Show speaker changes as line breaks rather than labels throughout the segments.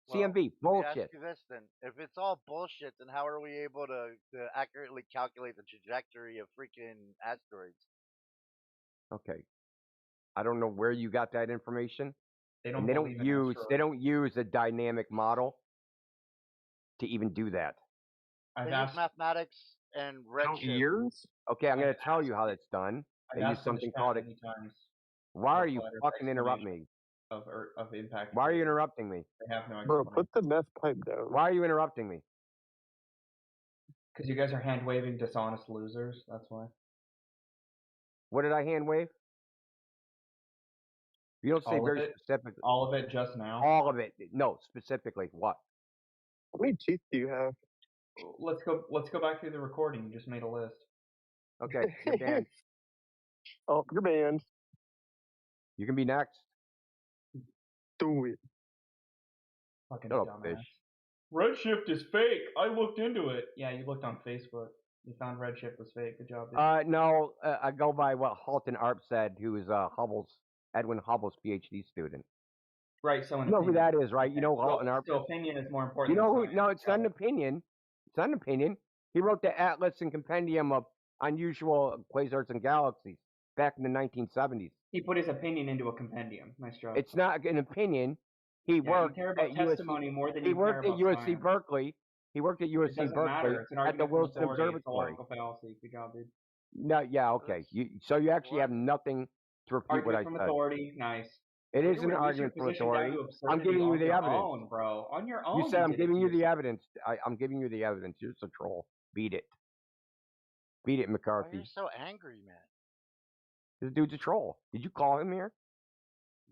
Well,
CMB,
let me ask
bullshit.
you this then: if it's all bullshit, then how are we able to accurately calculate the trajectory of freaking asteroids?
Okay, I don't know where you got that information,
They
and
don't believe in asteroids.
they don't use a dynamic model to even do that.
They
I've
use
asked.
mathematics and
Count
redshift.
years?
Okay, I'm
I've
going to tell
asked
you how that's done.
I've
They use
asked in this
something
chat
called
many times.
Why
for
are you
letters
fucking interrupting
explanation
me?
of impact.
Why are you
theory.
interrupting me?
They have no
Bro,
explanation.
put the meth pipe down.
Why are you interrupting me?
Because you guys are hand waving dishonest losers. That's why.
What did I hand wave? You don't say
All of
very
it?
specifically.
All of it just now.
All of it. No, specifically. What?
How many teeth do you have?
Let's go back through the recording. You just made a list.
Okay, you're banned.
Oh, you're banned.
You can be next.
Do it.
Fucking
Shut up,
dumbass.
fish.
Redshift is fake. I looked into it. Yeah, you looked on Facebook. You found Redshift was fake. Good job, dude.
No, I go by what Halton Arp said, who is Edwin Hubble's PhD student.
Right, so
You know who that is, right? You know Halton Arp.
So opinion is more important.
You know
than
who?
science.
No, it's not an opinion. It's not an opinion. He wrote the Atlas and Compendium of Unusual Quasars and Galaxies back in the 1970s.
He put his opinion into a compendium. Nice job.
It's not an opinion. He worked
you care about
at
testimony
USC.
more than
He
you
worked
care
at
about
USC
science.
Berkeley. He worked at
It
USC
doesn't
Berkeley
matter. It's an
at the
argument from
Wilson
authority.
Observatory.
It's a logical fallacy. Good job, dude.
No, yeah, okay. So you actually have nothing to refute what I
Argument from
said.
authority. Nice.
It
You
is an
reduce your
argument from
position down
authority.
to
I'm
absurdity
giving you
on
the
your
evidence.
own, bro. On your own.
You said I'm
did it
giving
to
you the
yourself.
evidence. I'm giving you the evidence. You're just a troll. Beat it. Beat it,
Why
McCarthy.
are you so angry, man?
This dude's a troll. Did you call him here?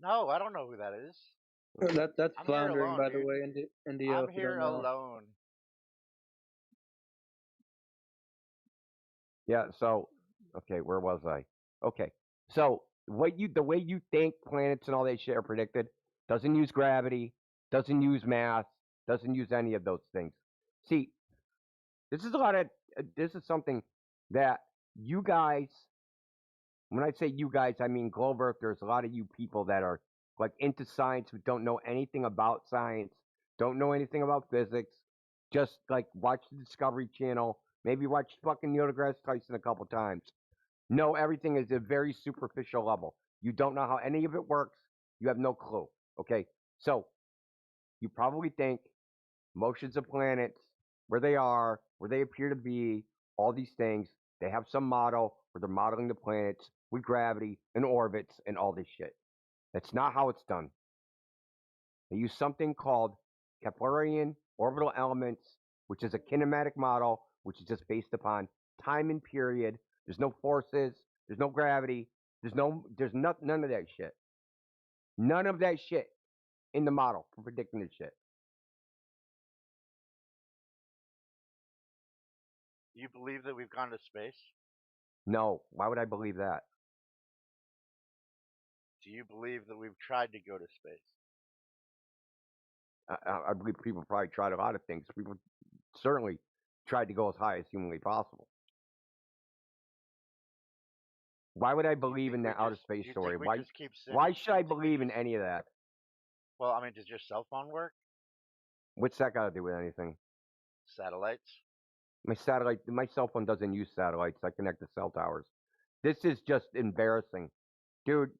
No, I don't know who that is.
That's
I'm here
floundering,
alone,
by the
dude.
way, India.
I'm
if you
here
don't know.
alone.
Yeah, so okay, where was I? Okay. So the way you think planets and all that shit are predicted doesn't use gravity, doesn't use math, doesn't use any of those things. See, this is something that you guys, when I say you guys, I mean Globe Earth, there's a lot of you people that are like into science who don't know anything about science, don't know anything about physics, just like watch the Discovery Channel, maybe watch fucking Neil deGrasse Tyson a couple times. Know everything is a very superficial level. You don't know how any of it works. You have no clue. Okay, so you probably think motions of planets, where they are, where they appear to be, all these things. They have some model where they're modeling the planets with gravity and orbits and all this shit. That's not how it's done. They use something called Keplerian orbital elements, which is a kinematic model, which is just based upon time and period. There's no forces. There's no gravity. None of that shit. None of that shit in the model for predicting this shit.
You believe that we've gone to space?
No. Why would I believe that?
Do you believe that we've tried to go to space?
I believe people probably tried a lot of things. People certainly tried to go as high as humanly possible. Why would I believe in that outer space story? Why should I believe in any of that?
Well, I mean, does your cell phone work?
What's that got to do with anything?
Satellites?
My cell phone doesn't use satellites. I connect to cell towers. This is just embarrassing. Dude,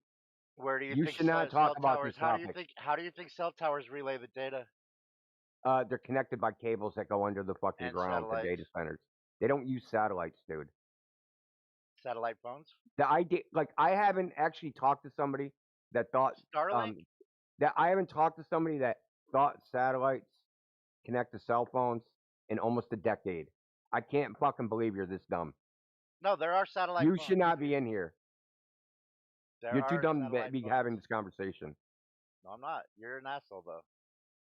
where do you think
should not talk about
towers,
this topic.
How do you think cell towers relay the data?
They're connected by cables that go under the fucking ground to data centers. They don't use satellites, dude.
Satellite phones?
The idea, like, I haven't actually talked to somebody that thought
Starlink?
I haven't talked to somebody that thought satellites connect to cell phones in almost a decade. I can't fucking believe you're this dumb.
No, there are satellite
You
phones.
should not be in here. You're too dumb to be having this conversation.
No, I'm not. You're an asshole, though.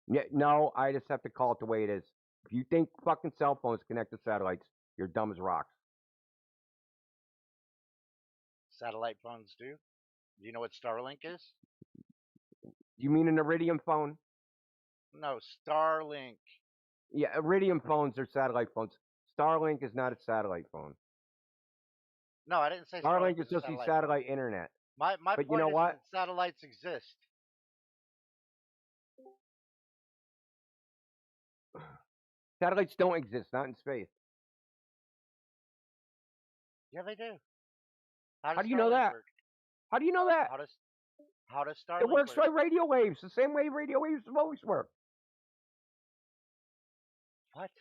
Yeah, no, I just have to call it the way it is. If you think fucking cell phones connect to satellites, you're dumb as rocks.
Satellite phones do? Do you know what Starlink is?
You mean an Iridium phone?
No, Starlink.
Yeah, Iridium phones are satellite phones. Starlink is not a satellite phone.
No, I didn't say
Starlink is just the satellite internet.
My
but
point
you know
is
what?
that satellites exist.
Satellites don't exist, not in space.
Yeah, they do.
How do you know that?
Work?
How do you know that?
How does Starlink
It works
work?
by radio waves, the same way radio waves have always worked.
What?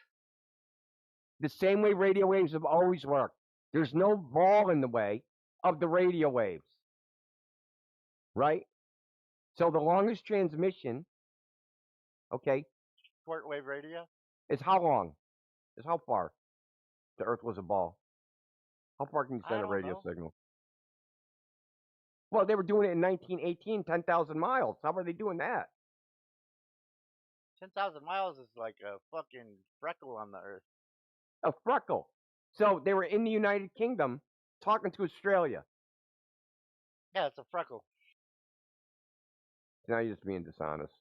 The same way radio waves have always worked. There's no ball in the way of the radio waves. Right? So the longest transmission, okay,
Shortwave radio?
is how long? Is how far? The Earth was a ball. How far can you send a radio signal? Well, they were doing it in 1918, 10,000 miles. How were they doing that?
10,000 miles is like a fucking freckle on the Earth.
A freckle. So they were in the United Kingdom talking to Australia.
Yeah, it's a freckle.
Now you're just being dishonest.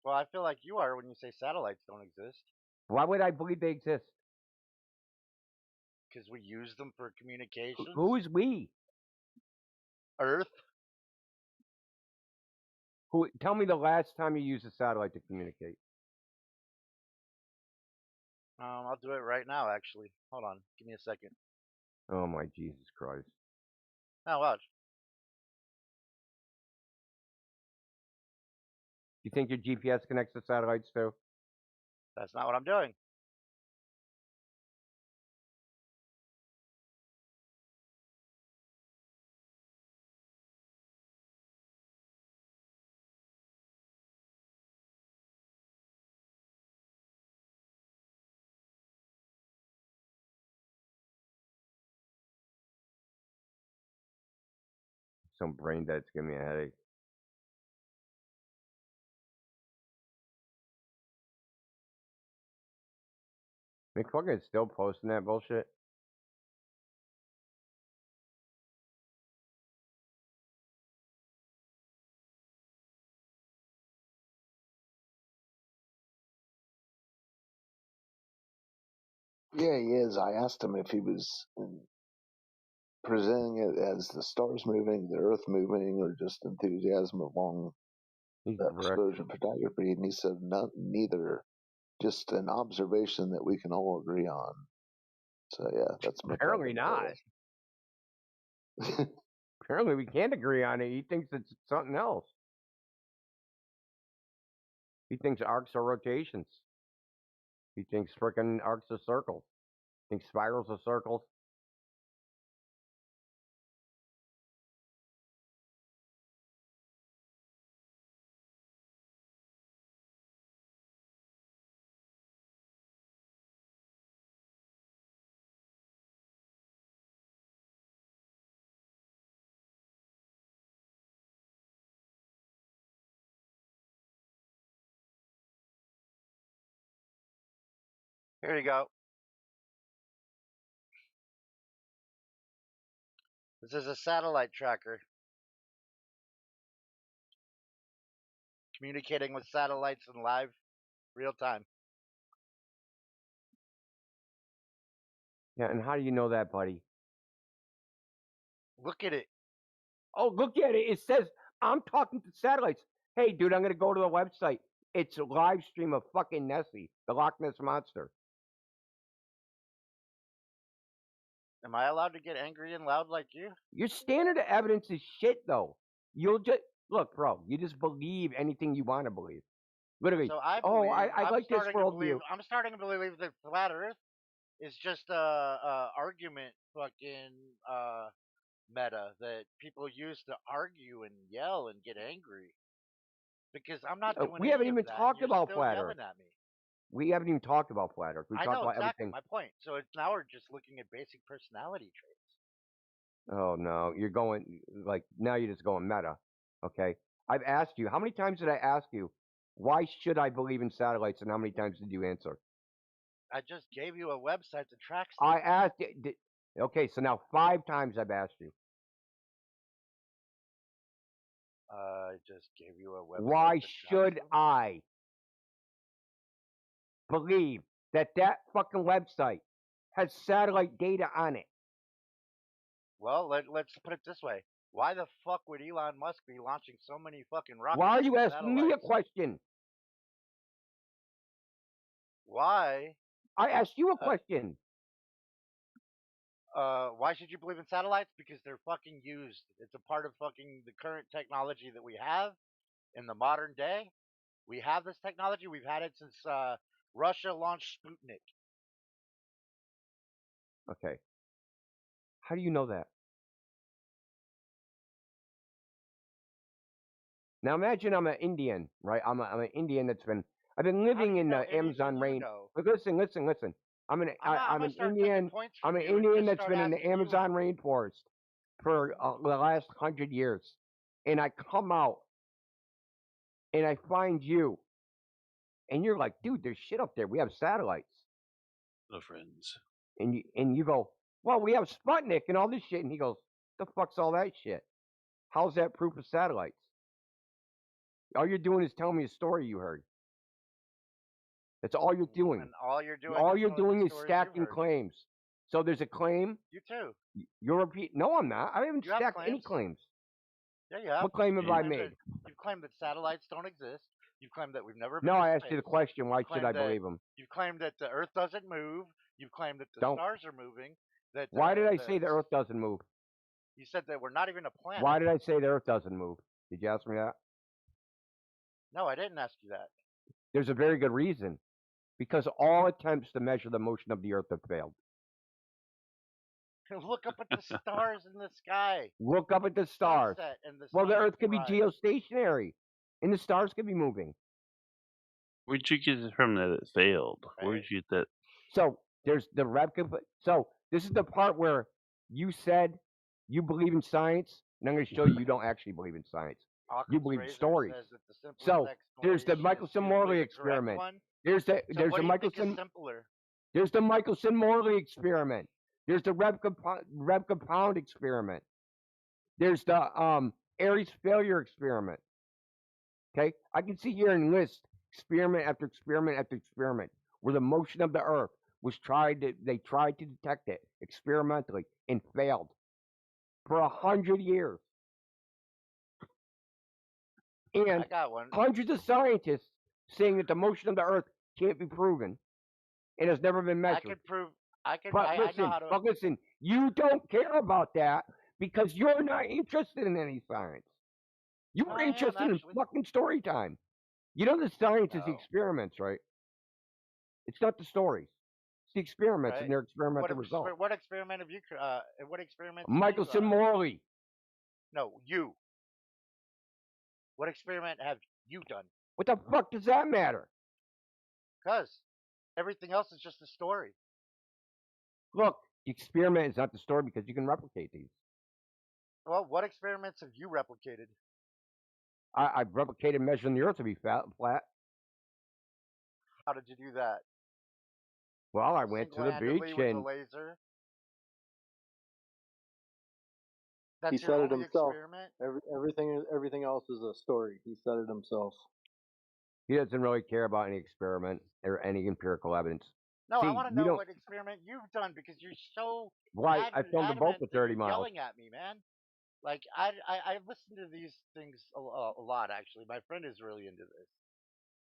Well, I feel like you are when you say satellites don't exist.
Why would I believe they exist?
Because we use them for communications.
Who is we?
Earth.
Who? Tell me the last time you used a satellite to communicate.
I'll do it right now, actually. Hold on. Give me a second.
Oh, my Jesus Christ.
Oh, watch.
You think your GPS connects to satellites too?
That's not what I'm doing.
Some brain dead's giving me a headache. McFucking is still posting that bullshit.
Yeah, he is. I asked him if he was presenting it as the stars moving, the Earth moving, or just enthusiasm of long exposure photography, and he said neither. Just an observation that we can all agree on. So yeah, that's my
apparently not. Apparently we can't agree on it. He thinks it's something else. He thinks arcs are rotations. He thinks frickin' arcs are circles. He thinks spirals are circles.
Here you go. This is a satellite tracker. Communicating with satellites in live, real time.
Yeah, and how do you know that, buddy?
Look at it.
Oh, look at it. It says, I'm talking to satellites. Hey, dude, I'm going to go to the website. It's a live stream of fucking Nessie, the Loch Ness Monster.
Am I allowed to get angry and loud like you?
Your standard of evidence is shit, though. You'll just, look, bro, you just believe anything you want to believe. Literally.
So I
like this worldview.
I'm starting to believe that flat Earth is just a argument fucking meta that people use to argue and yell and get angry. Because I'm not doing.
We haven't
any
even
of that.
talked
You're
about
still
flat
yelling
Earth.
At me.
We haven't even talked about flat Earth. We
I
talked
know
about
exactly
everything.
my point. So it's now we're just looking at basic personality traits.
Oh no, you're going like now you're just going meta. Okay, I've asked you how many times did I ask you why should I believe in satellites, and how many times did you answer?
I just gave you a website that tracks
them. I asked. Okay, so now 5 times I've asked you.
I just gave you a website.
Why should I believe that fucking website has satellite data on it?
Well, let's put it this way. Why the fuck would Elon Musk be launching so many fucking rockets?
Why are you asking me a question?
Why?
I asked you a question.
Why should you believe in satellites? Because they're fucking used. It's a part of fucking the current technology that we have in the modern day. We have this technology. We've had it since Russia launched Sputnik.
Okay. How do you know that? Now imagine I'm an Indian, right? I'm an Indian that's been I've been
How do
living
you
in
know
the
anything
Amazon
you
rain.
know?
But listen. I'm
I'm gonna
an
start taking
Indian.
points
I'm
from
an
you and
Indian
just
that's
start
been in the
asking you.
Amazon rainforest for the last 100 years, and I come out and I find you, and you're like, dude, there's shit up there. We have satellites,
The friends.
and you go, well, we have Sputnik and all this shit, and he goes, the fuck's all that shit? How's that proof of satellites? All you're doing is telling me a story you heard. That's all you're doing.
And all you're doing
All
is
you're
telling me
doing is
stories you've
stacking
heard.
claims. So there's a claim.
You too.
You're repeat. No, I'm not. I haven't
You have
stacked any
claims.
claims.
Yeah, you have.
What claim have I made?
You've claimed that satellites don't exist. You've claimed that we've never been
No,
to
I asked
space.
you the question. Why should I
Claimed that
believe him?
you've claimed that the Earth doesn't move. You've claimed that the
Don't.
stars are moving. That
Why did I say the Earth doesn't move?
You said that we're not even a planet.
Why did I say the Earth doesn't move? Did you ask me that?
No, I didn't ask you that.
There's a very good reason. Because all attempts to measure the motion of the Earth have failed.
Look up at the stars in the sky.
Look up at the stars.
And the
well, the Earth could be geostationary, and the stars could be moving.
Where'd you get it from that it failed?
Right.
Where'd you get that?
So there's the replica. So this is the part where you said you believe in science, and I'm going to show you don't actually believe in science. You believe in stories. So there's the Michelson-Morley experiment. There's the Michelson. There's the Michelson-Morley experiment. There's the Rebka-Pound experiment. There's the Aries failure experiment. Okay, I can see here and list experiment after experiment after experiment where the motion of the Earth was they tried to detect it experimentally and failed for 100 years. And hundreds of scientists saying that the motion of the Earth can't be proven and has never been measured.
I could prove.
But listen, you don't care about that because you're not interested in any science. You're interested in fucking story time. You know the science is the experiments, right? It's not the stories. It's the experiments and their experimental results.
What experiment have you? What experiment?
Michelson-Morley.
No, you. What experiment have you done?
What the fuck does that matter?
Because everything else is just a story.
Look, the experiment is not the story because you can replicate these.
Well, what experiments have you replicated?
I've replicated measuring the Earth to be flat.
How did you do that?
Well, I went to the beach
with
and
a laser. That's
he said it himself.
Experiment?
Everything else is a story. He said it himself.
He doesn't really care about any experiment or any empirical evidence.
No, I want to know what experiment you've done because you're so.
Why? I filmed a boat for 30 miles.
Yelling at me, man. Like I listen to these things a lot. Actually, my friend is really into this.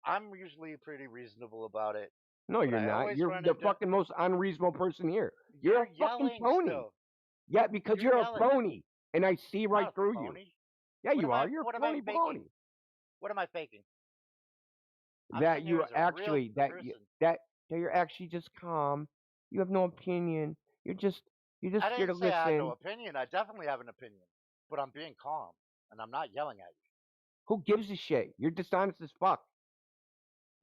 I'm usually pretty reasonable about it.
No, you're not. You're the fucking most unreasonable person here. You're a fucking phony.
Still.
Yeah, because you're a phony, and I see right through you. Yeah, you are. You're a phony.
What am I faking?
That you actually you're actually just calm. You have no opinion. You're just here to listen.
I didn't say I have no opinion. I definitely have an opinion, but I'm being calm and I'm not yelling at you.
Who gives a shit? You're dishonest as fuck.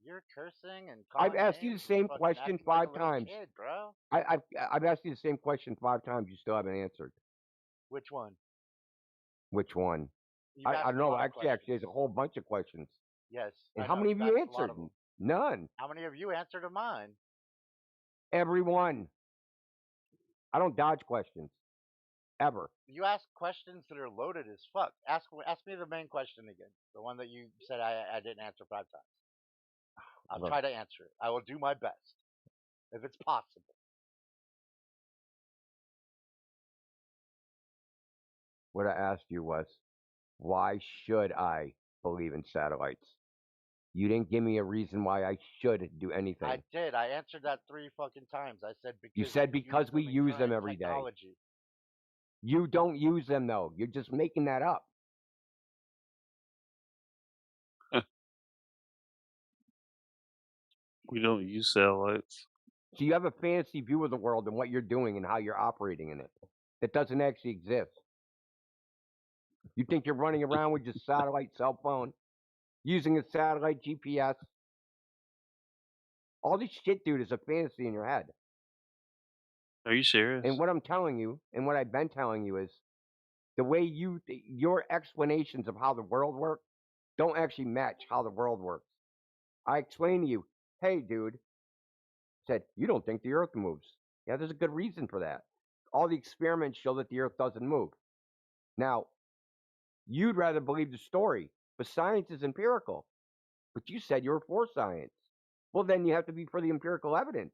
You're cursing and
I've asked you the same question 5 times.
Kid, bro.
I've asked you the same question 5 times. You still haven't answered.
Which one?
Which one? I don't know. Actually, there's a whole bunch of questions.
Yes.
And how many have you answered? None.
How many of you answered of mine?
Everyone. I don't dodge questions. Ever.
You ask questions that are loaded as fuck. Ask me the main question again. The one that you said I didn't answer 5 times. I'll try to answer it. I will do my best. If it's possible.
What I asked you was, why should I believe in satellites? You didn't give me a reason why I should do anything.
I did. I answered that 3 fucking times. I said because
You said because we use them every day.
Technology.
You don't use them though. You're just making that up.
We don't use satellites.
So you have a fantasy view of the world and what you're doing and how you're operating in it. That doesn't actually exist. You think you're running around with your satellite cell phone, using a satellite GPS. All this shit, dude, is a fantasy in your head.
Are you serious?
And what I'm telling you, and what I've been telling you is, the way your explanations of how the world works don't actually match how the world works. I explained to you, hey, dude, said, you don't think the earth moves. Yeah, there's a good reason for that. All the experiments show that the earth doesn't move. Now, you'd rather believe the story, but science is empirical. But you said you were for science. Well, then you have to be for the empirical evidence.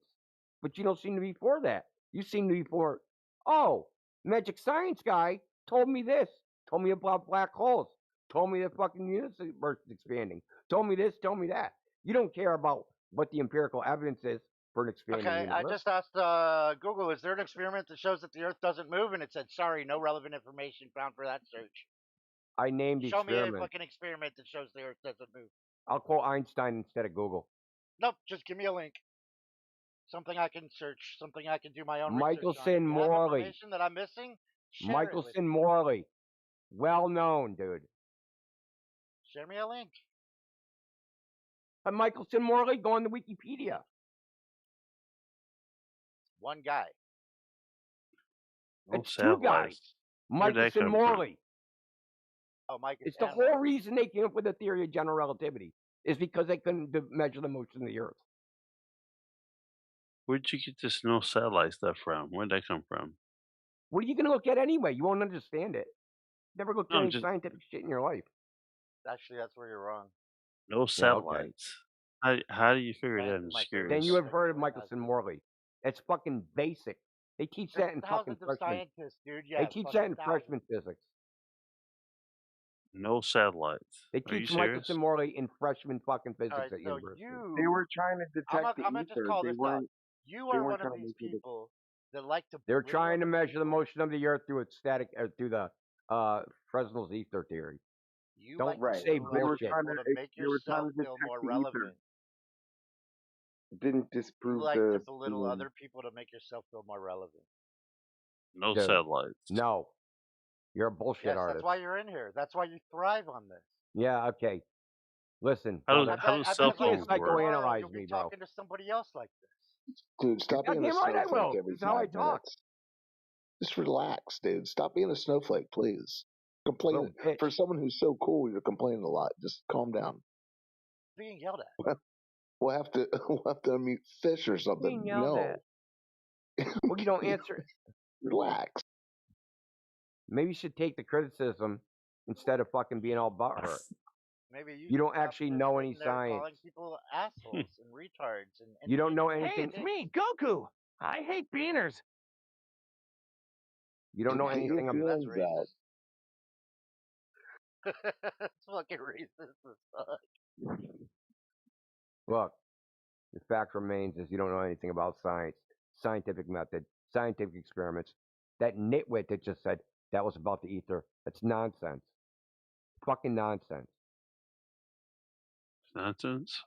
But you don't seem to be for that. You seem to be for, oh, magic science guy told me this, told me about black holes, told me the fucking universe is expanding, told me this, told me that. You don't care about what the empirical evidence is for an expanding universe.
I just asked Google, is there an experiment that shows that the Earth doesn't move? And it said, sorry, no relevant information found for that search.
I named the experiment.
Show me a fucking experiment that shows the Earth doesn't move.
I'll quote Einstein instead of Google.
Nope, just give me a link. Something I can search, something I can do my own
Michelson Morley.
Information that I'm missing?
Michelson Morley. Well known, dude.
Share me a link.
Michelson Morley, go on to Wikipedia.
One guy.
It's two guys. Michelson Morley.
Oh, Mike.
It's the whole reason they came up with the theory of general relativity is because they couldn't measure the motion of the Earth.
Where'd you get this no satellite stuff from? Where'd that come from?
What are you going to look at anyway? You won't understand it. Never looked at any scientific shit in your life.
Actually, that's where you're wrong.
No satellites. Okay. How do you figure that in security?
Then you have heard of Michelson Morley. It's fucking basic. They teach that in fucking freshman.
Dude. Yeah,
they teach that in freshman physics.
No satellites.
They teach Michelson Morley in freshman fucking physics at university.
They were trying to detect the ether.
You are one of these people that like to.
They're trying to measure the motion of the Earth through its static, through the Fresnel's ether theory.
You
don't say bullshit.
They were trying to feel more relevant.
Didn't disprove
you like to belittle other people to make yourself feel more relevant.
No satellites.
No. You're a bullshit artist.
That's why you're in here. That's why you thrive on this.
Yeah, okay. Listen.
How does cell phones work?
Psychoanalyze
You'll be
me, bro.
talking to somebody else like this.
Dude, stop being a snowflake every 5
how I talk.
minutes. Just relax, dude. Stop being a snowflake, please. Complaining. For someone who's so cool, you're complaining a lot. Just calm down.
Being yelled at.
We'll have to unmute Fish or something. No.
Well, you don't answer.
Relax.
Maybe you should take the criticism instead of fucking being all butthurt.
Maybe
you don't actually know any science.
Calling people assholes and retards and
you don't know anything.
Hey, it's me, Goku. I hate beaners.
You don't know anything about
that. It's fucking racist as fuck.
Look, the fact remains is you don't know anything about science, scientific method, scientific experiments. That nitwit that just said that was about the ether. That's nonsense. Fucking nonsense.
Nonsense?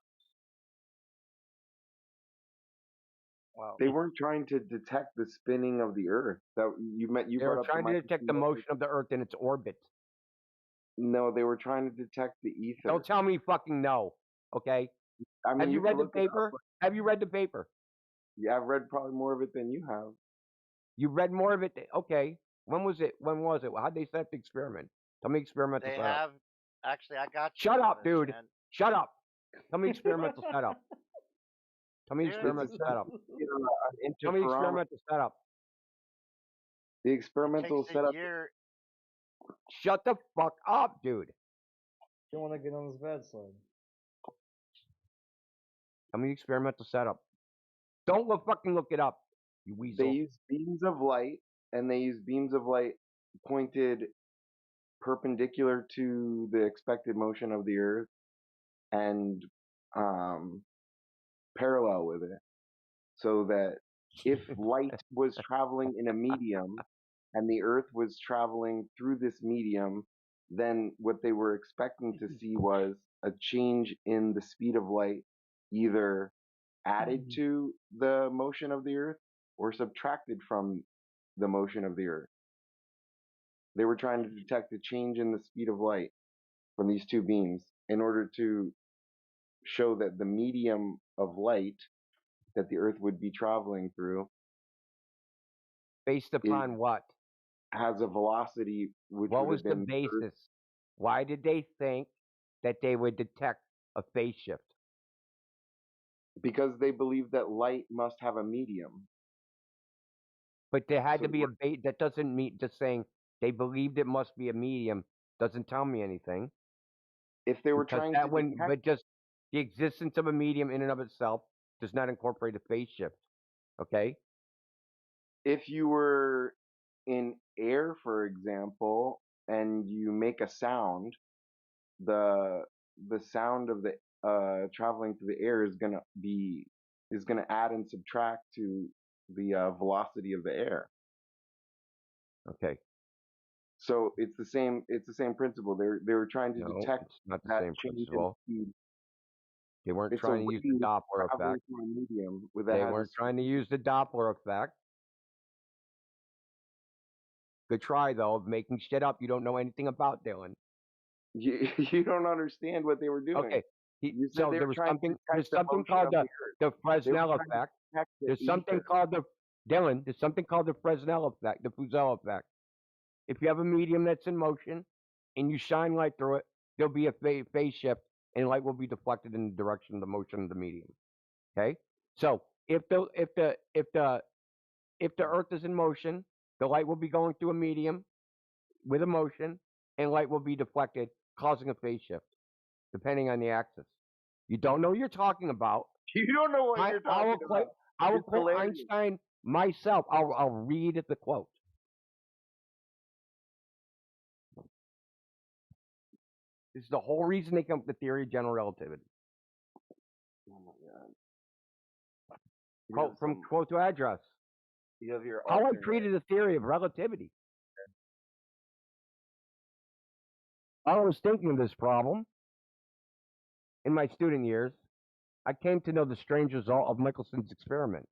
Wow.
They weren't trying to detect the spinning of the Earth. That
they were trying to detect the motion of the Earth in its orbit.
No, they were trying to detect the ether.
Don't tell me fucking no. Okay.
I mean,
have you read the paper? Have you read the paper?
Yeah, I've read probably more of it than you have.
You read more of it? Okay. When was it? How'd they set up the experiment? Tell me experimental
setup.
They have.
Actually, I got you.
Shut up, dude. Man. Shut up. Tell me experimental setup. Tell me experimental setup. Tell me experimental setup.
The experimental setup.
Shut the fuck up, dude.
You want to get on this bed sled.
Tell me experimental setup. Don't fucking look it up, you weasel.
They use beams of light, and they use beams of light pointed perpendicular to the expected motion of the Earth, and parallel with it, so that if light was traveling in a medium and the Earth was traveling through this medium, then what they were expecting to see was a change in the speed of light, either added to the motion of the Earth or subtracted from the motion of the Earth. They were trying to detect a change in the speed of light from these two beams in order to show that the medium of light that the Earth would be traveling through,
based upon what?
Has a velocity which
what
would
was
have been
the basis? Why did they think that they would detect a phase shift?
Because they believed that light must have a medium.
But there had to be a base. That doesn't mean just saying they believed it must be a medium doesn't tell me anything.
If they were trying to detect,
but just the existence of a medium in and of itself does not incorporate a phase shift. Okay.
If you were in air, for example, and you make a sound, the sound of the traveling through the air is gonna add and subtract to the velocity of the air.
Okay.
So it's the same principle. They were trying to detect
it's not the
that
same
change
principle.
in speed.
They weren't trying to use the Doppler effect. They weren't trying to use the Doppler effect. Good try though of making shit up you don't know anything about, Dylan.
You don't understand what they were doing.
Okay. So there was something. There's something called the Fresnel effect. There's something called the Dylan. There's something called the Fresnel effect, the Fusel effect. If you have a medium that's in motion and you shine light through it, there'll be a phase shift, and light will be deflected in the direction of the motion of the medium. Okay. So if the Earth is in motion, the light will be going through a medium with a motion, and light will be deflected, causing a phase shift, depending on the axis. You don't know what you're talking about.
You don't know what you're talking about.
I will quote Einstein myself. I'll read the quote. This is the whole reason they come up with the theory of general relativity.
Oh my god.
Quote from quote to address.
You have your
How I treated the theory of relativity. I was thinking of this problem in my student years. I came to know the strange result of Michelson's experiment.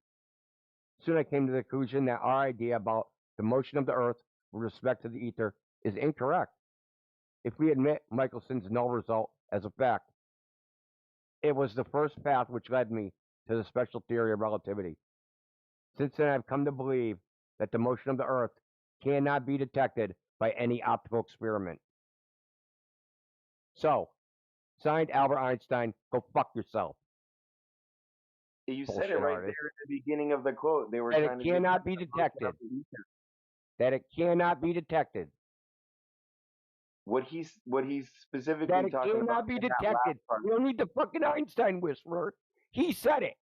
Soon I came to the conclusion that our idea about the motion of the Earth with respect to the ether is incorrect. If we admit Michelson's null result as a fact, it was the first path which led me to the special theory of relativity. Since then, I've come to believe that the motion of the Earth cannot be detected by any optical experiment. So, signed Albert Einstein, go fuck yourself.
You said it right there at the beginning of the quote. They were
that
trying
it cannot be detected. That it cannot be detected.
What he's specifically
that it
talking
cannot
about
be detected. We don't need the fucking Einstein whisperer. He said it.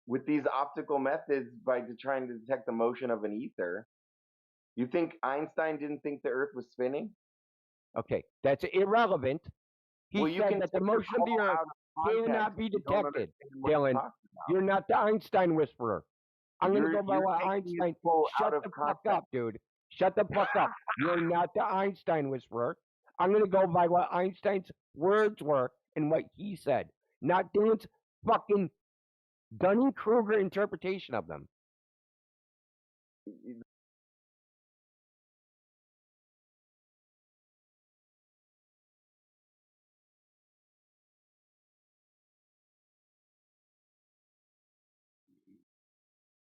With these optical methods, by trying to detect the motion of an ether, you think Einstein didn't think the Earth was spinning?
Okay, that's irrelevant. He said that the motion of the Earth cannot be detected. Dylan, you're not the Einstein whisperer. I'm going to go by what Einstein. Shut the fuck up, dude. Shut the fuck up. You're not the Einstein whisperer. I'm going to go by what Einstein's words were and what he said, not Dylan's fucking Dunning-Kruger interpretation of them.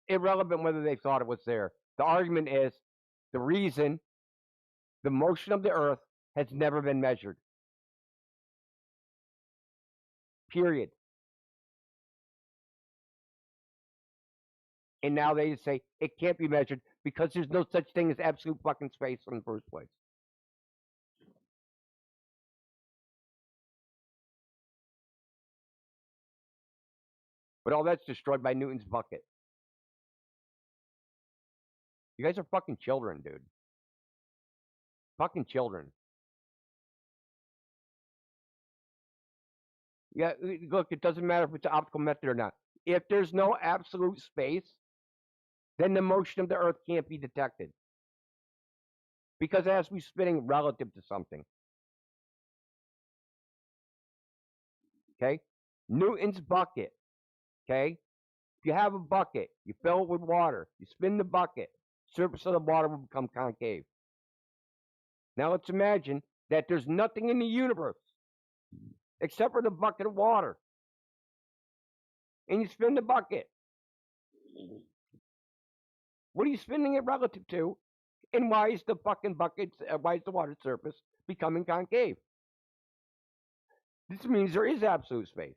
Irrelevant whether they thought it was there. The argument is the reason the motion of the Earth has never been measured. Period. And now they say it can't be measured because there's no such thing as absolute fucking space in the first place. But all that's destroyed by Newton's bucket. You guys are fucking children, dude. Fucking children. Yeah, look, it doesn't matter if it's an optical method or not. If there's no absolute space, then the motion of the Earth can't be detected because it has to be spinning relative to something. Okay? Newton's bucket. Okay? If you have a bucket, you fill it with water, you spin the bucket, surface of the water will become concave. Now let's imagine that there's nothing in the universe except for the bucket of water. And you spin the bucket. What are you spinning it relative to? And why is the why is the water surface becoming concave? This means there is absolute space.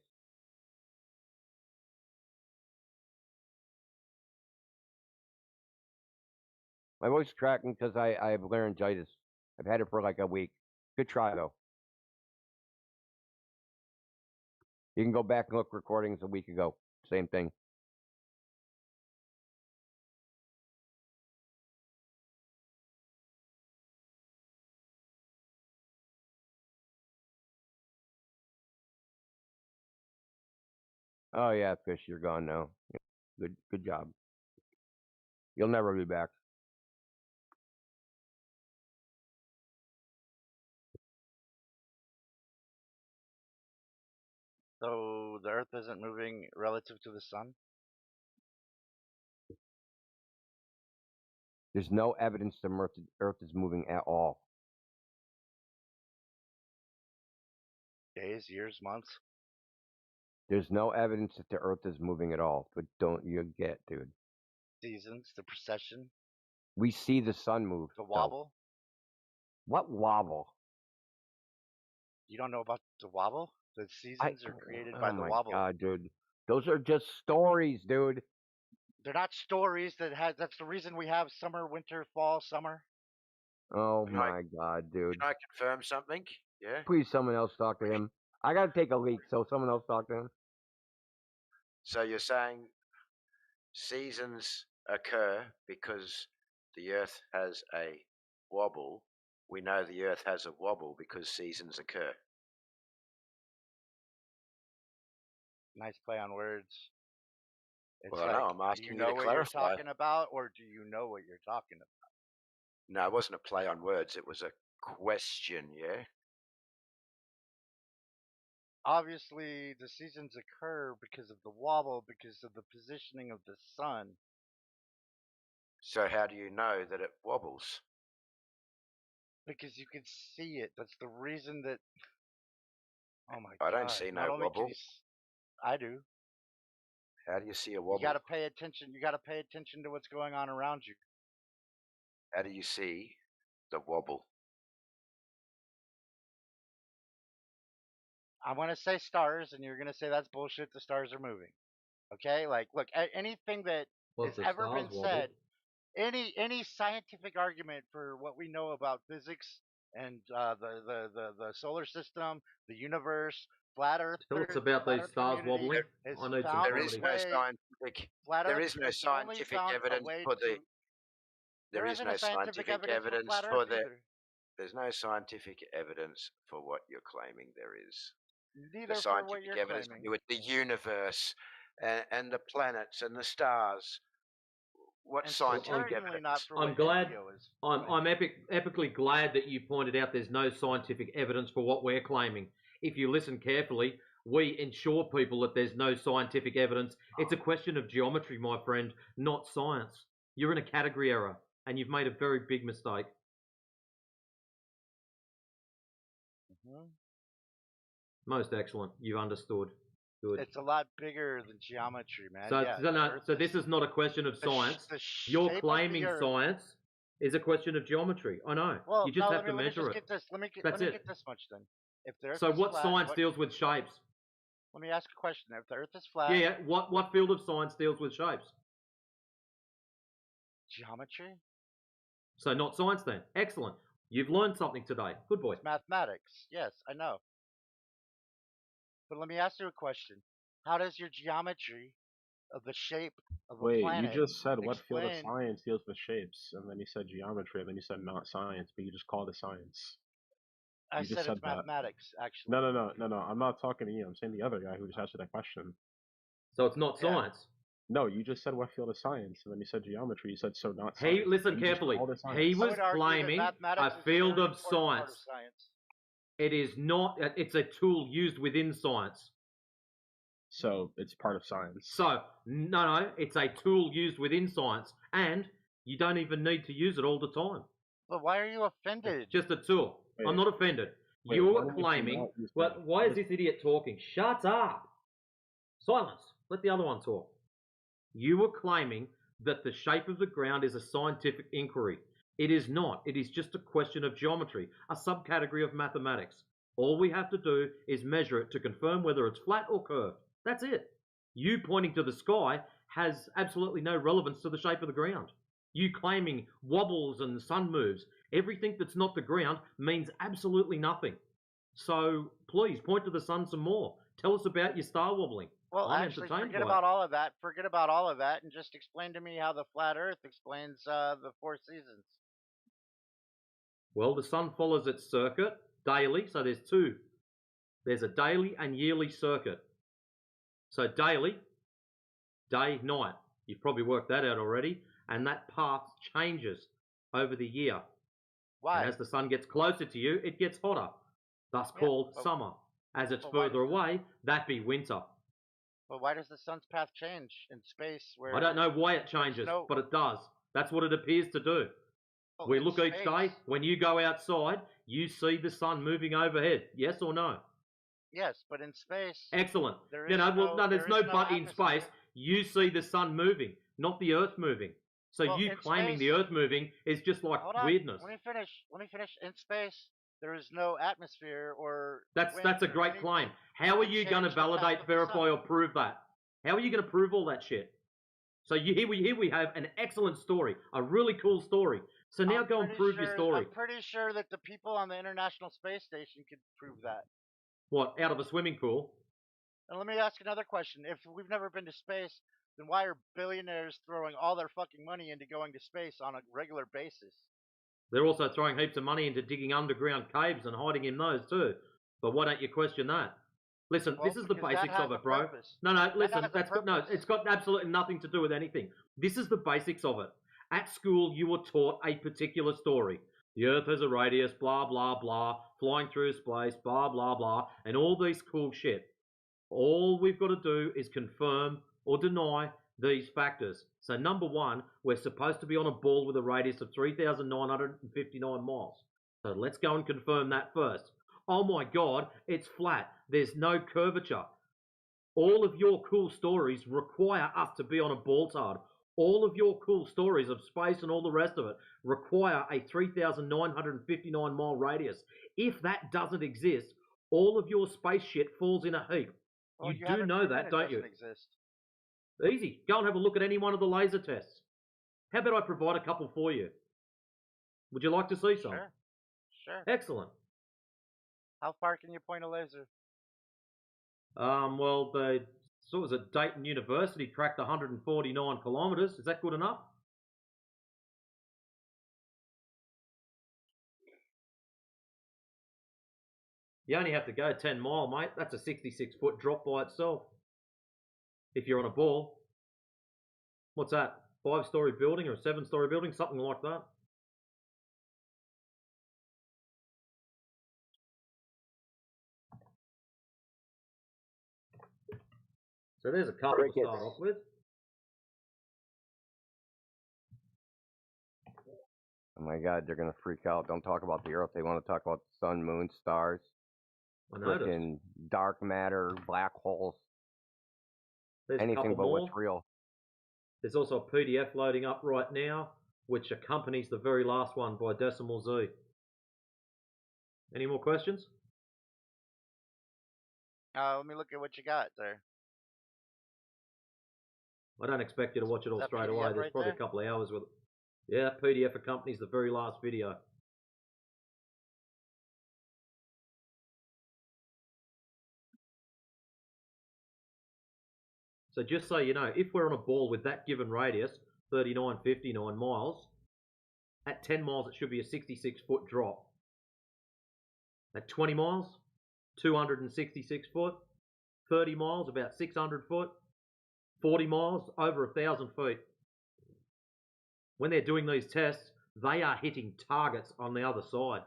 My voice is cracking because I have laryngitis. I've had it for like a week. Good try, though. You can go back and look recordings a week ago. Same thing. Oh, yeah, Fish, you're gone now. Good job. You'll never be back.
So the Earth isn't moving relative to the sun?
There's no evidence the Earth is moving at all.
Days, years, months?
There's no evidence that the Earth is moving at all. But don't you get, dude?
Seasons, the precession?
We see the sun move.
The wobble?
What wobble?
You don't know about the wobble? The seasons are created by the wobble.
Oh my god, dude. Those are just stories, dude.
They're not stories that's the reason we have summer, winter, fall, summer.
Oh my god, dude.
Can I confirm something? Yeah.
Please, someone else talk to him. I gotta take a leak, so someone else talk to him.
So you're saying seasons occur because the Earth has a wobble. We know the Earth has a wobble because seasons occur.
Nice play on words. It's
well, I know. I'm asking
do you know what
clarify.
you're talking about, or do you know what you're talking about?
No, it wasn't a play on words. It was a question, yeah?
Obviously, the seasons occur because of the wobble, because of the positioning of the sun.
So how do you know that it wobbles?
Because you can see it. That's the reason that... Oh my god.
I don't see no wobble.
I do.
How do you see a wobble?
You gotta pay attention. You gotta pay attention to what's going on around you.
How do you see the wobble?
I'm gonna say stars, and you're gonna say that's bullshit. The stars are moving. Okay, like look, anything that has ever been said, any scientific argument for what we know about physics and the solar system, the universe, flat Earth.
Tell us about these stars wobbling. I need some
There is no scientific. There is no scientific evidence for the. There is no scientific evidence for the. There's no scientific evidence for what you're claiming there is.
Neither
the
for what
scientific
you're
evidence
claiming.
to do with the universe and the planets and the stars. What
And
scientific
certainly
evidence?
not for
I'm
what
glad.
video is
I'm epically glad that you pointed out there's no scientific evidence for what we're claiming. If you listen carefully, we ensure people that there's no scientific evidence. It's a question of geometry, my friend, not science. You're in a category error, and you've made a very big mistake.
Mhm.
Most excellent. You've understood. Good.
It's a lot bigger than geometry, man.
So,
Yeah,
so this is not a question of science. You're claiming science is a question of geometry. I know.
Well,
you just
no,
have to measure it.
Let me
That's
get this much then. If the Earth
so
is
what
flat,
science deals with shapes?
Let me ask a question. If the Earth is flat,
Yeah. What field of science deals with shapes?
Geometry.
So not science then. Excellent. You've learned something today. Good boy.
It's mathematics. Yes, I know. But let me ask you a question. How does your geometry of the shape of a planet
you just said what field of
explain...
science deals with shapes, and then you said geometry, and then you said not science, but you just called it science.
I
You
said
just said
it's
that.
mathematics, actually.
No. I'm not talking to you. I'm saying the other guy who just asked you that question.
So it's not
Yeah.
science.
No, you just said what field of science, and then you said geometry. You said so not
He
science.
listen
You just
carefully.
called it science.
He
I
was
would argue that
claiming a
mathematics is a
field
very
of
important part
science.
of science.
It is not. It's a tool used within science.
So it's part of science.
So no, it's a tool used within science, and you don't even need to use it all the time.
But why are you offended?
It's just a tool.
Wait.
I'm not offended.
Wait,
You're
why don't you
claiming.
not use
Well,
that?
why is this idiot talking? Shut up. Silence. Let the other one talk. You were claiming that the shape of the ground is a scientific inquiry. It is not. It is just a question of geometry, a subcategory of mathematics. All we have to do is measure it to confirm whether it's flat or curved. That's it. You pointing to the sky has absolutely no relevance to the shape of the ground. You claiming wobbles and sun moves, everything that's not the ground means absolutely nothing. So please point to the sun some more. Tell us about your star wobbling.
Well,
I'm
actually,
entertained
forget
by
about
it.
all of that. Forget about all of that, and just explain to me how the flat Earth explains the 4 seasons.
Well, the sun follows its circuit daily, so there's two. There's a daily and yearly circuit. So daily, day, night. You've probably worked that out already. And that path changes over the year.
Why?
And as the sun gets closer to you, it gets hotter, thus called summer. As it's further away, that be winter.
But why does the sun's path change in space? Where
I don't know why it changes, but it does. That's what it appears to do. We look each day. When you go outside, you see the sun moving overhead. Yes or no?
Yes, but in space.
Excellent.
There's
There's no
no
but in
atmosphere.
space. You see the sun moving, not the Earth moving. So
Well,
you
in
claiming the
space-
Earth moving is just like
Hold on.
weirdness.
Let me finish. In space, there is no atmosphere or.
That's a
wind or
great
anything
claim. How are
to
you going to
change the path
validate,
of the
verify,
sun.
or prove that? How are you going to prove all that shit? So here we have an excellent story, a really cool story. So now go and prove your story.
I'm pretty sure that the people on the International Space Station could prove that.
What, out of a swimming pool?
And let me ask another question. If we've never been to space, then why are billionaires throwing all their fucking money into going to space on a regular basis?
They're also throwing heaps of money into digging underground caves and hiding in those too. But why don't you question that? Listen,
Well,
this is the
because that
basics
has
of
a
it, bro.
purpose.
No,
That
listen,
has a
that's good. No,
purpose.
it's got absolutely nothing to do with anything. This is the basics of it. At school, you were taught a particular story. The Earth has a radius, blah, blah, blah, flying through space, blah, blah, blah, and all these cool shit. All we've got to do is confirm or deny these factors. So number one, we're supposed to be on a ball with a radius of 3,959 miles. So let's go and confirm that first. Oh my God, it's flat. There's no curvature. All of your cool stories require us to be on a ball tard. All of your cool stories of space and all the rest of it require a 3,959 mile radius. If that doesn't exist, all of your space shit falls in a heap.
Well,
you do
haven't
know
proven
that,
it
don't you?
doesn't exist.
Easy. Go and have a look at any one of the laser tests. How about I provide a couple for you? Would you like to see some?
Sure.
Excellent.
How far can you point a laser?
Well, the so was it Dayton University cracked 149 kilometers. Is that good enough? You only have to go 10 mile, mate. That's a 66-foot drop by itself. If you're on a ball. What's that? 5-story building or a 7-story building? Something like that. So there's a couple to start off with.
Oh my God, they're gonna freak out. Don't talk about the Earth. They want to talk about the sun, moon, stars, freaking dark matter, black holes,
There's
anything but
more.
what's real.
There's also a PDF loading up right now, which accompanies the very last one by Decimal Z. Any more questions?
Let me look at what you got there.
I don't expect you to watch it all
Is that
straight
PDF
away. There's
right
probably
there?
a couple of hours with it. Yeah, PDF accompanies the very last video. So just so you know, if we're on a ball with that given radius, 3959 miles, at 10 miles it should be a 66-foot drop. At 20 miles, 266 foot. 30 miles, about 600 foot. 40 miles, over 1,000 feet. When they're doing these tests, they are hitting targets on the other side.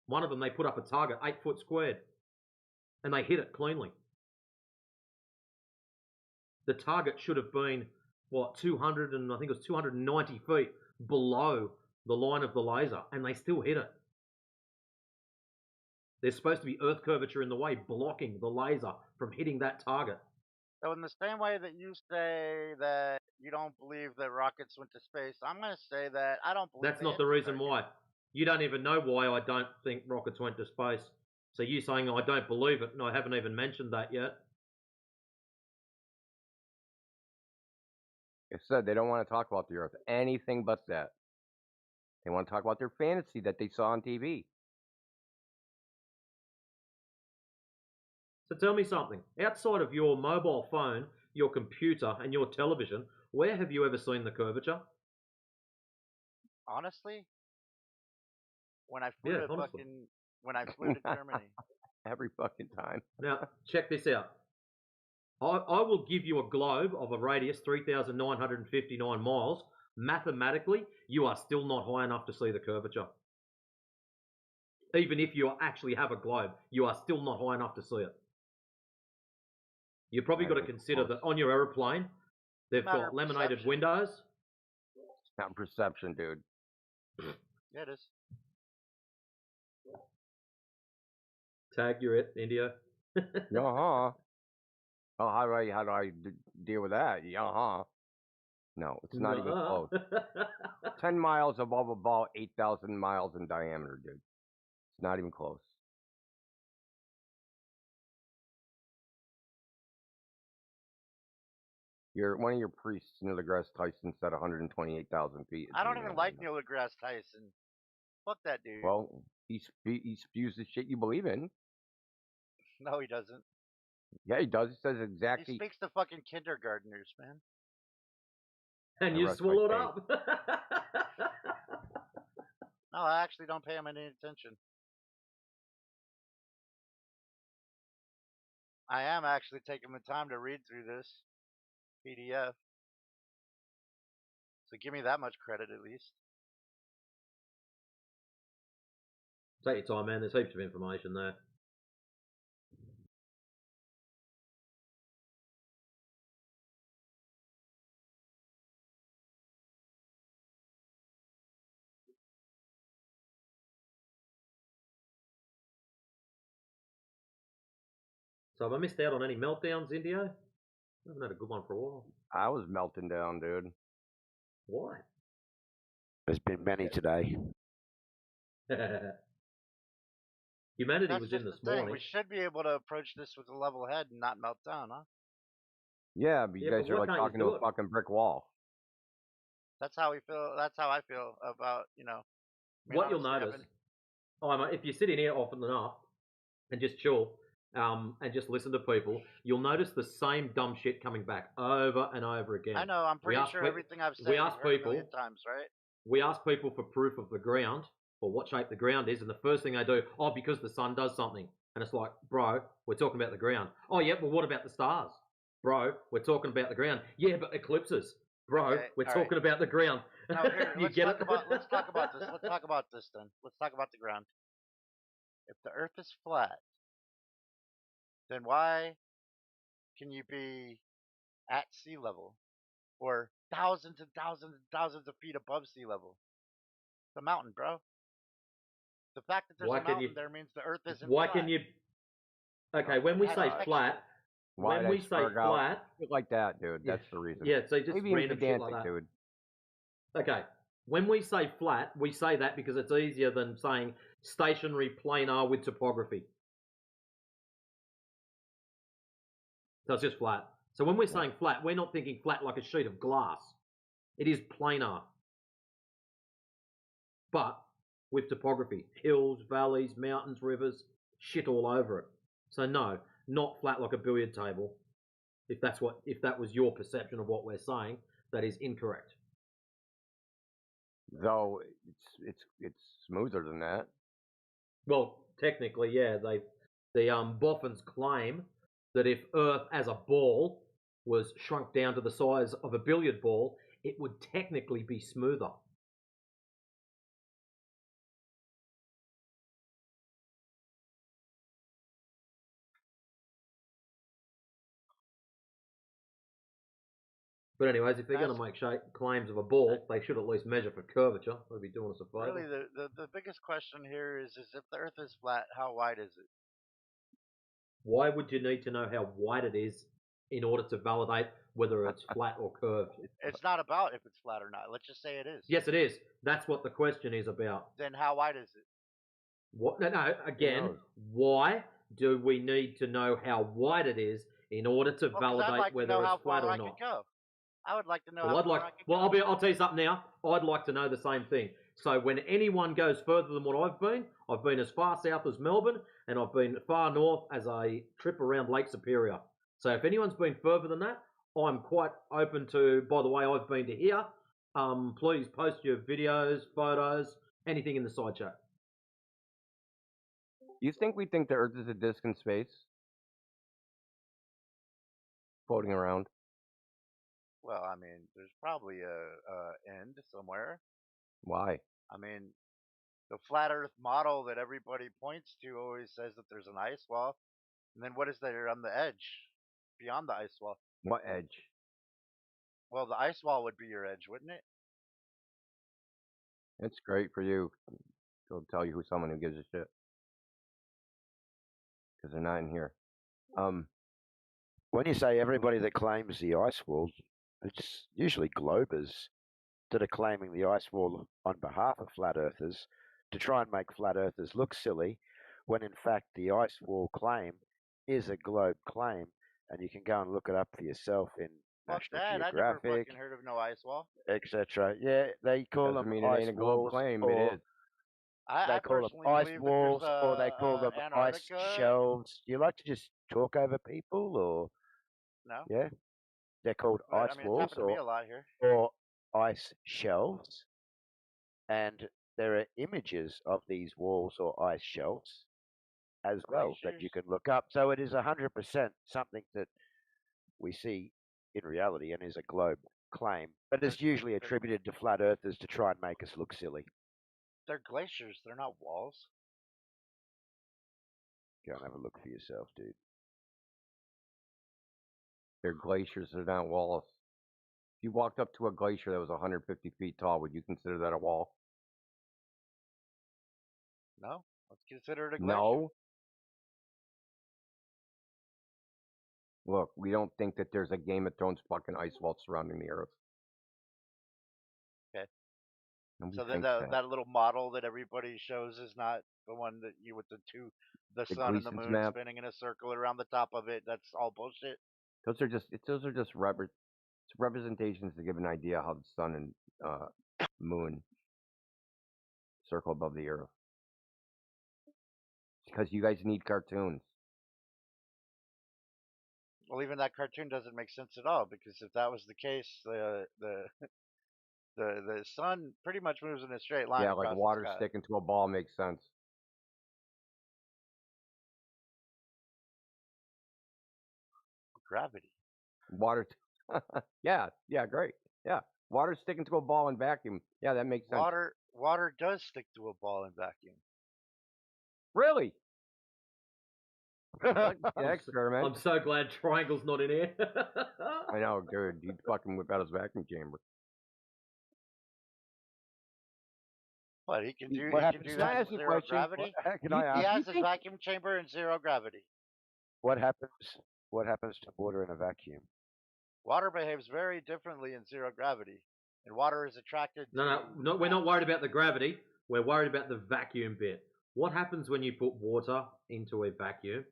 One of them, they put up a target 8 foot squared, and they hit it cleanly. The target should have been, 200 and I think it was 290 feet below the line of the laser, and they still hit it. There's supposed to be earth curvature in the way, blocking the laser from hitting that target.
So in the same way that you say that you don't believe that rockets went to space, I'm going to say that I don't believe
That's not the reason why. You don't even know why I don't think rockets went to space. So you saying I don't believe it, and I haven't even mentioned that yet.
I said they don't want to talk about the Earth. Anything but that. They want to talk about their fantasy that they saw on TV.
So tell me something. Outside of your mobile phone, your computer, and your television, where have you ever seen the curvature?
Honestly, when I flew to Germany.
Every fucking time.
Now, check this out. I will give you a globe of a radius 3,959 miles. Mathematically, you are still not high enough to see the curvature. Even if you actually have a globe, you are still not high enough to see it. You've probably got to consider that on your aeroplane, they've got laminated windows.
It's not perception, dude.
Yeah, it is.
Tag, you're it, India.
Uh-huh. Oh, how do I deal with that? Uh-huh. No, it's not even close. 10 miles above about 8,000 miles in diameter, dude. It's not even close. One of your priests, Neil deGrasse Tyson, said 128,000 feet.
I don't even like Neil deGrasse Tyson. Fuck that dude.
Well, he spews the shit you believe in.
No, he doesn't.
Yeah, he does. He says exactly.
He speaks to fucking kindergartners, man.
And you swallowed up.
No, I actually don't pay him any attention. I am actually taking the time to read through this PDF. So give me that much credit at least.
Take your time, man. There's heaps of information there. So have I missed out on any meltdowns, Indio? I haven't had a good one for a while.
I was melting down, dude.
Why?
There's been many today.
Humanity was in this morning.
We should be able to approach this with a level head and not melt down, huh?
Yeah, but you guys are like talking to a fucking brick wall.
That's how we feel. That's how I feel about,
What you'll notice, if you sit in here often enough and just chill, and just listen to people, you'll notice the same dumb shit coming back over and over again.
I know. I'm pretty sure everything I've said.
We ask people
a million times, right?
We ask people for proof of the ground, or what shape the ground is, and the first thing they do, because the sun does something. And it's like, bro, we're talking about the ground. Oh, yeah, well, what about the stars? Bro, we're talking about the ground. Yeah, but eclipses. Bro, we're talking about the ground.
Now, here, let's talk about this. Let's talk about this then. Let's talk about the ground. If the Earth is flat, then why can you be at sea level or thousands and thousands and thousands of feet above sea level? It's a mountain, bro. The fact that there's a mountain there means the Earth isn't
why
flat.
Can you... Okay, when we say flat... When we say flat...
like that, dude. That's the reason.
Yeah, so just
maybe
random shit like that.
Dude.
Okay, when we say flat, we say that because it's easier than saying stationary planar with topography. So it's just flat. So when we're saying flat, we're not thinking flat like a sheet of glass. It is planar. But with topography. Hills, valleys, mountains, rivers, shit all over it. So no, not flat like a billiard table. If that was your perception of what we're saying, that is incorrect.
Though it's smoother than that.
Well, technically, yeah, the boffins claim that if Earth as a ball was shrunk down to the size of a billiard ball, it would technically be smoother. But anyways, if they're going to make claims of a ball, they should at least measure for curvature. They'd be doing us a favour.
Really, the biggest question here is if the Earth is flat, how wide is it?
Why would you need to know how wide it is in order to validate whether it's flat or curved?
It's not about if it's flat or not. Let's just say it is.
Yes, it is. That's what the question is about.
Then how wide is it?
What? No. Again, why do we need to know how wide it is in order to validate whether it's flat or not?
I would like to know
Well,
how far I could go.
I'll tell you something now. I'd like to know the same thing. So when anyone goes further than what I've been as far south as Melbourne, and I've been far north as a trip around Lake Superior. So if anyone's been further than that, I'm quite open to, by the way, I've been to here. Please post your videos, photos, anything in the side chat.
You think we think the Earth is a disk in space? Floating around?
Well, I mean, there's probably a end somewhere.
Why?
I mean, the flat Earth model that everybody points to always says that there's an ice wall, and then what is there on the edge, beyond the ice wall?
What edge?
Well, the ice wall would be your edge, wouldn't it?
It's great for you. It'll tell you who's someone who gives a shit. Because they're not in here.
When you say everybody that claims the ice wall, it's usually globers that are claiming the ice wall on behalf of flat earthers to try and make flat earthers look silly, when in fact the ice wall claim is a globe claim, and you can go and look it up for yourself in National
I never
Geographic,
fucking heard of no ice wall.
etc. Yeah, they call
Doesn't
them
mean it
ice
ain't a globe
walls,
claim.
or
It is.
they call them ice walls, or they call them ice shelves. Do you like to just talk over people, or
no?
Yeah, they're called ice
I mean,
walls,
it's happened to me a lot here.
or ice shelves, and there are images of these walls or ice shelves as well that you can look up. So it is 100% something that we see in reality and is a globe claim, but it's usually attributed to flat earthers to try and make us look silly.
They're glaciers. They're not walls.
Go and have a look for yourself, dude.
They're glaciers. They're not walls. If you walked up to a glacier that was 150 feet tall, would you consider that a wall?
No. Let's consider it a glacier.
No. Look, we don't think that there's a Game of Thrones fucking ice wall surrounding the Earth.
Okay.
Nobody
So then
thinks
that little model that everybody shows is not the one that you with the sun and the
Gleason's
moon
map.
spinning in a circle around the top of it. That's all bullshit.
Those are just representations to give an idea how the sun and moon circle above the Earth. Because you guys need cartoons.
Well, even that cartoon doesn't make sense at all, because if that was the case, the sun pretty much moves in a straight line.
Yeah, like water sticking to a ball makes sense.
Gravity.
Water. Yeah, great. Yeah, water sticking to a ball in vacuum. Yeah, that makes sense.
Water does stick to a ball in vacuum.
Really? Experiment.
I'm so glad Triangle's not in here.
I know, dude. He'd fucking whip out his vacuum chamber.
What he can do?
What
He can do that in zero gravity. He has his vacuum chamber in zero gravity.
What happens to water in a vacuum?
Water behaves very differently in zero gravity, and water is attracted.
No, we're not worried about the gravity. We're worried about the vacuum bit. What happens when you put water into a vacuum?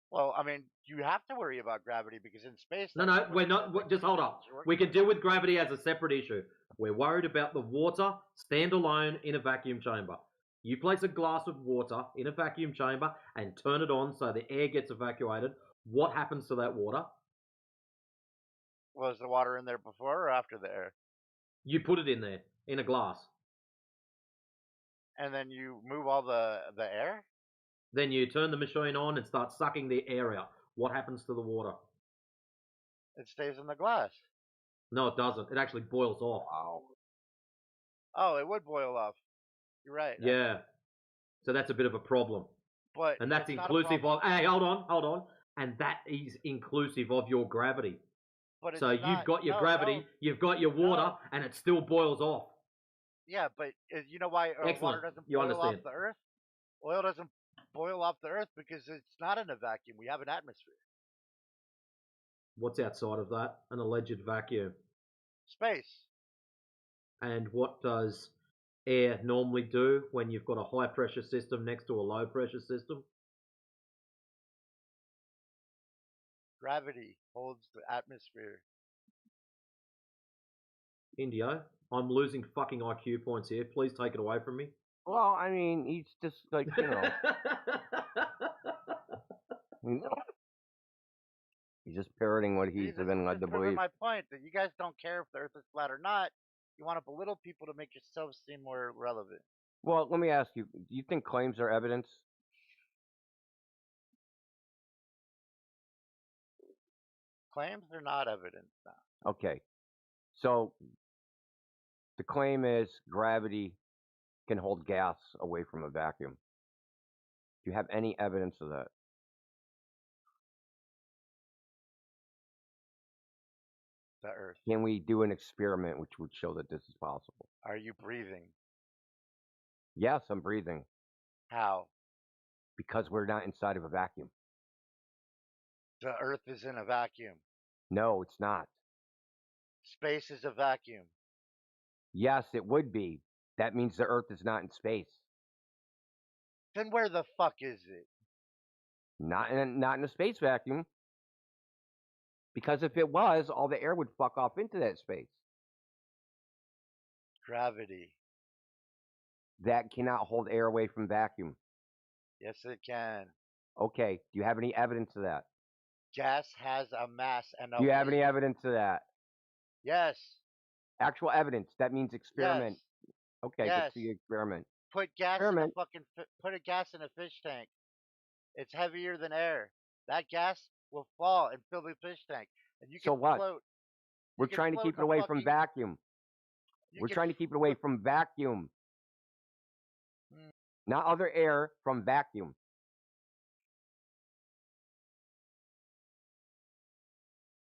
Well, I mean, you have to worry about gravity because in space.
No, we're not. Just hold up. We can deal with gravity as a separate issue. We're worried about the water standalone in a vacuum chamber. You place a glass of water in a vacuum chamber and turn it on so the air gets evacuated. What happens to that water?
Was the water in there before or after the air?
You put it in there, in a glass.
And then you move all the air?
Then you turn the machine on and start sucking the air out. What happens to the water?
It stays in the glass.
No, it doesn't. It actually boils off.
Wow.
Oh, it would boil off. You're right.
Yeah.
Actually.
So that's a bit of a problem.
But
and that's
it's
inclusive of. Hey, hold on. And that is inclusive of your gravity.
But it's
so you've got your gravity, you've got your water, and it still boils off.
Yeah, but you know why water doesn't boil off the earth? Oil doesn't boil off the earth because it's not in a vacuum. We have an atmosphere.
What's outside of that? An alleged vacuum.
Space.
And what does air normally do when you've got a high pressure system next to a low pressure system?
Gravity holds the atmosphere.
Indio, I'm losing fucking IQ points here. Please take it away from me.
Well, I mean, he's just like, you know. He's just parroting what he's been led to believe.
My point that you guys don't care if the Earth is flat or not. You want to belittle people to make yourselves seem more relevant.
Well, let me ask you: do you think claims are evidence?
Claims are not evidence now.
Okay, so the claim is gravity can hold gas away from a vacuum. Do you have any evidence of that?
The Earth.
Can we do an experiment which would show that this is possible?
Are you breathing?
Yes, I'm breathing.
How?
Because we're not inside of a vacuum.
The Earth is in a vacuum.
No, it's not.
Space is a vacuum.
Yes, it would be. That means the Earth is not in space.
Then where the fuck is it?
Not in a space vacuum. Because if it was, all the air would fuck off into that space.
Gravity.
That cannot hold air away from vacuum.
Yes, it can.
Okay. Do you have any evidence of that?
Gas has a mass and a
Do you have
weight.
any evidence of that?
Yes.
Actual evidence. That means experiment.
Yes.
Okay,
yes.
let's see experiment.
Put gas in a put a gas in a fish tank. It's heavier than air. That gas will fall and fill the fish tank, and you can float.
We're trying to keep it away from vacuum. We're trying to keep it away from vacuum. Not other air, from vacuum.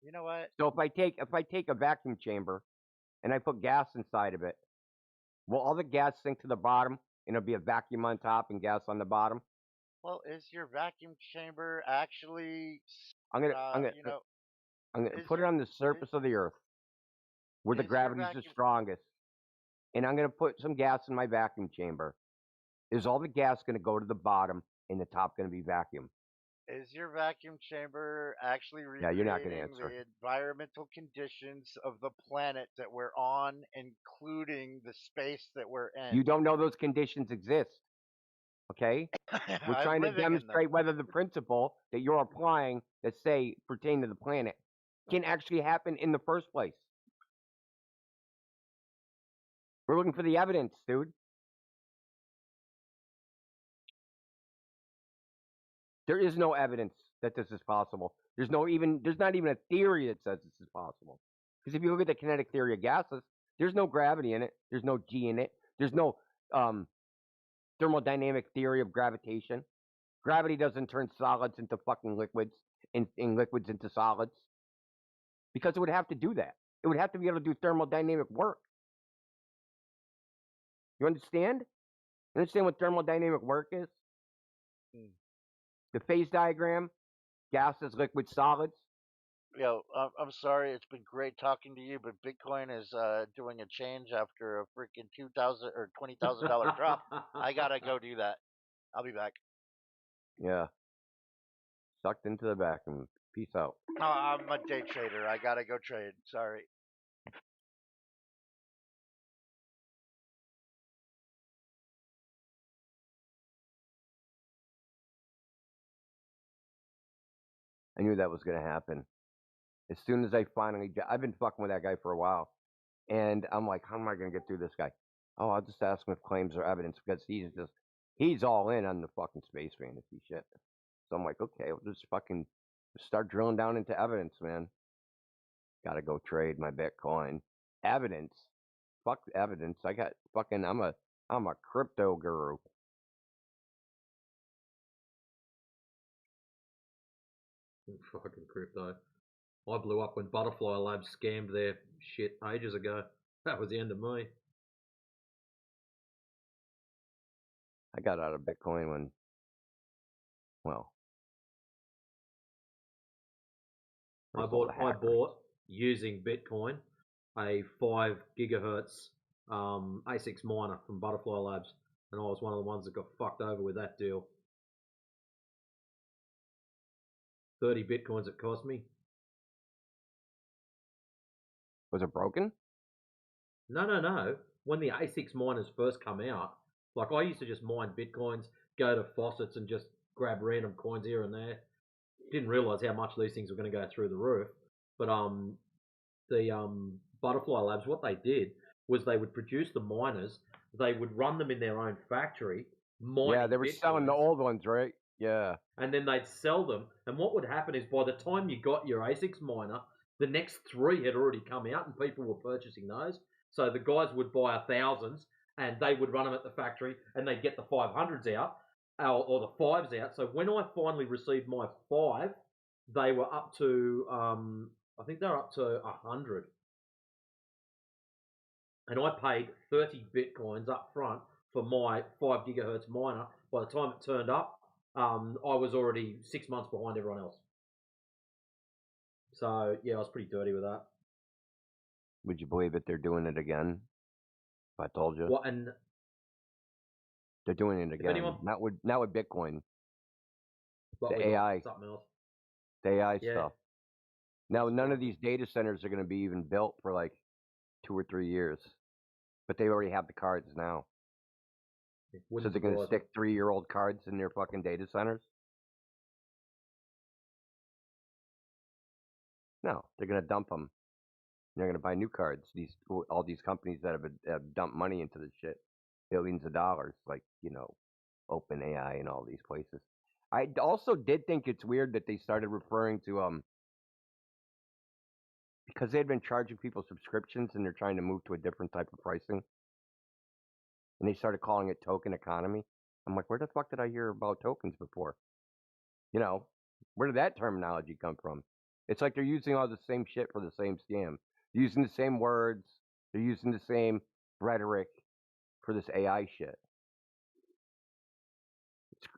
You know what?
So if I take a vacuum chamber and I put gas inside of it, will all the gas sink to the bottom and it'll be a vacuum on top and gas on the bottom?
Well, is your vacuum chamber actually?
I'm gonna put it on the surface of the Earth, where the gravity is the strongest, and I'm gonna put some gas in my vacuum chamber. Is all the gas gonna go to the bottom and the top gonna be vacuum?
Is your vacuum chamber actually recreating
you're not gonna answer.
the environmental conditions of the planet that we're on, including the space that we're in?
You don't know those conditions exist. Okay? We're trying to demonstrate whether the principle that you're applying that say pertain to the planet can actually happen in the first place. We're looking for the evidence, dude. There is no evidence that this is possible. There's not even a theory that says this is possible. Because if you look at the kinetic theory of gases, there's no gravity in it. There's no G in it. There's no thermodynamic theory of gravitation. Gravity doesn't turn solids into fucking liquids and liquids into solids. Because it would have to do that. It would have to be able to do thermodynamic work. You understand? You understand what thermodynamic work is? The phase diagram, gases, liquids, solids.
Yo, I'm sorry. It's been great talking to you, but Bitcoin is doing a change after a freaking $2,000 or $20,000 drop. I gotta go do that. I'll be back.
Yeah. Sucked into the vacuum. Peace out.
No, I'm a day trader. I gotta go trade. Sorry.
I knew that was going to happen. As soon as I've been fucking with that guy for a while. And I'm like, how am I going to get through this guy? Oh, I'll just ask him if claims are evidence because he's all in on the fucking space fantasy shit. So I'm like, okay, we'll just fucking start drilling down into evidence, man. Gotta go trade my Bitcoin. Evidence. Fuck evidence. I got fucking. I'm a crypto guru.
Fucking crypto. I blew up when Butterfly Labs scammed their shit ages ago. That was the end of me.
I got out of Bitcoin when, well,
I bought using Bitcoin a 5 gigahertz ASICs miner from Butterfly Labs, and I was one of the ones that got fucked over with that deal. 30 Bitcoins it cost me.
Was it broken?
No. When the ASICs miners first come out, like I used to just mine Bitcoins, go to faucets and just grab random coins here and there. Didn't realize how much these things were going to go through the roof. But the Butterfly Labs, what they did was they would produce the miners, they would run them in their own factory, mining
Yeah, they were selling the old ones, right? Yeah.
and then they'd sell them. And what would happen is by the time you got your ASICs miner, the next 3 had already come out and people were purchasing those. So the guys would buy 1,000s and they would run them at the factory and they'd get the 500s out or the 5s out. So when I finally received my 5, they were up to, I think they were up to 100. And I paid 30 Bitcoins up front for my 5 gigahertz miner. By the time it turned up, I was already 6 months behind everyone else. So yeah, I was pretty dirty with that.
Would you believe it? They're doing it again. If I told you.
What and
they're doing it again. Not with Bitcoin. The AI.
Something else.
The AI stuff. Now none of these data centers are going to be even built for like 2 or 3 years, but they already have the cards now. So they're going to stick 3-year-old cards in their fucking data centers? No, they're going to dump them. They're going to buy new cards. All these companies that have dumped money into this shit, billions of dollars, like OpenAI and all these places. I also did think it's weird that they started referring to because they had been charging people subscriptions and they're trying to move to a different type of pricing. And they started calling it token economy. I'm like, where the fuck did I hear about tokens before? Where did that terminology come from? It's like they're using all the same shit for the same scam. They're using the same words. They're using the same rhetoric for this AI shit.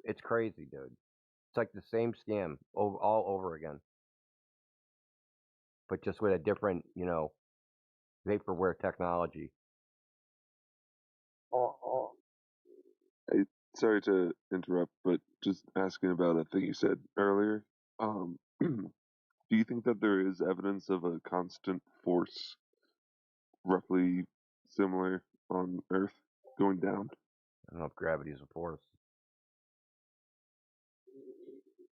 It's crazy, dude. It's like the same scam all over again. But just with a different, vaporware technology.
Hey, sorry to interrupt, but just asking about a thing you said earlier. Do you think that there is evidence of a constant force roughly similar on Earth going down?
I don't know if gravity is a force.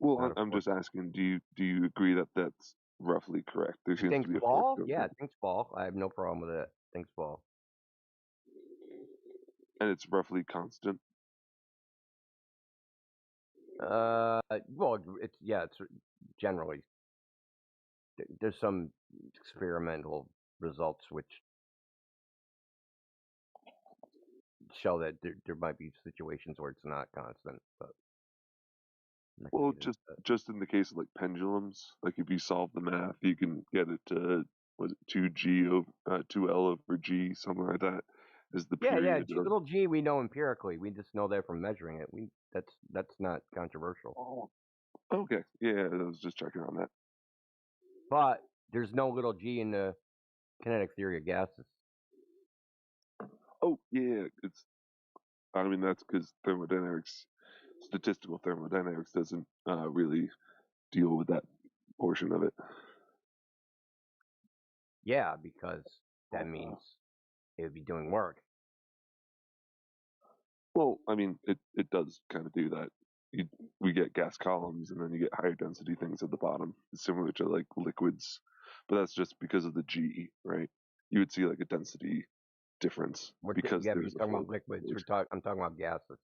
Well, I'm just asking, do you agree that that's roughly correct? There seems to be a
fall?
force.
Yeah, things fall. I have no problem with it. Things fall.
And it's roughly constant?
Well, it's generally. There's some experimental results which show that there might be situations where it's not constant, but
well, just in the case of like pendulums, like if you solve the math, you can get it to 2G over 2L over G, something like that. Is the period
little g we know empirically. We just know that from measuring it. That's not controversial.
Oh, okay, yeah, I was just checking on that.
But there's no little g in the kinetic theory of gases.
Oh yeah, that's because statistical thermodynamics doesn't really deal with that portion of it.
Yeah, because that means it would be doing work.
Well, it does kind of do that. We get gas columns, and then you get higher density things at the bottom, similar to like liquids, but that's just because of the G, right? You would see like a density difference because
yeah, but you're
there's a
talking about
full
liquids.
equation.
I'm talking about gases.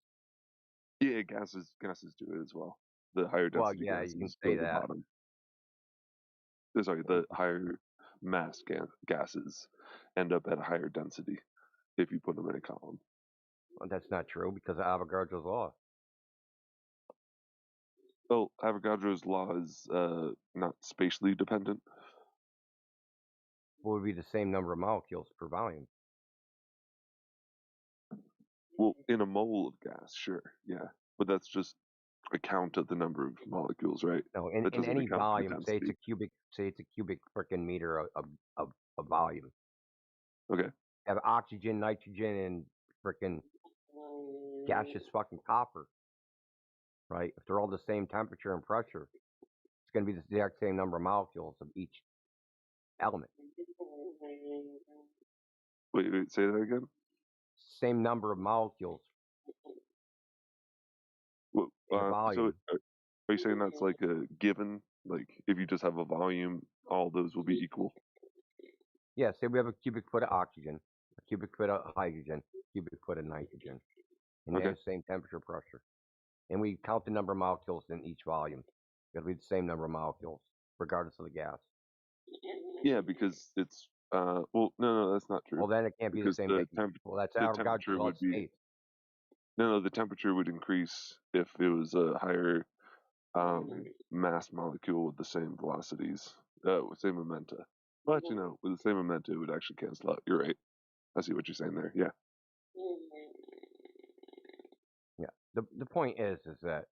Yeah, gases do it as well. The higher
Well,
density
yeah, you can
gases
say
go to the
that.
bottom. Sorry, the higher mass gases end up at a higher density if you put them in a column.
Well, that's not true because of Avogadro's law.
Well, Avogadro's law is not spatially dependent.
What would be the same number of molecules per volume?
Well, in a mole of gas, sure, yeah, but that's just a count of the number of molecules, right?
No,
That
in
doesn't
any
account for
volume, say it's
density.
a cubic frickin' meter of volume.
Okay.
Have oxygen, nitrogen, and frickin' gaseous fucking copper, right? If they're all the same temperature and pressure, it's going to be the exact same number of molecules of each element.
Wait, say that again?
Same number of molecules
Well,
in a volume.
So are you saying that's like a given? Like if you just have a volume, all those will be equal?
Yeah, say we have a cubic foot of oxygen, a cubic foot of hydrogen, a cubic foot of nitrogen, and they have the same temperature pressure. And we count the number of molecules in each volume. It'll be the same number of molecules, regardless of the gas.
Yeah, because it's well, no, that's not true.
Well, then it can't be the same thing. Well, that's
the
Avogadro's
temperature
law
would be
states.
no, the temperature would increase if it was a higher mass molecule with the same velocities, same momenta. Well, actually, no, with the same momenta, it would actually cancel out. You're right. I see what you're saying there. Yeah.
Yeah. The point is that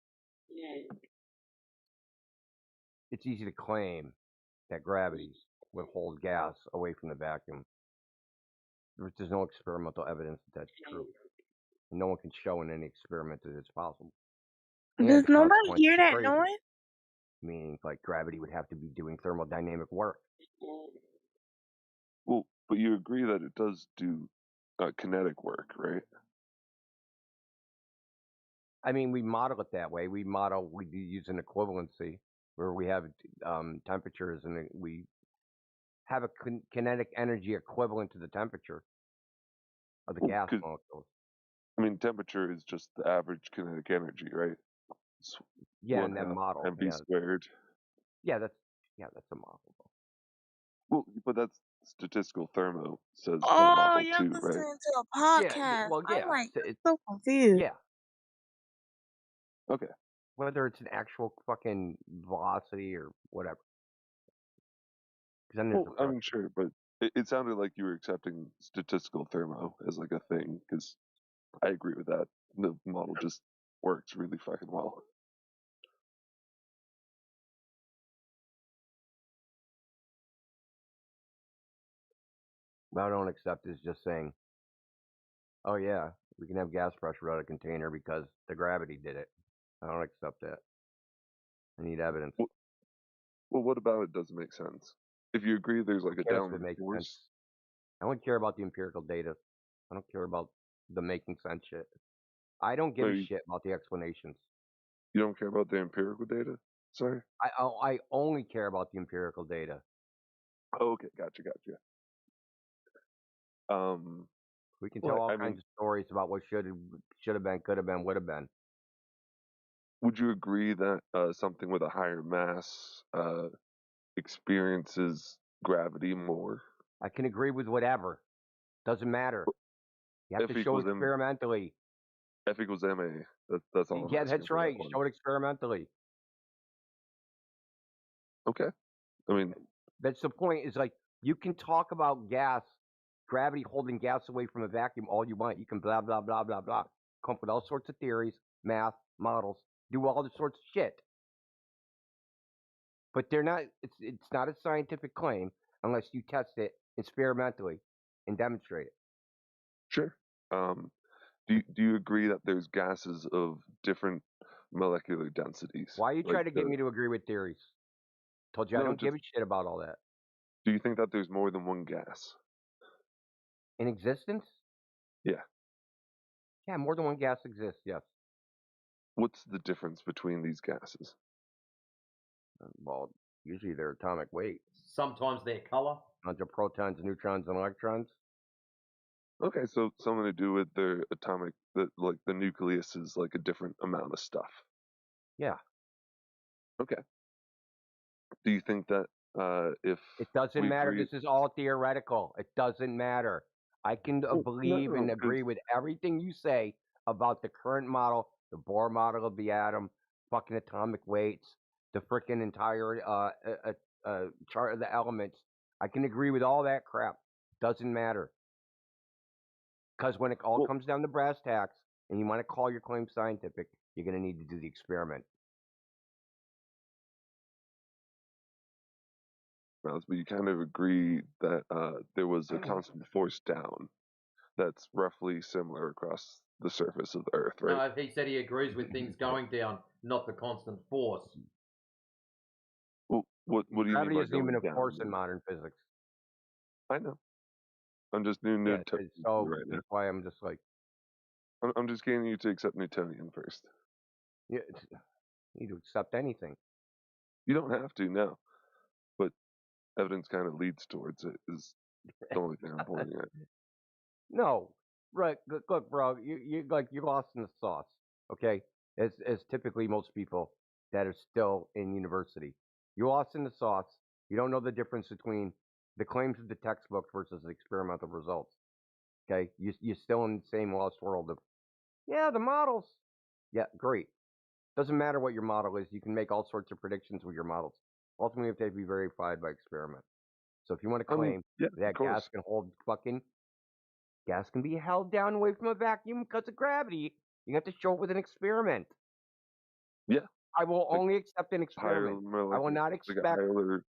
it's easy to claim that gravity would hold gas away from the vacuum. There's no experimental evidence that that's true. And no one can show in any experiment that it's possible. And
Does
the
nobody
consequences
hear
are
that
crazy.
noise?
Meaning, like, gravity would have to be doing thermodynamic work.
Well, but you agree that it does do kinetic work, right?
I mean, we model it that way. We use an equivalency where we have temperatures and we have a kinetic energy equivalent to the temperature of the gas molecules.
I mean, temperature is just the average kinetic energy, right? It's
yeah, and then model
mv squared.
Yeah, that's a model.
Well, but that's statistical thermo says that
Oh,
model
you're
too,
listening
right?
to a podcast.
Yeah, well, yeah.
I'm like so confused.
Yeah.
Okay.
Whether it's an actual fucking velocity or whatever. Then
Well, I mean, sure, but it sounded like you were accepting statistical thermo as like a thing, because I agree with that. The model just works really fucking well.
What I don't accept is just saying, oh yeah, we can have gas pressure out of a container because the gravity did it. I don't accept that. I need evidence.
Well, what about it doesn't make sense? If you agree there's like a downward force.
Sense. I don't care about the empirical data. I don't care about the making sense shit. I don't give a shit about the explanations.
You don't care about the empirical data? Sorry?
I only care about the empirical data.
Oh, okay, gotcha.
We can tell all kinds of stories about what should have been, could have been, would have been.
Would you agree that something with a higher mass experiences gravity more?
I can agree with whatever. Doesn't matter. You have to show it experimentally.
F equals ma. That's all.
Yeah, that's right. Show it experimentally.
Okay. I mean,
that's the point. Is like you can talk about gravity holding gas away from a vacuum all you want. You can blah blah blah blah blah. Come up with all sorts of theories, math, models, do all the sorts of shit. But they're not. It's not a scientific claim unless you test it experimentally and demonstrate it.
Sure. Do you agree that there's gases of different molecular densities?
Why are you trying to get me to agree with theories? Told you I don't give a shit about all that.
Do you think that there's more than one gas
in existence?
Yeah.
Yeah, more than one gas exists. Yes.
What's the difference between these gases?
Well, usually their atomic weight.
Sometimes their color.
Bunch of protons, neutrons, and electrons.
Okay, so something to do with their atomic, like the nucleus is like a different amount of stuff.
Yeah.
Okay. Do you think that if
it doesn't
we
matter,
agree,
this is all theoretical. It doesn't matter. I can believe and agree with everything you say about the current model, the Bohr model of the atom, fucking atomic weights, the freaking entire chart of the elements. I can agree with all that crap. Doesn't matter. Because when it all comes down to brass tacks, and you want to call your claim scientific, you're going to need to do the experiment.
but you kind of agree that there was a constant force down that's roughly similar across the surface of the Earth, right?
No, he said he agrees with things going down, not the constant force.
Well, what do you
Gravity
mean by
isn't even
going
a force
down?
in modern physics.
I know. I'm just doing Newtonian
so
right now.
that's why I'm just like,
I'm just getting you to accept Newtonian first.
yeah, you need to accept anything.
You don't have to now, but evidence kind of leads towards it. Is the only thing I'm pointing at.
No, right? Look, bro, you're lost in the sauce. Okay, as typically most people that are still in university, you're lost in the sauce. You don't know the difference between the claims of the textbook versus the experimental results. Okay, you're still in the same lost world of, yeah, the models. Yeah, great. Doesn't matter what your model is. You can make all sorts of predictions with your models. Ultimately, they have to be verified by experiment. So if you want to claim that gas can hold gas can be held down away from a vacuum because of gravity, you have to show it with an experiment.
Yeah.
I will only accept an experiment. I will not expect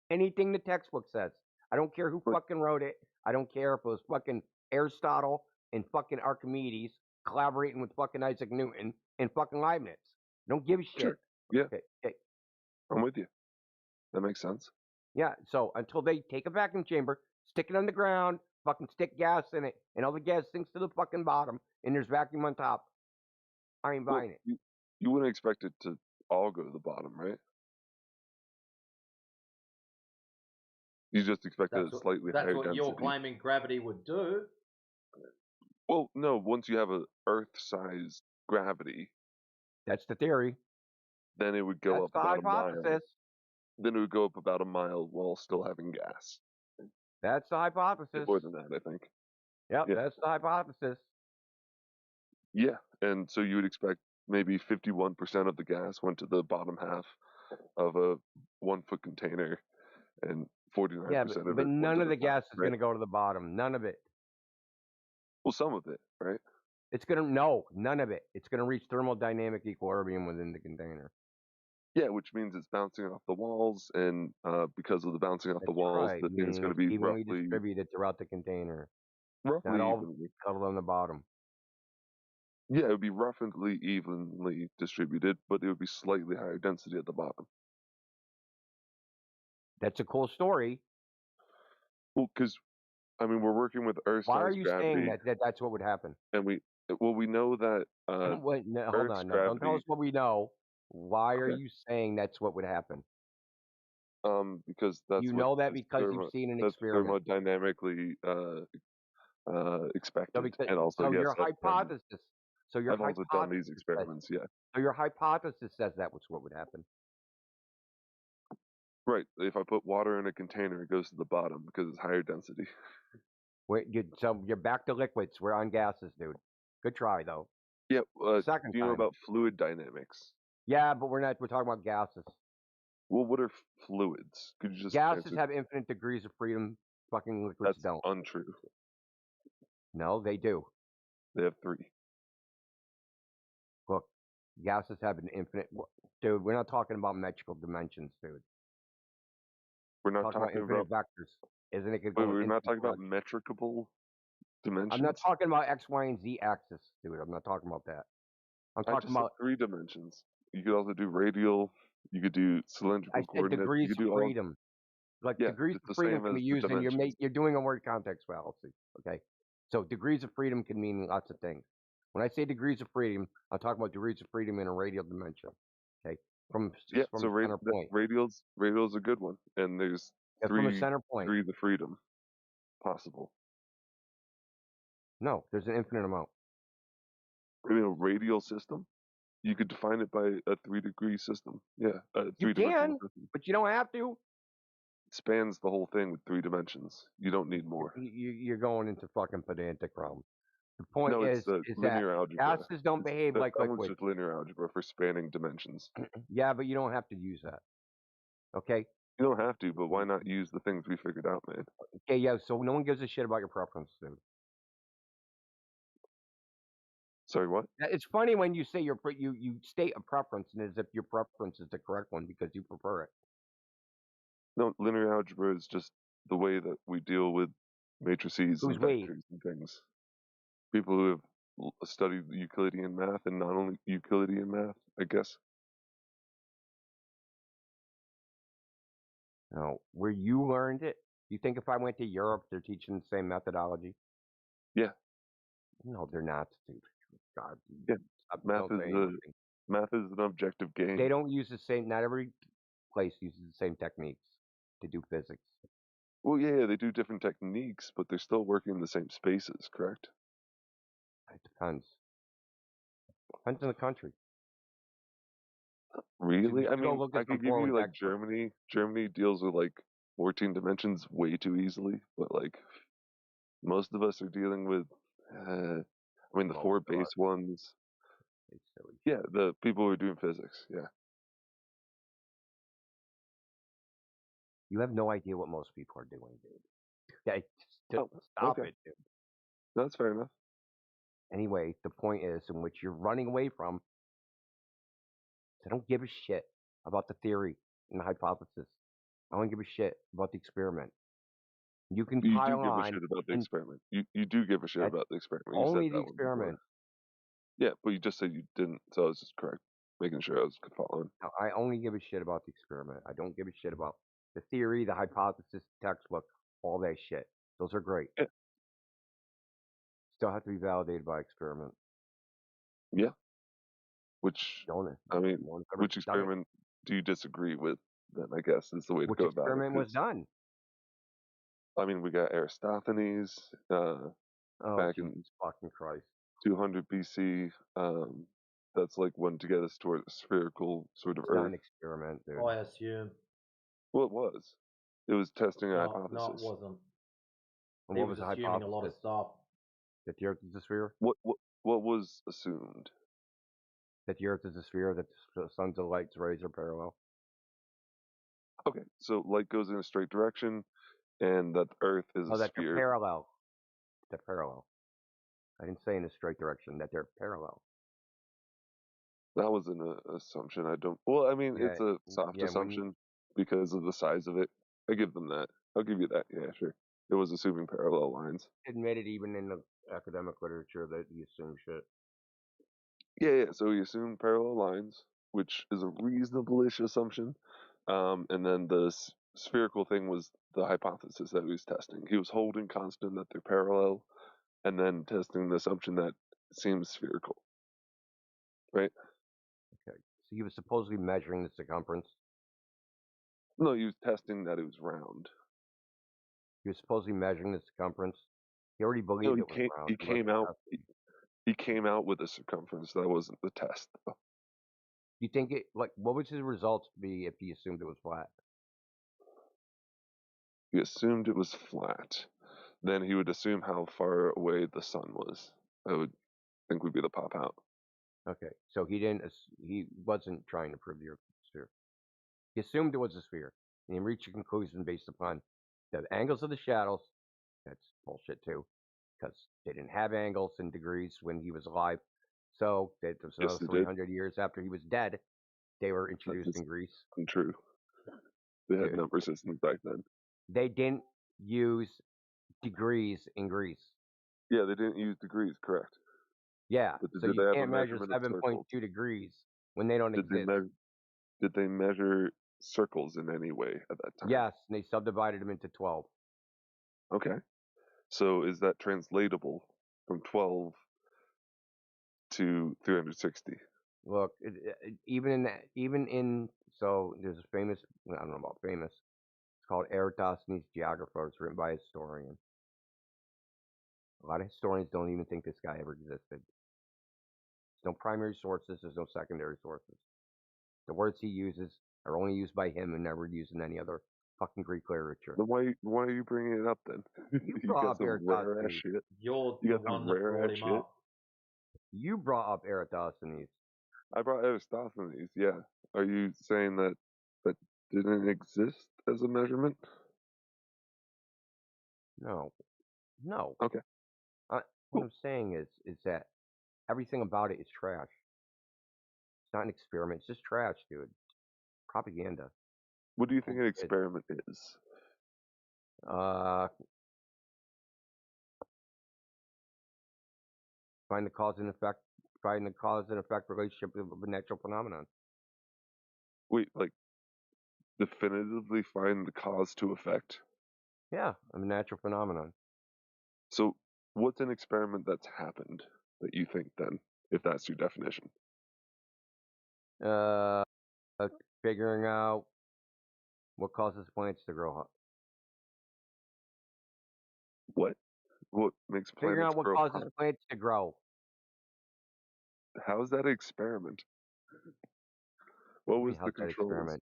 anything the textbook says. I don't care who fucking wrote it. I don't care if it was fucking Aristotle and fucking Archimedes collaborating with fucking Isaac Newton and fucking Leibniz. Don't give a shit.
Sure. Yeah.
Okay.
I'm with you. That makes sense.
Yeah, so until they take a vacuum chamber, stick it on the ground, fucking stick gas in it, and all the gas sinks to the fucking bottom, and there's vacuum on top, I ain't buying it.
You wouldn't expect it to all go to the bottom, right? You just expect a slightly higher density.
That's what you're claiming gravity would do.
Well, no, once you have a Earth-sized gravity,
that's the theory.
Then it would go up about a mile. Then it would go up about a mile while still having gas.
That's the hypothesis.
More than that, I think.
Yep, yeah. That's the hypothesis.
Yeah, and so you would expect maybe 51% of the gas went to the bottom half of a 1 foot container, and 49% of it.
But none of the gas is going to go to the bottom. None of it.
Well, some of it, right?
It's going to none of it. It's going to reach thermodynamic equilibrium within the container.
Yeah, which means it's bouncing off the walls, and because of the bouncing off the walls, the thing's going to be
evenly
roughly
distributed throughout the container.
Roughly
not all
evenly
cuddled on the bottom.
Yeah, it would be roughly evenly distributed, but it would be slightly higher density at the bottom.
That's a cool story.
Well, because I mean, we're working with Earth-sized
Why are you
gravity,
saying that's what would happen?
And we know that
Wait, no, hold
Earth's
on. No,
gravity.
don't tell us what we know. Why are you saying that's what would happen?
Because that's
you know that because you've seen an experiment.
Thermodynamically expected, and also
so
yes,
your hypothesis. So your
I've also done these experiments. Yeah.
So your hypothesis says that was what would happen.
Right. If I put water in a container, it goes to the bottom because it's higher density.
So you're back to liquids. We're on gases, dude. Good try, though.
Yeah.
Second
do you know about fluid dynamics?
Yeah, but we're talking about gases.
Well, what are fluids? Could you just
gases have infinite degrees of freedom? Fucking liquids don't.
Untrue.
No, they do.
They have 3.
Look, gases have an infinite. Dude, we're not talking about metrical dimensions, dude.
We're not talking about
infinite vectors. Isn't it?
We're not talking about metricable dimensions.
I'm not talking about X, Y, and Z axis, dude. I'm not talking about that. I'm talking about
3 dimensions. You could also do radial. You could do cylindrical coordinates.
Degrees
you could do
of freedom. Degrees of freedom can be used, and you're doing a word context fallacy. Okay, so degrees of freedom can mean lots of things. When I say degrees of freedom, I'm talking about degrees of freedom in a radial dimension. Okay, from center point.
Radial's a good one, and there's 3
from a center point.
degrees of freedom possible.
No, there's an infinite amount.
I mean, a radial system. You could define it by a 3-degree system. Yeah, a
You
three-dimensional
can,
system.
but you don't have to.
It spans the whole thing with 3 dimensions. You don't need more.
You're going into fucking pedantic realm. The point
No, it's
is that
linear algebra.
gases don't behave
that,
like
that one's
liquids.
just linear algebra for spanning dimensions.
Yeah, but you don't have to use that. Okay?
You don't have to, but why not use the things we figured out, man?
Okay, yeah, so no one gives a shit about your preference, dude.
Sorry, what?
It's funny when you say you state a preference and as if your preference is the correct one because you prefer it.
No, linear algebra is just the way that we deal with matrices
Who's
and
we?
vectors and things. People who have studied Euclidean math and not only Euclidean math, I guess.
No, where you learned it. You think if I went to Europe, they're teaching the same methodology?
Yeah.
No, they're not, dude. God.
Yeah. Math
Don't say anything.
math is an objective game.
They don't use the same. Not every place uses the same techniques to do physics.
Well, yeah, they do different techniques, but they're still working in the same spaces, correct?
It depends. Depends on the country.
Really? I
Go
mean,
look
I
at some
could give you
foreign
like
textbooks.
Germany. Germany deals with like 14 dimensions way too easily, but like most of us are dealing with, I mean, the
Most
4
of
base
us.
ones.
It's silly.
Yeah, the people who are doing physics. Yeah.
You have no idea what most people are doing, dude. Okay,
Oh,
stop
okay.
it, dude.
That's fair enough.
Anyway, the point is, in which you're running away from, I don't give a shit about the theory and the hypothesis. I don't give a shit about the experiment. You can
You do
pile
give a
on
shit about the
and
experiment. You do give a shit
that's
about the experiment. You said
only the
that one before.
experiment.
Yeah, but you just said you didn't, so I was just correct, making sure I was following.
Now, I only give a shit about the experiment. I don't give a shit about the theory, the hypothesis, the textbook, all that shit. Those are great.
Yeah.
Still have to be validated by experiment.
Yeah. Which, I mean, which experiment do you disagree with? Then I guess is the way to
Which
go about it.
experiment was done?
I mean, we got Aristophanes back in
fucking Christ.
200 BC. That's like one to get us toward a spherical sort of
It's not
Earth.
an experiment, dude.
I assume.
Well, it was. It was testing a
No,
hypothesis.
no, it wasn't.
And
He
what
was
was the
assuming
hypothesis?
a lot of stuff.
That the Earth is a sphere?
What was assumed?
That the Earth is a sphere, that the sun's light's rays are parallel.
Okay, so light goes in a straight direction, and that the Earth is a
that
sphere.
they're parallel. They're parallel. I didn't say in a straight direction, that they're parallel.
That was an assumption. I don't. Well, I mean,
Yeah,
it's a soft assumption because of the size of it. I give them that. I'll give you that. Yeah, sure. It was assuming parallel lines.
Admitted even in the academic literature that you assume shit.
Yeah. So he assumed parallel lines, which is a reasonable-ish assumption. And then the spherical thing was the hypothesis that he was testing. He was holding constant that they're parallel, and then testing the assumption that it seems spherical. Right?
Okay. So he was supposedly measuring the circumference.
No, he was testing that it was round.
He was supposedly measuring the circumference. He already believed it was round.
He came out with a circumference. That wasn't the test, though.
You think it like what would his results be if he assumed it was flat?
He assumed it was flat. Then he would assume how far away the sun was. I would think would be the pop out.
Okay, so he wasn't trying to prove the Earth was a sphere. He assumed it was a sphere, and he reached a conclusion based upon the angles of the shadows. That's bullshit too, because they didn't have angles and degrees when he was alive. So that was another 300 years after he was dead. They were introduced in Greece.
Untrue. They had number systems back then.
They didn't use degrees in Greece.
Yeah, they didn't use degrees, correct.
Yeah,
but
so you can't measure 7.2 degrees when they don't exist.
Did they measure circles in any way at that time?
Yes, and they subdivided them into 12.
Okay. So is that translatable from 12 to 360?
Look, so there's a famous, I don't know about famous, it's called Eratosthenes' Geographer. It's written by a historian. A lot of historians don't even think this guy ever existed. There's no primary sources. There's no secondary sources. The words he uses are only used by him and never used in any other fucking Greek literature.
Then why are you bringing it up then?
You
You
brought
got
up
some rare ass
Eratosthenes.
shit.
You're
You
the
got some
one that
rare
brought
ass
him
shit.
up.
You brought up Eratosthenes.
I brought Aristophanes. Yeah. Are you saying that didn't exist as a measurement?
No.
Okay.
What I'm saying is that everything about it is trash. It's not an experiment. It's just trash, dude. Propaganda.
What do you think an experiment is?
Find the cause and effect relationship of a natural phenomenon.
Wait, like definitively find the cause to effect?
Yeah, of a natural phenomenon.
So what's an experiment that's happened that you think then, if that's your definition?
Figuring out what causes plants to grow up.
What makes planets
Figuring out what
grow
causes
hot?
plants to grow.
How is that an experiment? What was the controls?
Experiment?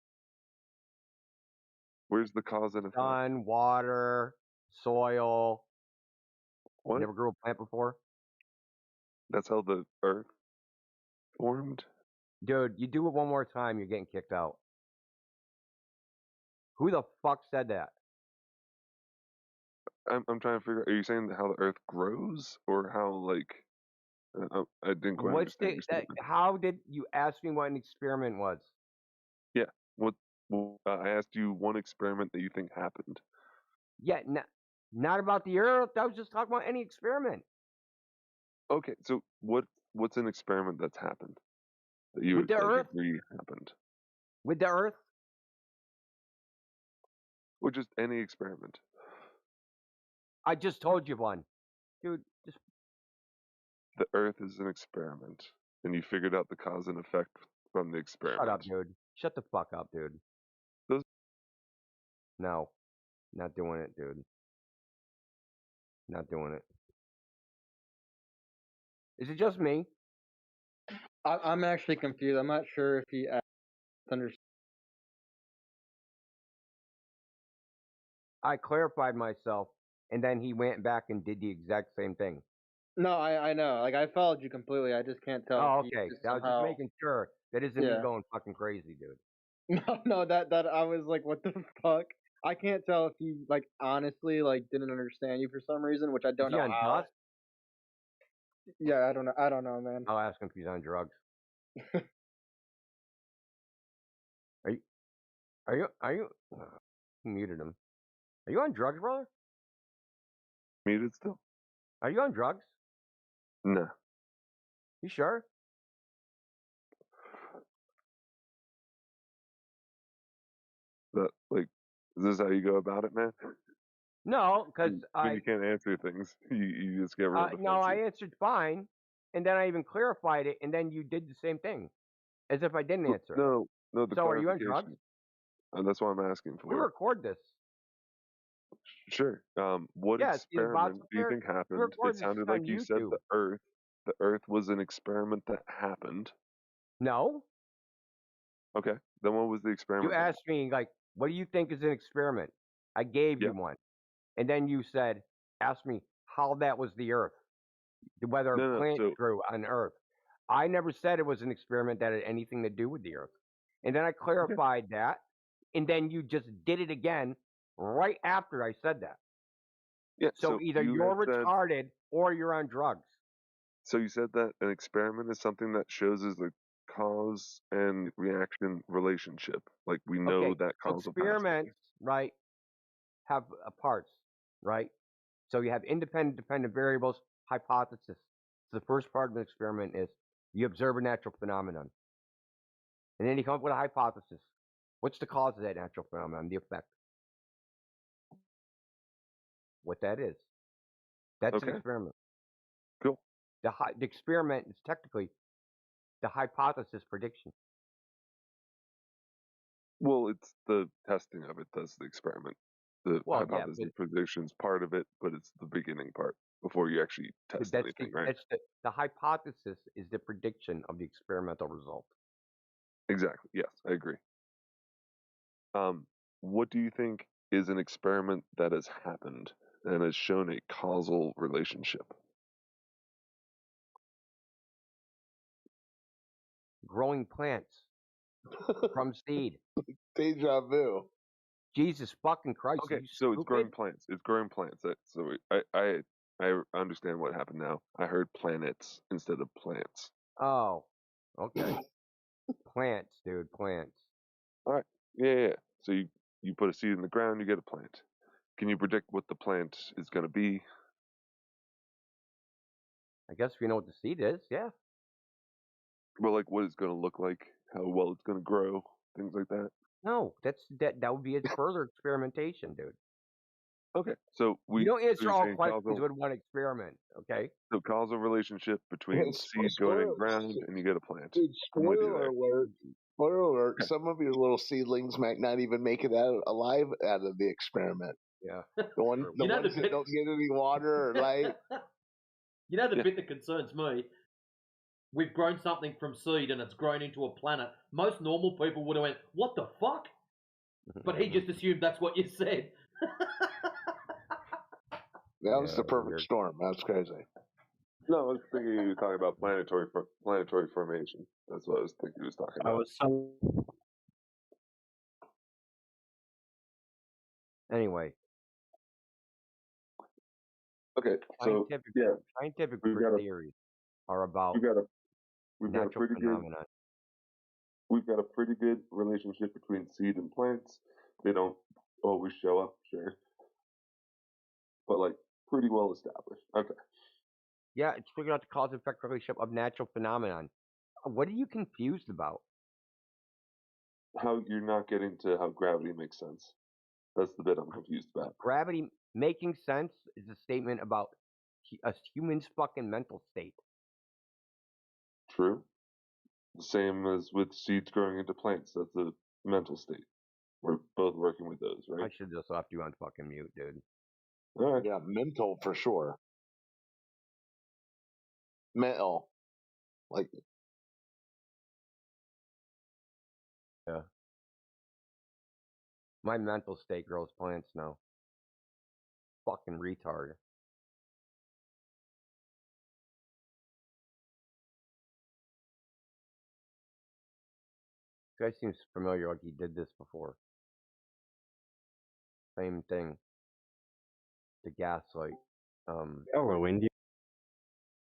Where's the cause and effect?
Sun, water, soil.
What?
Never grew a plant before?
That's how the Earth formed?
Dude, you do it one more time, you're getting kicked out. Who the fuck said that?
I'm trying to figure. Are you saying how the Earth grows, or how like? I didn't quite understand your statement.
How did you ask me what an experiment was?
Yeah. I asked you one experiment that you think happened.
Yeah, not about the Earth. I was just talking about any experiment.
Okay, so what's an experiment that's happened that you
With the Earth?
agree happened?
With the Earth?
Or just any experiment?
I just told you one. Dude, just...
The Earth is an experiment, and you figured out the cause and effect from the experiment.
Shut up, dude. Shut the fuck up, dude. No. Not doing it, dude. Not doing it. Is it just me?
I'm actually confused. I'm not sure if he understands.
I clarified myself, and then he went back and did the exact same thing.
No, I know. Like, I followed you completely. I just can't tell.
Oh, okay. I was just making sure. That isn't me going fucking crazy, dude.
No, that I was like, what the fuck? I can't tell if he like honestly like didn't understand you for some reason, which I don't know how. Yeah, I don't know, man.
I'll ask him if he's on drugs. Are you? He muted him. Are you on drugs, brother?
Muted still?
Are you on drugs?
No.
You sure?
That is this how you go about it, man?
No, because
you can't answer things. You just get real defensive.
No, I answered fine, and then I even clarified it, and then you did the same thing, as if I didn't answer.
No.
So are you on drugs?
That's what I'm asking for.
We record this.
Sure. What experiment do you think happened? It sounded like you said the Earth was an experiment that happened.
No.
Okay. Then what was the experiment?
You asked me, like, what do you think is an experiment? I gave you one. And then you said, ask me how that was the Earth. Whether plants grew on Earth. I never said it was an experiment that had anything to do with the Earth. And then I clarified that. And then you just did it again right after I said that.
Yeah.
So either you're retarded or you're on drugs.
So you said that an experiment is something that shows us the cause and reaction relationship. Like we know that causal pathway.
Experiments, right, have parts, right? So you have independent, dependent variables, hypothesis. So the first part of an experiment is you observe a natural phenomenon. And then you come up with a hypothesis. What's the cause of that natural phenomenon, the effect? What that is. That's an experiment.
Cool.
The experiment is technically the hypothesis prediction.
Well, it's the testing of it that's the experiment. The
Well,
hypothesis and prediction's part of it, but it's the beginning part before you actually test anything, right?
The hypothesis is the prediction of the experimental result.
Exactly. Yes, I agree. What do you think is an experiment that has happened and has shown a causal relationship?
Growing plants from seed.
Deja vu.
Jesus fucking Christ!
Okay,
Are you
so it's growing
stupid?
plants. It's growing plants. So I understand what happened now. I heard planets instead of plants.
Oh, okay. Plants, dude. Plants.
All right. Yeah. So you put a seed in the ground, you get a plant. Can you predict what the plant is going to be?
I guess if you know what the seed is, yeah.
Well, like what it's going to look like, how well it's going to grow, things like that.
No, that would be its further experimentation, dude.
Okay, so
you don't answer
you're
all
saying
questions with one experiment, okay?
So causal relationship between seed going in ground and you get a plant.
Dude,
I'm with you
spoiler
there.
alert. Spoiler alert. Some of your little seedlings might not even make it out alive out of the experiment.
Yeah.
The ones that don't get any water or light.
You know the bit that concerns me? We've grown something from seed and it's grown into a planet. Most normal people would have went, what the fuck? But he just assumed that's what you said.
That was the perfect storm. That's crazy.
No, I was thinking you were talking about planetary formation. That's what I was thinking he was talking about.
Anyway.
Okay, so
scientific
we've
theories are about
we've got a
natural
pretty
phenomena.
We've got a pretty good relationship between seed and plants. They don't always show up, sure, but like pretty well established. Okay.
Yeah, it's figuring out the cause and effect relationship of natural phenomenon. What are you confused about?
How you're not getting to how gravity makes sense. That's the bit I'm confused about.
Gravity making sense is a statement about a human's fucking mental state.
True. The same as with seeds growing into plants. That's a mental state. We're both working with those, right?
I should just left you on fucking mute, dude.
All right.
Yeah, mental for sure. Mental. Like.
Yeah. My mental state grows plants now. Fucking retard. This guy seems familiar, like he did this before. Same thing. The gaslight.
Hello, India.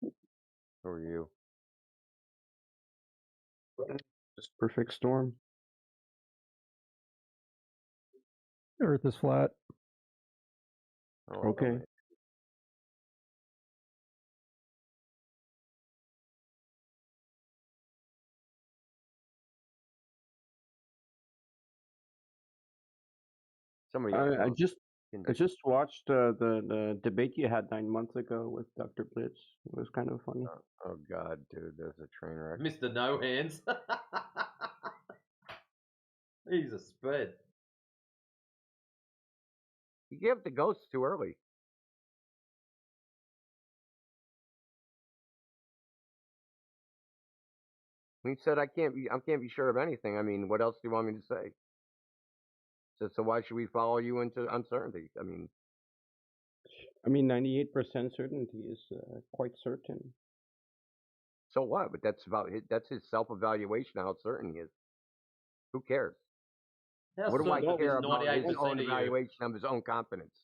Who are you?
Just perfect storm.
Earth is flat.
Okay. I just watched the debate you had 9 months ago with Dr. Blitz. It was kind of funny.
Oh god, dude, there's a train wreck.
Mr. No Hands. He's a sped.
You gave up the ghosts too early. He said, I can't be sure of anything. I mean, what else do you want me to say? So why should we follow you into uncertainty? I mean,
98% certainty is quite certain.
So what? But that's his self-evaluation how certain he is. Who cares? What do I care about his own evaluation of his own competence?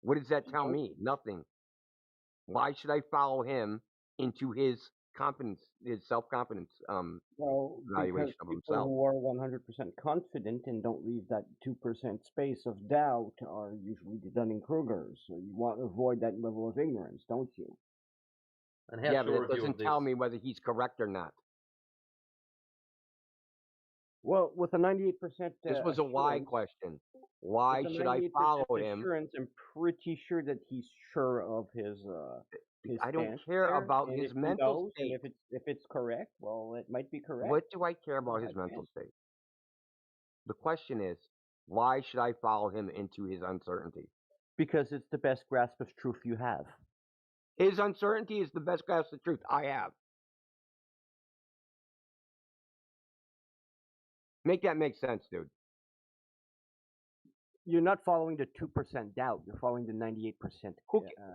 What does that tell me? Nothing. Why should I follow him into his competence, his self-confidence evaluation of
people
himself?
who are 100% confident and don't leave that 2% space of doubt are usually the Dunning-Krugers. So you want to avoid that level of ignorance, don't you?
And how
Yeah, but
sure
it
of you
doesn't
of this?
tell me whether he's correct or not.
Well, with a 98%,
This was a why question. Why should I follow him?
Assurance, I'm pretty sure that he's sure of his
I don't
stance
care
there,
about
and
his
if he
mental
knows,
state.
and if it's correct, well, it might be correct.
What do I care about his mental state? The question is, Why should I follow him into his uncertainty?
Because it's the best grasp of truth you have.
His uncertainty is the best grasp of truth I have. Make that make sense, dude.
You're not following the 2% doubt. You're following the 98%.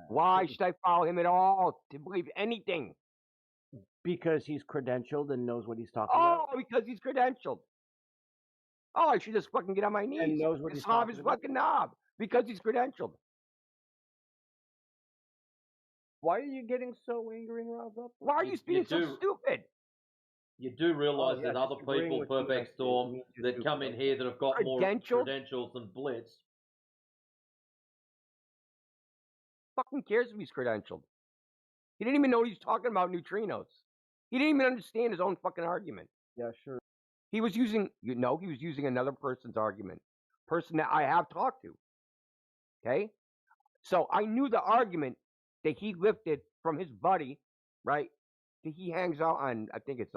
Why should I follow him at all to believe anything?
Because he's credentialed and knows what he's talking
Oh,
about.
because he's credentialed. Oh, I should just fucking get on my knees
And knows what
and
he's
slob
talking
his
about.
fucking knob because he's credentialed.
Why are you getting so angry and riled up?
Why are you being so stupid?
You do realise
yeah,
that other
just agreeing
people,
with you
Perfect
that
Storm,
means you're
that come in here that have got more credentials than Blitz.
Fucking cares if he's credentialed. He didn't even know he was talking about neutrinos. He didn't even understand his own fucking argument.
Yeah, sure.
He was using, he was using another person's argument. Person that I have talked to. Okay? So I knew the argument that he lifted from his buddy, right? That he hangs out on, I think it's,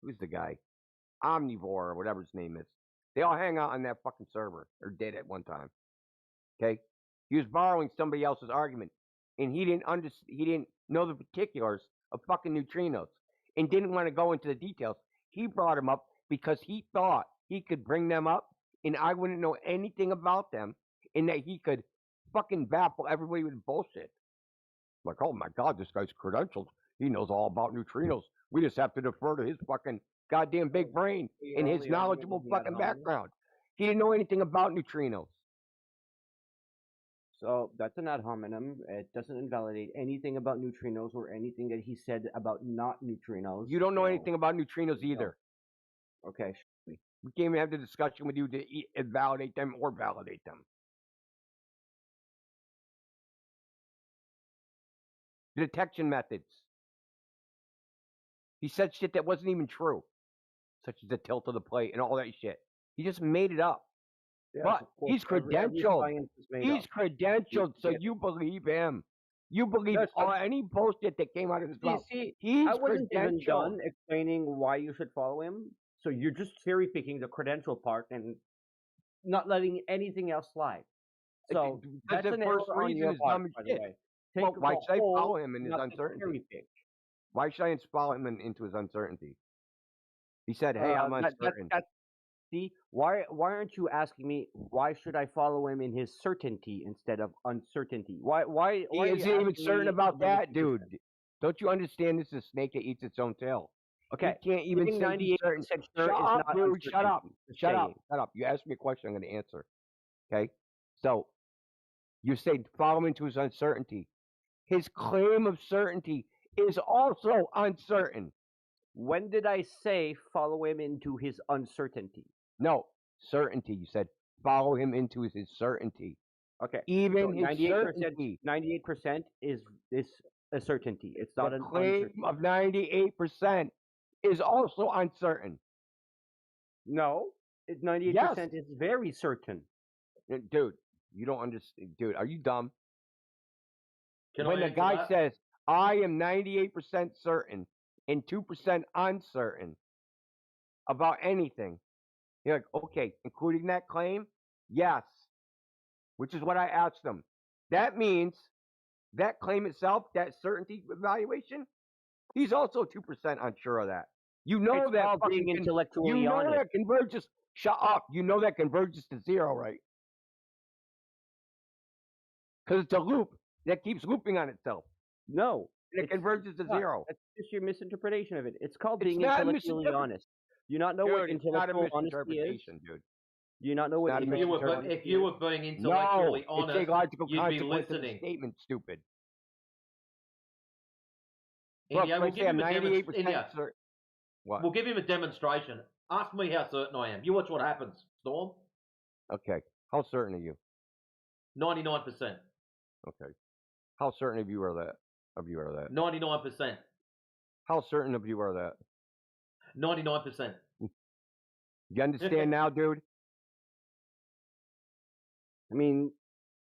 who's the guy? Omnivore or whatever his name is. They all hang out on that fucking server, or did at one time. Okay? He was borrowing somebody else's argument, and he didn't know the particulars of fucking neutrinos, and didn't want to go into the details. He brought them up because he thought he could bring them up, and I wouldn't know anything about them, and that he could fucking baffle everybody with bullshit. Like, oh my God, this guy's credentialed. He knows all about neutrinos. We just have to defer to his fucking goddamn big brain and his knowledgeable fucking background. He didn't know anything about neutrinos.
So that's an ad hominem. It doesn't invalidate anything about neutrinos or anything that he said about not neutrinos.
You don't know anything about neutrinos either.
Okay.
We can't even have the discussion with you to invalidate them or validate them. The detection methods. He said shit that wasn't even true, such as the tilt of the plate and all that shit. He just made it up.
Yes,
but he's credentialed. He's credentialed, so
Yeah.
you believe him. You believe
Yes,
any bullshit that came out of his mouth. He's
I wasn't even
credentialed.
done explaining why you should follow him. So you're just cherry picking the credential part and not letting anything else slide. So that's
the
an
first
error on
reason
your
is
part,
dumb as
by the
shit.
way.
Well, why should I follow
whole,
him in his
not the
uncertainty?
cherry pick.
Why should I follow him into his uncertainty? He said, "Hey, I'm uncertain."
See, why aren't you asking me why should I follow him in his certainty instead of uncertainty? Why
He
are you
isn't even
asking
certain
me
about that,
2%?
dude. Don't you understand? This is a snake that eats its own tail.
Okay,
He can't even
being
say he's
98%
certain.
sure
Shut
is
up,
not
dude. Shut up.
uncertainty. Just
Shut up.
saying.
Shut up. You asked me a question. I'm going to answer. Okay. So you say follow him into his uncertainty. His claim of certainty is also uncertain.
When did I say follow him into his uncertainty?
No, certainty. You said follow him into his certainty.
Okay.
Even
so
his
98%,
certainty.
98% is a certainty. It's not
The
an
claim
uncertainty.
of 98% is also uncertain.
No, 98% is very certain.
Dude, you don't understand. Dude, are you dumb?
Can
when
I
the
answer
guy
that?
says, I am 98% certain and 2% uncertain about anything, you're like, okay, including that claim? Yes. Which is what I asked him. That means that claim itself, that certainty evaluation, he's also 2% unsure of that. You know
It's
that
called
fucking
being intellectually
you know
honest.
that converges. Shut up. You know that converges to zero, right? Because it's a loop that keeps looping on itself.
No.
And it converges to zero.
That's just your misinterpretation of it. It's called
It's
being
not a
intellectually honest. Do you not know what
Dude, it's not a
intellectual honesty is?
misinterpretation, dude.
Do you not know what
Not a
If you were being intellectually
no,
honest,
it's a logical
you'd be
consequence of the
listening.
statement, stupid.
India,
Look,
we'll
let's
give
say
him
I'm
a
98%
India,
certain. What?
we'll give him a demonstration. Ask me how certain I am. You watch what happens, Storm.
Okay. How certain are you?
99%.
Okay. How certain of you are that? Of you are that?
99%.
How certain of you are that?
99%.
You understand now, dude?
I mean,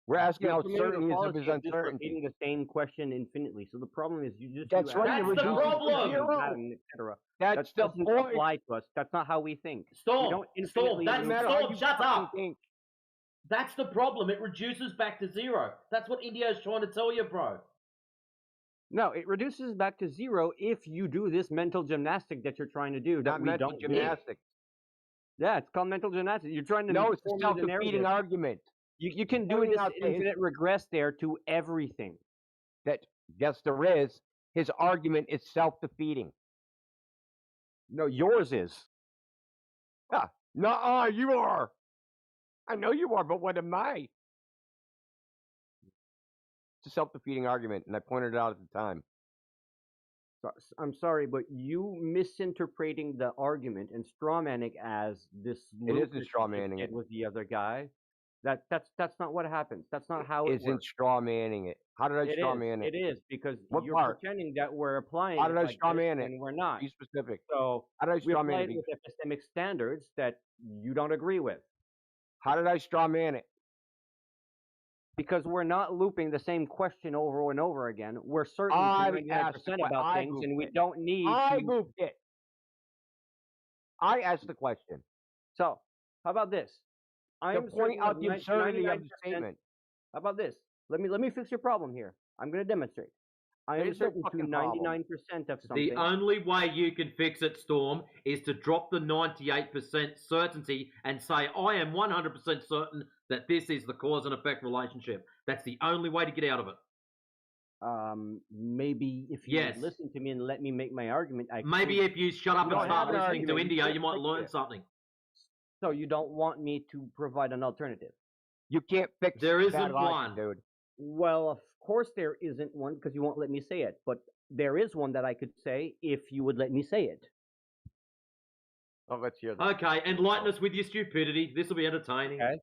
We're asking
You're
how
committing
certain
a
he is of
fallacy
his
of just
uncertainty.
repeating the same question infinitely. So the problem is
That's right.
That's the problem.
etc.
That's
That
the
doesn't
point.
apply to us. That's not how we think. We
Storm,
don't
Storm,
infinitely
that's
loop-
Storm. Shut up.
think.
That's the problem. It reduces back to zero. That's what India is trying to tell you, bro.
No, it reduces back to zero if you do this mental gymnastic that you're trying to do. That
Not
we
mental
don't do.
gymnastics.
Yeah, it's called mental gymnastics. You're trying to
No, it's a
form the
self-defeating
narrative.
argument.
You can do
Pointing
this
out that his-
infinite regress there to everything.
That yes, there is. His argument is self-defeating.
No, yours is.
No, you are. I know you are, but what am I? It's a self-defeating argument, and I pointed it out at the time.
I'm sorry, but you misinterpreting the argument and strawmanning as this.
It isn't strawmanning it
with the other guy. That's not what happens. That's not how it
Isn't
works.
strawmanning it? How did I
It
strawman
is.
it?
It is because
What
you're
part?
pretending that we're applying.
How did
it
I
like
strawman
this,
it?
and we're not.
Be specific.
So
How did I
we apply
strawman
it
it?
with epistemic standards that you don't agree with.
How did I strawman it?
Because we're not looping the same question over and over again. We're certain
I
99% about things, and we don't need
I
to.
goofed it. I asked the question.
So, how about this? I
To
am
point
certain
out
of
the absurdity of the
99%.
statement.
How about this? Let me fix your problem here. I'm going to demonstrate. I
It
am
is no
certain to
fucking problem.
99% of something.
The only way you can fix it, Storm, is to drop the 98% certainty and say, I am 100% certain that this is the cause and effect relationship. That's the only way to get out of it.
Maybe if you would listen to me and let me make my argument,
Maybe if you shut up and start listening to India, you might learn
it.
something.
So you don't want me to provide an alternative?
You can't fix
There isn't
that logic,
one.
dude.
Well, of course there isn't one because you won't let me say it. But there is one that I could say if you would let me say it.
Oh, let's hear that.
Okay, enlighten us with your stupidity. This will be entertaining.
Okay.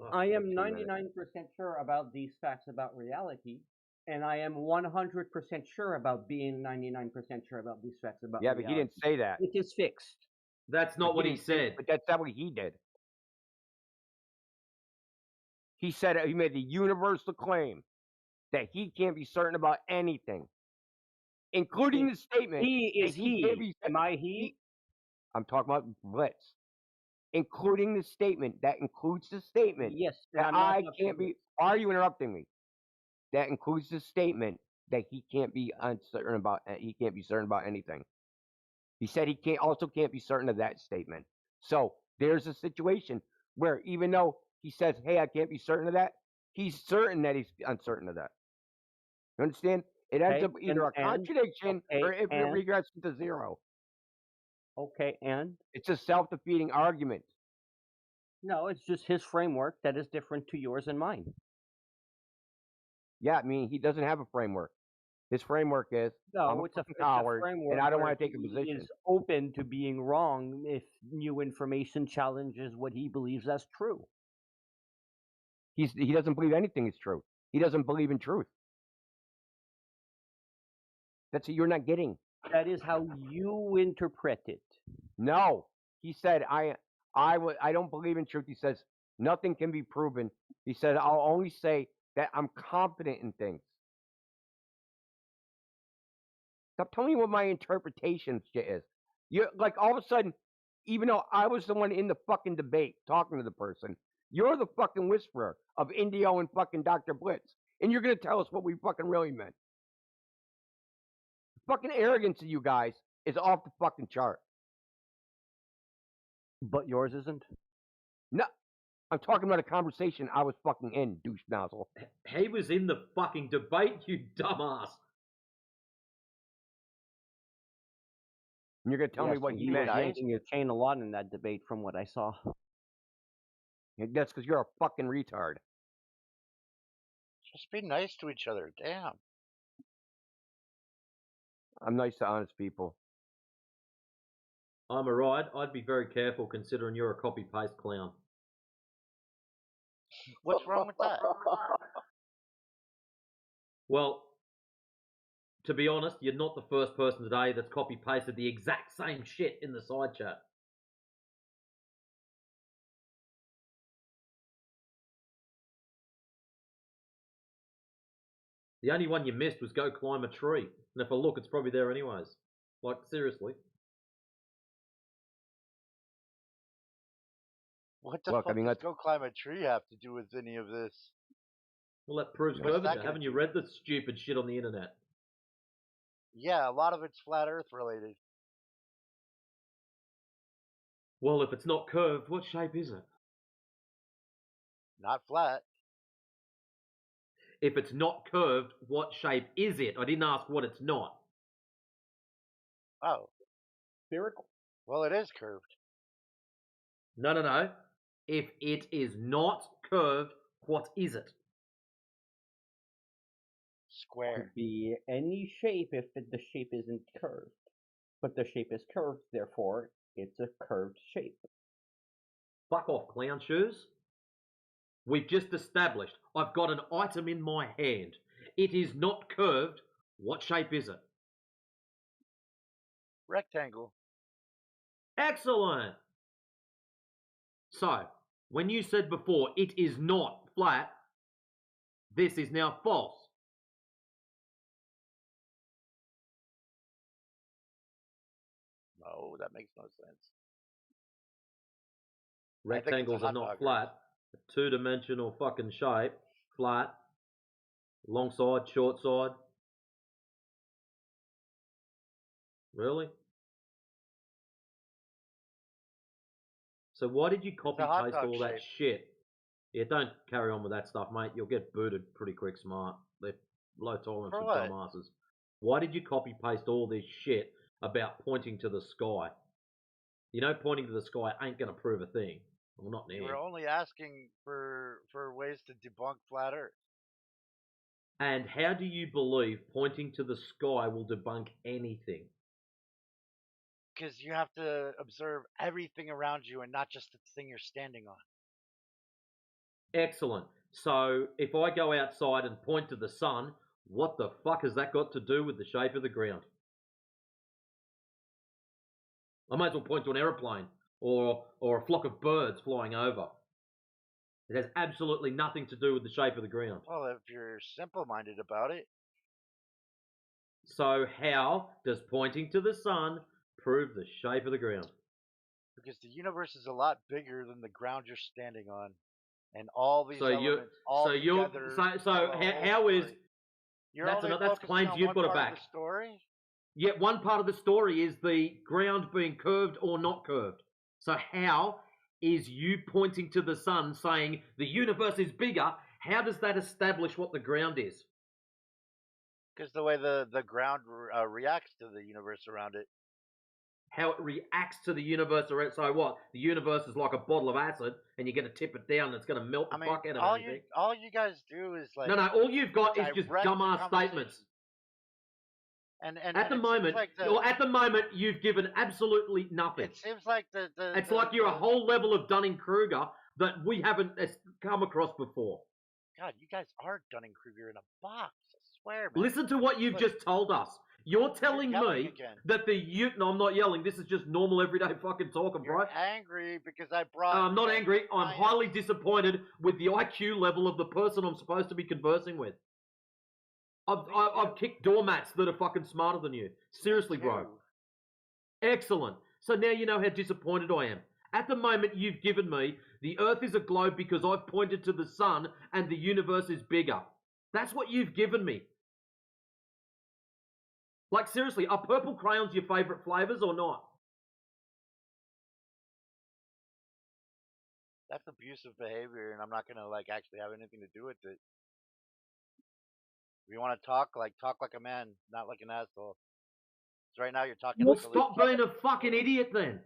Oh,
I am
2
99% sure about these facts about reality, and I am 100% sure about being 99% sure about these facts about
Yeah,
reality.
but he didn't say that.
It is fixed.
That's not what he said.
But that's not what he did. He said he made the universal claim that he can't be certain about anything, including the statement.
He is
that
he.
can't be-
Am I he?
I'm talking about Blitz. Including the statement. That includes the statement.
Yes, and
that
I'm not
I
talking
can't
about
be. Why are you interrupting me? That includes the statement that he can't be uncertain about. He can't be certain about anything. He said he can't be certain of that statement. So there's a situation where even though he says, "Hey, I can't be certain of that," he's certain that he's uncertain of that. You understand? It ends up either a contradiction or if it regresses to zero.
Okay, and?
It's a self-defeating argument.
No, it's just his framework that is different to yours and mine.
Yeah, I mean, he doesn't have a framework. His framework is, I'm
it's a
coward,
framework
and I don't
where
want to take a
he
position.
is open to being wrong if new information challenges what he believes as true.
He doesn't believe anything is true. He doesn't believe in truth. That's what you're not getting.
That is how you interpret it.
No, he said I don't believe in truth. He says nothing can be proven. He said I'll only say that I'm confident in things. Stop telling me what my interpretation shit is. You're like all of a sudden, even though I was the one in the fucking debate talking to the person, you're the fucking whisperer of Indio and fucking Dr. Blitz, and you're gonna tell us what we fucking really meant. The fucking arrogance of you guys is off the fucking chart.
But yours isn't?
No, I'm talking about a conversation I was fucking in, douche nozzle.
He was in the fucking debate, you dumbass.
And you're gonna tell me what he meant.
Yanking your chain a lot in that debate from what I saw.
That's because you're a fucking retard.
Just be nice to each other. Damn.
I'm nice to honest people.
I'm alright. I'd be very careful considering you're a copy-paste clown.
What's wrong with that?
Well, to be honest, you're not the first person today that's copy-pasted the exact same shit in the side chat. The only one you missed was go climb a tree. And if I look, it's probably there anyways. Like, seriously.
What the fuck does go climb a tree have to do with any of this?
Well, that proves curvature. Haven't you read the stupid shit on the internet?
Yeah, a lot of it's flat Earth related.
Well, if it's not curved, what shape is it?
Not flat.
If it's not curved, what shape is it? I didn't ask what it's not.
Oh.
Spherical.
Well, it is curved.
No. If it is not curved, what is it?
Square.
Could be any shape if the shape isn't curved. But the shape is curved, therefore it's a curved shape.
Fuck off, clown shoes. We've just established I've got an item in my hand. It is not curved. What shape is it?
Rectangle.
Excellent. So, when you said before it is not flat, this is now false.
No, that makes no sense.
Rectangles are not flat. A two-dimensional fucking shape. Flat. Long side, short side. Really? So why did you copy paste all that shit? Yeah, don't carry on with that stuff, mate. You'll get booted pretty quick, smart. They're low tolerance for dumbasses. Why did you copy paste all this shit about pointing to the sky? You know, pointing to the sky ain't gonna prove a thing. Well, not near.
You were only asking for ways to debunk flat Earth.
And how do you believe pointing to the sky will debunk anything?
Because you have to observe everything around you and not just the thing you're standing on.
Excellent. So if I go outside and point to the sun, what the fuck has that got to do with the shape of the ground? I might as well point to an aeroplane or a flock of birds flying over. It has absolutely nothing to do with the shape of the ground.
Well, if you're simple-minded about it.
So how does pointing to the sun prove the shape of the ground?
Because the universe is a lot bigger than the ground you're standing on. And all these elements all together.
How is... That's claims you've got to back.
The story?
Yet one part of the story is the ground being curved or not curved. So how is you pointing to the sun saying the universe is bigger, how does that establish what the ground is?
Because the way the ground reacts to the universe around it.
How it reacts to the universe around. So what? The universe is like a bottle of acid, and you're going to tip it down, and it's going to melt the fuck out of everything.
All you guys do is like...
No, all you've got is just dumbass statements.
And
at the moment, at the moment, you've given absolutely nothing.
It seems like
it's like you're a whole level of Dunning-Kruger that we haven't come across before.
God, you guys are Dunning-Kruger in a box. I swear, man.
Listen to what you've just told us. You're telling me that no, I'm not yelling. This is just normal everyday fucking talking, bro.
You're angry because I brought...
I'm not angry. I'm highly disappointed with the IQ level of the person I'm supposed to be conversing with. I've kicked doormats that are fucking smarter than you. Seriously, bro. Excellent. So now you know how disappointed I am. At the moment, you've given me the Earth is a globe because I've pointed to the sun and the universe is bigger. That's what you've given me. Like, seriously, are purple crayons your favourite flavours or not?
That's abusive behavior, and I'm not going to, like, actually have anything to do with it. If you want to talk like a man, not like an asshole. So right now you're talking
like stop being a fucking idiot then.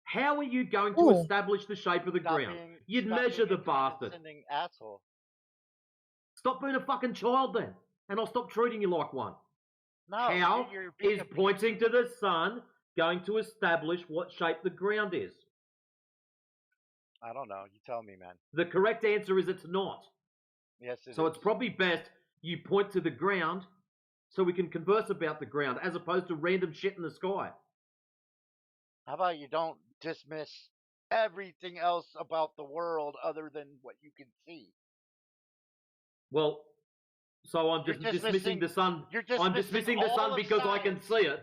How are you going to establish the shape of the ground? You'd measure the bastard.
Asshole.
Stop being a fucking child then, and I'll stop treating you like one.
No,
how is pointing to the sun going to establish what shape the ground is?
I don't know. You tell me, man.
The correct answer is it's not.
Yes, it is.
So it's probably best you point to the ground so we can converse about the ground as opposed to random shit in the sky.
How about you don't dismiss everything else about the world other than what you can see?
Well, So I'm just dismissing the sun. I'm dismissing the sun because I can see it.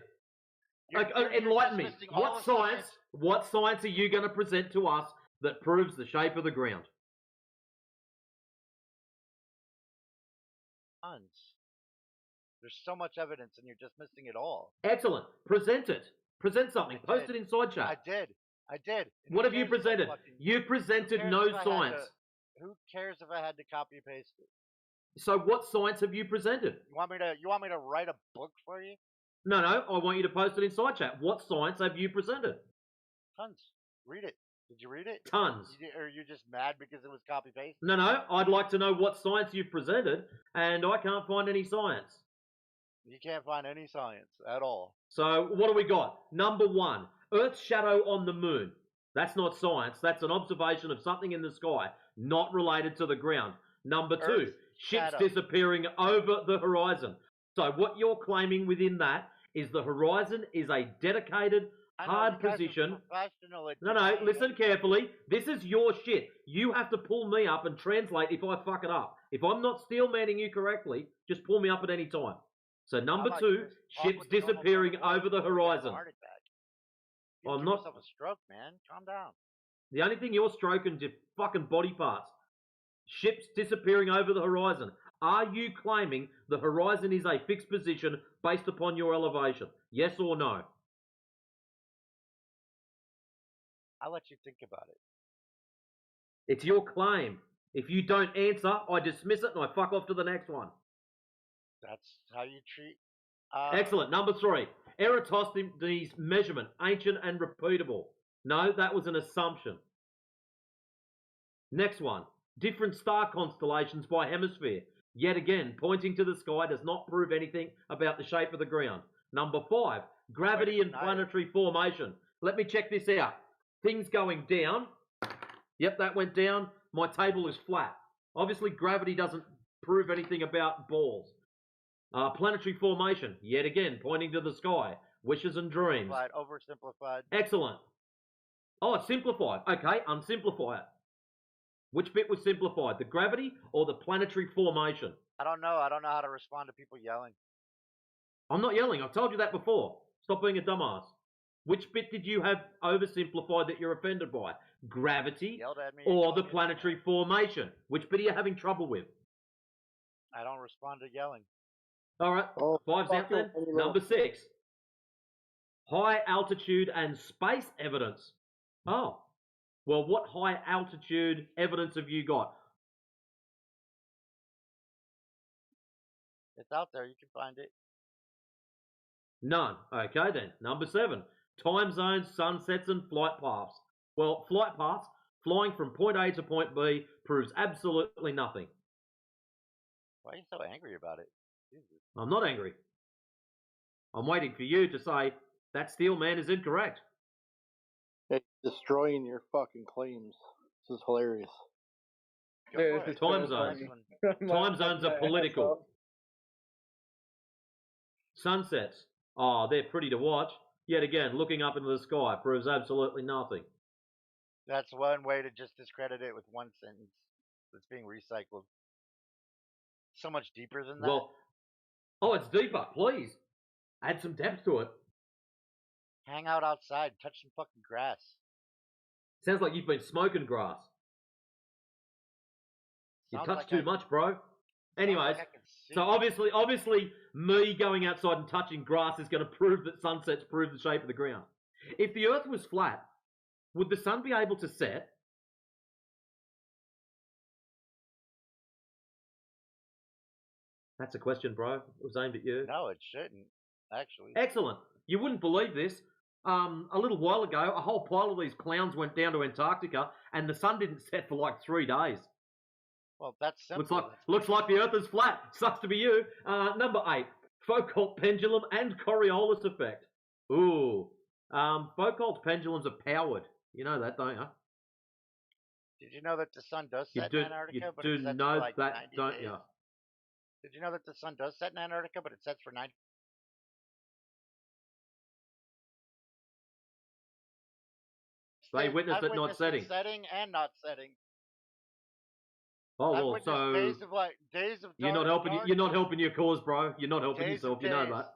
Enlighten me. What science are you going to present to us that proves the shape of the ground?
Tons. There's so much evidence, and you're just missing it all.
Excellent. Present it. Present something. Post it in side chat.
I did.
What have you presented? You presented no science.
Who cares if I had to copy and paste it?
So what science have you presented?
You want me to write a book for you?
No, I want you to post it in side chat. What science have you presented?
Tons. Read it. Did you read it?
Tons.
Or are you just mad because it was copy paste?
No. I'd like to know what science you've presented, and I can't find any science.
You can't find any science at all.
So what do we got? Number 1, Earth's shadow on the moon. That's not science. That's an observation of something in the sky, not related to the ground. Number 2, ships disappearing over the horizon. So what you're claiming within that is the horizon is a dedicated, hard position. No, listen carefully. This is your shit. You have to pull me up and translate if I fuck it up. If I'm not steel manning you correctly, just pull me up at any time. So number 2, ships disappearing over the horizon.
I'm not a stroke, man. Calm down.
The only thing you're stroking is your fucking body parts. Ships disappearing over the horizon. Are you claiming the horizon is a fixed position based upon your elevation? Yes or no?
I'll let you think about it.
It's your claim. If you don't answer, I dismiss it and I fuck off to the next one.
That's how you treat...
Excellent. Number 3. Eratosthenes' measurement, ancient and repeatable. No, that was an assumption. Next one. Different star constellations by hemisphere. Yet again, pointing to the sky does not prove anything about the shape of the ground. Number 5. Gravity and planetary formation. Let me check this out. Things going down. Yep, that went down. My table is flat. Obviously, gravity doesn't prove anything about balls. Planetary formation. Yet again, pointing to the sky. Wishes and dreams.
Oversimplified.
Excellent. Oh, it's simplified. Okay, unsimplify it. Which bit was simplified? The gravity or the planetary formation?
I don't know. I don't know how to respond to people yelling.
I'm not yelling. I've told you that before. Stop being a dumbass. Which bit did you have oversimplified that you're offended by? Gravity or the planetary formation? Which bit are you having trouble with?
I don't respond to yelling.
All right. 5's out then. Number 6. High altitude and space evidence. Oh. Well, what high altitude evidence have you got?
It's out there. You can find it.
None. Okay then. Number 7. Time zones, sunsets, and flight paths. Well, flight paths, flying from point A to point B, proves absolutely nothing.
Why are you so angry about it? Jesus.
I'm not angry. I'm waiting for you to say that steel man is incorrect.
Hey, destroying your fucking claims. This is hilarious.
Time zones. Time zones are political. Sunsets. Oh, they're pretty to watch. Yet again, looking up into the sky proves absolutely nothing.
That's one way to just discredit it with one sentence that's being recycled. So much deeper than that.
Well, oh, it's deeper. Please. Add some depth to it.
Hang out outside. Touch some fucking grass.
Sounds like you've been smoking grass. You touch too much, bro. Anyways, so obviously, me going outside and touching grass is going to prove that sunsets prove the shape of the ground. If the Earth was flat, would the sun be able to set? That's a question, bro. It was aimed at you.
No, it shouldn't, actually.
Excellent. You wouldn't believe this. A little while ago, a whole pile of these clowns went down to Antarctica, and the sun didn't set for like 3 days.
Well, that's simple.
Looks like the Earth is flat. Sucks to be you. Number 8, Foucault pendulum and Coriolis effect. Ooh. Foucault pendulums are powered. You know that, don't you?
Did you know that the sun does set in Antarctica?
You do know that, don't you?
Did you know that the sun does set in Antarctica, but it sets for 90?
They witnessed it not setting.
Setting and not setting.
Oh
I
well,
witnessed
so
days of
you're not helping. You're not helping your cause, bro. You're not helping
Days of
yourself. You know
days.
that.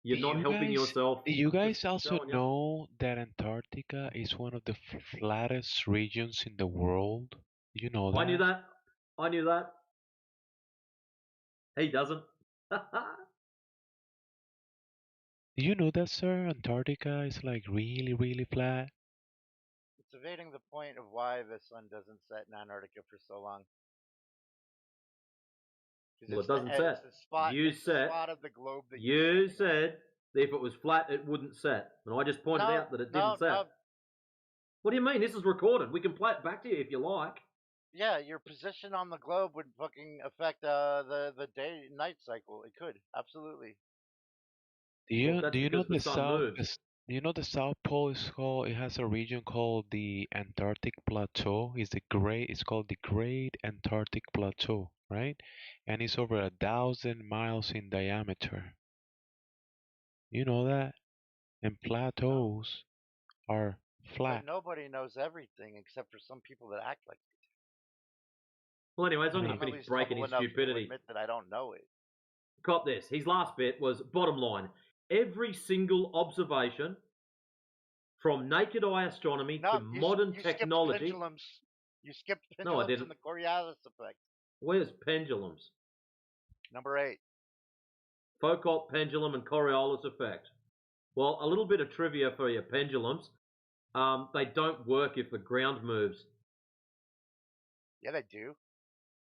You're not helping yourself.
You guys
Just
also
showing you.
know that Antarctica is one of the flattest regions in the world. You know that?
I knew that. I knew that. He doesn't.
Do you know that, sir? Antarctica is like really, really flat.
It's evading the point of why the sun doesn't set in Antarctica for so long.
Well, it doesn't set.
It's the spot,
You
it's the
said.
spot of the globe that
You said that if it was flat, it wouldn't set, and I just pointed out that it didn't set.
No.
What do you mean? This is recorded. We can play it back to you if you like.
Yeah, your position on the globe would fucking affect the day night cycle. It could absolutely.
Do you
Well, that's
do you know
because
the
the sun
south?
moves.
Do you know the South Pole is called? It has a region called the Antarctic Plateau. It's called the Great Antarctic Plateau, right? And it's over 1,000 miles in diameter. You know that? And plateaus are flat.
But nobody knows everything except for some people that act like they do.
Well, anyways, I'm going
I'm
to
at
finish
least
breaking
humble
his
enough to
stupidity.
admit that I don't know it.
Cop this. His last bit was bottom line. Every single observation from naked eye astronomy to modern technology.
Pendulums. You skipped
No, I
pendulums
didn't.
and the Coriolis effect.
Where's pendulums?
Number 8.
Foucault pendulum and Coriolis effect. Well, a little bit of trivia for your pendulums. They don't work if the ground moves.
Yeah, they do.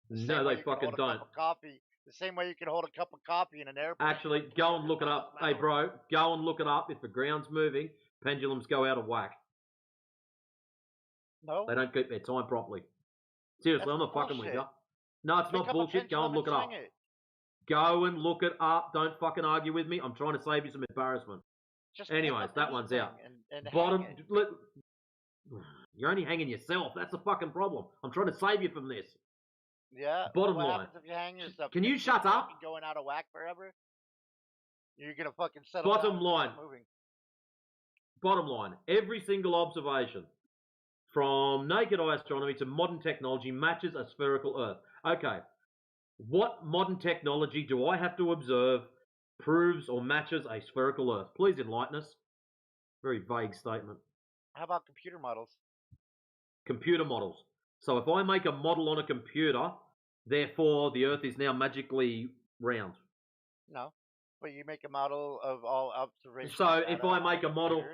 No, they fucking don't.
The same way you can hold a cup of coffee in an airplane.
Actually, go and look it up. Hey, bro, go and look it up. If the ground's moving, pendulums go out of whack.
No.
They don't keep their time properly. Seriously, I'm not fucking with you. No, it's not bullshit. Go and look it up. Go and look it up. Don't fucking argue with me. I'm trying to save you some embarrassment. Anyways, that one's out. Bottom. You're only hanging yourself. That's the fucking problem. I'm trying to save you from this.
Yeah.
Bottom
what
line.
happens if you hang yourself?
Can you shut up?
Going out of whack forever? You're gonna fucking settle
Bottom
down
line.
and start moving.
Bottom line. Every single observation, from naked eye astronomy to modern technology, matches a spherical Earth. Okay. What modern technology do I have to observe proves or matches a spherical Earth? Please enlighten us. Very vague statement.
How about computer models?
Computer models. So if I make a model on a computer, therefore the Earth is now magically round.
No, but you make a model of all observations.
So if I make a model,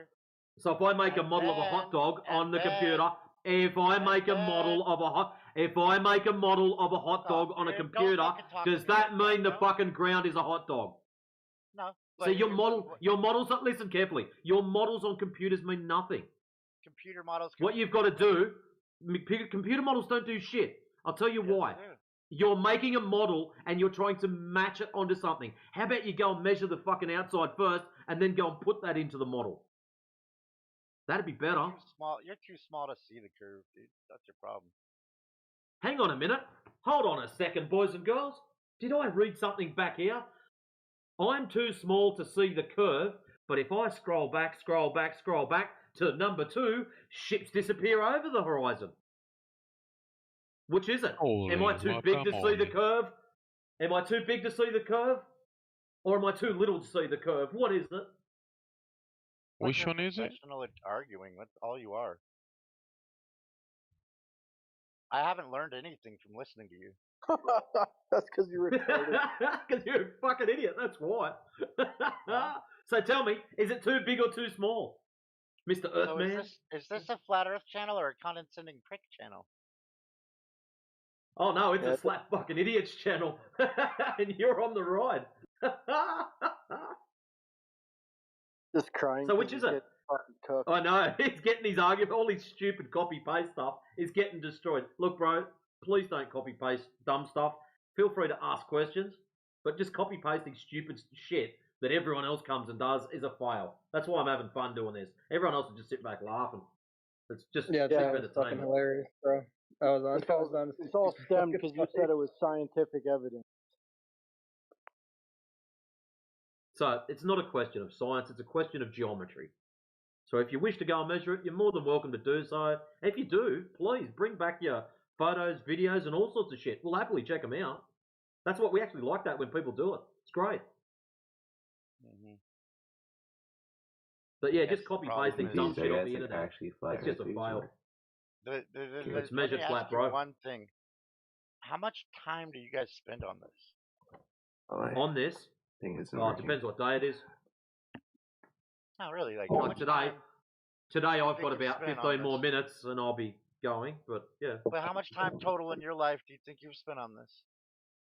of a hot dog on the computer, if I make a model of a hot dog on a computer, does that mean the fucking ground is a hot dog?
No.
So your models. Listen carefully. Your models on computers mean nothing.
Computer models.
What you've got to do. Computer models don't do shit. I'll tell you why. You're making a model and you're trying to match it onto something. How about you go and measure the fucking outside first and then go and put that into the model? That'd be better.
You're too small to see the curve, dude. That's your problem.
Hang on a minute. Hold on a second, boys and girls. Did I read something back here? I'm too small to see the curve, but if I scroll back to number 2, ships disappear over the horizon. Which is it? Am I too big to see the curve? Am I too big to see the curve? Or am I too little to see the curve? What is it?
Which one is it?
Professional arguing. That's all you are. I haven't learned anything from listening to you.
That's because you're retarded.
Because you're a fucking idiot. That's why. So tell me, is it too big or too small? Mr. Earthman?
Is this a flat Earth channel or a condescending prick channel?
Oh no, it's a slap fucking idiots channel. And you're on the ride.
Just crying.
So which is it? I know. He's getting his argument, all his stupid copy-paste stuff is getting destroyed. Look, bro, please don't copy-paste dumb stuff. Feel free to ask questions, but just copy-pasting stupid shit that everyone else comes and does is a fail. That's why I'm having fun doing this. Everyone else will just sit back laughing. It's just
it's fucking hilarious, bro.
It's all stemmed because you said it was scientific evidence.
So it's not a question of science, it's a question of geometry. So if you wish to go and measure it, you're more than welcome to do so. If you do, please bring back your photos, videos, and all sorts of shit. We'll happily check them out. That's what we actually like that when people do it. It's great.
Mm-hmm.
But yeah, just copy pasting dumb shit off the internet.
Actually flat
It's just a fail.
Let
It's
me
measured
ask
flat,
you
bro.
one thing. How much time do you guys spend on this?
On this? It depends what day it is.
Not really. Like,
Like today I've got about 15 more minutes and I'll be going, but yeah.
But how much time total in your life do you think you've spent on this?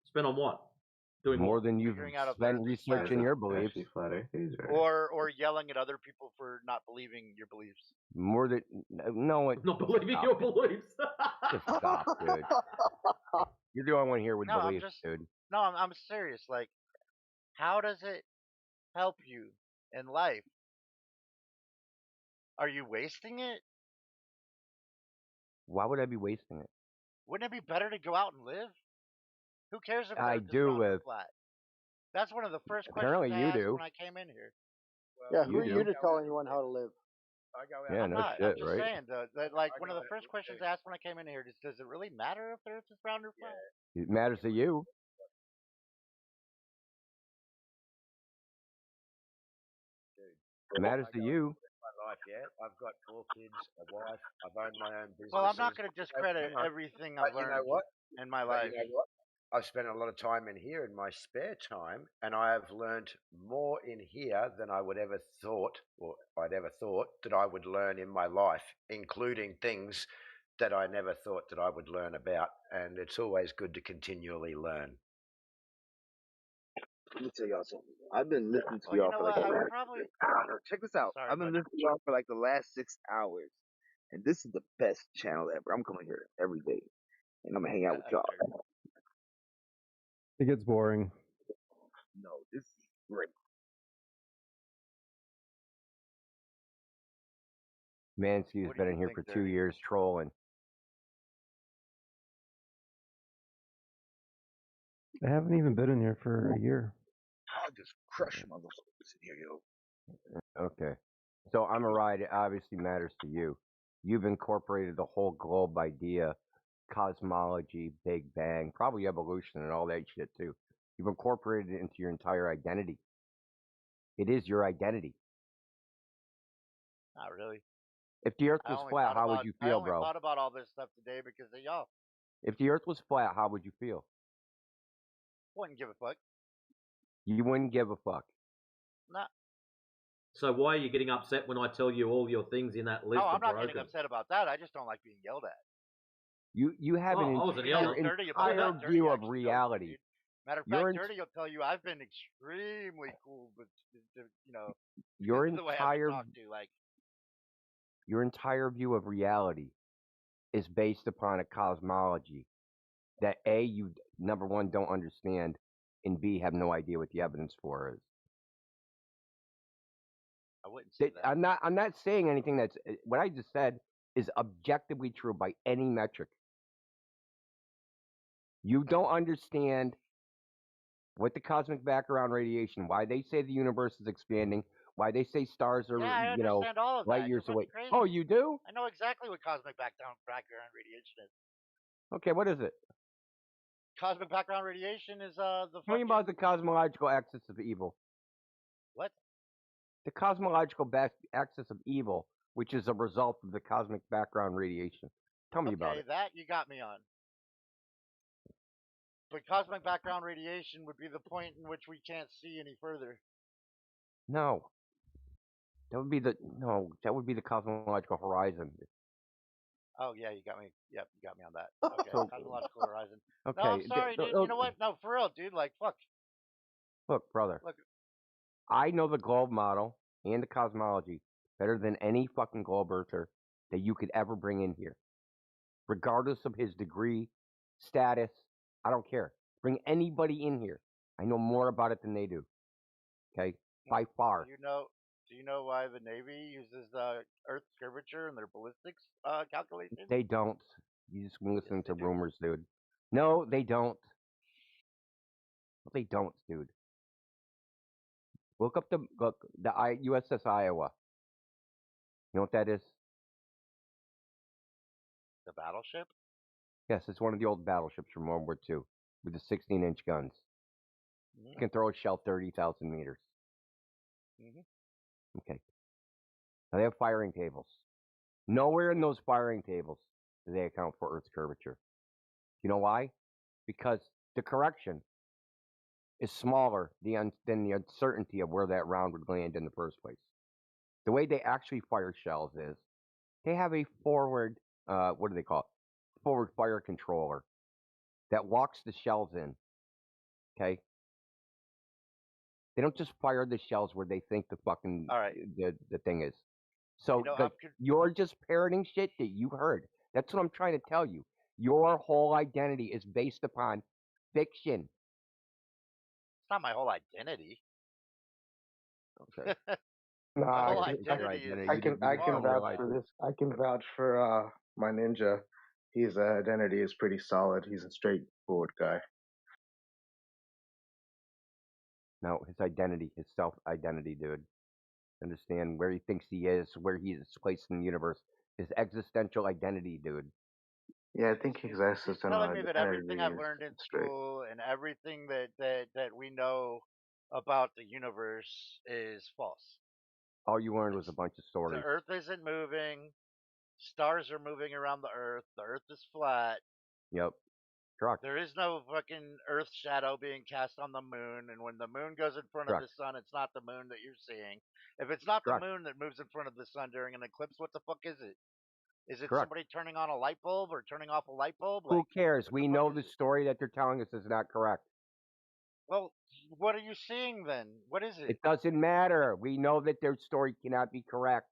Spent on what? Doing
more than you've spent researching your beliefs.
Or yelling at other people for not believing your beliefs.
More than
not believing your beliefs.
Just stop, dude. You're the only one here with
No,
beliefs, dude.
No, I'm serious. Like, how does it help you in life? Are you wasting it?
Why would I be wasting it?
Wouldn't it be better to go out and live? Who cares if
I
Earth is
do
round or
live.
flat? That's one of the first
Apparently
questions I
you
asked
do.
when I came in here.
Yeah, who are you to tell anyone how to live?
Yeah,
I'm
no
not.
shit,
I'm just
right?
saying that like one of the first questions I asked when I came in here is, does it really matter if the Earth is round or flat?
It matters to you. It matters to you.
My life yet. I've got 4 kids, a wife. I've owned my own business.
Well, I'm not going to discredit everything I've learned in my life.
You know what? I've spent a lot of time in here in my spare time, and I have learned more in here than I would ever thought, or I'd ever thought that I would learn in my life, including things that I never thought that I would learn about. And it's always good to continually learn.
Let me tell y'all something. I've been listening to y'all for like the last. Check this out. I've been listening to y'all for like the last 6 hours, and this is the best channel ever. I'm coming here every day, and I'm gonna hang out with y'all.
It gets boring.
No, this is great.
Mansky's been in here for 2 years trolling.
I haven't even been in here for a year.
I'll just crush motherfuckers in here, yo.
Okay. So I'm a ride. It obviously matters to you. You've incorporated the whole globe idea, cosmology, Big Bang, probably evolution and all that shit too. You've incorporated it into your entire identity. It is your identity.
Not really.
If the Earth was flat, how would you feel, bro?
I only thought about all this stuff today because of y'all.
If the Earth was flat, how would you feel?
Wouldn't give a fuck.
You wouldn't give a fuck.
Nah.
So why are you getting upset when I tell you all your things in that list?
No, I'm not getting upset about that. I just don't like being yelled at.
You have an entire view of reality.
Matter of fact, Dirty will tell you I've been extremely cool with, you know,
your
the way I've been talked to. Like,
your entire view of reality is based upon a cosmology that A, you number one don't understand, and B, have no idea what the evidence for is.
I wouldn't say that.
I'm not saying anything that's what I just said is objectively true by any metric. You don't understand what the cosmic background radiation, why they say the universe is expanding, why they say stars are,
I
you know,
understand all of
light
that.
years
You're
away.
crazy.
Oh, you do?
I know exactly what cosmic background radiation is.
Okay, what is it?
Cosmic background radiation is
Tell me about the cosmological axis of evil.
What?
The cosmological axis of evil, which is a result of the cosmic background radiation. Tell me about it.
That you got me on. But cosmic background radiation would be the point in which we can't see any further.
No. That would be the cosmological horizon.
Oh yeah, you got me. Yep, you got me on that. Okay, cosmological horizon.
Okay.
No, I'm sorry, dude. You know what? No, for real, dude. Like, fuck.
Look, brother.
Look.
I know the globe model and the cosmology better than any fucking globe earther that you could ever bring in here. Regardless of his degree, status, I don't care. Bring anybody in here. I know more about it than they do. Okay? By far.
Do you know why the Navy uses Earth's curvature in their ballistics calculations?
They don't. You just listen to rumors, dude. No, they don't. They don't, dude. Look up the USS Iowa. You know what that is?
The battleship?
Yes, it's one of the old battleships from World War II with the 16-inch guns. You can throw a shell 30,000 meters. Okay. Now they have firing tables. Nowhere in those firing tables do they account for Earth's curvature. You know why? Because the correction is smaller than the uncertainty of where that round would land in the first place. The way they actually fire shells is they have a forward, what do they call it? Forward fire controller that locks the shells in. Okay? They don't just fire the shells where they think the fucking the thing is. So you're just parroting shit that you heard. That's what I'm trying to tell you. Your whole identity is based upon fiction.
It's not my whole identity.
Okay.
No,
My whole
I
identity
can vouch for this. I can vouch for my ninja. His identity is pretty solid. He's a straightforward guy.
No, his identity, his self-identity, dude. Understand where he thinks he is, where he is placed in the universe. His existential identity, dude.
Yeah, I think his existential
telling me that everything
identity
I've
is
learned in
straight.
school and everything that we know about the universe is false.
All you learned was a bunch of
The
stories.
Earth isn't moving. Stars are moving around the Earth. The Earth is flat.
Yep. Correct.
There is no fucking Earth shadow being cast on the moon, and when the moon goes in front of the sun, it's not the moon that you're seeing. If it's not the moon that moves in front of the sun during an eclipse, what the fuck is it? Is it somebody turning on a light bulb or turning off a light bulb?
Who cares? We know the story that they're telling us is not correct.
Well, what are you seeing then? What is it?
It doesn't matter. We know that their story cannot be correct.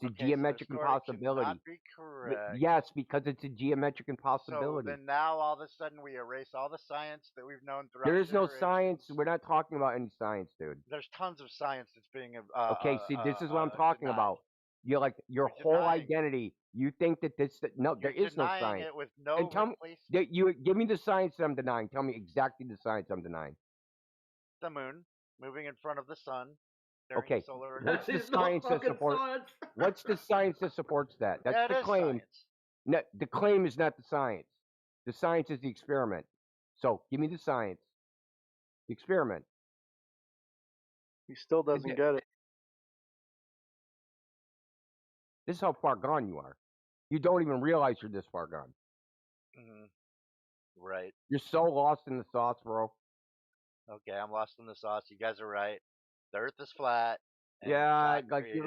It's a geometric impossibility.
Cannot be correct.
Yes, because it's a geometric impossibility.
So then now all of a sudden we erase all the science that we've known throughout.
There is no science. We're not talking about any science, dude.
There's tons of science that's being
okay, see, this is what I'm talking about. You're like your whole identity. You think that there is no science.
It with no
and tell me, you give me the science that I'm denying. Tell me exactly the science I'm denying.
The moon moving in front of the sun.
Okay, what's the science that supports? What's the science that supports that? That's the claim. No, the claim is not the science. The science is the experiment. So give me the science. The experiment.
He still doesn't get it.
This is how far gone you are. You don't even realize you're this far gone.
Right.
You're so lost in the sauce, bro.
Okay, I'm lost in the sauce. You guys are right. The Earth is flat.
Yeah, like your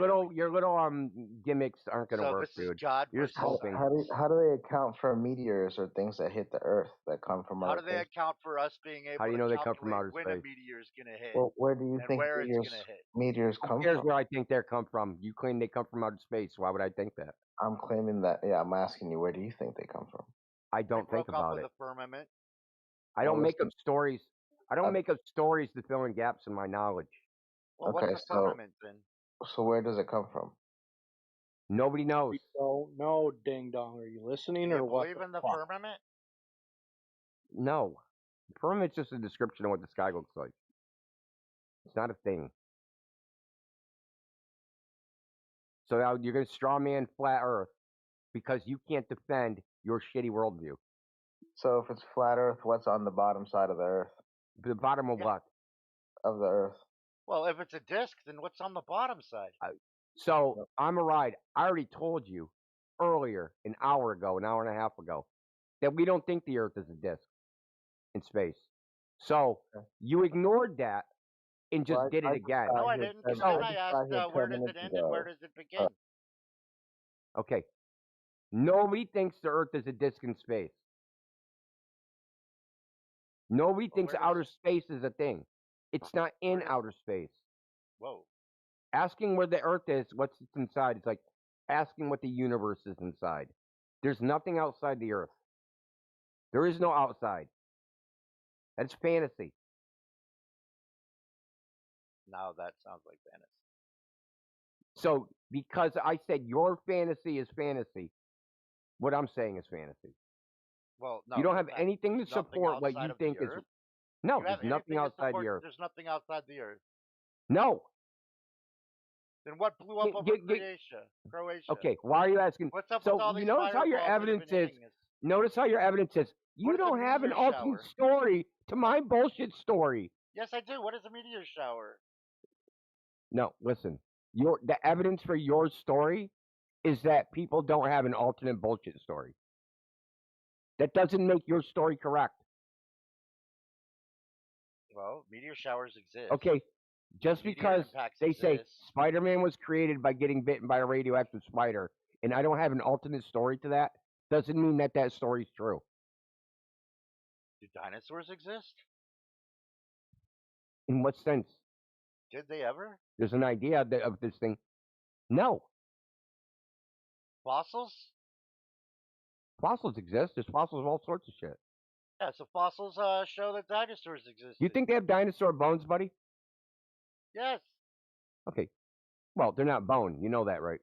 little gimmicks aren't gonna work, dude. You're just hoping.
How do they account for meteors or things that hit the Earth that come from
How
outer
do they account for us being able
How do you know
to
they come from outer
when
space?
a meteor is gonna hit?
Well, where do you
and
think
where it's gonna hit?
meteors come
Here's
from?
where I think they come from. You claim they come from outer space. Why would I think that?
I'm claiming that. Yeah, I'm asking you, where do you think they come from?
I don't think
broke off
about
of
it.
the firmament.
I don't make up stories. I don't make up stories to fill in gaps in my knowledge.
Well, what's the firmament then?
So where does it come from?
Nobody knows.
We don't know, ding dong. Are you listening
Do
or
you
what?
believe in the
fuck?
firmament?
No. Firmament's just a description of what the sky looks like. It's not a thing. So now you're going to straw man flat Earth because you can't defend your shitty worldview.
So if it's flat Earth, what's on the bottom side of the Earth?
The bottom of what?
Of the Earth.
Well, if it's a disc, then what's on the bottom side?
So I'm a ride. I already told you earlier, an hour and a half ago, that we don't think the Earth is a disc in space. So you ignored that and just did it again.
No, I didn't. Because then I asked, where does it end and where does it begin?
Okay. Nobody thinks the Earth is a disc in space. Nobody thinks outer space is a thing. It's not in outer space.
Whoa.
Asking where the Earth is, what's inside, it's like asking what the universe is inside. There's nothing outside the Earth. There is no outside. That's fantasy.
Now that sounds like fantasy.
So, because I said your fantasy is fantasy, what I'm saying is fantasy.
Well, no.
You don't have anything to support what you think is. No, there's nothing outside the Earth.
There's nothing outside the Earth.
No.
Then what blew up over Croatia?
Okay, why are you asking?
What's up
so
with all these
you notice how your
fireballs that have
evidence
been
is.
hitting us?
Notice how your evidence says you don't have an alternate story to my bullshit story.
Yes, I do. What is a meteor shower?
No, listen. The evidence for your story is that people don't have an alternate bullshit story. That doesn't make your story correct.
Well, meteor showers exist.
Okay, just because they say Spider-Man was created by getting bitten by a radioactive spider, and I don't have an alternate story to that, doesn't mean that that story's true.
Do dinosaurs exist?
In what sense?
Did they ever?
There's an idea of this thing. No.
Fossils?
Fossils exist. There's fossils of all sorts of shit.
Yeah, so fossils show that dinosaurs exist.
You think they have dinosaur bones, buddy?
Yes.
Okay. Well, they're not bone. You know that, right?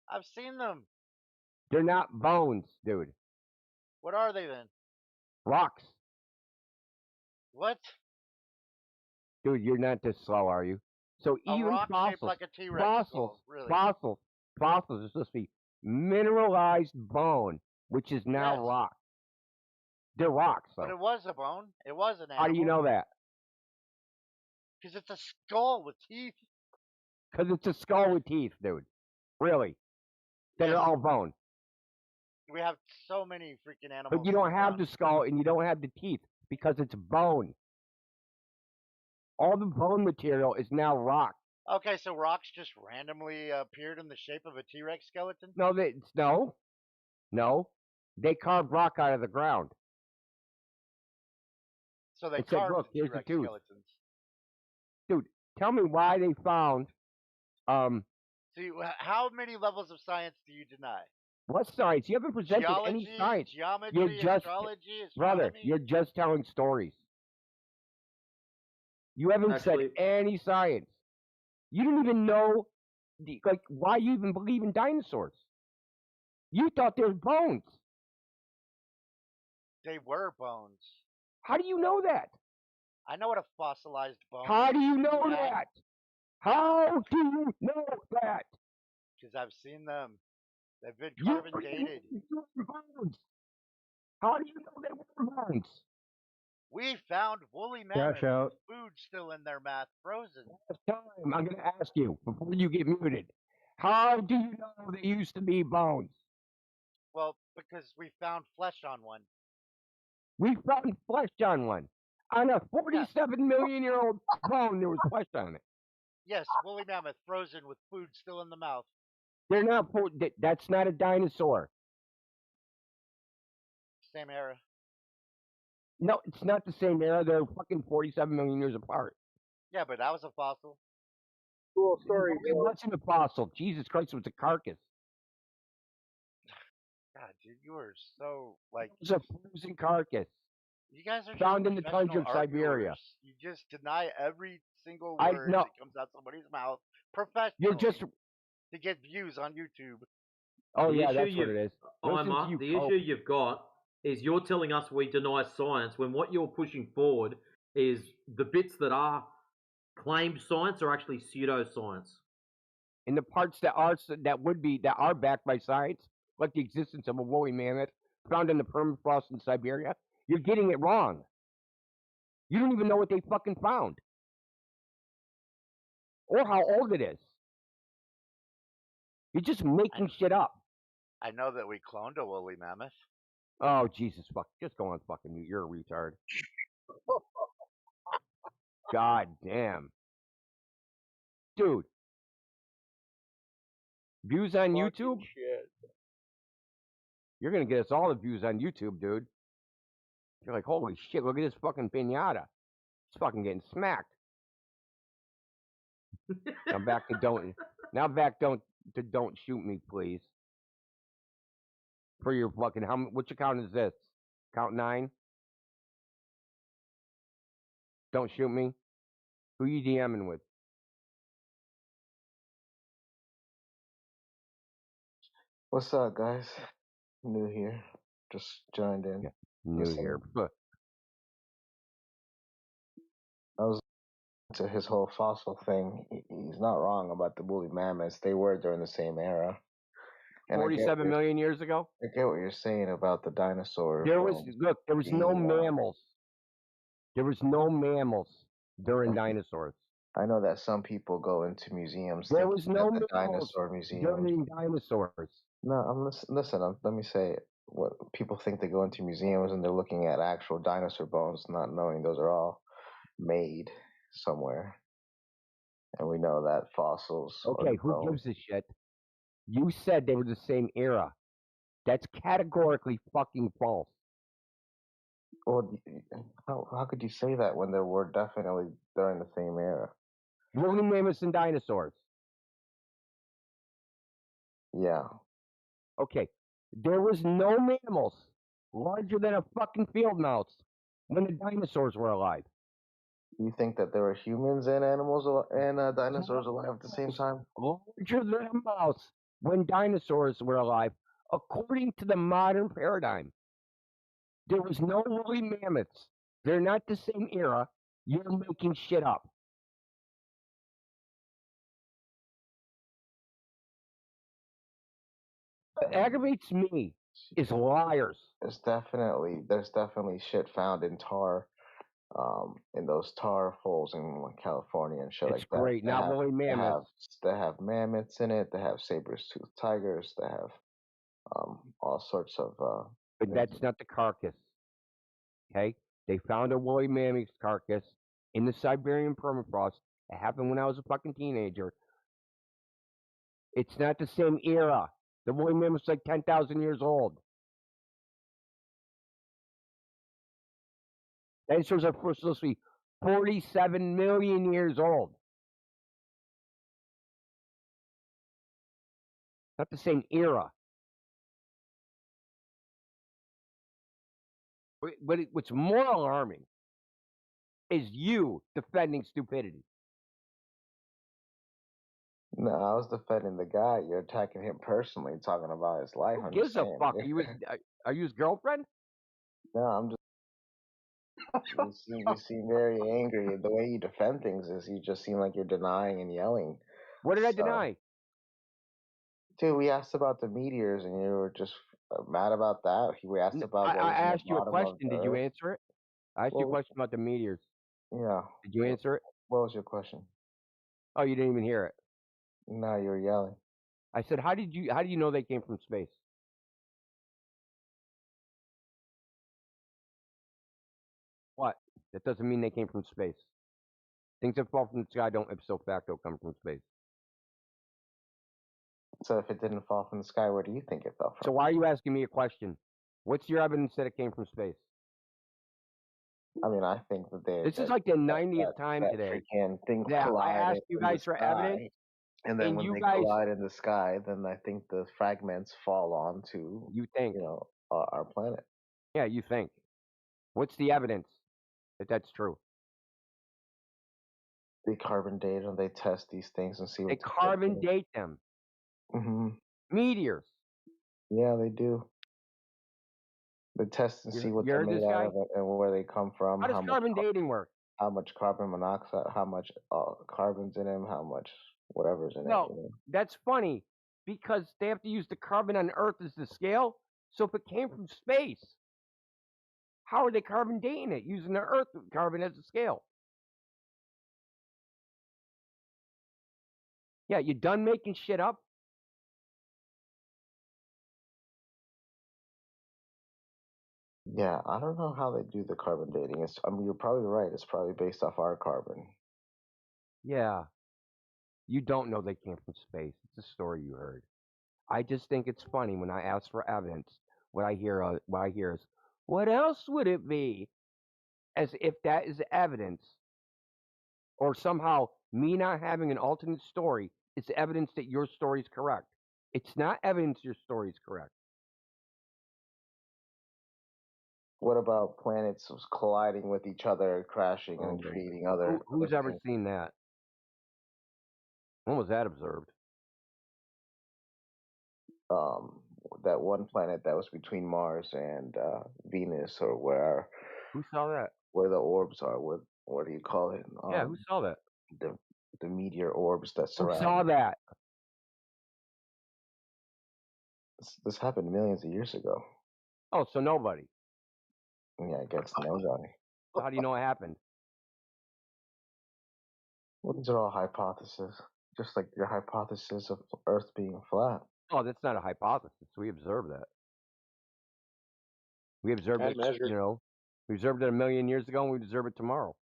I've seen them.
They're not bones, dude.
What are they then?
Rocks.
What?
Dude, you're not this slow, are you? So even
rock
fossils,
shaped like a T-Rex skull, really.
fossils are supposed to be mineralized bone, which is now rock. They're rocks, though.
But it was a bone. It was an animal.
How do you know that?
Because it's a skull with teeth.
Because it's a skull with teeth, dude. Really. They're all bone.
We have so many freaking animals.
But you don't have the skull and you don't have the teeth because it's bone. All the bone material is now rock.
Okay, so rocks just randomly appeared in the shape of a T-Rex skeleton?
No. They carved rock out of the ground.
So they
said,
carved
look,
the
here's the
T-Rex
tooth.
skeletons.
Dude, tell me why they found.
See, how many levels of science do you deny?
What science? You haven't presented any science.
Geometry, astrology,
brother, you're just telling stories. You haven't said any science. You didn't even know, why you even believe in dinosaurs. You thought they were bones.
They were bones.
How do you know that?
I know what a fossilized bone is.
How do you know that? How do you know that?
Because I've seen them. They've been carbon dated.
How do you know they were bones?
We found woolly mammoths with food still in their mouth, frozen.
Last time, I'm going to ask you, before you get muted, how do you know they used to be bones?
Well, because we found flesh on one.
We found flesh on one. On a 47-million-year-old bone, there was flesh on it.
Yes, woolly mammoth frozen with food still in the mouth.
They're not. That's not a dinosaur.
Same era.
No, it's not the same era. They're fucking 47 million years apart.
Yeah, but that was a fossil.
Cool story.
It wasn't a fossil. Jesus Christ, it was a carcass.
God, dude, you are so like.
It was a frozen carcass.
You guys are
found in the tundra of Siberia.
You just deny every single word that comes out somebody's mouth professionally.
You're just
to get views on YouTube.
Oh yeah, that's what it is.
The issue you've got is you're telling us we deny science when what you're pushing forward is the bits that are claimed science are actually pseudoscience.
In the parts that are backed by science, like the existence of a woolly mammoth found in the permafrost in Siberia, you're getting it wrong. You don't even know what they fucking found. Or how old it is. You're just making shit up.
I know that we cloned a woolly mammoth.
Oh, Jesus, fuck. Just go on fucking mute. You're a retard. God damn. Dude. Views on YouTube?
Shit.
You're going to get us all the views on YouTube, dude. You're like, holy shit, look at this fucking pinata. It's fucking getting smacked. Now back to don't shoot me, please. For your fucking, which account is this? Count 9? Don't shoot me. Who you DMing with?
What's up, guys? New here. Just joined in.
Yeah, new here.
I was to his whole fossil thing. He's not wrong about the woolly mammoths. They were during the same era.
47 million years ago?
I get what you're saying about the dinosaur.
There was no mammals. There was no mammals during dinosaurs.
I know that some people go into museums.
There was no
the
mammals
dinosaur museum
during dinosaurs.
No, let me say it. What people think they go into museums and they're looking at actual dinosaur bones, not knowing those are all made somewhere. And we know that fossils.
Okay, who gives a shit? You said they were the same era. That's categorically fucking false.
Well, how could you say that when there were definitely during the same era?
Woolly mammoths and dinosaurs.
Yeah.
Okay, there was no mammals larger than a fucking field mouse when the dinosaurs were alive.
You think that there were humans and animals and dinosaurs alive at the same time?
Larger than a mouse when dinosaurs were alive, according to the modern paradigm. There was no woolly mammoths. They're not the same era. You're making shit up. What aggravates me is liars.
There's definitely shit found in tar, in those tar holes in California and shit like that.
It's great, not woolly mammoths.
They have mammoths in it. They have saber-toothed tigers. They have all sorts of.
But that's not the carcass. Okay, they found a woolly mammoth's carcass in the Siberian permafrost. It happened when I was a fucking teenager. It's not the same era. The woolly mammoth's like 10,000 years old. Dinosaurs are supposed to be 47 million years old. Not the same era. But what's more alarming is you defending stupidity.
No, I was defending the guy. You're attacking him personally, talking about his life.
Who gives a fuck? Are you his girlfriend?
No, I'm just. You seem very angry. The way you defend things is you just seem like you're denying and yelling.
What did I deny?
Dude, we asked about the meteors, and you were just mad about that. We asked about.
I asked you a question. Did you answer it? I asked you a question about the meteors.
Yeah.
Did you answer it?
What was your question?
Oh, you didn't even hear it.
No, you were yelling.
I said, how do you know they came from space? What? That doesn't mean they came from space. Things that fall from the sky don't ipso facto come from space.
So if it didn't fall from the sky, where do you think it fell from?
So why are you asking me a question? What's your evidence that it came from space?
I mean, I think that they.
This is like the 90th time today that I asked you guys for evidence.
And then when they collide in the sky, then I think the fragments fall onto our planet.
Yeah, you think. What's the evidence that that's true?
They carbon date them. They test these things and see what
they carbon date them.
Mm-hmm.
Meteors.
Yeah, they do. They test and see what they're made out of and where they come from.
How does carbon dating work?
How much carbon monoxide? How much carbon's in them? How much whatever's in it.
That's funny because they have to use the carbon on Earth as the scale. So if it came from space, how are they carbon dating it using the Earth carbon as a scale? Yeah, you done making shit up?
Yeah, I don't know how they do the carbon dating. I mean, you're probably right. It's probably based off our carbon.
Yeah. You don't know they came from space. It's a story you heard. I just think it's funny when I ask for evidence. What I hear is, what else would it be? As if that is evidence, or somehow me not having an alternate story is evidence that your story is correct. It's not evidence your story is correct.
What about planets colliding with each other, crashing, and creating other?
Who's ever seen that? When was that observed?
That one planet that was between Mars and Venus, or where?
Who saw that?
Where the orbs are? What do you call it?
Yeah, who saw that?
The meteor orbs that surround.
Who saw that?
This happened millions of years ago.
Oh, so nobody.
Yeah, I guess nobody.
So how do you know it happened?
Well, these are all hypotheses, just like your hypothesis of Earth being flat.
Oh, that's not a hypothesis. We observe that. We observed
And
it,
measured.
you know, we observed it a million years ago, and we observe it tomorrow.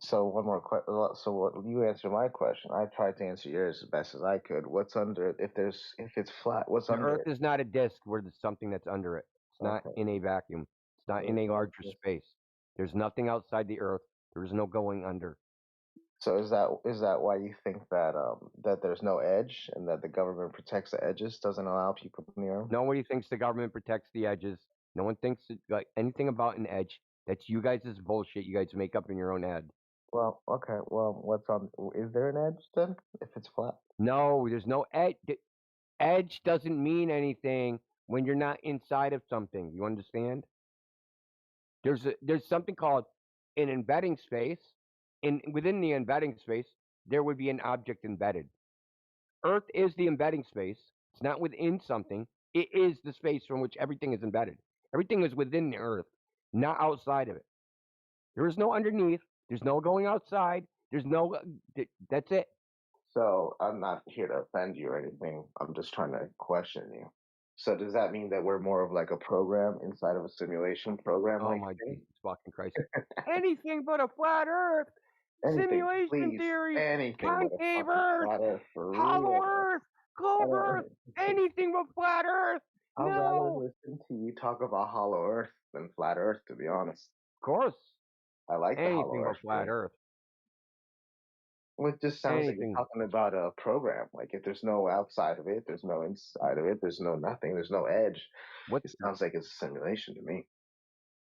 So one more question. So what you answer my question? I tried to answer yours as best as I could. What's under it? If it's flat, what's
The
under
Earth
it?
is not a disk where there's something that's under it. It's not
Okay.
in a vacuum. It's not in a larger space. There's nothing outside the Earth. There is no going under.
So is that why you think that that there's no edge and that the government protects the edges, doesn't allow people near them?
Nobody thinks the government protects the edges. No one thinks like anything about an edge. That's you guys' bullshit. You guys make up in your own head.
Well, okay. Well, what's on? Is there an edge then? If it's flat?
No, there's no edge. Edge doesn't mean anything when you're not inside of something. You understand? There's something called an embedding space. Within the embedding space, there would be an object embedded. Earth is the embedding space. It's not within something. It is the space from which everything is embedded. Everything is within the Earth, not outside of it. There is no underneath. There's no going outside. There's no. That's it.
So I'm not here to offend you or anything. I'm just trying to question you. So does that mean that we're more of like a program inside of a simulation program?
Oh
like
my
thing?
Jesus fucking Christ! Anything but a flat Earth.
Anything,
Simulation
please.
theory.
Anything but a
Concave
fucking
Earth.
flat Earth for
Hollow
real.
Earth. Globe Earth. Anything but flat Earth.
I'd rather
No.
listen to you talk about hollow Earth than flat Earth, to be honest.
Of course.
I like the hollow
Anything
Earth.
but flat
thing.
Earth.
Well, it just sounds like
Anything.
you're talking about a program. Like if there's no outside of it, there's no inside of it, there's no nothing, there's no edge. It sounds like it's a simulation to me.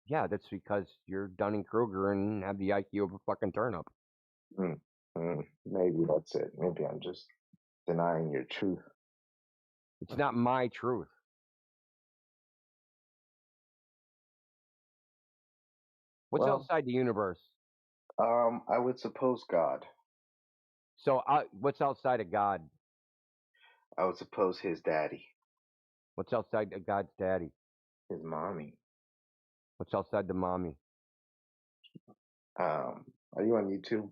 Yeah, that's because you're Dunning-Kruger and have the IQ of a fucking turnip.
Maybe that's it. Maybe I'm just denying your truth.
It's not my truth. What's outside the universe?
I would suppose God.
So, what's outside of God?
I would suppose his daddy.
What's outside of God's daddy?
His mommy.
What's outside the mommy?
Are you on YouTube?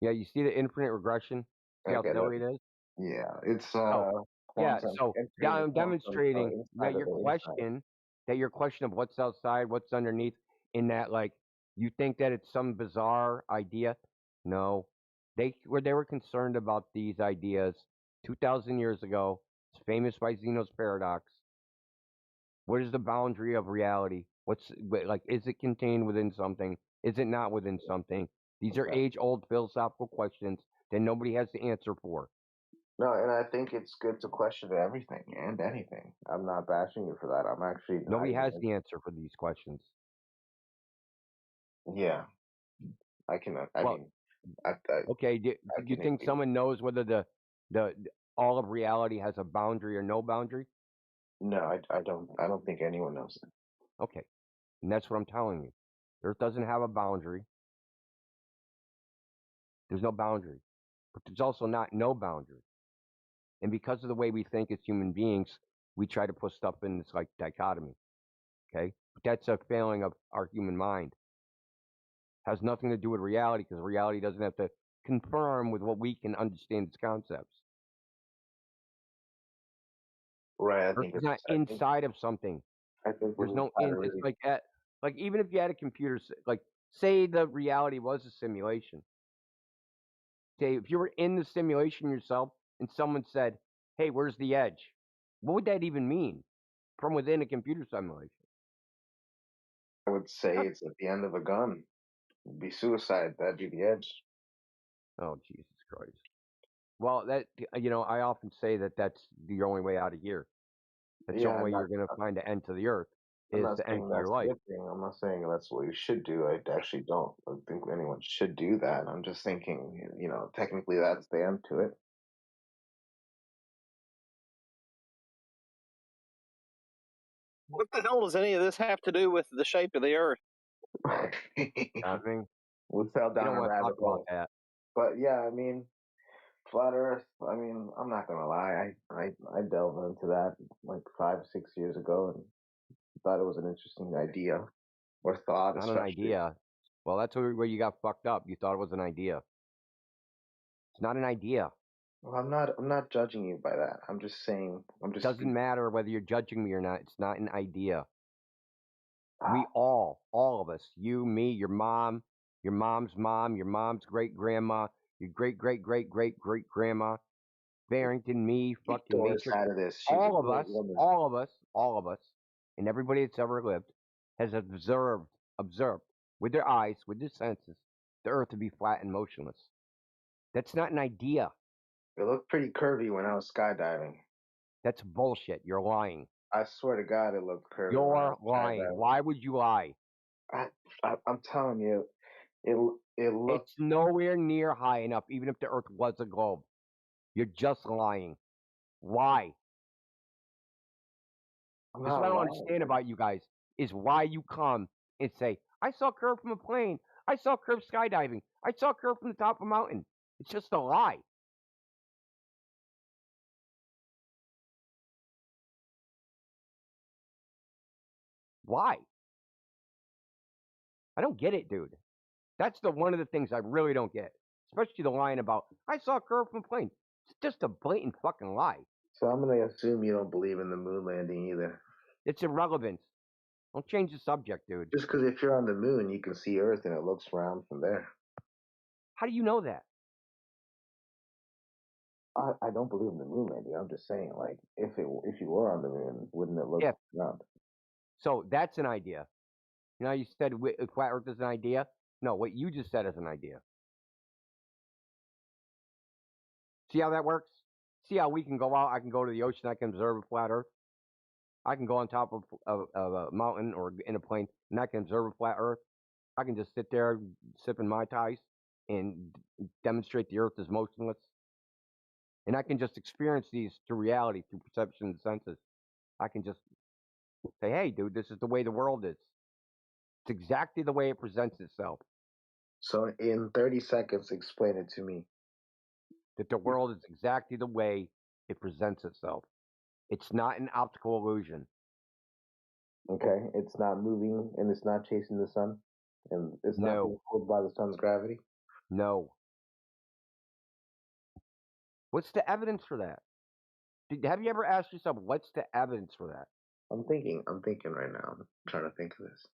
Yeah, you see the infinite regression? See how silly it is?
Yeah, it's
yeah. So I'm demonstrating that your question of what's outside, what's underneath, in that like you think that it's some bizarre idea. No, they were concerned about these ideas 2,000 years ago. It's famous by Zeno's paradox. What is the boundary of reality? What's like? Is it contained within something? Is it not within something? These are age-old philosophical questions that nobody has the answer for.
No, and I think it's good to question everything and anything. I'm not bashing you for that. I'm actually
nobody has the answer for these questions.
Yeah, I can.
Okay. Do you think someone knows whether the all of reality has a boundary or no boundary?
No, I don't. I don't think anyone knows that.
Okay, and that's what I'm telling you. Earth doesn't have a boundary. There's no boundary, but there's also not no boundary. And because of the way we think as human beings, we try to put stuff in this like dichotomy. Okay, but that's a failing of our human mind. Has nothing to do with reality because reality doesn't have to confirm with what we can understand its concepts.
Right. I
Earth
think
is not inside of something.
I think
There's no in. It's like even if you had a computer, like say the reality was a simulation. Say if you were in the simulation yourself and someone said, "Hey, where's the edge?" What would that even mean from within a computer simulation?
I would say it's at the end of a gun. It'd be suicide. That'd be the edge.
Oh, Jesus Christ. Well, that I often say that that's the only way out of here. That's the only way you're going to find an end to the earth is the end to your life.
I'm not saying that's what you should do. I actually don't think anyone should do that. I'm just thinking, technically that's the end to it.
What the hell does any of this have to do with the shape of the Earth?
Nothing.
We fell
You
down
don't
a
want to
rabbit
talk about
hole.
that.
But yeah, I mean, flat Earth. I mean, I'm not gonna lie. I delved into that like 5, 6 years ago and thought it was an interesting idea or thought,
Not an
especially.
idea. Well, that's where you got fucked up. You thought it was an idea. It's not an idea.
Well, I'm not judging you by that. I'm just saying. I'm just.
Doesn't matter whether you're judging me or not. It's not an idea. We all of us, you, me, your mom's mom, your mom's great grandma, your great great great great great grandma, Barrington, me, fucking
Doris
Matrix,
out of this. She's a
all of
great
us,
woman.
all of us, and everybody that's ever lived has observed with their eyes, with their senses, the Earth to be flat and motionless. That's not an idea.
It looked pretty curvy when I was skydiving.
That's bullshit. You're lying.
I swear to God, it looked curvy.
You're lying. Why would you lie?
I'm telling you, it looked.
It's nowhere near high enough, even if the Earth was a globe. You're just lying. Why?
I'm
That's
not
what I don't
lying.
understand about you guys, is why you come and say, I saw a curve from a plane. I saw a curve skydiving. I saw a curve from the top of a mountain. It's just a lie. Why? I don't get it, dude. That's one of the things I really don't get. Especially the lying about, I saw a curve from a plane. It's just a blatant fucking lie.
So I'm gonna assume you don't believe in the moon landing either.
It's irrelevant. Don't change the subject, dude.
Just because if you're on the moon, you can see Earth and it looks round from there.
How do you know that?
I don't believe in the moon landing. I'm just saying, like, if you were on the moon, wouldn't it look round?
So that's an idea. You know, you said flat Earth is an idea. No, what you just said is an idea. See how that works? See how we can go out? I can go to the ocean. I can observe a flat Earth. I can go on top of a mountain or in a plane, and I can observe a flat Earth. I can just sit there sipping Mai Tais and demonstrate the Earth is motionless. And I can just experience these through reality, through perception and senses. I can just say, hey, dude, this is the way the world is. It's exactly the way it presents itself.
So in 30 seconds, explain it to me.
That the world is exactly the way it presents itself. It's not an optical illusion.
Okay, it's not moving and it's not chasing the sun, and it's not being pulled by the sun's gravity.
No. What's the evidence for that? Have you ever asked yourself, what's the evidence for that?
I'm thinking right now. I'm trying to think of this.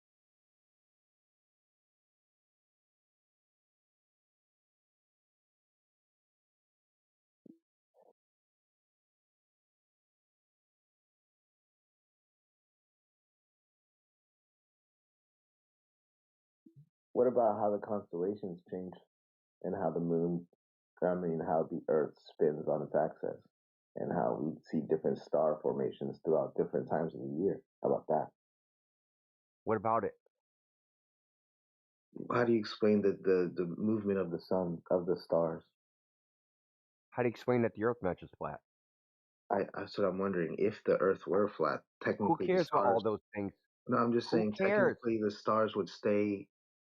What about how the constellations change and how the moon, how the Earth spins on its axis and how we see different star formations throughout different times of the year? How about that?
What about it?
How do you explain the movement of the sun, of the stars?
How do you explain that the Earth matches flat?
That's what I'm wondering. If the Earth were flat, technically
Who cares
the stars,
about all those things?
No, I'm just saying technically the stars would stay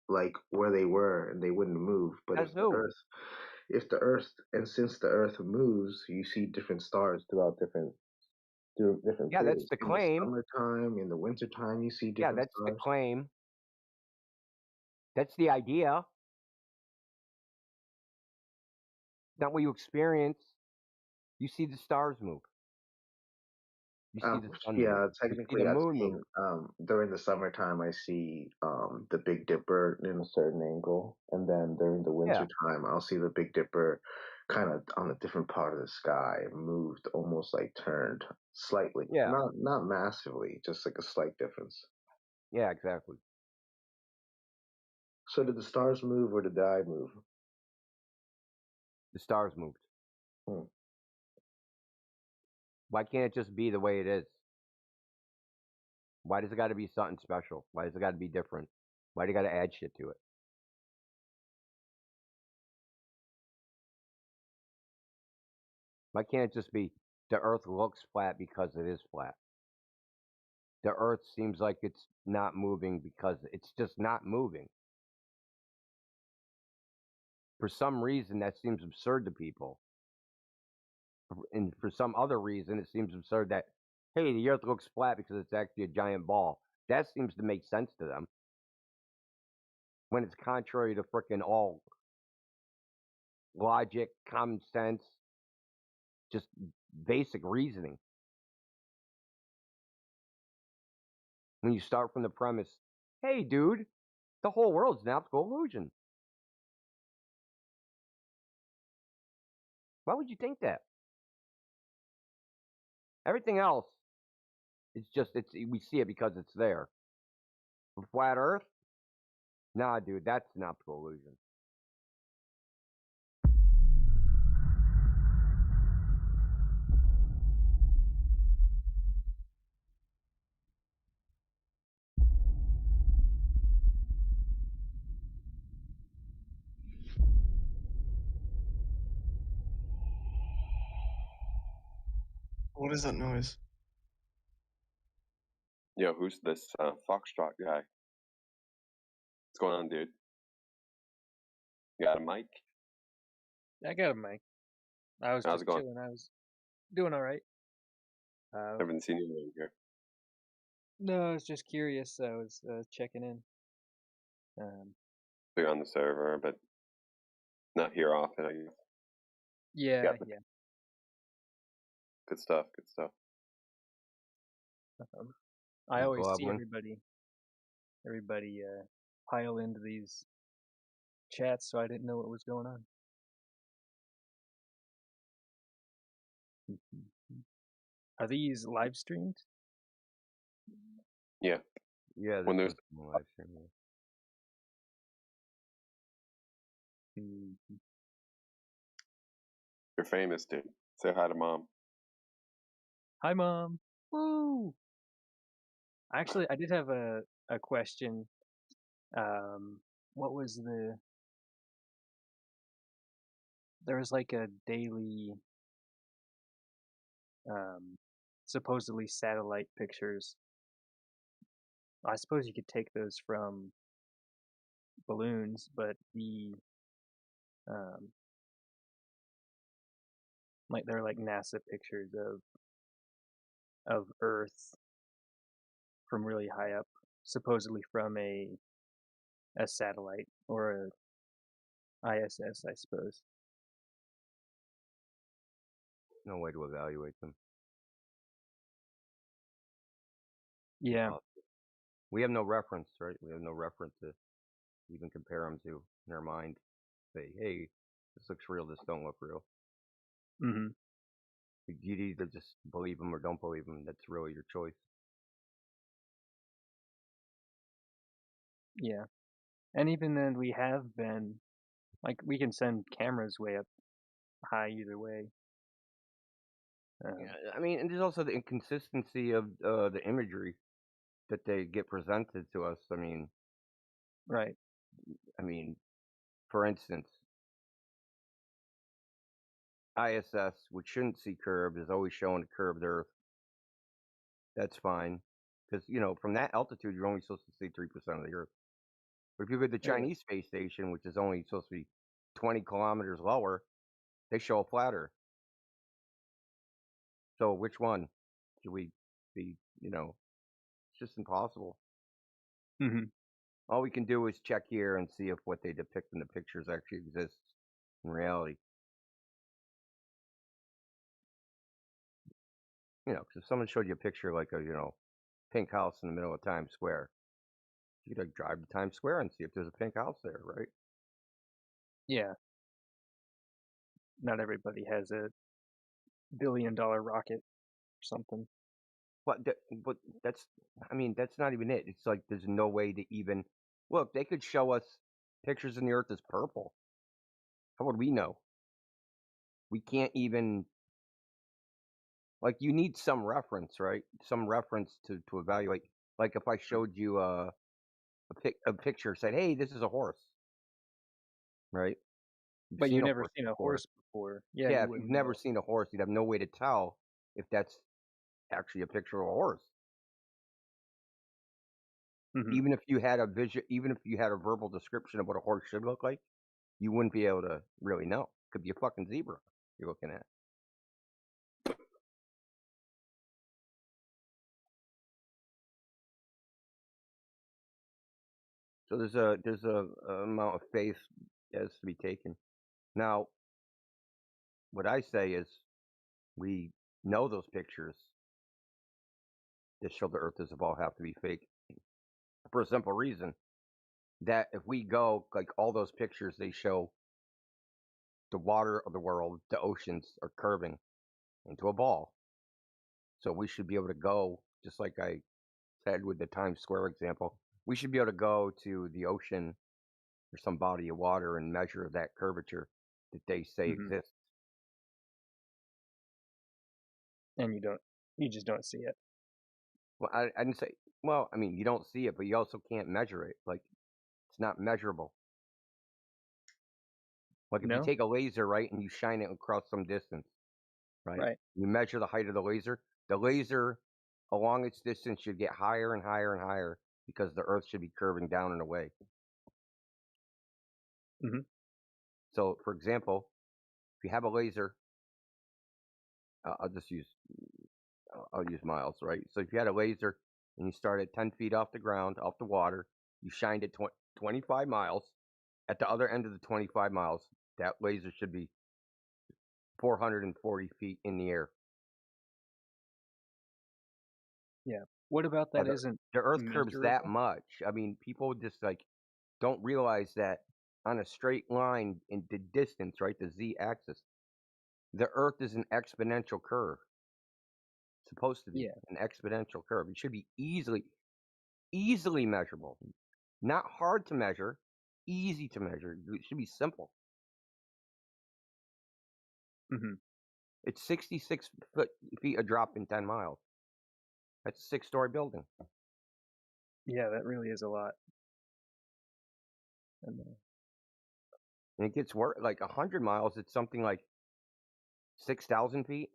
like where they were and they wouldn't move. But if the Earth, and since the Earth moves, you see different stars throughout different periods.
That's the claim.
In the summertime, in the wintertime, you see different stars.
The claim. That's the idea. Not what you experience. You see the stars move. You see the sun move.
Technically,
the moon move.
During the summertime, I see the Big Dipper in a certain angle, and then during the winter time, I'll see the Big Dipper kind of on a different part of the sky, moved, almost like turned slightly.
Yeah.
Not massively, just like a slight difference.
Yeah, exactly.
So did the stars move or did the eye move?
The stars moved. Why can't it just be the way it is? Why does it got to be something special? Why does it got to be different? Why do you got to add shit to it? Why can't it just be the Earth looks flat because it is flat? The Earth seems like it's not moving because it's just not moving. For some reason, that seems absurd to people. And for some other reason, it seems absurd that, hey, the Earth looks flat because it's actually a giant ball. That seems to make sense to them. When it's contrary to frickin' all logic, common sense, just basic reasoning. When you start from the premise, hey, dude, the whole world's an optical illusion. Why would you think that? Everything else is just, we see it because it's there. For flat Earth? Nah, dude, that's an optical illusion.
What is that noise?
Yo, who's this Foxtrot guy? What's going on, dude? You got a mic?
I got a mic. I was
How's
just
it going?
chilling. I was doing all right.
Haven't seen you in here.
No, I was just curious. I was checking in.
So you're on the server, but not here often, I guess.
Yeah,
Yeah.
yeah.
Good stuff. Good stuff.
I always see
Goblin.
everybody pile into these chats, so I didn't know what was going on. Are these live streamed?
Yeah.
Yeah,
When
this
there's
is my live stream.
You're famous, dude. Say hi to mom.
Hi, Mom. Woo! Actually, I did have a question. What was there was like a daily, supposedly satellite pictures. I suppose you could take those from balloons, but like they're like NASA pictures of Earth from really high up, supposedly from a satellite or a ISS, I suppose.
No way to evaluate them.
Yeah.
We have no reference, right? We have no reference to even compare them to in our mind. Say, hey, this looks real, this don't look real.
Mm-hmm.
You'd either just believe them or don't believe them. That's really your choice.
Yeah. And even then, we have been, like, we can send cameras way up high either way.
I mean, and there's also the inconsistency of the imagery that they get presented to us. I mean,
right.
I mean, for instance, ISS, which shouldn't see curved, is always showing a curved Earth. That's fine, because from that altitude, you're only supposed to see 3% of the Earth. But if you go to the Chinese space station, which is only supposed to be 20 kilometers lower, they show a flat Earth. So which one should we be? It's just impossible.
Mm-hmm.
All we can do is check here and see if what they depict in the pictures actually exists in reality. Because if someone showed you a picture like a pink house in the middle of Times Square, you could drive to Times Square and see if there's a pink house there, right?
Yeah. Not everybody has a $1 billion rocket or something.
But that's not even it. It's like there's no way to even look. They could show us pictures of the Earth as purple. How would we know? We can't even. Like, you need some reference, right? Some reference to evaluate. Like if I showed you a picture, said, "Hey, this is a horse," right?
But you've never seen a horse before.
Yeah, if you've never seen a horse, you'd have no way to tell if that's actually a picture of a horse.
Mm-hmm.
Even if you had a verbal description of what a horse should look like, you wouldn't be able to really know. Could be a fucking zebra you're looking at. So there's a amount of faith that has to be taken. Now, what I say is, we know those pictures that show the Earth as a ball have to be fake, for a simple reason that if we go, like, all those pictures, they show the water of the world, the oceans are curving into a ball. So we should be able to go, just like I said with the Times Square example, we should be able to go to the ocean or some body of water and measure that curvature that they say exists.
And you just don't see it.
Well, I didn't say, well, I mean, you don't see it, but you also can't measure it. Like, it's not measurable. Like, if you take a laser, right, and you shine it across some distance, right? You measure the height of the laser along its distance should get higher and higher and higher because the Earth should be curving down and away. So, for example, if you have a laser, I'll use miles, right? So if you had a laser and you start at 10 feet off the ground, off the water, you shined it 25 miles. At the other end of the 25 miles, that laser should be 440 feet in the air.
Yeah. What about that isn't
the Earth curves that
measurable?
much? I mean, people just like don't realize that on a straight line in the distance, right, the z-axis, the Earth is an exponential curve. It's supposed to be an exponential curve. It should be easily measurable. Not hard to measure, easy to measure. It should be simple. It's 66 feet a drop in 10 miles. That's a 6-story building.
Yeah, that really is a lot.
And it gets worse. Like 100 miles, it's something like 6,000 feet.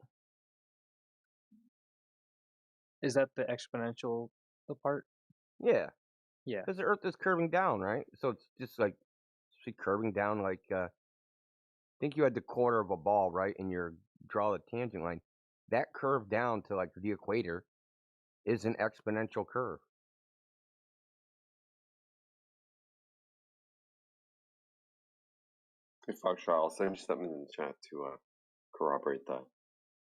Is that the exponential part?
Yeah.
Yeah.
Because the Earth is curving down, right? So it's just like curving down like I think you had the quarter of a ball, right? And you draw the tangent line. That curve down to like the equator is an exponential curve.
Hey, Foxtrot, I'll send you something in the chat to corroborate that,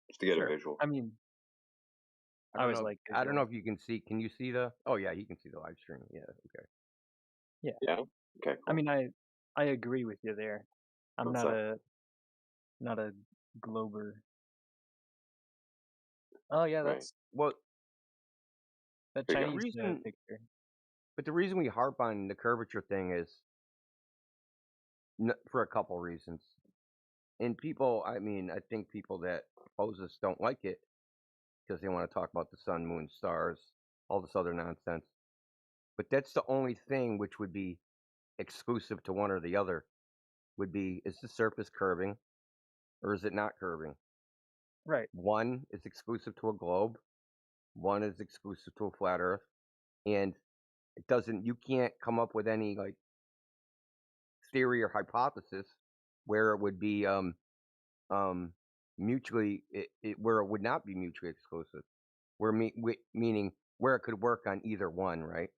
just to get a visual.
I mean,
I don't know if you can see. Can you see the? Oh yeah, you can see the live stream. Yeah. Okay.
Yeah.
Yeah. Okay. Cool.
I mean, I agree with you there. I'm
What's
not a glober. Oh yeah, that's
well.
That Chinese picture.
But the reason we harp on the curvature thing is for a couple reasons. And people, I mean, I think people that oppose us don't like it because they want to talk about the sun, moon, stars, all this other nonsense. But that's the only thing which would be exclusive to one or the other. Would be, is the surface curving or is it not curving?
Right.
One is exclusive to a globe. One is exclusive to a flat Earth. And it doesn't, you can't come up with any like theory or hypothesis where it would be mutually where it would not be mutually exclusive, where meaning where it could work on either one, right?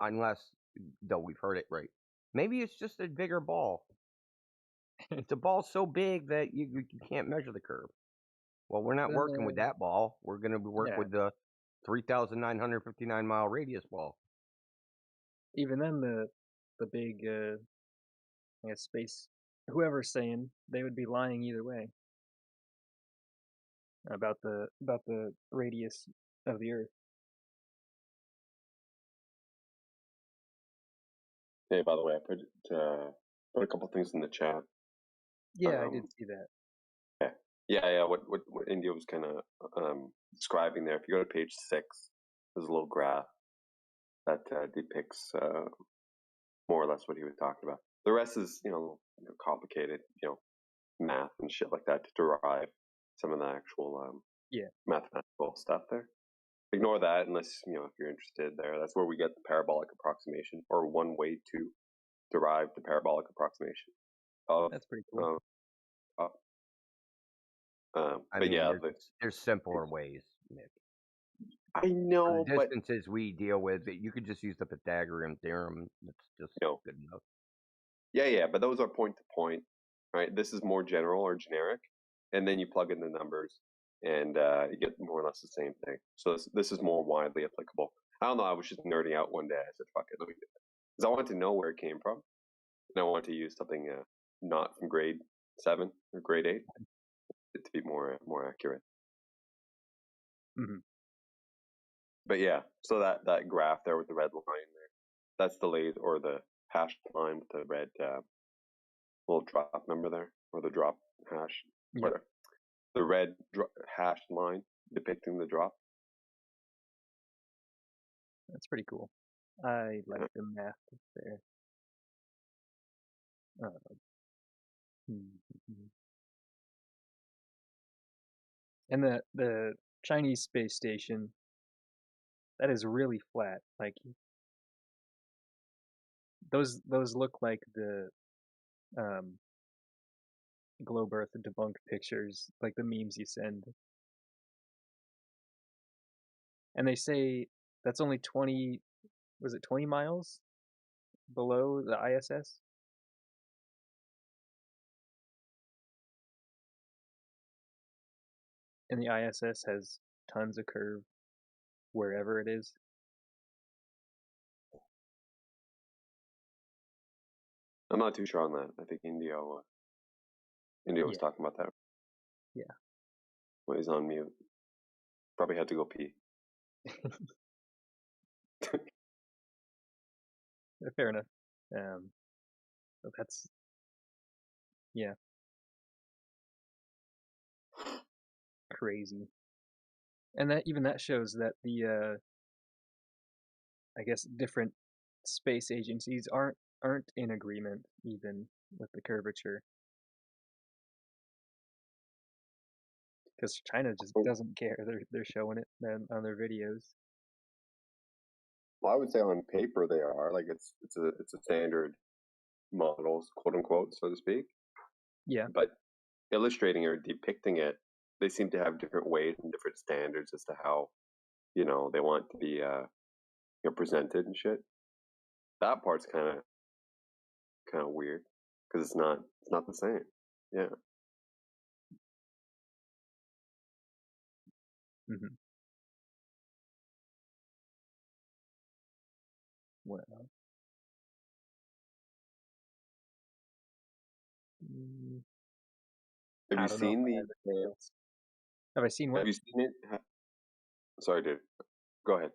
Unless, though we've heard it right, maybe it's just a bigger ball. It's a ball so big that you can't measure the curve. Well, we're not working with that ball. We're going to work with the 3,959 mile radius ball.
Even then, the big I guess space, whoever's saying, they would be lying either way about the radius of the Earth.
Hey, by the way, I put a couple things in the chat.
Yeah, I did see that.
Yeah. What India was kind of describing there. If you go to page 6, there's a little graph that depicts more or less what he was talking about. The rest is complicated, math and shit like that to derive some of the actual mathematical stuff there. Ignore that unless if you're interested there. That's where we get the parabolic approximation, or one way to derive the parabolic approximation. of
That's pretty cool.
I
but
mean,
yeah,
there's simpler ways, Nick.
I know,
the
but
distances we deal with, you could just use the Pythagorean theorem. That's just good enough.
Yeah, but those are point to point, right? This is more general or generic, and then you plug in the numbers, and you get more or less the same thing. So this is more widely applicable. I don't know. I was just nerding out one day. I said, "Fuck it, let me do it," because I wanted to know where it came from, and I wanted to use something not from grade 7 or grade 8 to be more accurate.
Mm-hmm.
But yeah, so that graph there with the red line there, that's the laser or the hashed line with the red little drop number there, or the drop hash, whatever. The red hashed line depicting the drop.
That's pretty cool. I like the math there. And the Chinese space station, that is really flat. Like those look like the globe Earth debunked pictures, like the memes you send. And they say that's only 20 miles below the ISS? And the ISS has tons of curve wherever it is.
I'm not too sure on that. I think India was talking about that.
Yeah.
When he's on mute. Probably had to go pee.
Fair enough. But that's crazy. And that shows that the I guess different space agencies aren't in agreement even with the curvature. Because China just doesn't care. They're showing it on their videos.
Well, I would say on paper they are like it's a standard models, quote unquote, so to speak.
Yeah.
But illustrating or depicting it, they seem to have different ways and different standards as to how they want to be presented and shit. That part's kind of weird because it's not the same. Yeah.
Mm-hmm. Well.
Have you seen the?
Have I seen what?
Have you seen it? Sorry, dude. Go ahead.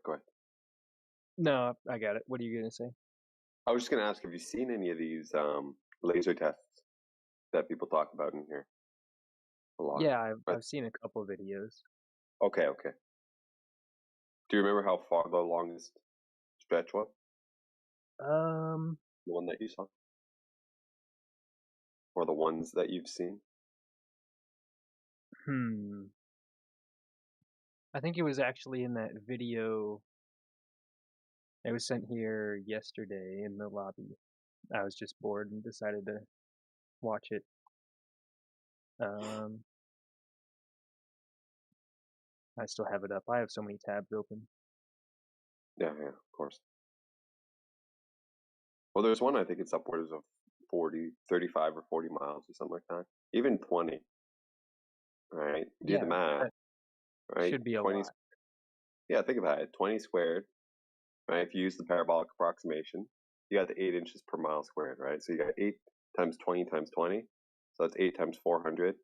No, I got it. What are you gonna say?
I was just gonna ask, have you seen any of these laser tests that people talk about in here? A lot.
Yeah, I've seen a couple videos.
Okay. Do you remember how far the longest stretch was? The one that you saw, or the ones that you've seen?
I think it was actually in that video. It was sent here yesterday in the lobby. I was just bored and decided to watch it. I still have it up. I have so many tabs open.
Yeah, of course. Well, there's one, I think it's upwards of 35 or 40 miles or something like that. Even 20. Right? Do the math. Right?
Should be a
20,
lot.
Yeah, think about it. 20 squared. Right? If you use the parabolic approximation, you got the 8 inches per mile squared, right? So you got 8 times 20 times 20. So that's 8 times 400.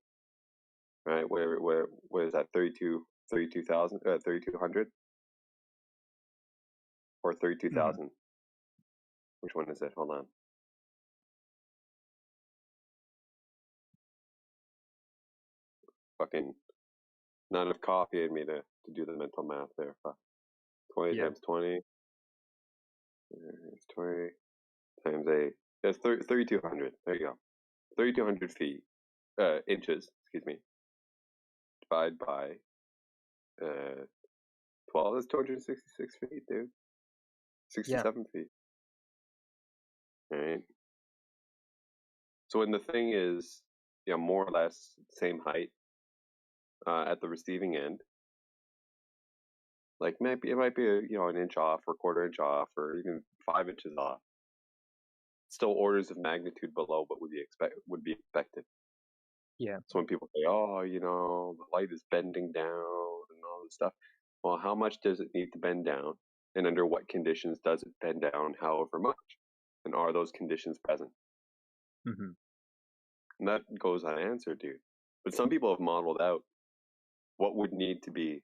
Right? What is that? 32,000? 3,200? Or 32,000? Mm-hmm. Which one is it? Hold on. Fucking not enough coffee in me to do the mental math there. 20 times 20. It's 20 times 8. That's 3,200. There you go. 3,200 feet. Inches, excuse me. Divide by 12. That's 266 feet, dude. 67 feet. All right. So when the thing is, more or less same height at the receiving end, like maybe it might be an inch off or a quarter inch off or even 5 inches off. Still orders of magnitude below what would be expected.
Yeah.
So when people say, "Oh, the light is bending down and all this stuff," well, how much does it need to bend down, and under what conditions does it bend down? However much, and are those conditions present?
Mm-hmm.
And that goes unanswered, dude. But some people have modeled out what would need to be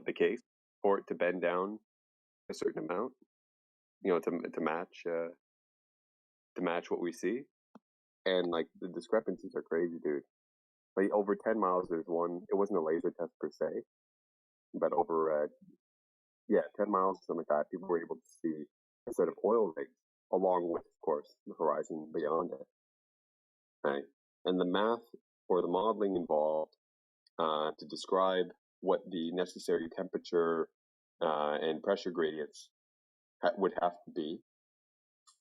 the case for it to bend down a certain amount, to match what we see. And like the discrepancies are crazy, dude. Like over 10 miles, there's one. It wasn't a laser test per se, but over 10 miles, something like that, people were able to see a set of oil rigs along with, of course, the horizon beyond it. Right, and the math or the modeling involved to describe what the necessary temperature and pressure gradients would have to be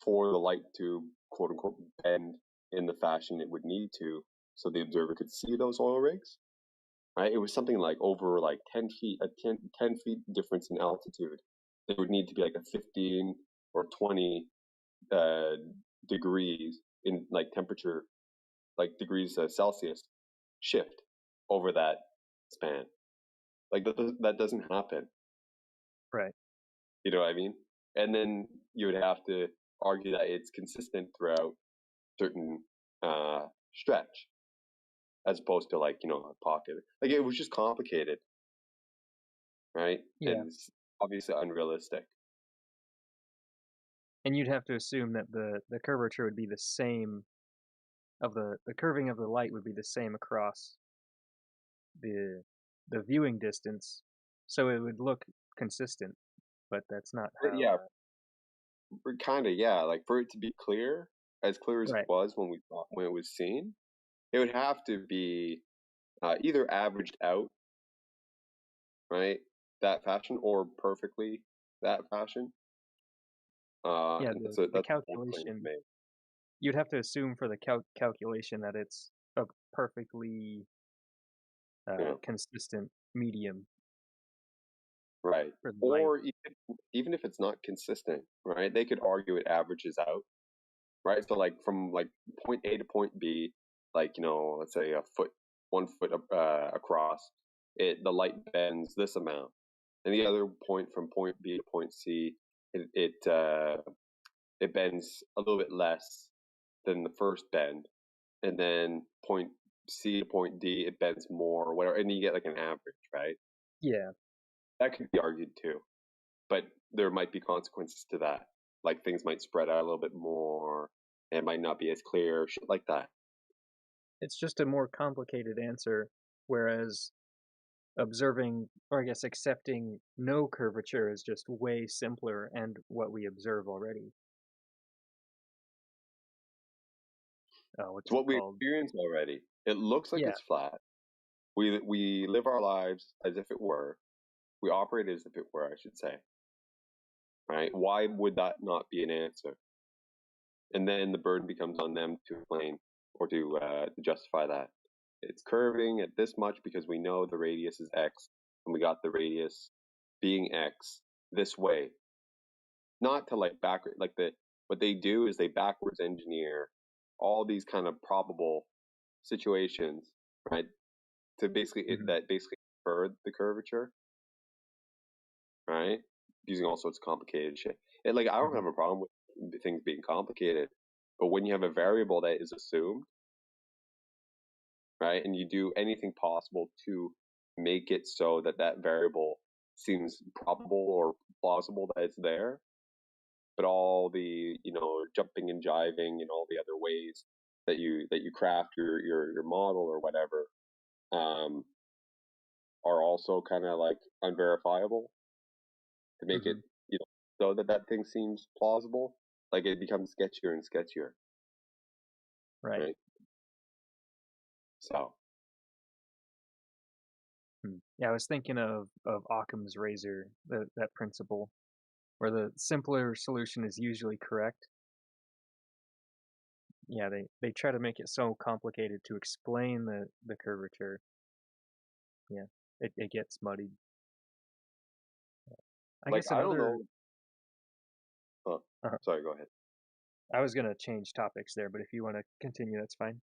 for the light to, quote unquote, bend in the fashion it would need to so the observer could see those oil rigs. Right? It was something like over like 10 feet, a 10 feet difference in altitude. There would need to be like a 15 or 20 degrees in like temperature, like degrees Celsius shift over that span. Like that doesn't happen.
Right.
You know what I mean? And then you would have to argue that it's consistent throughout certain stretch, as opposed to like a pocket. Like it was just complicated, right?
Yeah.
And it's obviously unrealistic.
And you'd have to assume that the curvature would be the same of the curving of the light would be the same across the viewing distance, so it would look consistent. But that's not how.
Yeah, kind of. Yeah, like for it to be clear, as clear as
Right.
it was when it was seen, it would have to be either averaged out, right, that fashion, or perfectly that fashion.
Yeah,
and
the calculation. You'd have to assume for the calculation that it's a perfectly consistent medium.
Right. Or even if it's not consistent, right? They could argue it averages out, right? So like from like point A to point B, like let's say 1 foot across, the light bends this amount, and the other point from point B to point C, it bends a little bit less than the first bend, and then point C to point D, it bends more or whatever, and you get like an average, right?
Yeah.
That could be argued too, but there might be consequences to that. Like things might spread out a little bit more, and it might not be as clear, shit like that.
It's just a more complicated answer, whereas observing, or I guess accepting no curvature is just way simpler and what we observe already.
It's what we experience already. It looks like it's flat. We live our lives as if it were. We operate as if it were, I should say. Right? Why would that not be an answer? And then the burden becomes on them to explain or to justify that. It's curving at this much because we know the radius is X, and we got the radius being X this way. Not to like backward, like what they do is they backwards engineer all these kind of probable situations, right? To basically that basically infer the curvature, right? Using all sorts of complicated shit. And like I don't have a problem with things being complicated, but when you have a variable that is assumed, right, and you do anything possible to make it so that that variable seems probable or plausible that it's there, but all the jumping and jiving and all the other ways that you craft your model or whatever are also kind of like unverifiable to make it so that thing seems plausible. Like it becomes sketchier and sketchier.
Right.
So.
Yeah, I was thinking of Occam's razor, that principle, where the simpler solution is usually correct. yeah, they try to make it so complicated to explain the curvature. Yeah, it gets muddied. I guess
I don't
another.
know. Oh, sorry. Go ahead.
I was gonna change topics there, but if you want to continue, that's fine.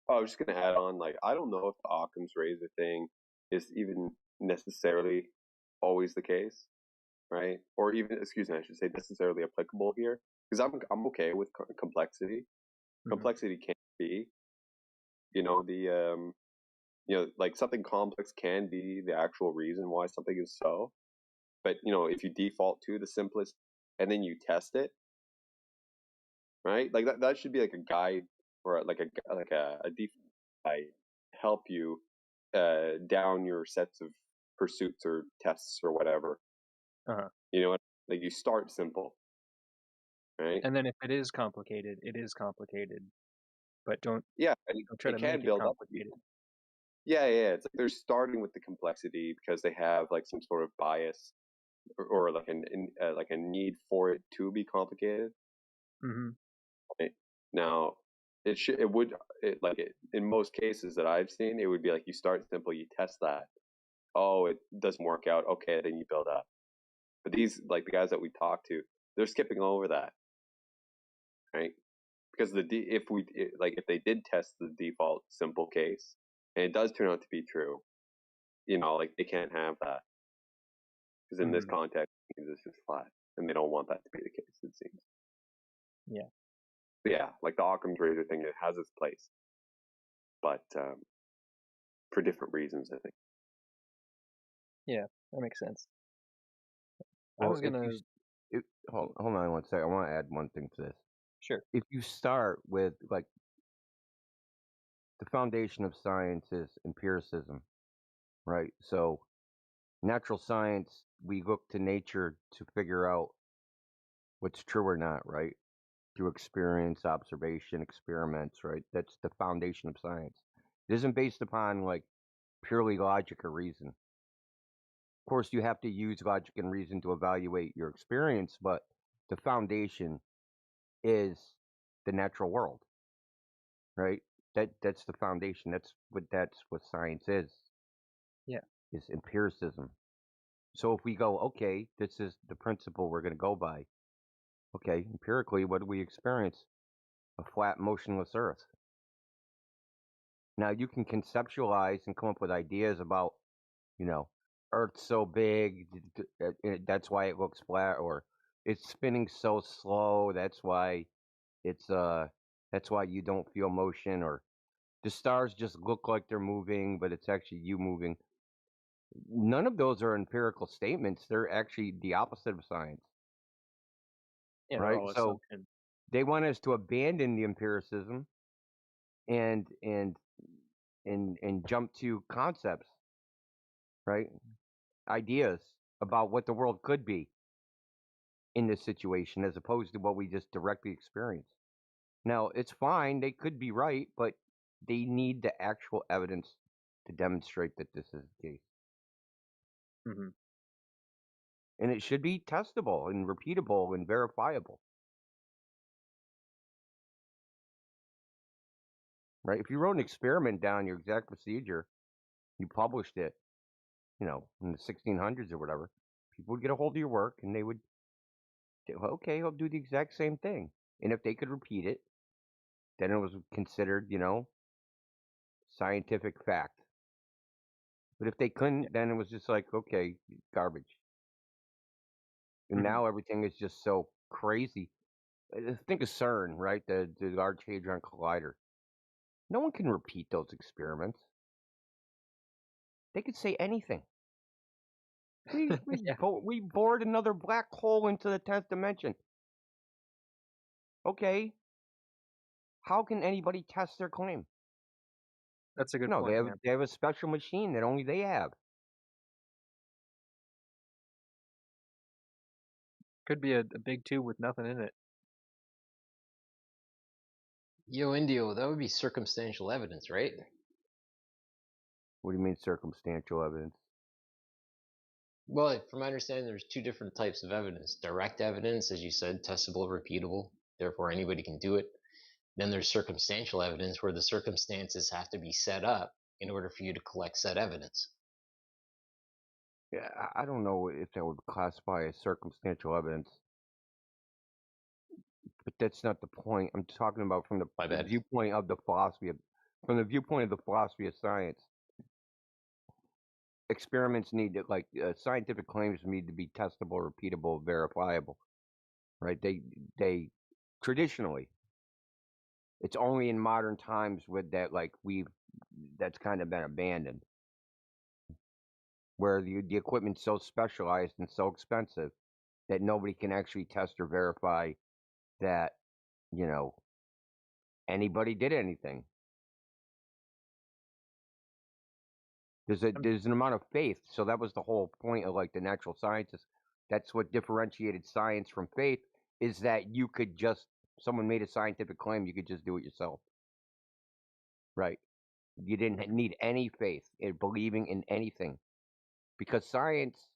Oh, I was just gonna add on. I don't know if the Occam's razor thing is even necessarily always the case, right? Or even, excuse me, I should say necessarily applicable here, because I'm okay with complexity. Complexity can be, like something complex can be the actual reason why something is so. But if you default to the simplest and then you test it, right? Like that should be like a guide or like a default guide help you down your sets of pursuits or tests or whatever. You know what? Like you start simple, right?
And then if it is complicated, it is complicated. But don't try to
it can
make it
build up.
complicated.
Yeah. It's like they're starting with the complexity because they have like some sort of bias or like a need for it to be complicated.
Mm-hmm.
Right? Now, in most cases that I've seen, it would be like you start simple, you test that. Oh, it doesn't work out. Okay, then you build up. But these, like the guys that we talk to, they're skipping over that, right? Because if they did test the default simple case and it does turn out to be true, like they can't have that because in this context it's just flat, and they don't want that to be the case. It seems.
Yeah.
But yeah, like the Occam's razor thing, it has its place, but for different reasons, I think.
Yeah, that makes sense.
Well,
I was gonna.
Hold on one second. I want to add one thing to this.
Sure.
If you start with like the foundation of science is empiricism, right? So natural science, we look to nature to figure out what's true or not, right? Through experience, observation, experiments, right? That's the foundation of science. It isn't based upon like purely logic or reason. Of course, you have to use logic and reason to evaluate your experience, but the foundation is the natural world, right? That's the foundation. That's what science is.
Yeah.
Is empiricism. So if we go, okay, this is the principle we're going to go by. Okay, empirically, what do we experience? A flat, motionless Earth. Now you can conceptualize and come up with ideas about, Earth's so big, that's why it looks flat, or it's spinning so slow, that's why you don't feel motion, or the stars just look like they're moving, but it's actually you moving. None of those are empirical statements. They're actually the opposite of science.
Yeah,
right? So they want us to abandon the empiricism and jump to concepts, right? Ideas about what the world could be in this situation as opposed to what we just directly experience. Now, it's fine, they could be right, but they need the actual evidence to demonstrate that this is the case.
Mm-hmm.
And it should be testable and repeatable and verifiable. Right? If you wrote an experiment down, your exact procedure, you published it, in the 1600s or whatever, people would get a hold of your work and they would say, okay, I'll do the exact same thing. And if they could repeat it, then it was considered, scientific fact. But if they couldn't, then it was just like, okay, garbage. And now everything is just so crazy. Think of CERN, right? The Large Hadron Collider. No one can repeat those experiments. They could say anything. We bored another black hole into the 10th dimension. Okay. How can anybody test their claim?
That's a good
No,
point.
they have a special machine that only they have.
Could be a big tube with nothing in it.
Yo, Indio, that would be circumstantial evidence, right?
What do you mean circumstantial evidence?
Well, from my understanding, there's two different types of evidence. Direct evidence, as you said, testable, repeatable, therefore anybody can do it. Then there's circumstantial evidence where the circumstances have to be set up in order for you to collect said evidence.
Yeah, I don't know if that would classify as circumstantial evidence, but that's not the point. I'm talking about from the viewpoint of the philosophy of science. Experiments need to, scientific claims need to be testable, repeatable, verifiable, right? They traditionally, it's only in modern times with that, that's kind of been abandoned, where the equipment's so specialized and so expensive that nobody can actually test or verify that, anybody did anything. There's an amount of faith, so that was the whole point of the natural sciences. That's what differentiated science from faith, is that you could just, someone made a scientific claim, you could just do it yourself. Right. You didn't need any faith in believing in anything, because science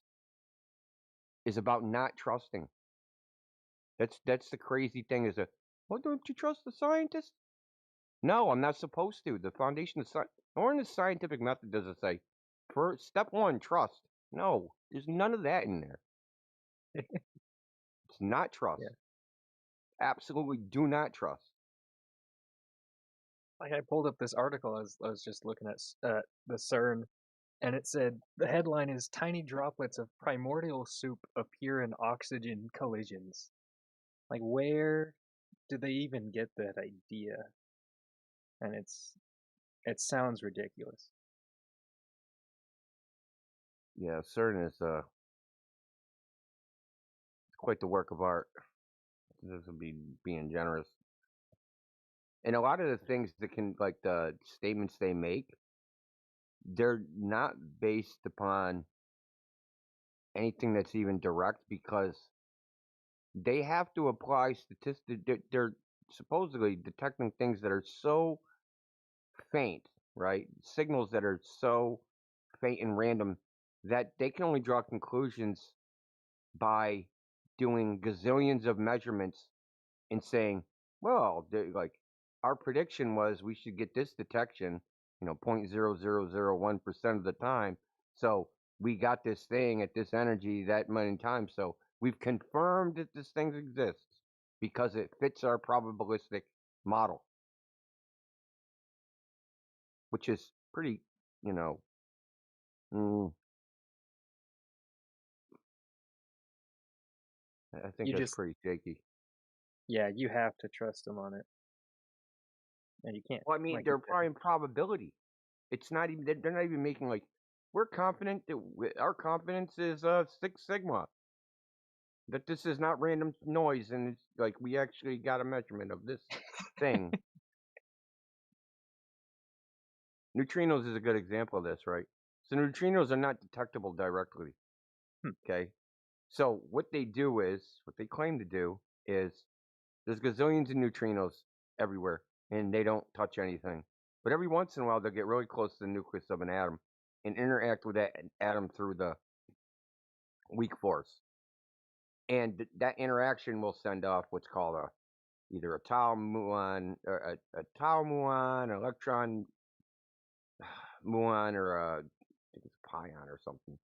is about not trusting. That's the crazy thing, is well, don't you trust the scientists? No, I'm not supposed to. The foundation of science, nor in the scientific method does it say, for step one, trust. No, there's none of that in there. It's not trust. Yeah. Absolutely do not trust.
Like, I pulled up this article, I was just looking at the CERN, and it said, the headline is, tiny droplets of primordial soup appear in oxygen collisions. Like, where do they even get that idea? And it sounds ridiculous.
Yeah, CERN is quite the work of art. This would be being generous. And a lot of the things that can, the statements they make, they're not based upon anything that's even direct, because they have to apply statistics. They're supposedly detecting things that are so faint, right? Signals that are so faint and random that they can only draw conclusions by doing gazillions of measurements and saying, well, our prediction was we should get this detection, 0.0001% of the time. So we got this thing at this energy that many times. So we've confirmed that this thing exists because it fits our probabilistic model, which is pretty, I think that's pretty shaky.
Yeah, you have to trust them on it. And you can't.
Well, I mean, they're applying probability. It's not even, they're not even making we're confident that our confidence is 6 sigma. That this is not random noise, and it's we actually got a measurement of this thing. Neutrinos is a good example of this, right? So neutrinos are not detectable directly. Okay? So what they claim to do is, there's gazillions of neutrinos everywhere, and they don't touch anything. But every once in a while, they'll get really close to the nucleus of an atom and interact with that atom through the weak force. And that interaction will send off what's called either a tau muon, or a tau muon, an electron muon, or I think it's a pion or something.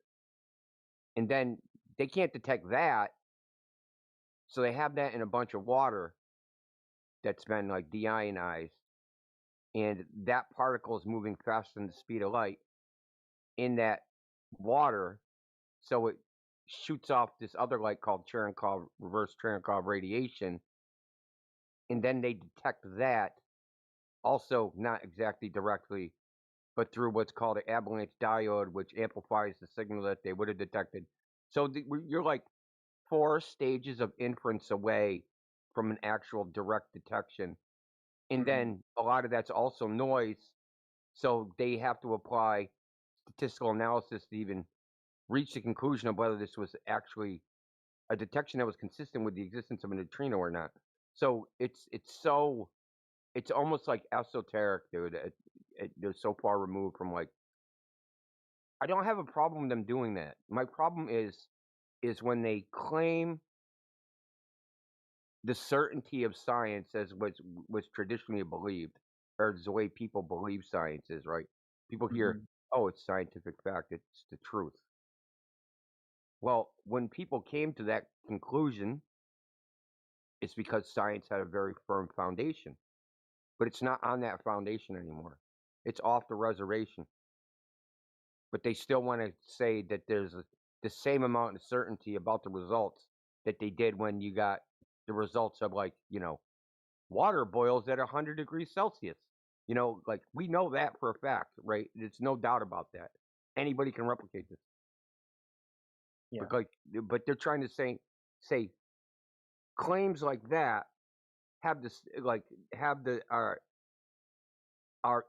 And then they can't detect that, so they have that in a bunch of water that's been deionized, and that particle is moving faster than the speed of light in that water, so it shoots off this other light called reverse Cherenkov radiation, and then they detect that, also not exactly directly, but through what's called an avalanche diode, which amplifies the signal that they would have detected. So you're 4 stages of inference away from an actual direct detection. And then a lot of that's also noise, so they have to apply statistical analysis to even reach the conclusion of whether this was actually a detection that was consistent with the existence of a neutrino or not. So it's almost esoteric, dude. They're so far removed from I don't have a problem with them doing that. My problem is when they claim the certainty of science as was traditionally believed, or the way people believe science is, right? People hear,
Mhm.
oh, it's scientific fact, it's the truth. Well, when people came to that conclusion, it's because science had a very firm foundation. But it's not on that foundation anymore. It's off the reservation. But they still want to say that there's the same amount of certainty about the results that they did when you got the results of, like, water boils at 100 degrees Celsius. Like, we know that for a fact, right? There's no doubt about that. Anybody can replicate this.
Yeah.
But they're trying to say claims like that have this, like, have the are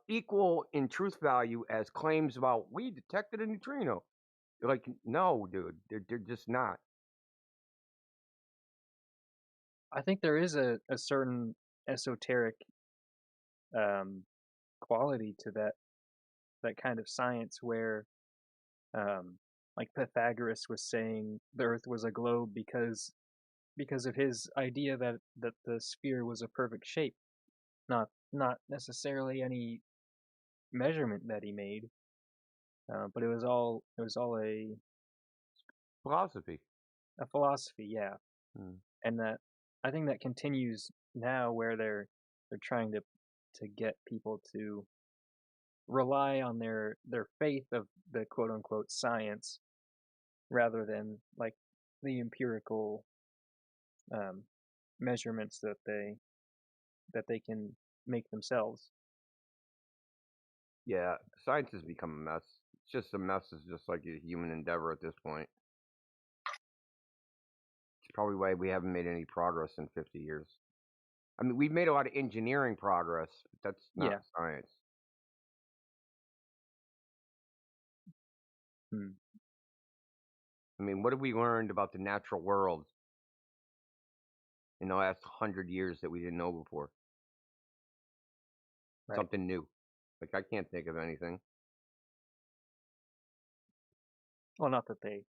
equal in truth value as claims about we detected a neutrino. Like, no, dude, they're just not.
I think there is a certain esoteric quality to that kind of science where like Pythagoras was saying the earth was a globe because of his idea that the sphere was a perfect shape, not necessarily any measurement that he made, but it was all a
Philosophy.
philosophy, yeah.
Hmm.
And that, I think that continues now, where they're trying to get people to rely on their faith of the quote unquote science rather than like the empirical measurements that they can make themselves.
Yeah, science has become a mess. It's just a mess. It's just like a human endeavor at this point. It's probably why we haven't made any progress in 50 years. I mean, we've made a lot of engineering progress, but that's not science. I mean, what have we learned about the natural world in the last 100 years that we didn't know before?
Right.
Something new. Like, I can't think of anything.
Well, not that they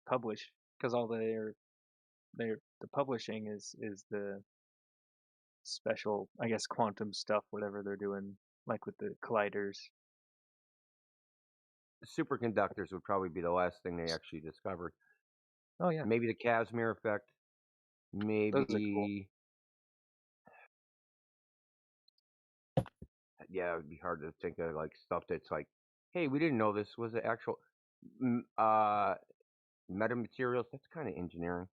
publish, because all the publishing is the special, I guess, quantum stuff, whatever they're doing, like with the colliders.
Superconductors would probably be the last thing they actually discovered.
Oh yeah.
Maybe the Casimir effect. Maybe.
Those are cool.
Yeah, it'd be hard to think of like stuff that's like, hey, we didn't know this was the actual metamaterials. That's kind of engineering.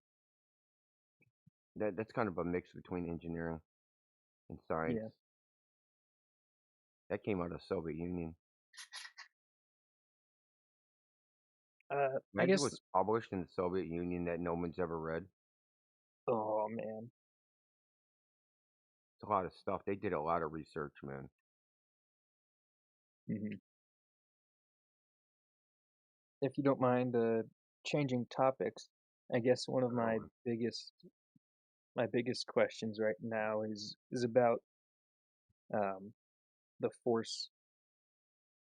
That's kind of a mix between engineering and science.
Yeah.
That came out of the Soviet Union.
I guess
what's published in the Soviet Union that no one's ever read.
Oh man,
it's a lot of stuff. They did a lot of research, man.
Mm-hmm. If you don't mind changing topics, I guess one of my biggest questions right now is about the force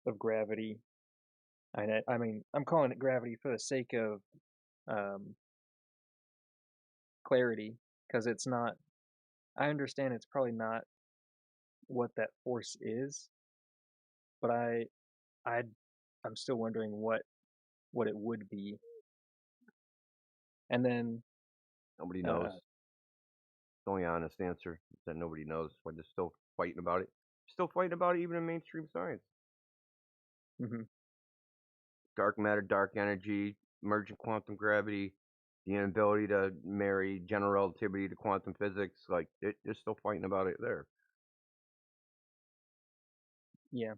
of gravity. I mean, I'm calling it gravity for the sake of clarity, because it's not. I understand it's probably not what that force is, but I'm still wondering what it would be. And then
nobody knows. The only honest answer is that nobody knows. But they're still fighting about it. Still fighting about it even in mainstream science.
Mm-hmm.
Dark matter, dark energy, emergent quantum gravity, the inability to marry general relativity to quantum physics. Like, they're still fighting about it there.
Yeah,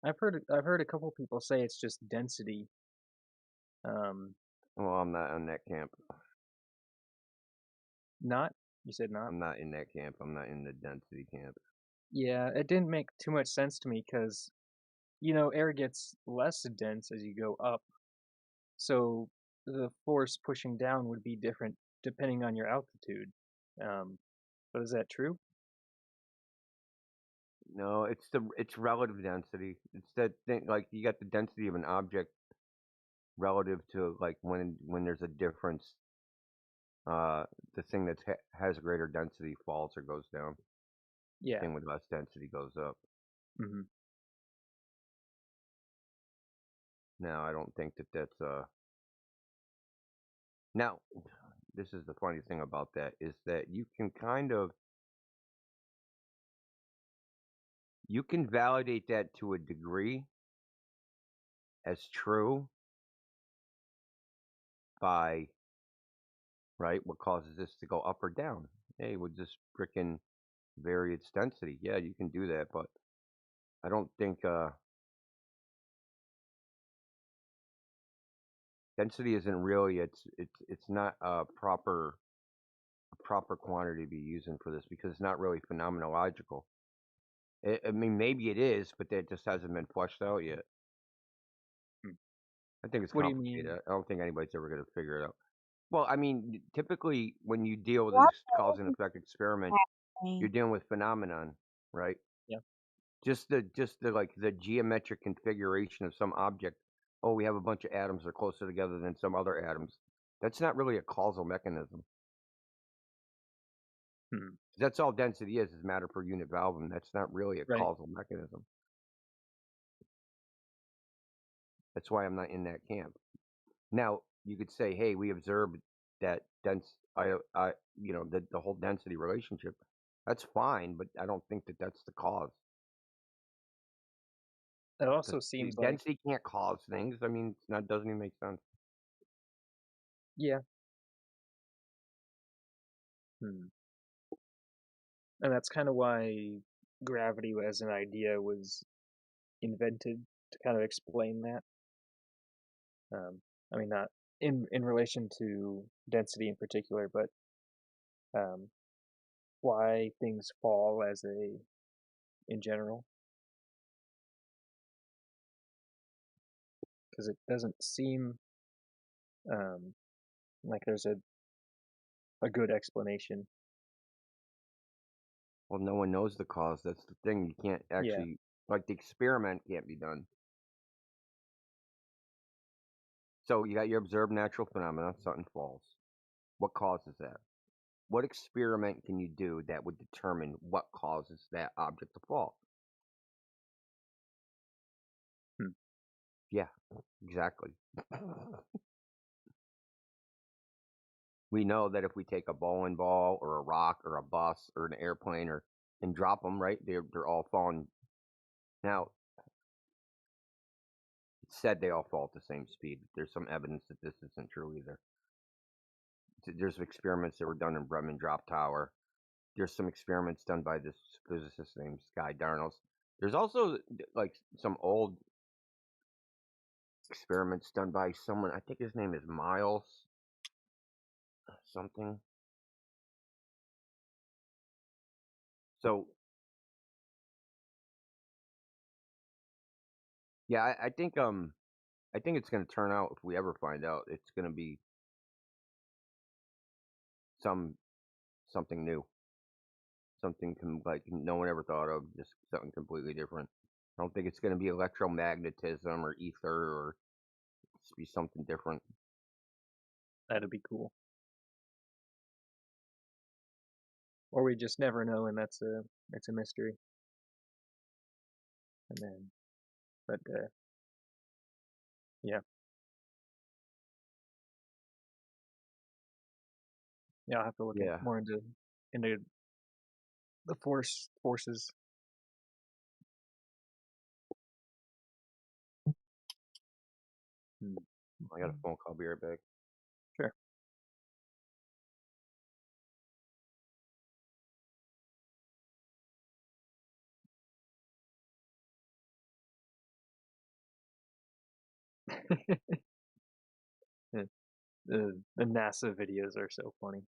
I've heard a couple people say it's just density.
Well, I'm not in that camp.
Not? You said not?
I'm not in that camp. I'm not in the density camp.
Yeah, it didn't make too much sense to me because, air gets less dense as you go up. So the force pushing down would be different depending on your altitude. But is that true?
No, it's relative density. It's that thing, like, you got the density of an object relative to, like, when there's a difference the thing that has greater density falls or goes down.
Yeah.
The thing with less density goes up.
Mm-hmm.
Now, I don't think that that's Now, this is the funny thing about that is that you can validate that to a degree as true by, right, what causes this to go up or down. Hey, with this freaking vary its density. Yeah, you can do that, but I don't think density isn't really it's not a proper quantity to be using for this because it's not really phenomenological. I mean, maybe it is, but that just hasn't been fleshed out yet. I think it's
What do you
complicated.
mean?
I don't think anybody's ever going to figure it out. Well, I mean, typically when you deal with
What
this cause and effect experiment, you're
happening?
dealing with phenomenon, right?
Yeah.
Just the like the geometric configuration of some object. Oh, we have a bunch of atoms that are closer together than some other atoms. That's not really a causal mechanism. That's all density is matter per unit volume. That's not really a causal mechanism. That's why I'm not in that camp. Now, you could say, hey, we observed that the whole density relationship. That's fine, but I don't think that that's the cause.
It also seems like
density can't cause things. I mean, doesn't even make sense.
Yeah. And that's kind of why gravity as an idea was invented to kind of explain that. I mean, not in relation to density in particular, but why things fall in general. Because it doesn't seem like there's a good explanation.
Well, no one knows the cause. That's the thing. You can't actually, like the experiment can't be done. So you got your observed natural phenomena, something falls. What causes that? What experiment can you do that would determine what causes that object to fall? Yeah, exactly. We know that if we take a bowling ball or a rock or a bus or an airplane and drop them, right, they're all falling. Now, it's said they all fall at the same speed. There's some evidence that this isn't true either. There's experiments that were done in Bremen Drop Tower. There's some experiments done by this physicist named Sky Darnels. There's also like some old experiments done by someone. I think his name is Miles something. So yeah, I think it's going to turn out, if we ever find out, it's going to be something new, something like no one ever thought of, just something completely different. I don't think it's going to be electromagnetism or ether or it's be something different.
That'd be cool. Or we just never know, and that's a mystery. And then, but yeah. Yeah, I'll have to look more into the forces.
I got a phone call. Be right back.
Sure. The NASA videos are so funny.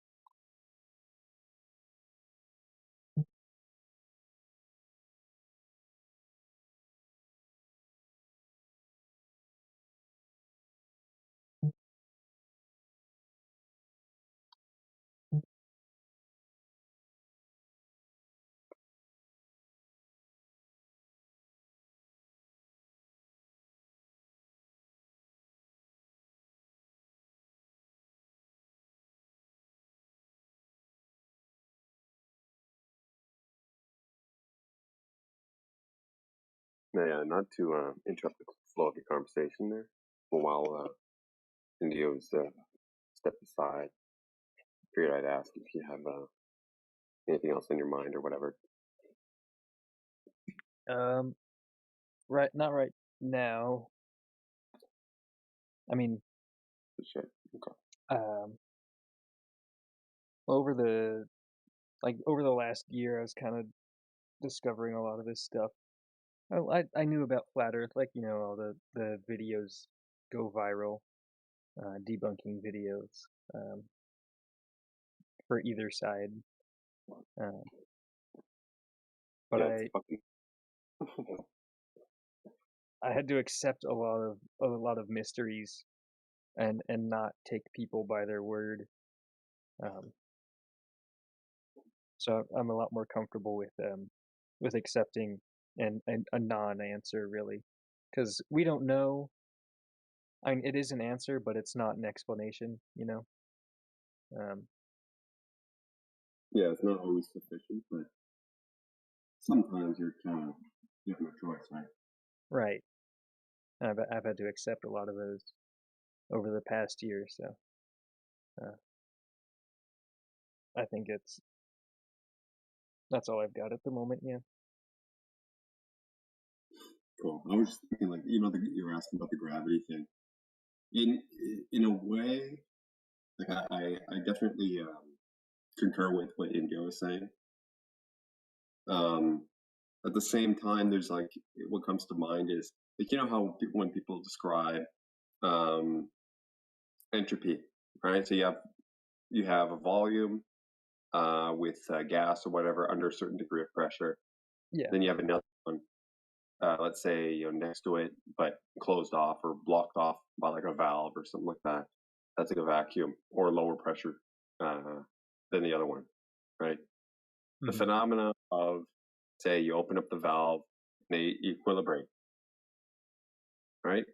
Yeah, not to interrupt the flow of your conversation there. While Indio's stepped aside, I figured I'd ask if you have anything else in your mind or whatever.
Not right now. I mean,
shit. Okay.
Over the last year, I was kind of discovering a lot of this stuff. I knew about flat Earth, like, you know, all the videos go viral, debunking videos for either side. But
yeah,
I had to accept a lot of mysteries and not take people by their word. So I'm a lot more comfortable with accepting and a non-answer, really, because we don't know. I mean, it is an answer, but it's not an explanation, you know.
Yeah, it's not always sufficient, but sometimes you have no choice, right?
Right. I've had to accept a lot of those over the past year, so I think that's all I've got at the moment. Yeah.
Cool. I was just thinking, like, you were asking about the gravity thing. In a way, like I definitely concur with what Indio is saying. At the same time, there's like what comes to mind is like, you know how when people describe entropy, right? So you have a volume with gas or whatever under a certain degree of pressure.
Yeah.
Then you have another one, let's say, next to it, but closed off or blocked off by like a valve or something like that. That's like a vacuum or lower pressure than the other one, right? The phenomena of, say, you open up the valve, they equilibrate, right?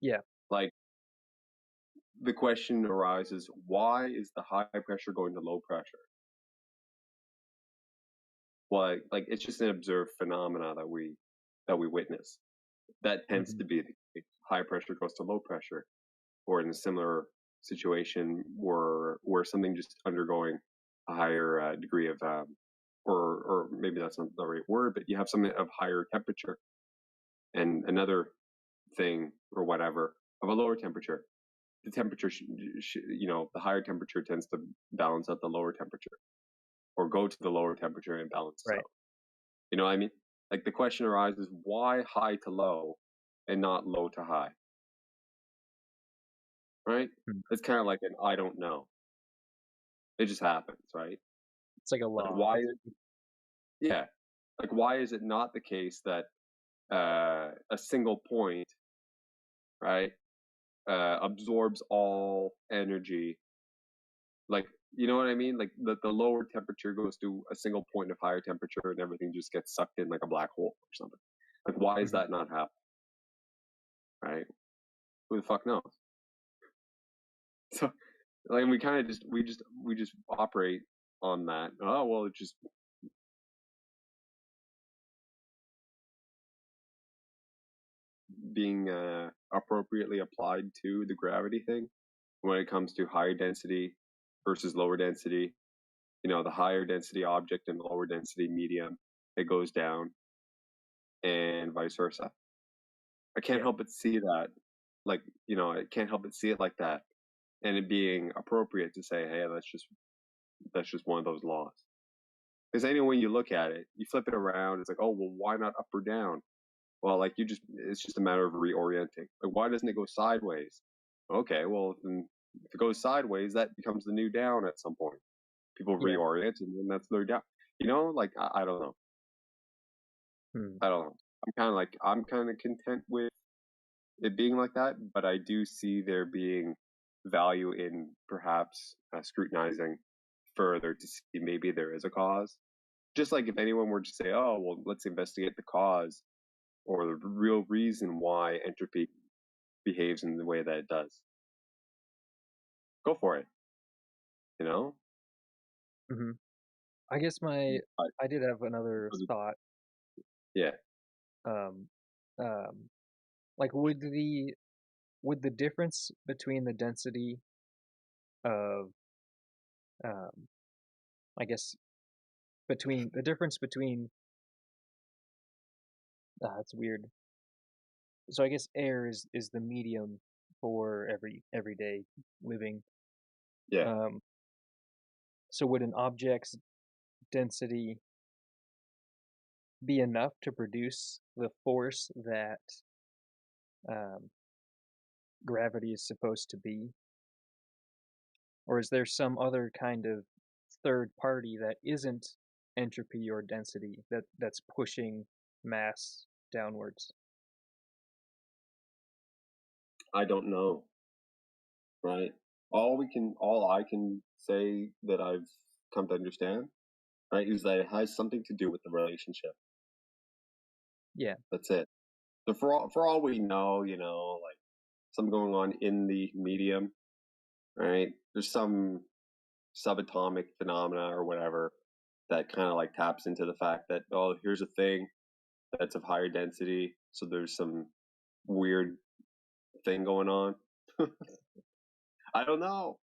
Yeah.
Like, the question arises, why is the high pressure going to low pressure? Well, like it's just an observed phenomena that we witness. That tends to be the case. High pressure goes to low pressure, or in a similar situation where something just undergoing a higher degree of or maybe that's not the right word, but you have something of higher temperature and another thing or whatever of a lower temperature. The temperature, the higher temperature tends to balance out the lower temperature, or go to the lower temperature and balance out. You know what I mean? Like the question arises, why high to low and not low to high? Right? It's kind of like an I don't know. It just happens, right?
It's like a law.
Like why? Yeah. Like why is it not the case that a single point, right, absorbs all energy? Like, you know what I mean? Like the lower temperature goes to a single point of higher temperature and everything just gets sucked in like a black hole or something. Like why is that not happening? Right? Who the fuck knows? So like we kind of just we just operate on that. Oh well, it just being appropriately applied to the gravity thing when it comes to higher density versus lower density. The higher density object and the lower density medium, it goes down, and vice versa. I can't help but see that, like, I can't help but see it like that, and it being appropriate to say, hey, that's just one of those laws. Because anyway, when you look at it, you flip it around, it's like, oh well, why not up or down? Well, like it's just a matter of reorienting. Like, why doesn't it go sideways? Okay, well, if it goes sideways, that becomes the new down at some point. People reorient, and then that's their down. Like I don't know. I don't know. I'm kind of content with it being like that, but I do see there being value in perhaps scrutinizing further to see maybe there is a cause. Just like if anyone were to say, oh, well, let's investigate the cause or the real reason why entropy behaves in the way that it does. Go for it.
I guess I did have another thought.
Yeah.
like would the difference between the density of I guess between the difference between it's weird. So I guess air is the medium for everyday living.
Yeah.
So would an object's density be enough to produce the force that gravity is supposed to be? Or is there some other kind of third party that isn't entropy or density that's pushing mass downwards?
I don't know. Right. All I can say that I've come to understand, right, is that it has something to do with the relationship.
Yeah.
That's it. So for all we know, like something going on in the medium, right? There's some subatomic phenomena or whatever that kind of like taps into the fact that, oh, here's a thing that's of higher density, so there's some weird thing going on. I don't know.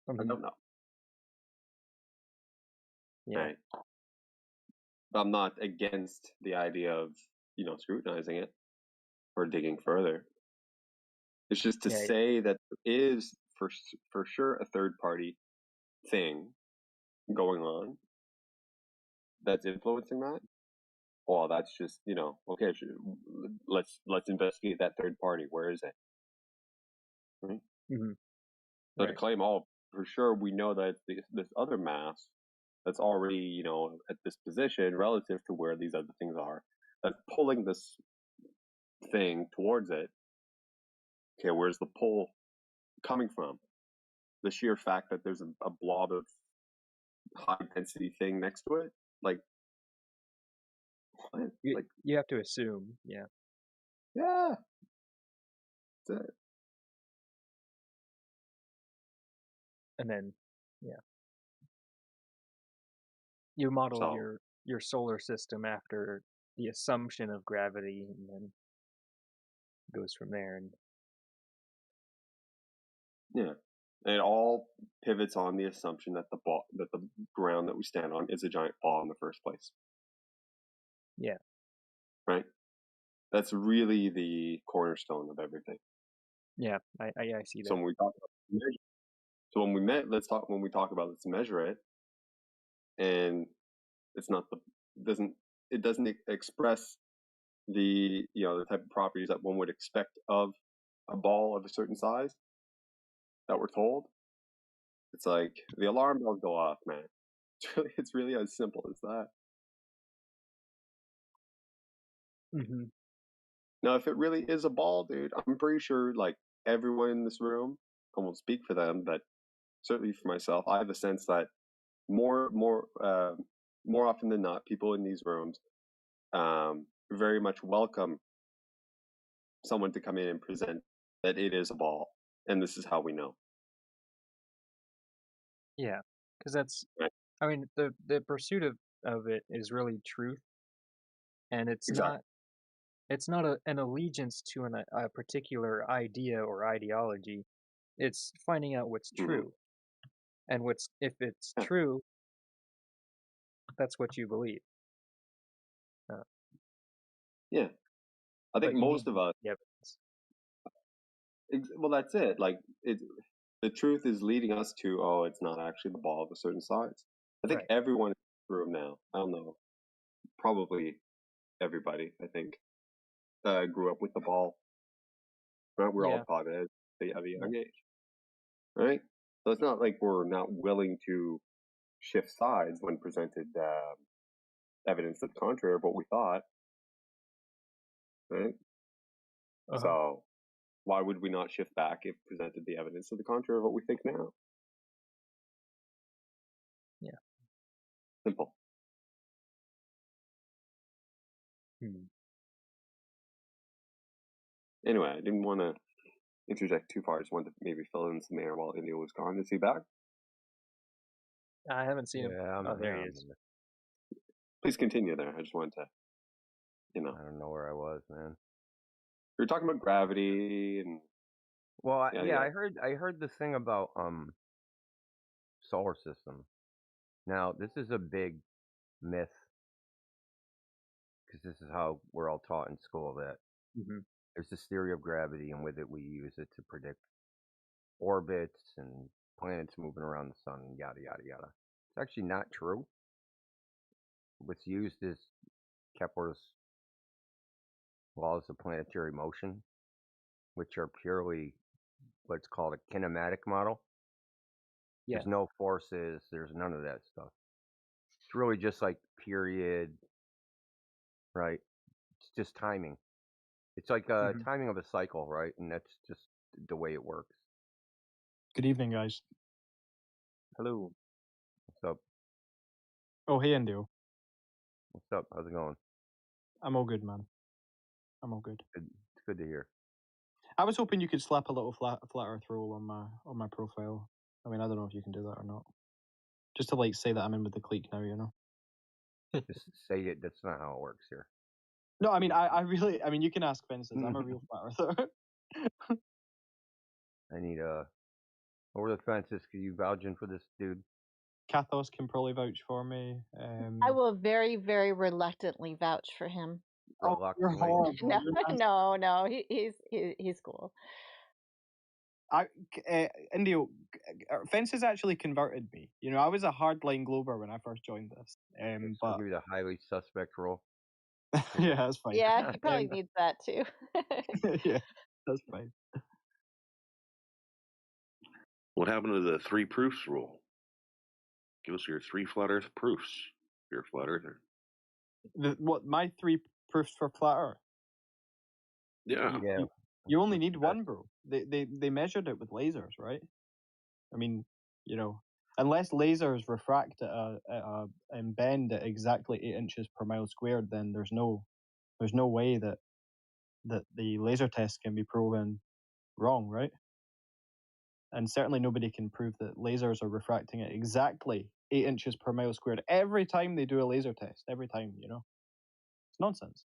I don't know.
Yeah.
Right. But I'm not against the idea of, scrutinizing it or digging further. It's just to say that there is for sure a third party thing going on that's influencing that. Well, that's just, okay, let's investigate that third party. Where is it? Right?
Mm-hmm.
So to claim, for sure, we know that this other mass that's already, at this position relative to where these other things are, that's pulling this thing towards it. Okay, where's the pull coming from? The sheer fact that there's a blob of high density thing next to it? Like, what?
You have to assume, yeah.
Yeah. That's it.
And then, yeah. You model your solar system after the assumption of gravity, and then it goes from there. And
yeah, and it all pivots on the assumption that the ground that we stand on is a giant ball in the first place.
Yeah.
Right. That's really the cornerstone of everything.
Yeah, I see that.
So when we talk about let's measure it, and it's not it doesn't express the the type of properties that one would expect of a ball of a certain size that we're told. It's like the alarm bells go off, man. It's really as simple as that.
Mm-hmm.
Now, if it really is a ball, dude, I'm pretty sure like everyone in this room, I won't speak for them, but certainly for myself, I have a sense that more often than not, people in these rooms very much welcome someone to come in and present that it is a ball, and this is how we know.
Yeah, because that's, I mean, the pursuit of it is really truth, and it's not an allegiance to a particular idea or ideology. It's finding out what's true, and if it's true, that's what you believe.
Yeah, I think most of us. Well, that's it. Like the truth is leading us to, oh, it's not actually the ball of a certain size. I think everyone in the room now, I don't know, probably everybody, I think, grew up with the ball. Right? We're all taught it at a young age. Right? So it's not like we're not willing to shift sides when presented evidence to the contrary of what we thought. Right? So why would we not shift back if presented the evidence to the contrary of what we think now?
Yeah.
Simple. Anyway, I didn't want to interject too far. I just wanted to maybe fill in some air while India was gone. Is he back?
I haven't seen him. Oh, there he is.
Please continue there. I just wanted to you know.
I don't know where I was, man.
We were talking about gravity and.
Well, I heard the thing about solar system. Now, this is a big myth because this is how we're all taught in school that there's this theory of gravity, and with it we use it to predict orbits and planets moving around the sun and yada yada yada. It's actually not true. What's used is Kepler's laws of planetary motion, which are purely what's called a kinematic model.
Yeah.
There's no forces, there's none of that stuff. It's really just like period, right? It's just timing. It's like timing of a cycle, right? And that's just the way it works.
Good evening, guys.
Hello.
What's up?
Oh, hey, Indio.
What's up? How's it going?
I'm all good, man. I'm all good.
It's good to hear.
I was hoping you could slap a little flat Earth roll on my profile. I mean, I don't know if you can do that or not. Just to like say that I'm in with the clique now, you know.
Just say it. That's not how it works here.
No, I mean, I really, I mean, you can ask Vincent. I'm a real flat earther.
I need over the fences. Can you vouching for this dude?
Kathos can probably vouch for me.
I will very, very reluctantly vouch for him.
Oh, you're horrible.
No, he's cool.
Indio, Fences actually converted me. You know, I was a hardline Glober when I first joined this. But
I'll give you the highly suspect role.
Yeah, that's fine.
Yeah, he probably needs that too.
Yeah, that's fine.
What happened to the 3 proofs rule? Give us your 3 flat Earth proofs. You're a flat earther.
My 3 proofs for flat Earth?
Yeah.
You only need one, bro. They measured it with lasers, right? I mean, you know, unless lasers refract and bend at exactly 8 inches per mile squared, then there's no way that the laser test can be proven wrong, right? And certainly nobody can prove that lasers are refracting at exactly 8 inches per mile squared every time they do a laser test. Every time, you know, it's nonsense.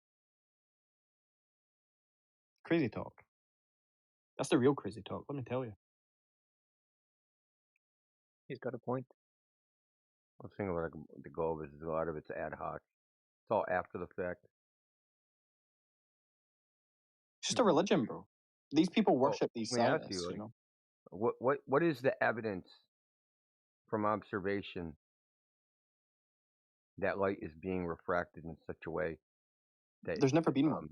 Crazy talk. That's the real crazy talk, let me tell you.
He's got a point.
One thing about the globe is a lot of it's ad hoc. It's all after the fact.
It's just a religion, bro. These people worship these
Let me ask
scientists, you know.
What is the evidence from observation that light is being refracted in such a way that
there's never been one?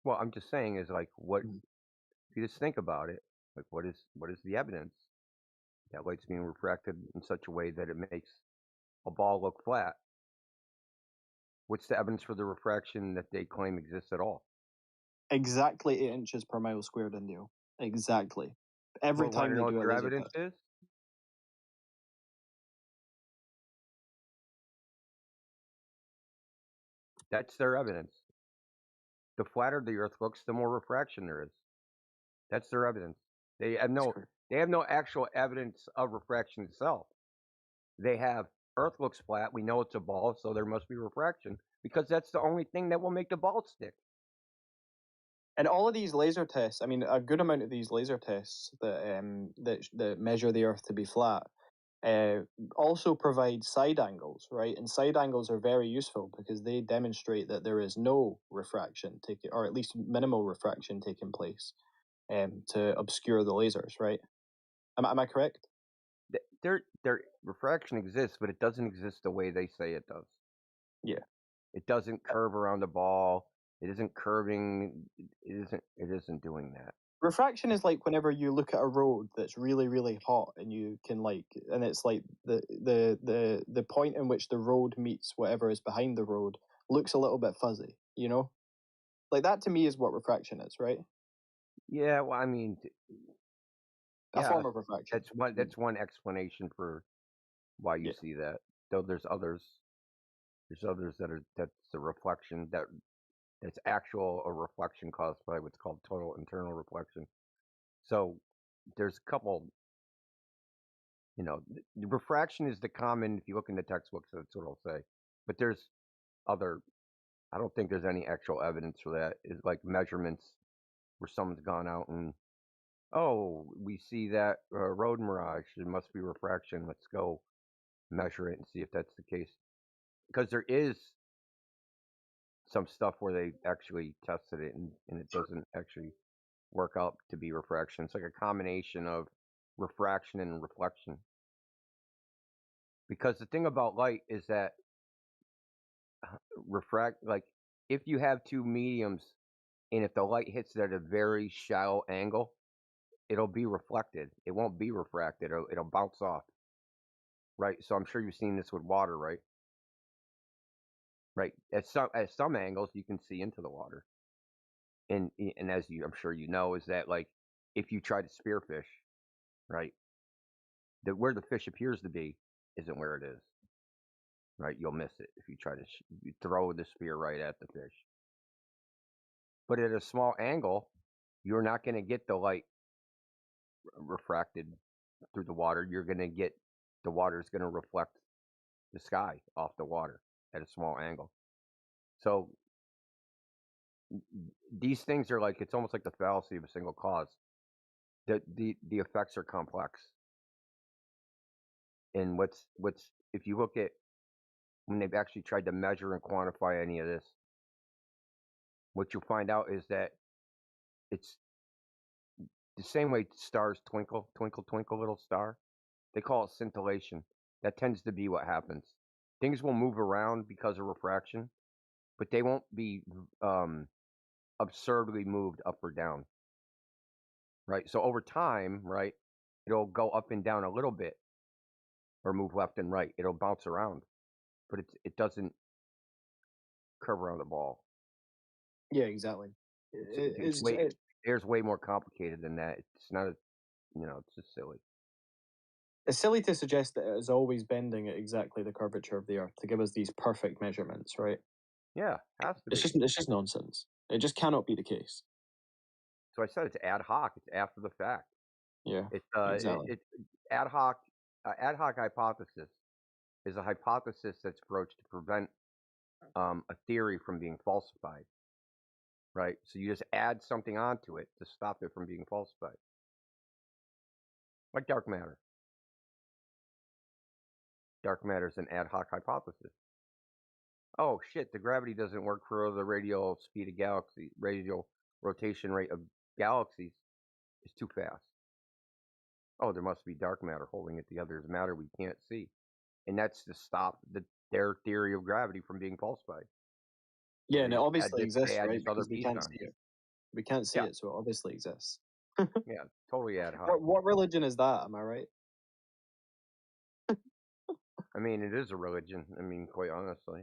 Well, I'm just saying is like what if you just think about it, like what is the evidence that light's being refracted in such a way that it makes a ball look flat? What's the evidence for the refraction that they claim exists at all?
Exactly 8 inches per mile squared, Indio. Exactly. Every time they do a laser
evidence
test.
is? That's their evidence. The flatter the Earth looks, the more refraction there is. That's their evidence. They have no actual evidence of refraction itself. They have Earth looks flat. We know it's a ball, so there must be refraction because that's the only thing that will make the ball stick.
And all of these laser tests, I mean, a good amount of these laser tests that measure the Earth to be flat, also provide side angles, right? And side angles are very useful because they demonstrate that there is no refraction taking, or at least minimal refraction taking place, to obscure the lasers, right? Am I correct?
Their refraction exists, but it doesn't exist the way they say it does.
Yeah.
It doesn't curve around the ball. It isn't curving. It isn't doing that.
Refraction is like whenever you look at a road that's really, really hot and you can and it's like the point in which the road meets whatever is behind the road looks a little bit fuzzy, you know? Like that to me is what refraction is, right?
Yeah, well, I mean,
a form of refraction.
That's one explanation for why you see that. Though there's others. There's others that's a reflection that's actual a reflection caused by what's called total internal reflection. So there's a couple. You know, the refraction is the common. If you look in the textbooks, that's what it'll say. But there's other I don't think there's any actual evidence for that. It's like measurements where someone's gone out and, oh, we see that road mirage. It must be refraction. Let's go measure it and see if that's the case. Because there is some stuff where they actually tested it and it doesn't actually work out to be refraction. It's like a combination of refraction and reflection. Because the thing about light is that like if you have two mediums and if the light hits it at a very shallow angle, it'll be reflected. It won't be refracted. It'll bounce off. Right? So I'm sure you've seen this with water, right? Right. At some angles you can see into the water. And as I'm sure you know, is that like if you try to spearfish, right? Where the fish appears to be isn't where it is. Right? You'll miss it if you try to you throw the spear right at the fish. But at a small angle, you're not going to get the light refracted through the water. You're going to get the water is going to reflect the sky off the water at a small angle. So these things are like, it's almost like the fallacy of a single cause. The effects are complex. And what's if you look at when they've actually tried to measure and quantify any of this, what you'll find out is that it's the same way stars twinkle, twinkle, twinkle, little star. They call it scintillation. That tends to be what happens. Things will move around because of refraction, but they won't be absurdly moved up or down. Right? So over time, right, it'll go up and down a little bit or move left and right. It'll bounce around, but it doesn't curve around the ball.
Yeah, exactly.
There's way more complicated than that. It's not it's just silly.
It's silly to suggest that it is always bending at exactly the curvature of the Earth to give us these perfect measurements, right?
Yeah, has to be.
It's just nonsense. It just cannot be the case.
So I said it's ad hoc. It's after the fact.
Yeah,
It's
exactly.
it's ad hoc. Ad hoc hypothesis is a hypothesis that's broached to prevent a theory from being falsified. Right. So you just add something onto it to stop it from being falsified. Like dark matter. Dark matter is an ad hoc hypothesis. Oh shit, the gravity doesn't work for the radial speed of galaxies. Radial rotation rate of galaxies is too fast. Oh, there must be dark matter holding it together. There's matter we can't see. And that's to stop their theory of gravity from being falsified.
Yeah, and it obviously
They
exists,
add
right?
this other
Because we
piece
can't
on.
see it. We can't see it, so it obviously exists.
Yeah, totally ad hoc.
What religion is that? Am I right?
I mean, it is a religion. I mean, quite honestly.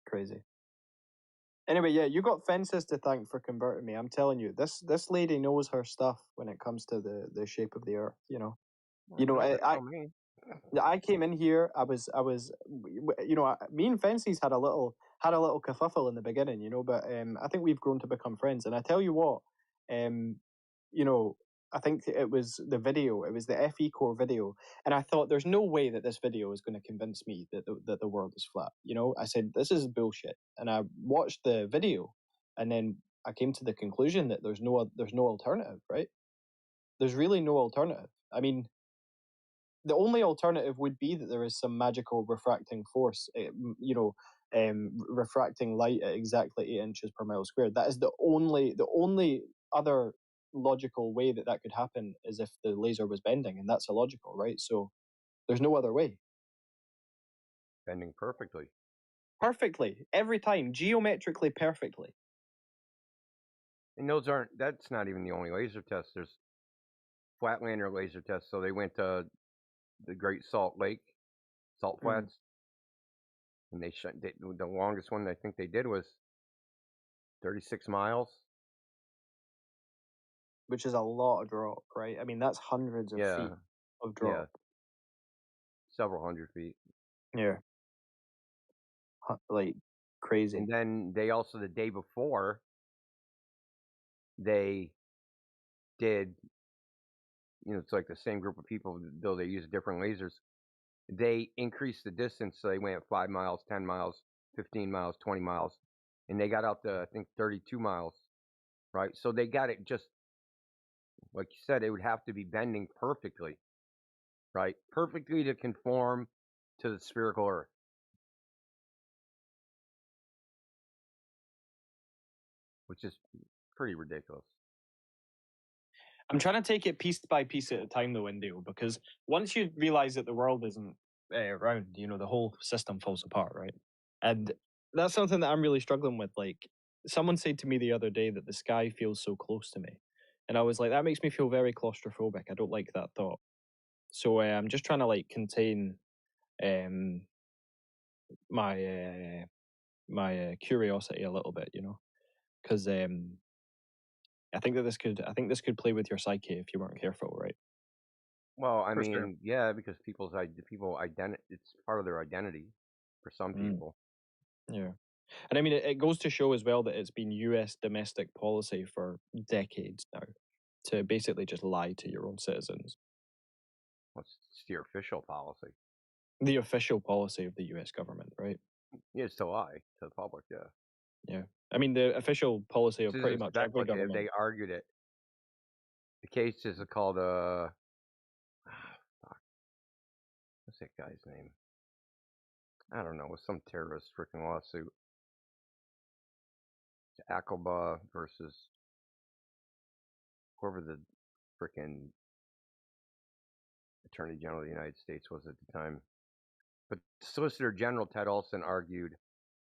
Crazy. Anyway, yeah, you got fences to thank for converting me. I'm telling you, this lady knows her stuff when it comes to the shape of the Earth. I came in here. I was, me and Fences had a little kerfuffle in the beginning, but I think we've grown to become friends. And I tell you what, I think it was the video. It was the FE Core video, and I thought, there's no way that this video is going to convince me that the world is flat. I said, this is bullshit, and I watched the video, and then I came to the conclusion that there's no alternative, right? There's really no alternative. I mean, the only alternative would be that there is some magical refracting force, refracting light at exactly 8 inches per mile squared. That is the only other logical way that could happen is if the laser was bending, and that's illogical, right? So there's no other way.
Bending perfectly.
Perfectly. Every time. Geometrically perfectly.
And that's not even the only laser test. There's Flatlander laser tests. So they went to the Great Salt Lake, Salt Flats, and the longest one I think they did was 36 miles.
Which is a lot of drop, right? I mean, that's hundreds of feet of drop.
Yeah. Several hundred feet.
Yeah. Like, crazy.
And then they also, the day before, they did, it's like the same group of people, though they use different lasers. they increased the distance, so they went 5 miles, 10 miles, 15 miles, 20 miles, and they got out to, I think, 32 miles, right? So they got it just, like you said, it would have to be bending perfectly, right? Perfectly to conform to the spherical Earth. Which is pretty ridiculous.
I'm trying to take it piece by piece at a time, though, Indio, because once you realize that the world isn't round, the whole system falls apart, right? And that's something that I'm really struggling with. Like, someone said to me the other day that the sky feels so close to me. And I was like, that makes me feel very claustrophobic. I don't like that thought. So I'm just trying to, like, contain my curiosity a little bit, because I think this could play with your psyche if you weren't careful, right?
Well, I
For sure.
mean, yeah, because people identity, it's part of their identity for some people.
Yeah. And I mean, it goes to show as well that it's been US domestic policy for decades now to basically just lie to your own citizens.
It's the official policy.
The official policy of the US government, right?
Yeah, it's to lie to the public, yeah.
Yeah. I mean, the official policy of
This
pretty
is
much every
speculative.
government.
They argued it. The case is called, what's that guy's name? I don't know. It was some terrorist freaking lawsuit. It's Aqaba versus whoever the freaking Attorney General of the United States was at the time. But Solicitor General Ted Olson argued,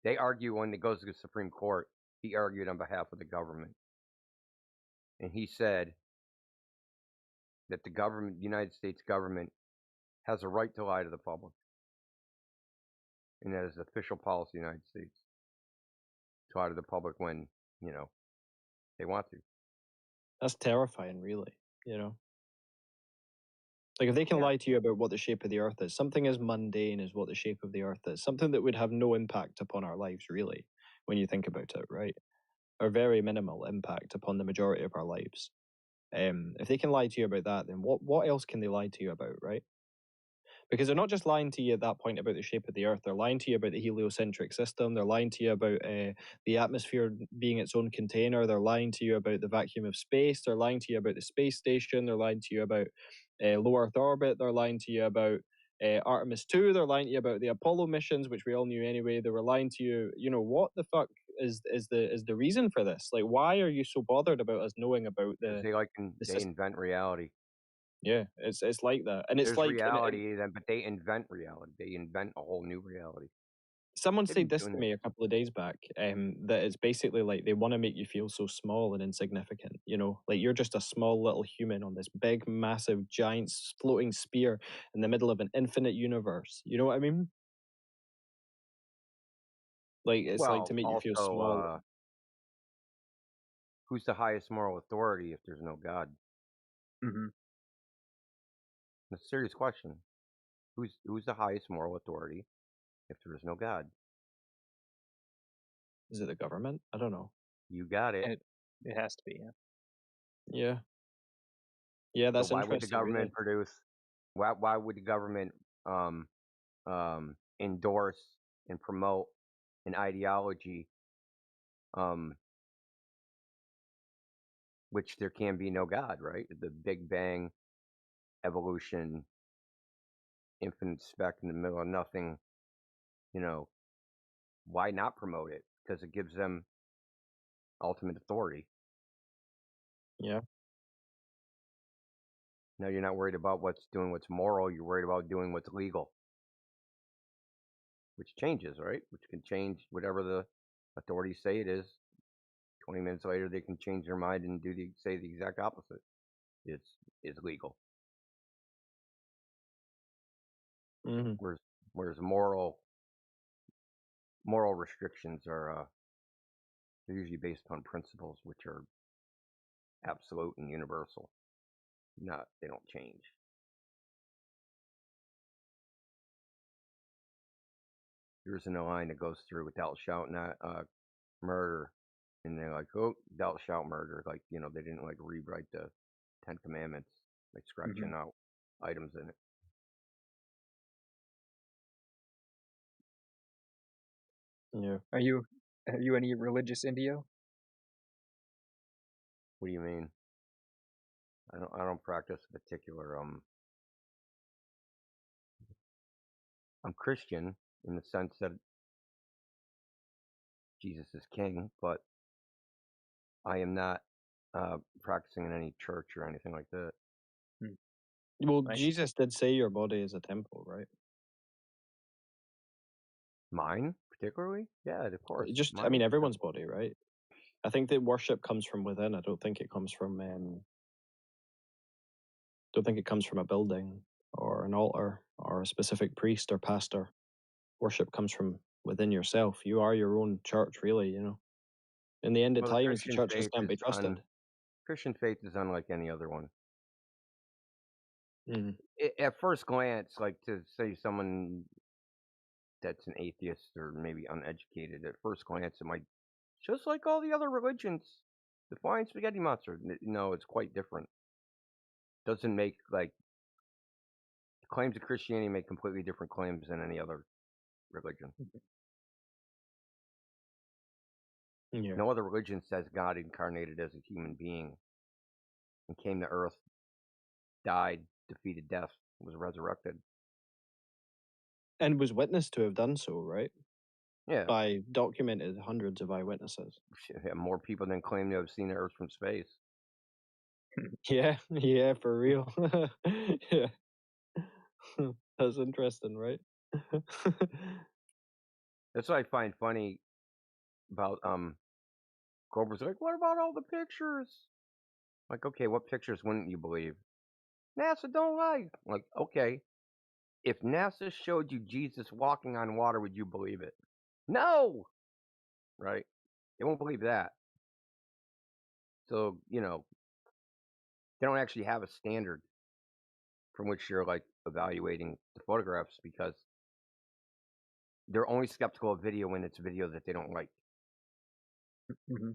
they argue when it goes to the Supreme Court, he argued on behalf of the government. And he said that the government, the United States government, has a right to lie to the public. And that is the official policy of the United States. To lie to the public when, they want to.
That's terrifying, really, Like, if they can lie to you about what the shape of the Earth is, something as mundane as what the shape of the Earth is, something that would have no impact upon our lives, really, when you think about it, right? Or very minimal impact upon the majority of our lives. If they can lie to you about that, then what else can they lie to you about, right? Because they're not just lying to you at that point about the shape of the Earth. They're lying to you about the heliocentric system. They're lying to you about the atmosphere being its own container. They're lying to you about the vacuum of space. They're lying to you about the space station. They're lying to you about low Earth orbit. They're lying to you about Artemis 2. They're lying to you about the Apollo missions, which we all knew anyway. They were lying to you. What the fuck is the reason for this? Like, why are you so bothered about us knowing about the?
They invent reality.
Yeah, it's like that, and it's
There's
like
reality, but they invent reality. They invent a whole new reality.
Someone said this to me a couple of days back, that it's basically like they want to make you feel so small and insignificant, like you're just a small little human on this big, massive, giant floating sphere in the middle of an infinite universe. You know what I mean? Like, it's like to make you feel small.
Who's the highest moral authority if there's no God?
Mm-hmm.
That's a serious question. Who's the highest moral authority if there is no God?
Is it the government? I don't know.
You got it.
It has to be, yeah.
Yeah. Yeah, that's
so why
interesting.
would the government
really.
produce? Why would the government endorse and promote an ideology which there can be no God, right? The Big Bang, evolution, infinite speck in the middle of nothing. Why not promote it? Because it gives them ultimate authority.
Yeah.
Now you're not worried about what's moral. You're worried about doing what's legal, which changes, right? Which can change whatever the authorities say it is. 20 minutes later, they can change their mind and say the exact opposite. It's legal.
Mm-hmm.
Whereas moral restrictions are they're usually based on principles which are absolute and universal. They don't change. There isn't a line that goes through without shouting at murder, and they're like, oh, thou shalt murder. Like, they didn't like rewrite the 10 Commandments, like scratching out items in it.
Yeah.
Are you any religious, Indio?
What do you mean? I don't practice a particular I'm Christian in the sense that Jesus is king, but I am not practicing in any church or anything like that.
Well,
Right.
Jesus did say your body is a temple, right?
Mine, particularly? Yeah, of course.
Just, I
Mine
mean,
is a
everyone's
temple.
body, right? I think that worship comes from within. I don't think it comes from don't think it comes from a building or an altar or a specific priest or pastor. Worship comes from within yourself. You are your own church, really. In the end of
Well, the
times, the
Christian
churches
faith
can't be trusted.
Christian faith is unlike any other one.
Mm.
At first glance, like to say someone that's an atheist or maybe uneducated, at first glance, it might just like all the other religions, the flying spaghetti monster. No, it's quite different. Doesn't make like claims of Christianity make completely different claims than any other religion.
Yeah.
No other religion says God incarnated as a human being and came to earth, died, defeated death, was resurrected.
And was witnessed to have done so, right?
Yeah.
By documented hundreds of eyewitnesses.
Yeah, more people than claim to have seen the earth from space.
Yeah, yeah, for real. Yeah. That's interesting, right?
That's what I find funny about Grover's like, what about all the pictures? Like, okay, what pictures wouldn't you believe? NASA don't lie. Like, okay, if NASA showed you Jesus walking on water, would you believe it? No! Right? They won't believe that. So, they don't actually have a standard from which you're like evaluating the photographs because they're only skeptical of video when it's video that they don't like.
Mm-hmm.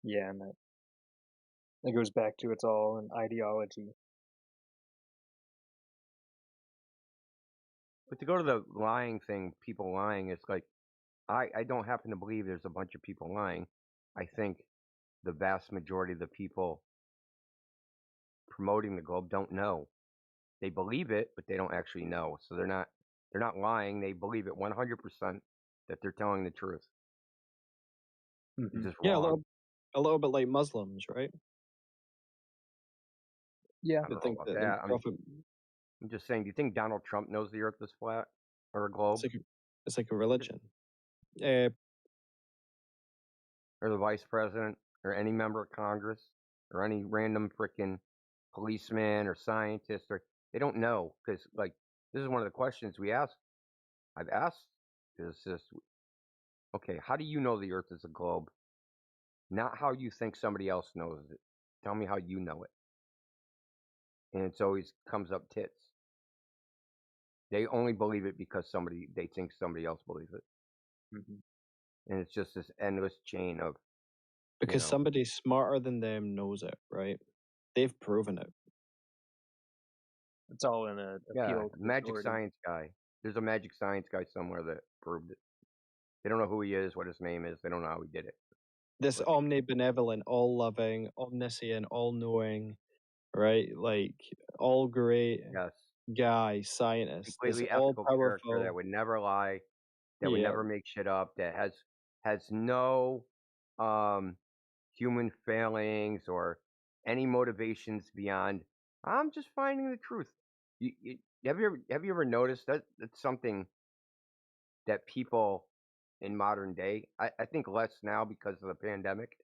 Yeah, and that goes back to it's all an ideology.
But to go to the lying thing, people lying, it's like, I don't happen to believe there's a bunch of people lying. I think the vast majority of the people promoting the globe don't know. They believe it, but they don't actually know. So they're not lying. They believe it 100% that they're telling the truth.
Mm-hmm.
Just
Yeah,
wrong.
a little bit like Muslims, right?
Yeah.
I don't know about that. I'm just saying, do you think Donald Trump knows the earth is flat or a globe?
It's like a religion.
Or the vice president or any member of Congress or any random freaking policeman or scientist, or they don't know because like this is one of the questions I've asked physicists. Okay, how do you know the earth is a globe? Not how you think somebody else knows it. Tell me how you know it. And it's always comes up tits. They only believe it because they think somebody else believes it.
Mm-hmm.
And it's just this endless chain of
because somebody smarter than them knows it, right? They've proven it.
It's all in a appeal to
magic
authority.
science guy. There's a magic science guy somewhere that proved it. They don't know who he is, what his name is. They don't know how he did it.
This omnibenevolent, all-loving, omniscient, all-knowing, right? Like all great guy, scientist.
Completely
this
ethical character that
all-powerful.
would never lie, that would
Yeah.
never make shit up, that has no human failings or any motivations beyond I'm just finding the truth. Have you ever noticed that that's something that people in modern day, I think less now because of the pandemic,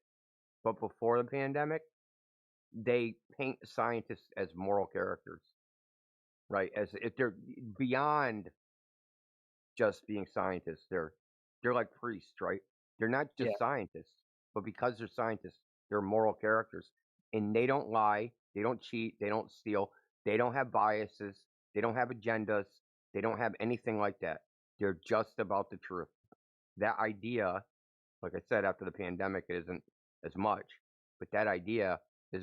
but before the pandemic, they paint scientists as moral characters, right? As if they're beyond just being scientists. They're like priests, right? They're not just scientists, but because they're scientists, they're moral characters. And they don't lie, they don't cheat, they don't steal, they don't have biases, they don't have agendas, they don't have anything like that. They're just about the truth. That idea, like I said, after the pandemic, it isn't as much, but that idea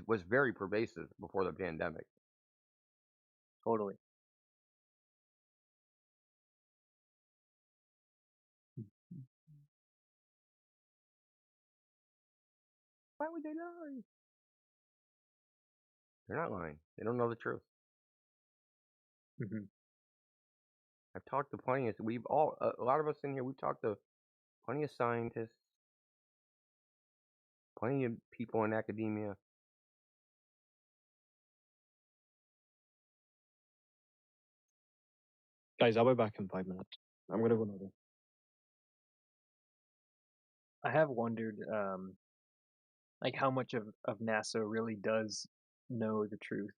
was very pervasive before the pandemic.
Totally.
Why would they lie? They're not lying. They don't know the truth.
Mm-hmm.
I've talked to plenty of, a lot of us in here, we've talked to plenty of scientists, plenty of people in academia.
Guys, I'll be back in 5 minutes. I'm gonna go now.
I have wondered, like how much of NASA really does know the truth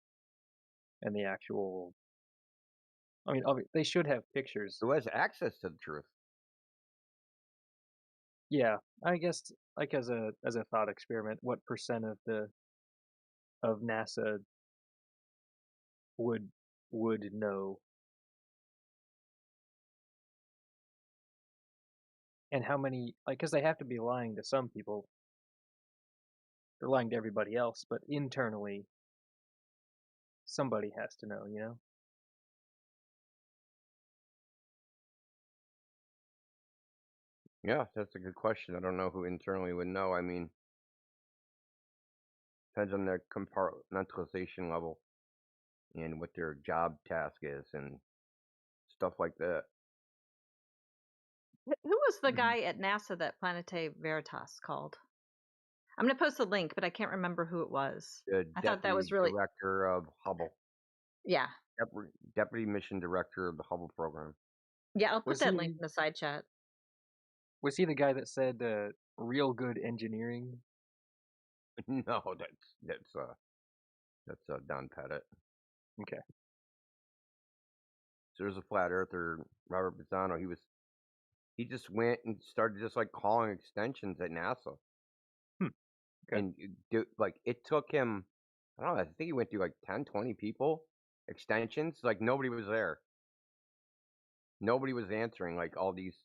and the actual. I mean, they should have pictures.
Who has access to the truth?
Yeah, I guess like as a thought experiment, what % of NASA would know, and how many? Like, because they have to be lying to some people. They're lying to everybody else, but internally, somebody has to know, you know?
Yeah, that's a good question. I don't know who internally would know. I mean, depends on their compartmentalization level and what their job task is and stuff like that.
Who was the guy at NASA that Planetae Veritas called? I'm going to post a link, but I can't remember who it was.
The
I thought that was really.
director of Hubble.
Yeah.
Deputy mission director of the Hubble program.
Yeah, I'll put that link in the side chat.
Was he the guy that said real good engineering?
No, that's Don Pettit.
Okay.
So there's a flat earther, Robert Bizzano. He just went and started just like calling extensions at NASA.
Okay.
And it took him, I don't know, I think he went through like 10, 20 people, extensions. Like nobody was there. Nobody was answering like all these,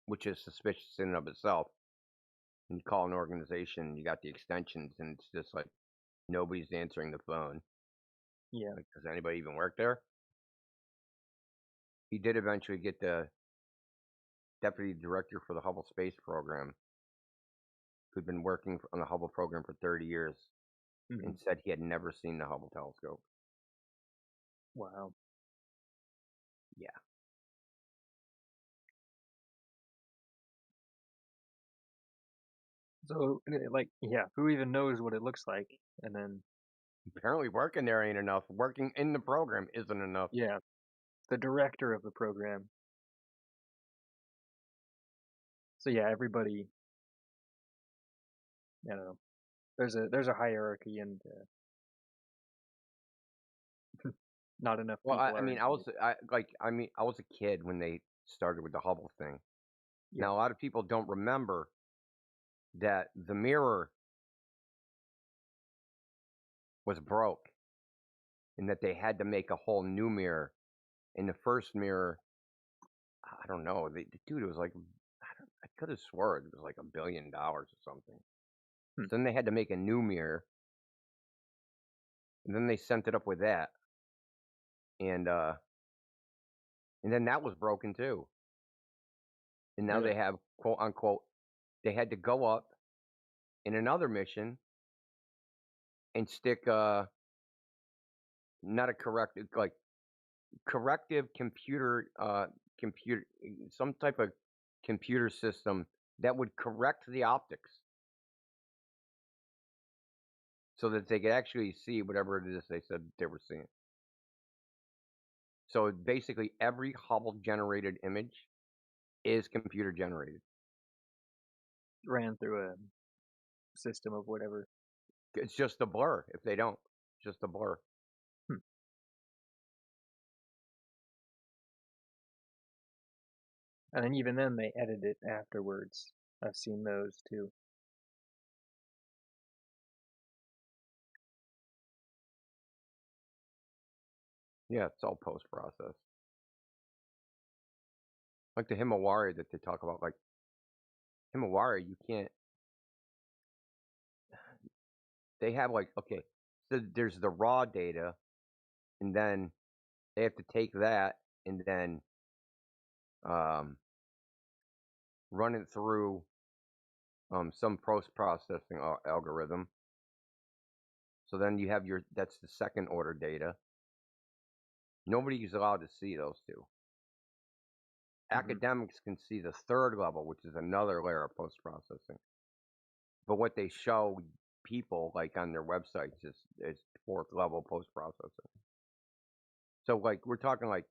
which is suspicious in and of itself. And you call an organization, you got the extensions, and it's just like nobody's answering the phone.
Yeah.
Like, does anybody even work there? He did eventually get the deputy director for the Hubble space program, who'd been working on the Hubble program for 30 years, and said he had never seen the Hubble telescope.
Wow.
Yeah.
So, like, yeah, who even knows what it looks like? And then
apparently working there ain't enough. Working in the program isn't enough.
Yeah, the director of the program. So yeah, everybody. I don't know. There's a hierarchy, and not enough people.
Well, I mean, I was a kid when they started with the Hubble thing. Yeah. Now, a lot of people don't remember that the mirror was broke and that they had to make a whole new mirror. In the first mirror, I don't know, dude, it was like, I could have sworn it was like $1 billion or something. So then they had to make a new mirror, and then they sent it up with that, and then that was broken too. And now they have, quote unquote, they had to go up in another mission and stick not a corrective computer some type of computer system that would correct the optics so that they could actually see whatever it is they said they were seeing. So basically every Hubble generated image is computer generated.
Ran through a system of whatever.
It's just a blur if they don't. Just a blur.
And then even then they edit it afterwards. I've seen those too.
Yeah, it's all post-process. Like the Himawari that they talk about, like Himawari, you can't. They have like, okay, so there's the raw data, and then they have to take that and then run it through some post-processing algorithm. So then you have that's the second order data. Nobody is allowed to see those two. Academics can see the third level, which is another layer of post-processing. But what they show people, like on their websites, is fourth level post-processing. So like we're talking like,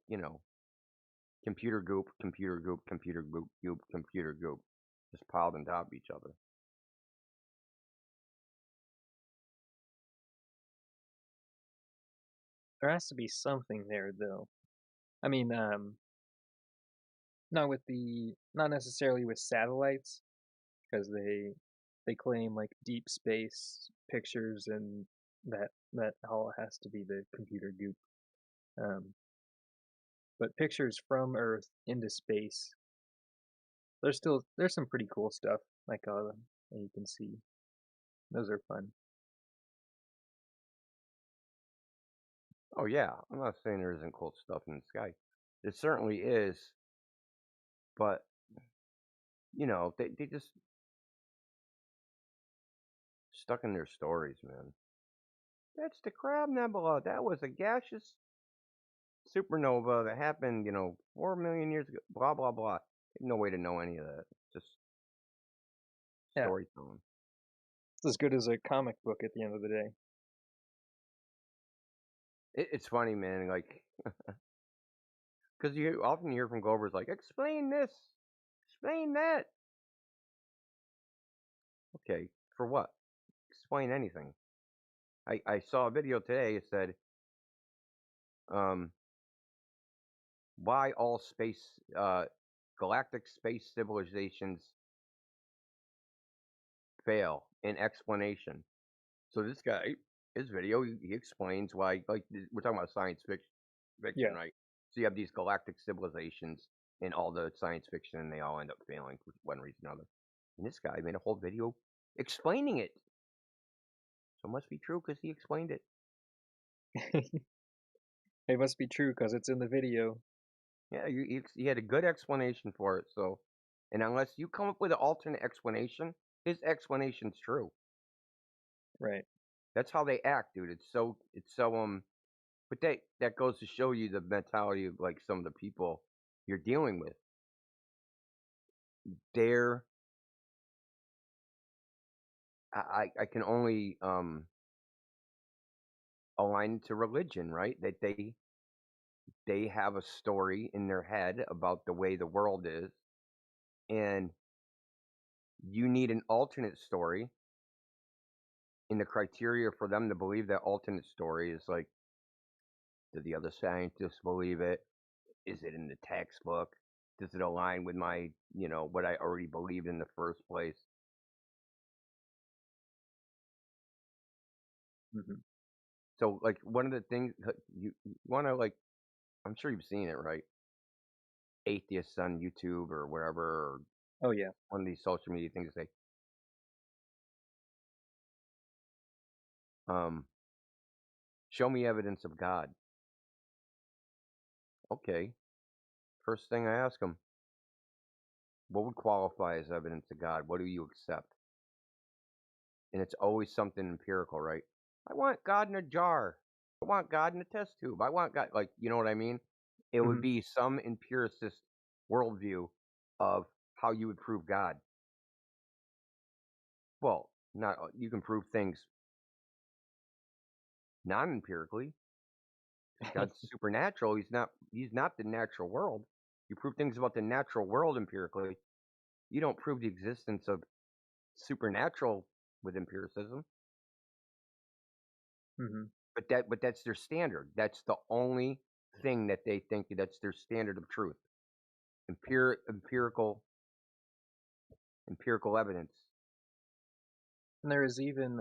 computer goop, computer goop, computer goop, computer goop, just piled on top of each other.
There has to be something there, though. I mean, not necessarily with satellites, because they claim like deep space pictures, and that all has to be the computer goop. But pictures from Earth into space, there's some pretty cool stuff like that you can see. Those are fun.
Oh yeah, I'm not saying there isn't cool stuff in the sky. There certainly is, but they just stuck in their stories, man. That's the Crab Nebula. That was a gaseous supernova that happened, 4 million years ago. Blah blah blah. No way to know any of that. Just storytelling.
It's as good as a comic book at the end of the day.
It's funny, man. Like, because you often hear from Glovers like, "Explain this, explain that." Okay, for what? Explain anything. I saw a video today. It said, why all galactic space civilizations fail in explanation. So this guy, his video, he explains why. Like we're talking about science fiction, right? So you have these galactic civilizations in all the science fiction, and they all end up failing for one reason or another. And this guy made a whole video explaining it. So it must be true because he explained it.
It must be true because it's in the video.
Yeah, he had a good explanation for it. So, and unless you come up with an alternate explanation, his explanation's true.
Right.
That's how they act, dude. It's so but that goes to show you the mentality of like some of the people you're dealing with. I can only align to religion, right? That they have a story in their head about the way the world is, and you need an alternate story. And the criteria for them to believe that alternate story is like, do the other scientists believe it? Is it in the textbook? Does it align with my, what I already believed in the first place? So, like, one of the things you want to, like, I'm sure you've seen it, right? Atheists on YouTube or wherever, or
oh yeah,
one of these social media things say, show me evidence of God. Okay. First thing I ask them, what would qualify as evidence of God? What do you accept? And it's always something empirical, right? I want God in a jar. I want God in a test tube. I want God, like, you know what I mean? It would be some empiricist worldview of how you would prove God. Well, not you can prove things non-empirically. God's supernatural. He's not the natural world. You prove things about the natural world empirically. You don't prove the existence of supernatural with empiricism. But that's their standard. That's the only thing that they think that's their standard of truth. Empirical evidence.
And there is even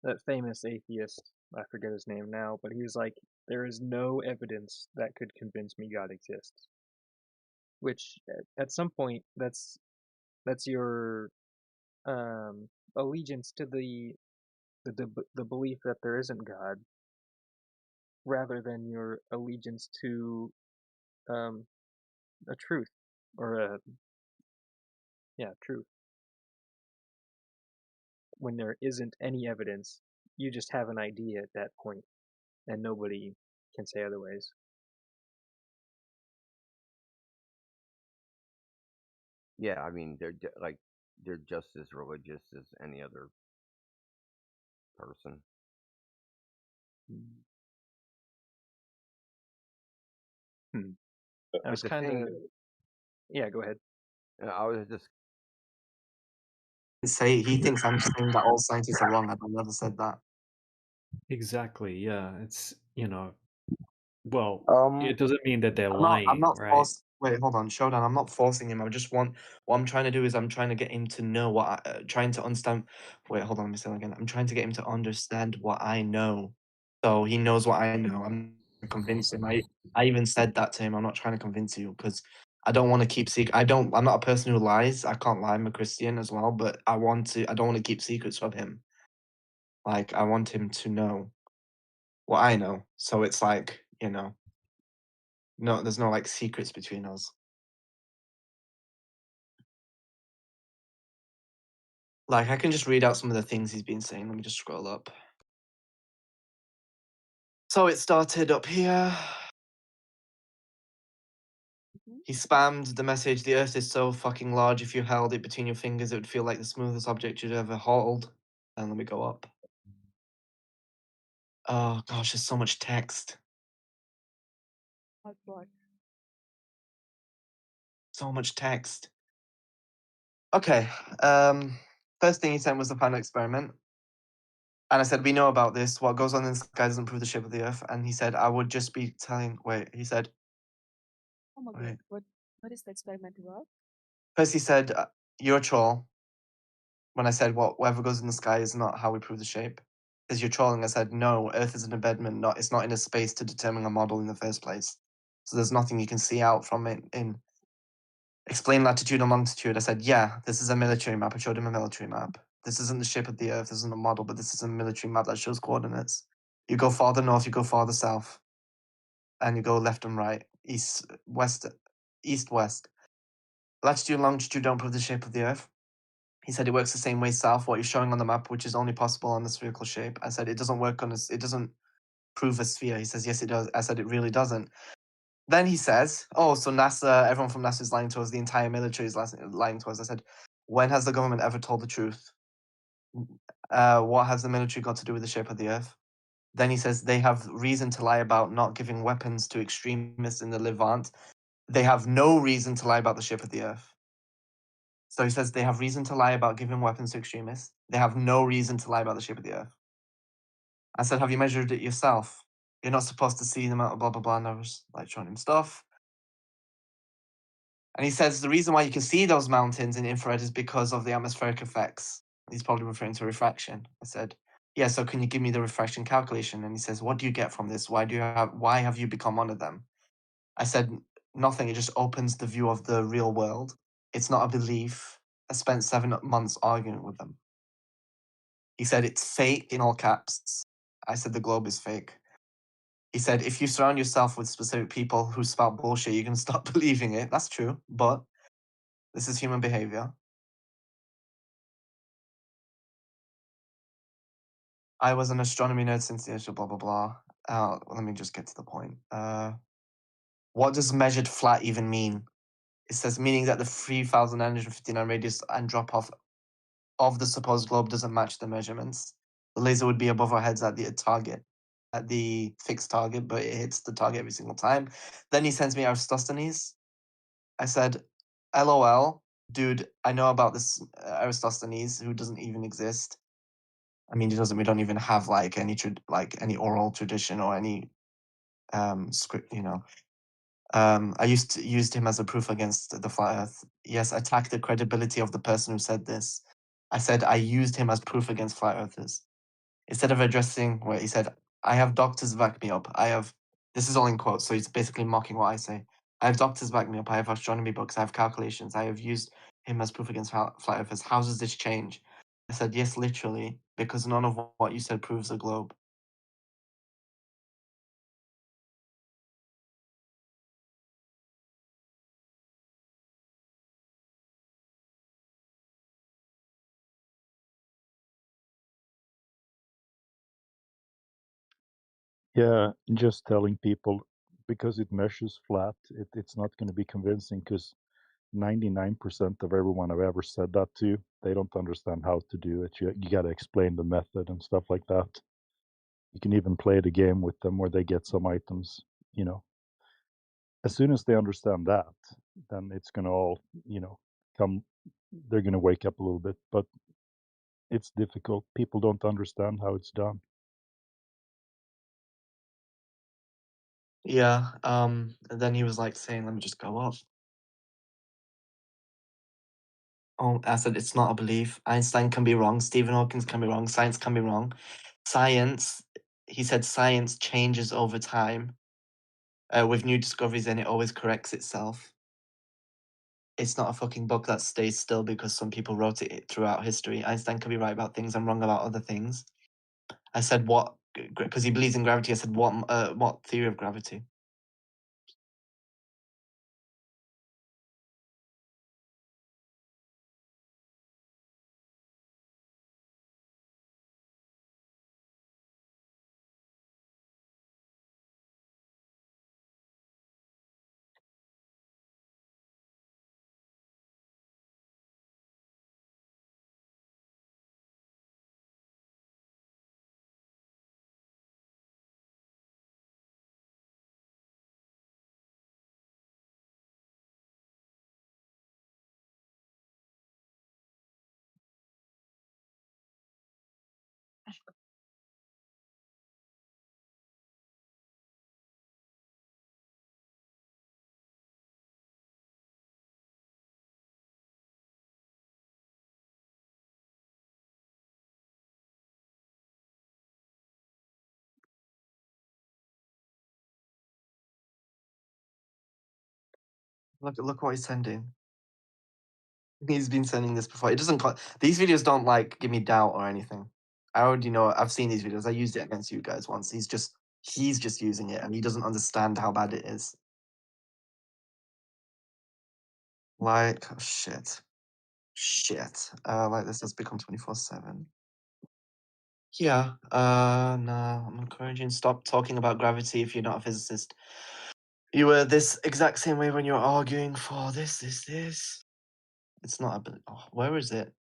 that famous atheist, I forget his name now, but he was like, there is no evidence that could convince me God exists. Which at some point that's your allegiance to the belief that there isn't God, rather than your allegiance to a truth, or truth. when there isn't any evidence, you just have an idea at that point, and nobody can say otherwise.
Yeah, I mean, they're just as religious as any other person.
I was kind of. Yeah, go ahead.
I was just
say he thinks I'm saying that all scientists are wrong. I've never said that.
Exactly. Yeah. It's, well,
Um,
it doesn't mean that they're
I'm
lying,
not
right?
forced. Wait, hold on, Showdown. I'm not forcing him. I just want. What I'm trying to do is I'm trying to get him to know what. Trying to understand. Wait, hold on. Let me say that again. I'm trying to get him to understand what I know, so he knows what I know. I'm not convincing him. I even said that to him. I'm not trying to convince you because I don't want to keep secret. I'm not a person who lies. I can't lie. I'm a Christian as well, but I want to. I don't want to keep secrets from him. Like I want him to know what I know. So it's like, no, there's no like secrets between us. Like I can just read out some of the things he's been saying. Let me just scroll up. So it started up here. He spammed the message, the earth is so fucking large, if you held it between your fingers, it would feel like the smoothest object you'd ever hold. And let me go up. Oh gosh, there's so much text. So much text. Okay. First thing he sent was the final experiment. And I said, we know about this. What goes on in the sky doesn't prove the shape of the earth. And he said, I would just be telling. Wait, he said.
Oh my
Wait.
god, what is the experiment about?
First, he said, you're a troll. When I said, whatever goes in the sky is not how we prove the shape. Because you're trolling. I said, no, Earth is an embedment. It's not in a space to determine a model in the first place. So there's nothing you can see out from it in. Explain latitude and longitude. I said, yeah, this is a military map. I showed him a military map. This isn't the shape of the Earth. This isn't a model, but this is a military map that shows coordinates. You go farther north, you go farther south. And you go left and right, east, west. Latitude and longitude don't prove the shape of the Earth. He said it works the same way south, what you're showing on the map, which is only possible on the spherical shape. I said it doesn't work on it doesn't prove a sphere. He says, yes, it does. I said it really doesn't. Then he says, oh, so NASA, everyone from NASA is lying to us, the entire military is lying to us. I said, when has the government ever told the truth? What has the military got to do with the shape of the Earth? Then he says they have reason to lie about not giving weapons to extremists in the Levant. They have no reason to lie about the shape of the Earth. So he says they have reason to lie about giving weapons to extremists. They have no reason to lie about the shape of the Earth. I said, have you measured it yourself? You're not supposed to see them out, blah, blah, blah. And I was like showing him stuff. And he says the reason why you can see those mountains in infrared is because of the atmospheric effects. He's probably referring to refraction. I said, yeah, so can you give me the refraction calculation? And he says, what do you get from this? Why have you become one of them? I said, nothing. It just opens the view of the real world. It's not a belief. I spent 7 months arguing with them. He said, it's fake in all caps. I said, the globe is fake. He said, if you surround yourself with specific people who spout bullshit, you can stop believing it. That's true, but this is human behavior. I was an astronomy nerd since the age of blah, blah, blah. Let me just get to the point. What does measured flat even mean? It says, meaning that the 3,959 radius and drop off of the supposed globe doesn't match the measurements. The laser would be above our heads at the fixed target, but it hits the target every single time. Then he sends me Aristophanes. I said, LOL, dude, I know about this Aristophanes who doesn't even exist. I mean, we don't even have like any oral tradition or any script, I used him as a proof against the flat earth. Yes, attack the credibility of the person who said this. I said I used him as proof against flat earthers. Instead of addressing where he said, I have doctors back me up. This is all in quotes, so he's basically mocking what I say. I have doctors back me up. I have astronomy books. I have calculations. I have used him as proof against flat earthers. How does this change? I said, yes, literally, because none of what you said proves the globe.
Yeah, just telling people because it measures flat, it's not going to be convincing because 99% of everyone I've ever said that to, they don't understand how to do it. You got to explain the method and stuff like that. You can even play the game with them where they get some items, you know. As soon as they understand that, then it's going to all, come, they're going to wake up a little bit. But it's difficult. People don't understand how it's done.
Yeah. And then he was like saying, "Let me just go up." Oh, I said it's not a belief. Einstein can be wrong. Stephen Hawking can be wrong. Science can be wrong. Science, he said, science changes over time. With new discoveries, and it always corrects itself. It's not a fucking book that stays still because some people wrote it throughout history. Einstein can be right about things and wrong about other things. I said what, because he believes in gravity. I said what theory of gravity? Look what he's sending. He's been sending this before. It doesn't. These videos don't like give me doubt or anything. I already know. I've seen these videos. I used it against you guys once. He's just using it, and he doesn't understand how bad it is. Like oh, shit. Like this has become 24/7. Yeah. No. I'm encouraging. Stop talking about gravity if you're not a physicist. You were this exact same way when you were arguing for this. It's not a. Oh, where is it?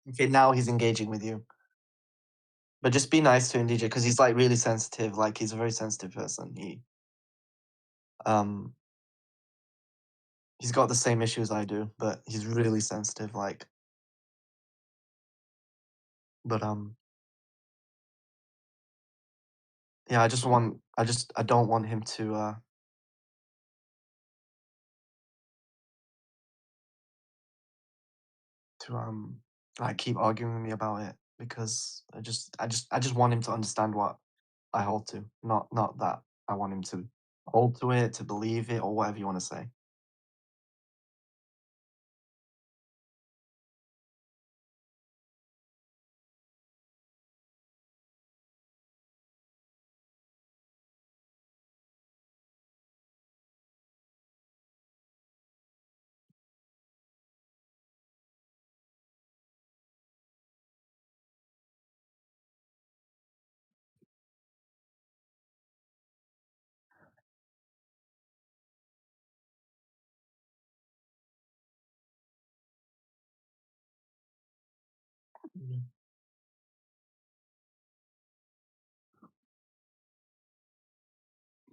Okay, now he's engaging with you. But just be nice to him, DJ, because he's like really sensitive. Like he's a very sensitive person. He's got the same issues I do, but he's really sensitive. Like, but yeah. I don't want him to like keep arguing with me about it because I just want him to understand what I hold to, not that I want him to hold to it, to believe it, or whatever you want to say.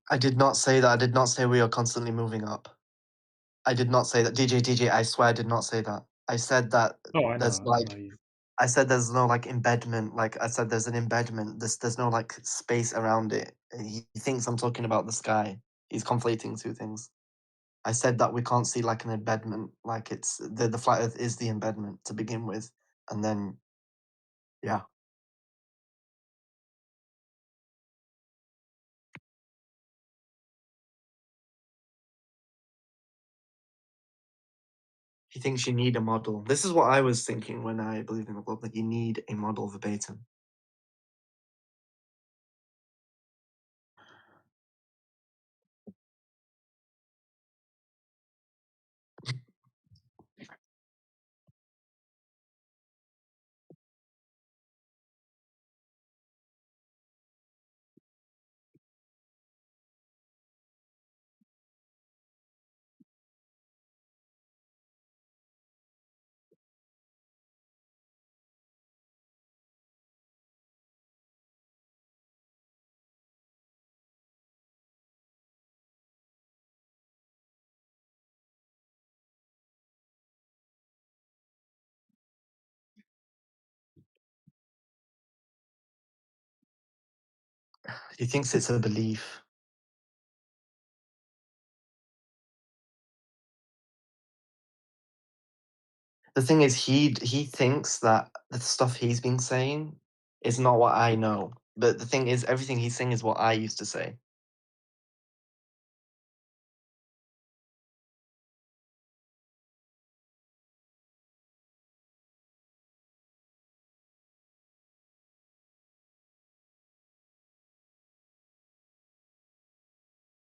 I did not say that. I did not say we are constantly moving up. I did not say that. DJ, I swear I did not say that. I said that
Oh, I
there's
know. I
like,
know you.
I said there's no like embedment. Like I said, there's an embedment. There's no like space around it. He thinks I'm talking about the sky. He's conflating two things. I said that we can't see like an embedment, like it's the flat Earth is the embedment to begin with, and then yeah. He thinks you need a model. This is what I was thinking when I believed in the globe, that you need a model verbatim. He thinks it's a belief. The thing is, he thinks that the stuff he's been saying is not what I know. But the thing is, everything he's saying is what I used to say.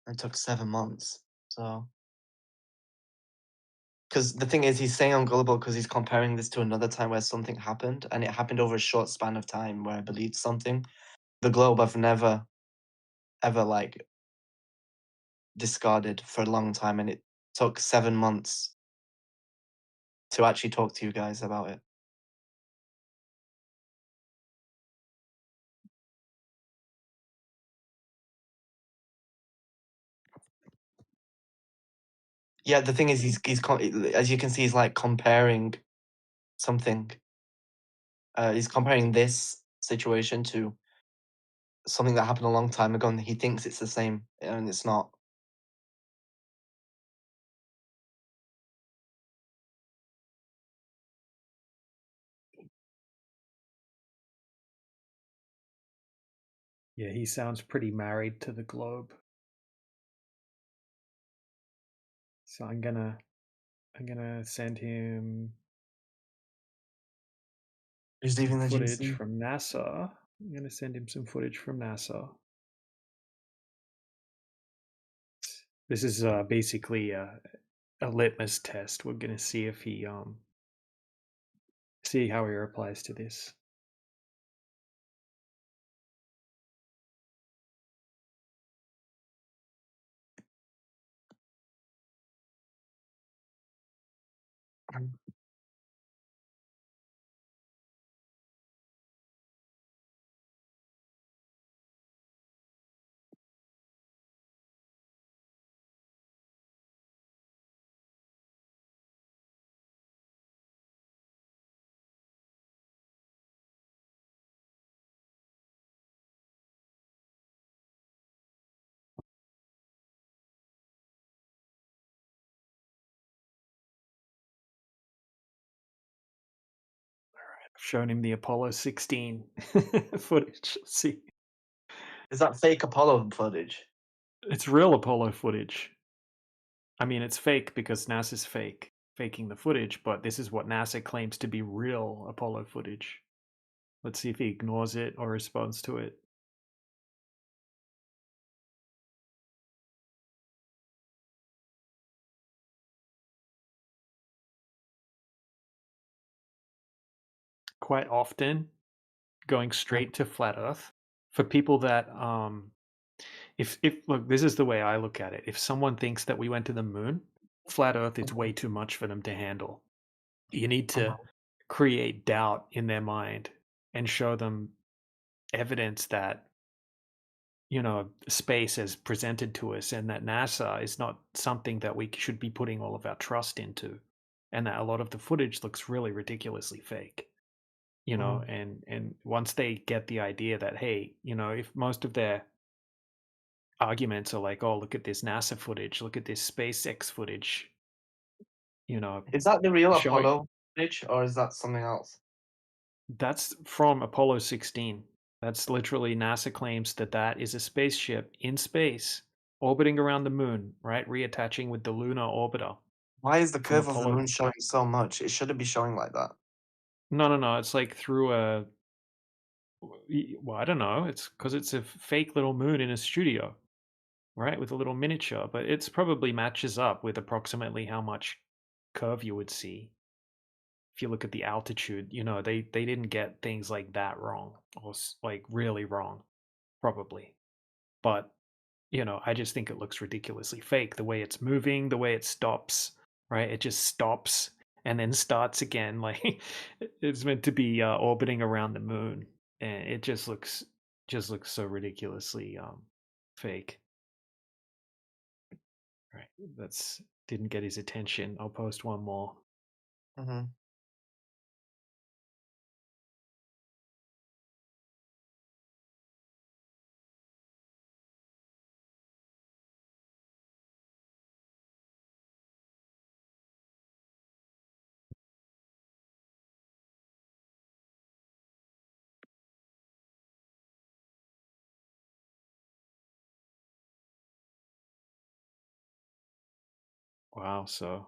It took 7 months. So, because the thing is, he's saying I'm gullible because he's comparing this to another time where something happened, and it happened over a short span of time where I believed something. The globe I've never, ever like discarded for a long time, and it took 7 months to actually talk to you guys about it. Yeah, the thing is, as you can see, he's like comparing something. He's comparing this situation to something that happened a long time ago, and he thinks it's the same, and it's not.
Yeah, he sounds pretty married to the globe. So I'm gonna send him
He's leaving the
footage
GC.
from NASA. I'm gonna send him some footage from NASA. This is basically a litmus test. We're gonna see if he see how he replies to this. I've shown him the Apollo 16 footage. Let's see.
Is that fake Apollo footage?
It's real Apollo footage. I mean, it's fake because NASA's faking the footage, but this is what NASA claims to be real Apollo footage. Let's see if he ignores it or responds to it. Quite often, going straight to flat Earth for people that if look, this is the way I look at it. If someone thinks that we went to the moon, flat Earth is way too much for them to handle. You need to create doubt in their mind and show them evidence that, you know, space is presented to us and that NASA is not something that we should be putting all of our trust into, and that a lot of the footage looks really ridiculously fake. You know, and once they get the idea that, hey, you know, if most of their arguments are like, oh, look at this NASA footage, look at this SpaceX footage. You know,
Is that the real
showing
Apollo footage, or is that something else?
that's from Apollo 16. That's literally NASA claims that that is a spaceship in space orbiting around the moon, right? Reattaching with the lunar orbiter
Why is the
from
curve of the
Apollo.
moon showing so much? It shouldn't be showing like that.
No. It's like through a. Well, I don't know. It's because it's a fake little moon in a studio, right? With a little miniature, but it's probably matches up with approximately how much curve you would see. If you look at the altitude, you know, they didn't get things like that wrong or like really wrong, probably. But, you know, I just think it looks ridiculously fake. The way it's moving, the way it stops, right? It just stops and then starts again. Like it's meant to be orbiting around the moon, and it just looks so ridiculously fake. Right. That's didn't get his attention. I'll post one more.
Mm-hmm.
Wow. So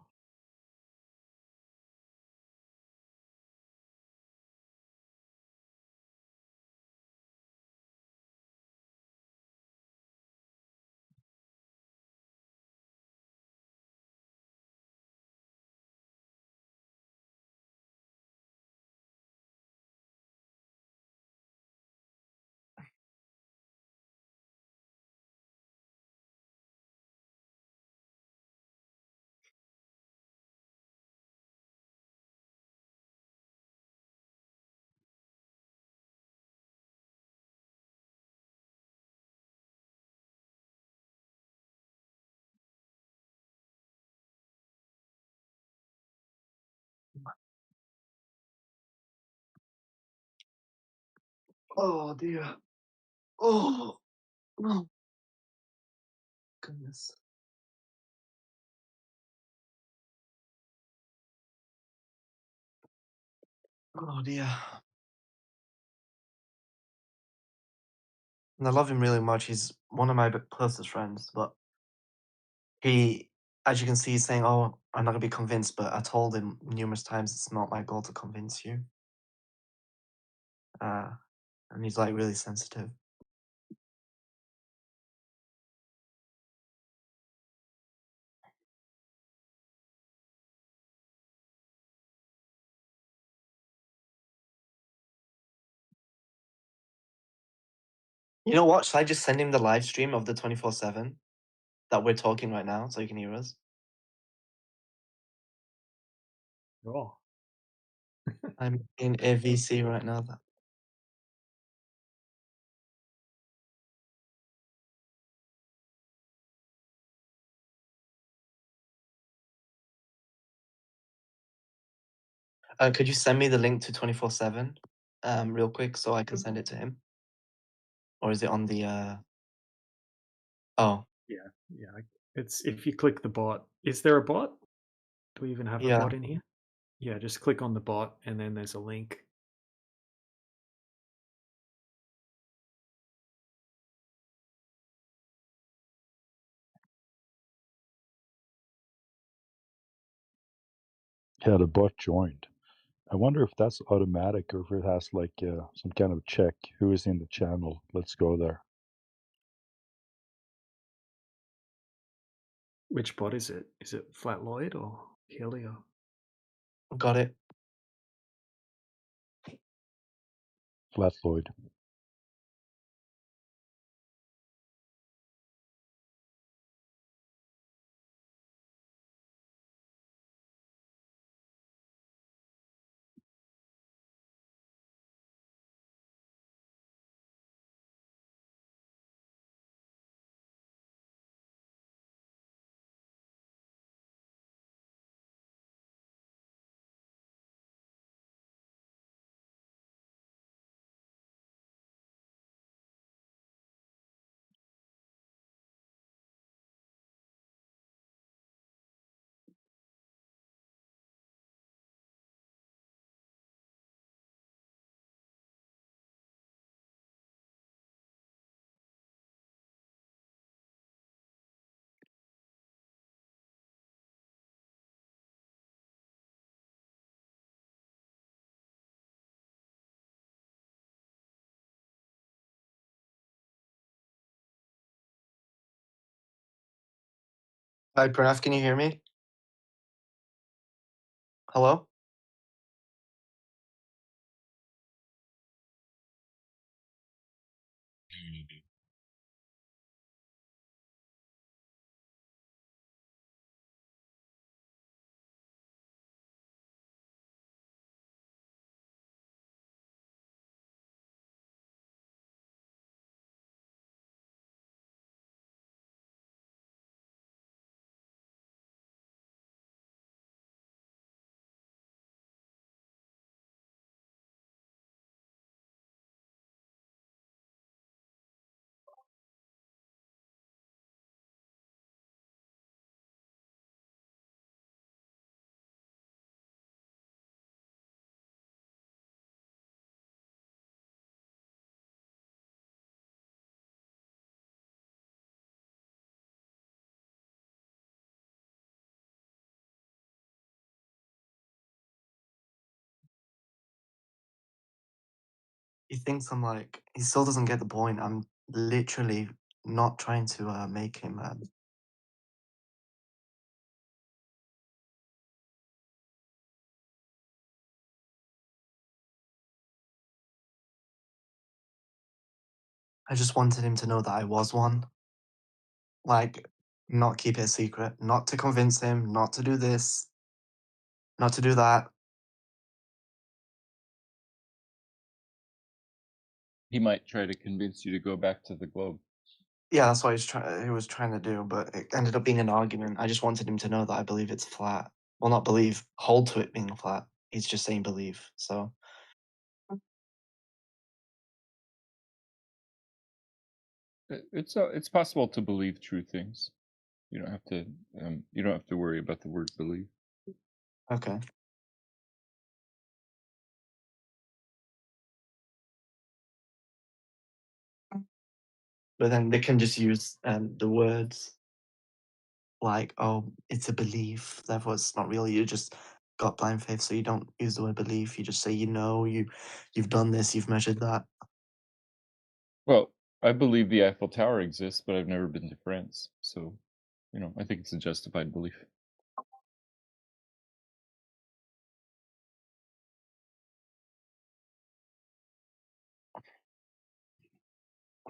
Oh dear. Oh no. Goodness. Oh dear. And I love him really much. He's one of my closest friends, but he, as you can see, he's saying, "Oh, I'm not gonna be convinced." But I told him numerous times it's not my goal to convince you. And he's like really sensitive. You know what? Should I just send him the live stream of the 24/7 that we're talking right now, so he can hear us?
oh.
I'm in a VC right now. Could you send me the link to 24/7, real quick, so I can send it to him? Or is it on the? Oh,
Yeah. It's if you click the bot. Is there a bot? Do we even have a
yeah.
bot in here? Yeah, just click on the bot and then there's a link.
Yeah, the bot joined. I wonder if that's automatic or if it has like some kind of check. Who is in the channel? Let's go there.
Which bot is it? Is it Flat Lloyd or Helio?
Got it.
Flat Lloyd.
Hi, Pranav, can you hear me? Hello? He thinks I'm like, he still doesn't get the point. I'm literally not trying to make him. I just wanted him to know that I was one. Like, not keep it a secret, not to convince him, not to do this, not to do that.
He might try to convince you to go back to the globe.
Yeah, that's what he was trying to do, but it ended up being an argument. I just wanted him to know that I believe it's flat. Well, not believe, hold to it being flat. He's just saying believe. So
It's possible to believe true things. You don't have to worry about the word believe.
okay. But then they can just use the words like, oh, it's a belief, therefore it's not real. You just got blind faith, so you don't use the word belief. You just say, you've done this, you've measured that.
Well, I believe the Eiffel Tower exists, but I've never been to France, so I think it's a justified belief.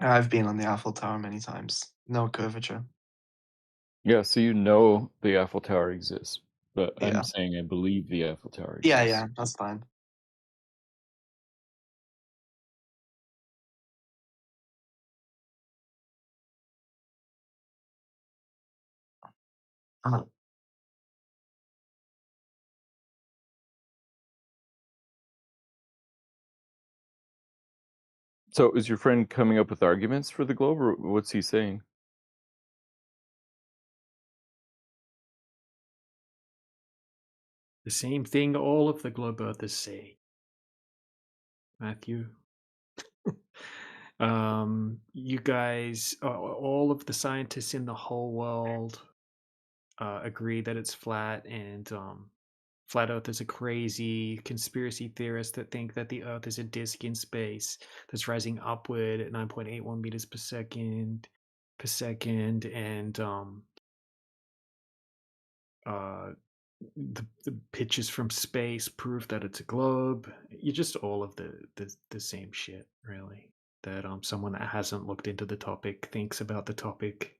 I've been on the Eiffel Tower many times. No curvature.
Yeah, so you know the Eiffel Tower exists, but
Yeah.
I'm saying I believe the Eiffel Tower
Yeah,
exists.
yeah, that's fine.
So is your friend coming up with arguments for the globe, or what's he saying?
The same thing all of the globe earthers say, Matthew. You guys, all of the scientists in the whole world agree that it's flat, and flat earthers are crazy conspiracy theorists that think that the earth is a disk in space that's rising upward at 9.81 meters per second, and the pictures from space prove that it's a globe. You're just all of the same shit, really. That someone that hasn't looked into the topic thinks about the topic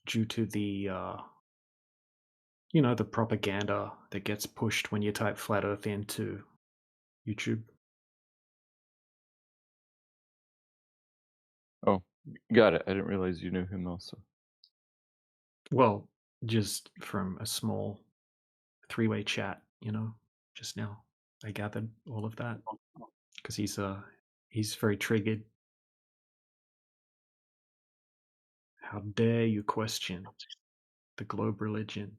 due to the the propaganda that gets pushed when you type flat earth into YouTube.
Oh, got it. I didn't realize you knew him also.
Well, just from a small three-way chat, just now. I gathered all of that because he's very triggered. How dare you question the globe religion?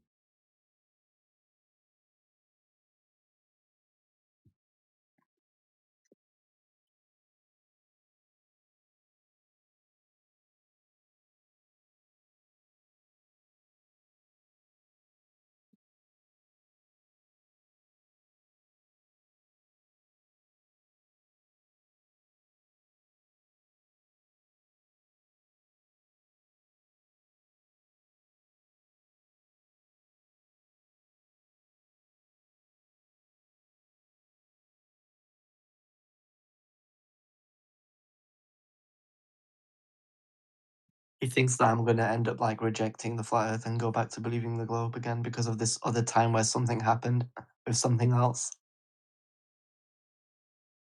He thinks that I'm going to end up like rejecting the flat Earth and go back to believing the globe again because of this other time where something happened with something else.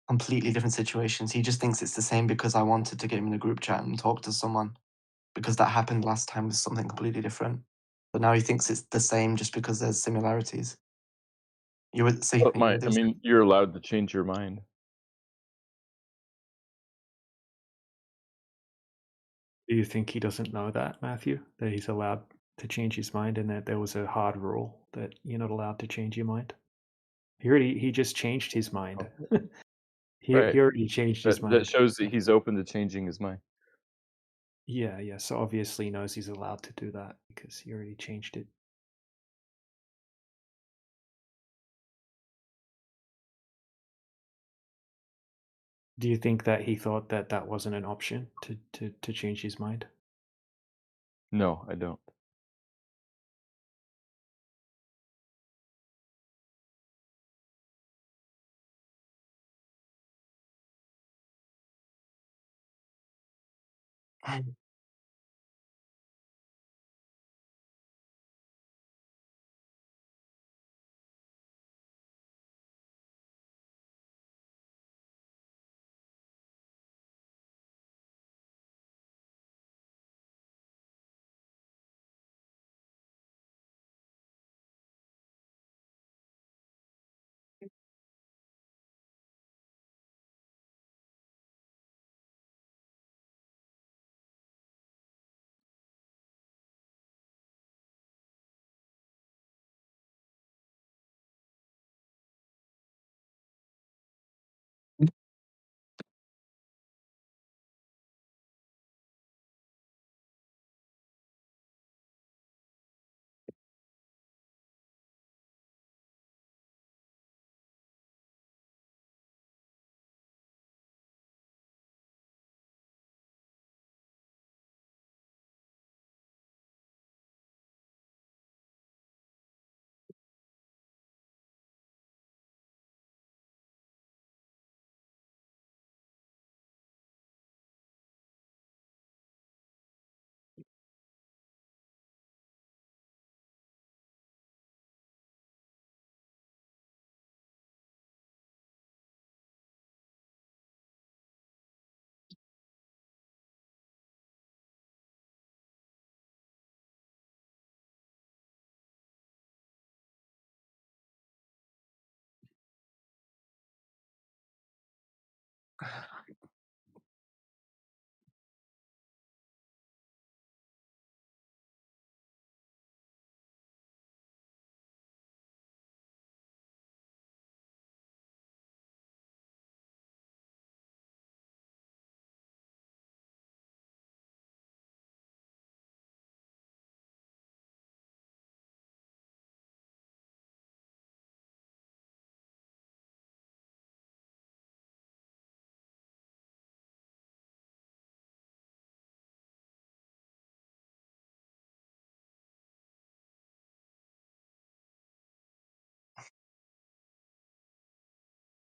Completely different situations. He just thinks it's the same because I wanted to get him in a group chat and talk to someone because that happened last time with something completely different. But now he thinks it's the same just because there's similarities. You would say,
But I mean, you're allowed to change your mind.
Do you think he doesn't know that, Matthew? That he's allowed to change his mind and that there was a hard rule that you're not allowed to change your mind? He just changed his mind. he
Right.
already changed his mind.
That shows that he's open to changing his mind.
Yeah. So obviously he knows he's allowed to do that because he already changed it. Do you think that he thought that that wasn't an option to change his mind?
No, I don't.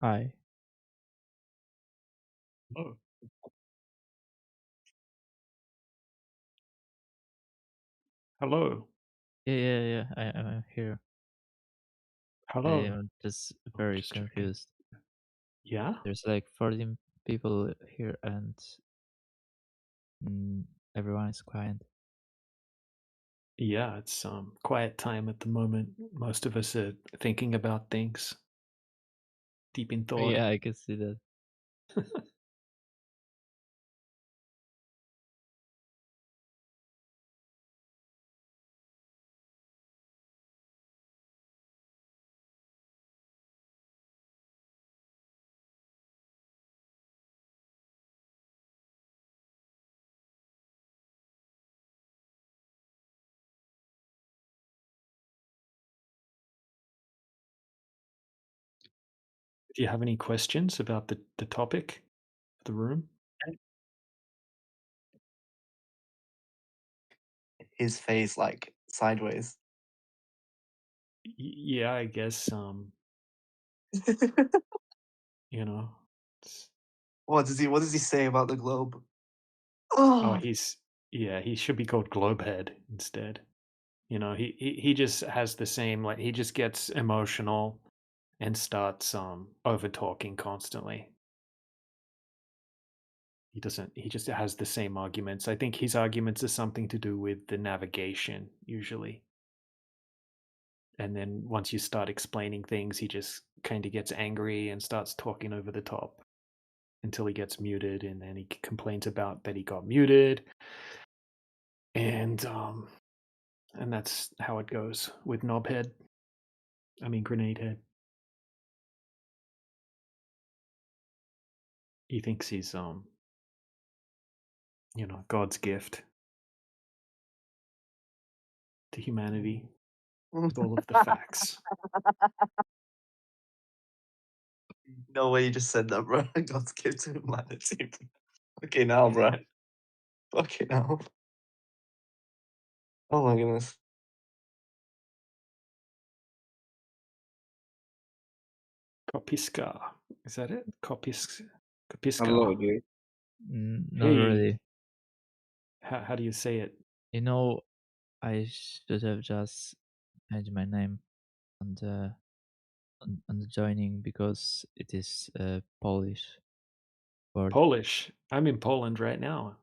Hi.
Oh. Hello.
Yeah. I'm here.
Hello.
I'm just very
just checking.
confused.
Yeah?
There's like 14 people here and everyone is quiet.
Yeah, it's quiet time at the moment. Most of us are thinking about things. Deep in thought.
Yeah, I can see that.
Do you have any questions about the topic of the room?
His face like sideways.
Yeah, I guess you know.
What does he say about the globe?
Oh,
Oh,
he's Yeah, he should be called Globehead instead. You know, he just has the same, like, he just gets emotional and starts over talking constantly. He just has the same arguments. I think his arguments are something to do with the navigation usually. And then once you start explaining things, he just kind of gets angry and starts talking over the top until he gets muted, and then he complains about that he got muted. And that's how it goes with Knobhead. I mean Grenade Head. He thinks he's God's gift to humanity with all of the facts.
No way you just said that, bro. God's gift to humanity. Okay, now, bro. Okay, now. Oh my goodness.
Kopiska. Is that it? Kopiska.
Hello, dude.
Not
Hey.
really.
How do you say it?
You know, I should have just changed my name on the joining because it is Polish word.
Polish. I'm in Poland right now.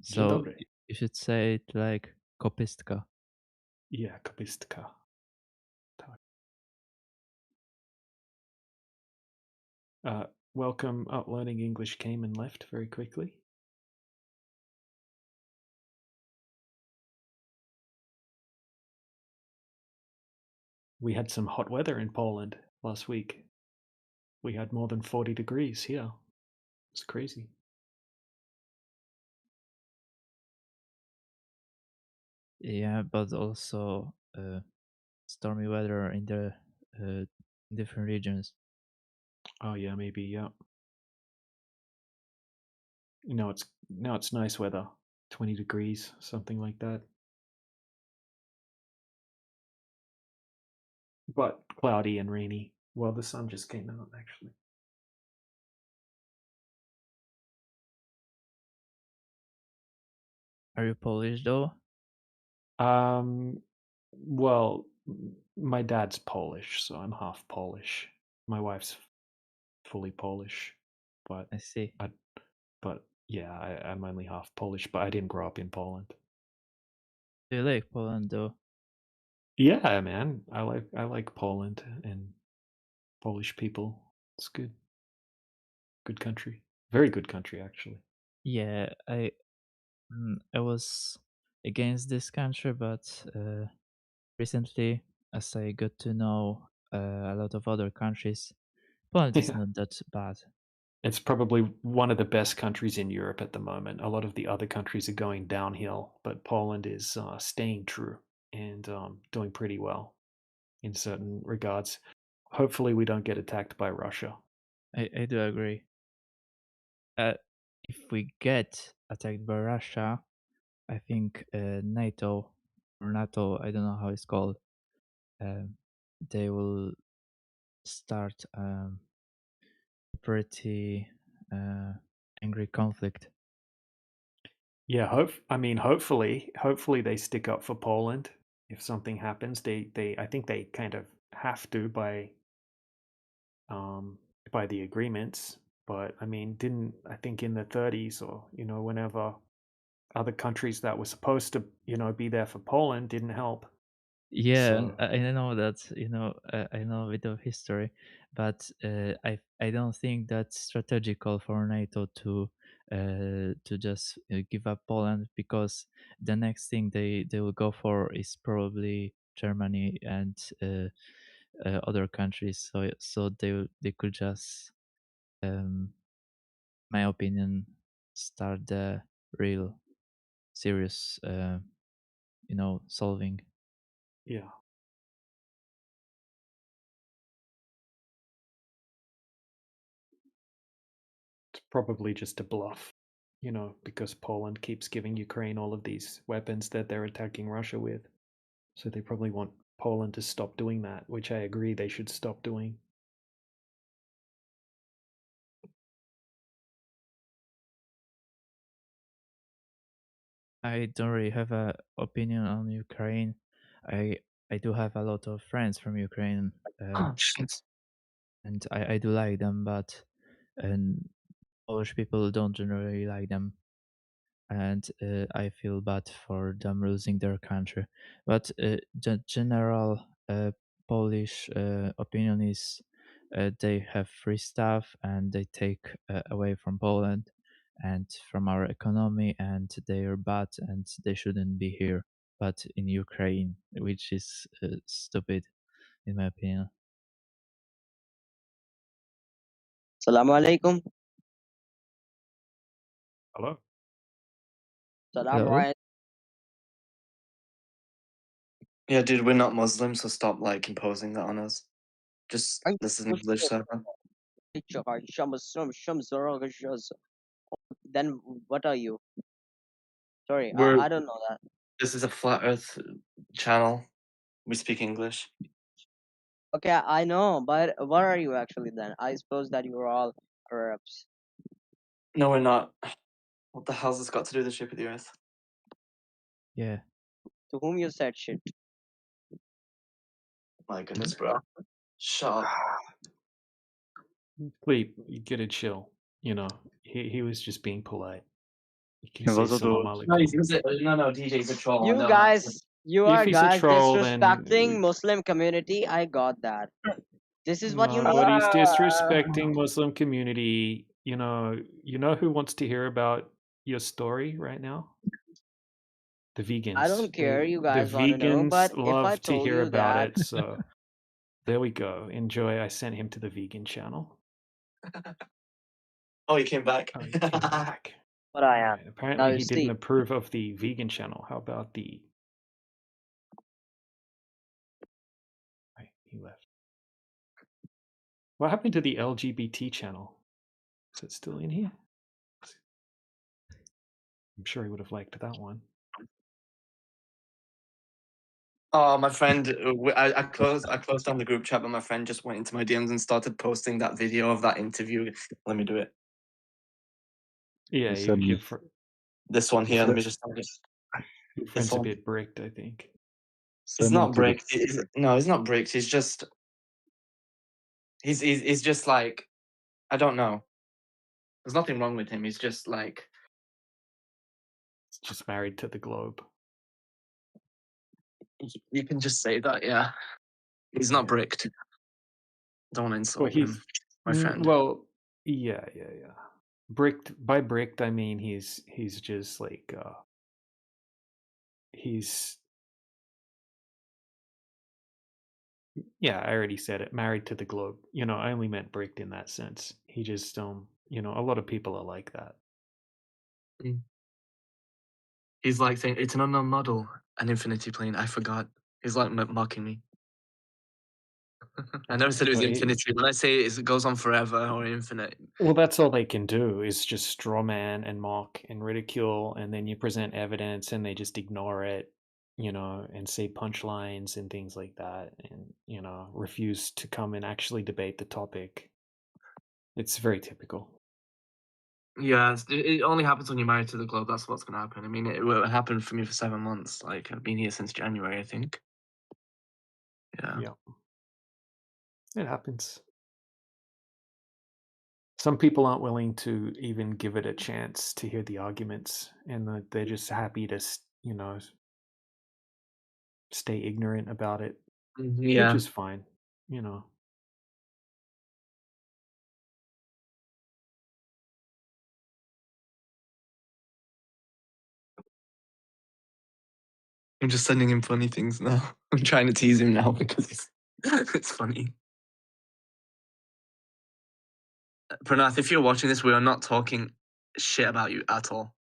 Dzień
So
dobry.
you should say it like kopistka.
Yeah, kopistka. Welcome. Learning English came and left very quickly. We had some hot weather in Poland last week. We had more than 40 degrees here. It's crazy.
Yeah, but also stormy weather in the different regions.
Oh yeah, maybe, yeah. Now it's nice weather. 20 degrees, something like that. But cloudy and rainy. Well, the sun just came out actually.
Are you Polish though?
Well, my dad's Polish, so I'm half Polish. My wife's fully Polish, but
I see.
But yeah, I'm only half Polish, but I didn't grow up in Poland.
Do you like Poland though?
Yeah, man, I like Poland and Polish people. It's good. Good country. Very good country, actually.
Yeah, I was against this country, but recently, as I got to know a lot of other countries, Poland is
Yeah.
not that bad.
It's probably one of the best countries in Europe at the moment. A lot of the other countries are going downhill, but Poland is staying true and doing pretty well in certain regards. Hopefully, we don't get attacked by Russia.
I do agree. If we get attacked by Russia, I think NATO, I don't know how it's called, they will start pretty angry conflict.
Yeah, hopefully they stick up for Poland. If something happens, I think they kind of have to by the agreements. But I mean, I think in the 30s or whenever other countries that were supposed to be there for Poland didn't help.
Yeah,
So
I know that, I know a bit of history, but I don't think that's strategical for NATO to just give up Poland, because the next thing they will go for is probably Germany and other countries. So they could just, my opinion, start the real serious, solving.
yeah. It's probably just a bluff, because Poland keeps giving Ukraine all of these weapons that they're attacking Russia with. So they probably want Poland to stop doing that, which I agree they should stop doing.
I don't really have a opinion on Ukraine. I do have a lot of friends from Ukraine, and I do like them, but Polish people don't generally like them, and I feel bad for them losing their country. But the general Polish opinion is they have free stuff and they take away from Poland and from our economy, and they are bad and they shouldn't be here, but in Ukraine, which is stupid in my opinion.
Assalamu alaikum.
Hello.
Salam
Hello?
alaikum.
Yeah, dude, we're not Muslim, so stop like imposing that on us. Just this is an English server.
Then what are you? Sorry,
We're
I don't know that.
this is a flat Earth channel. We speak English.
Okay, I know, but what are you actually then? I suppose that you are all Arabs.
No, we're not. What the hell's this got to do with the shape of the Earth?
Yeah.
To whom you said shit?
My goodness, bro. Shut up.
Sleep, you gotta chill. You know, he was just being polite. You can
Yeah,
say
those are
salam
the-
alaikum.
no, DJ's a troll.
You guys, you
If
are
he's a
guys
troll, then
disrespecting Muslim community. I got that. This is what you need.
nobody's disrespecting Muslim community. You know who wants to hear about your story right now? The vegans.
I don't care. You guys
the
want to know,
vegans
but if I
love to
told
hear
you
about
that,
it. So there we go. Enjoy. I sent him to the vegan channel.
Oh, he came back.
Oh, he came back.
but I am.
Right. Apparently,
Now you
he didn't
see.
approve of the vegan channel. How about the? Right, he left. What happened to the LGBT channel? Is it still in here? I'm sure he would have liked that one.
Oh, my friend, I closed down the group chat, but my friend just went into my DMs and started posting that video of that interview. Let me do it.
Yeah,
He sent me.
This one here. Let me just.
Your
This
friend's a
one.
bit bricked, I think.
He's
Send him
not
to the.
bricked. No, he's not bricked. He's just. He's just like, I don't know. There's nothing wrong with him. He's just like.
He's just married to the globe.
You can just say that, yeah. He's not bricked. Don't insult him, my friend.
Well, yeah. Bricked by bricked, I mean he's just like he's yeah, I already said it. Married to the globe. I only meant bricked in that sense. He just a lot of people are like that.
He's like saying it's an unknown model, an infinity plane. I forgot. He's like mocking me. I never said it was infinity. When I say it goes on forever or infinite.
Well, that's all they can do is just strawman and mock and ridicule, and then you present evidence and they just ignore it, and say punchlines and things like that, and refuse to come and actually debate the topic. It's very typical.
Yeah, it only happens when you're married to the globe. That's what's going to happen. I mean, it happened for me for 7 months. Like, I've been here since January, I think. Yeah.
It happens. Some people aren't willing to even give it a chance to hear the arguments, and they're just happy to, stay ignorant about it,
Yeah.
which is fine,
I'm just sending him funny things now. I'm trying to tease him now because it's funny. Pranath, if you're watching this, we are not talking shit about you at all.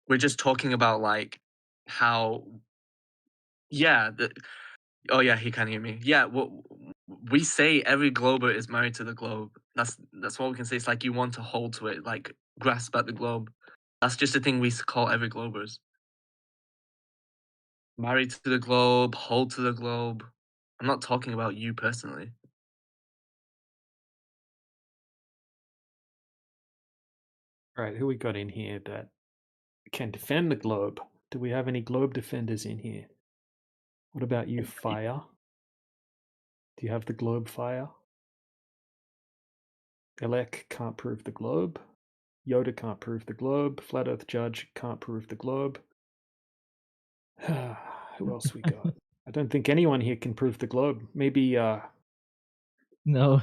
We're just talking about like how, yeah. Oh yeah, he can hear me. Yeah, we say every glober is married to the globe. That's what we can say. It's like you want to hold to it, like grasp at the globe. That's just a thing we call every globers. Married to the globe, hold to the globe. I'm not talking about you personally.
Right, who we got in here that can defend the globe? Do we have any globe defenders in here? What about you, Fire? Do you have the globe, Fire? Elec can't prove the globe. Yoda can't prove the globe. Flat Earth Judge can't prove the globe. Who else we got? I don't think anyone here can prove the globe. Maybe
No.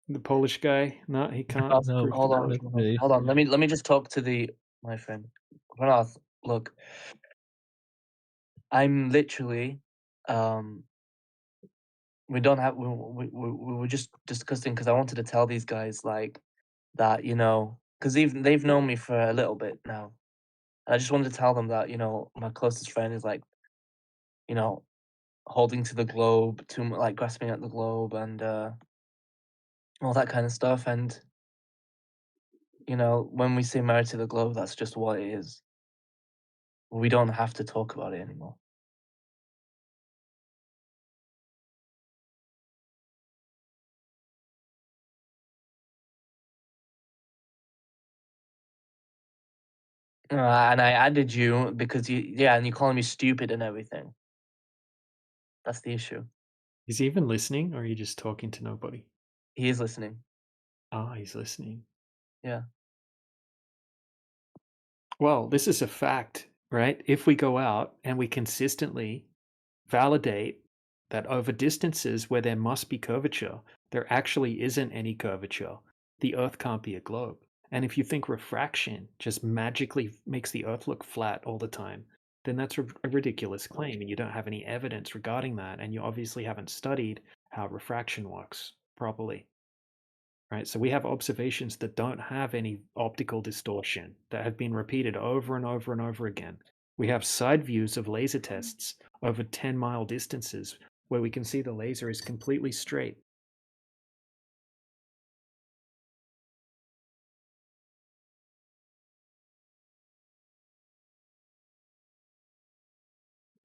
the Polish guy. No, he can't
Pranav,
prove
hold
the
on,
globe.
hold on. Let me just talk to my friend. Pranav, look, I'm literally, we don't have we were just discussing because I wanted to tell these guys like that, because they've known me for a little bit now. I just wanted to tell them that my closest friend is like, holding to the globe, like grasping at the globe and all that kind of stuff. And when we say married to the globe, that's just what it is. We don't have to talk about it anymore. And I added you because and you're calling me stupid and everything. That's the issue.
Is he even listening, or are you just talking to nobody?
He is listening.
Ah, he's listening.
Yeah.
Well, this is a fact, right? If we go out and we consistently validate that over distances where there must be curvature, there actually isn't any curvature, the Earth can't be a globe. And if you think refraction just magically makes the Earth look flat all the time, then that's a ridiculous claim, and you don't have any evidence regarding that, and you obviously haven't studied how refraction works properly. Right? So we have observations that don't have any optical distortion that have been repeated over and over and over again. We have side views of laser tests over 10-mile distances where we can see the laser is completely straight.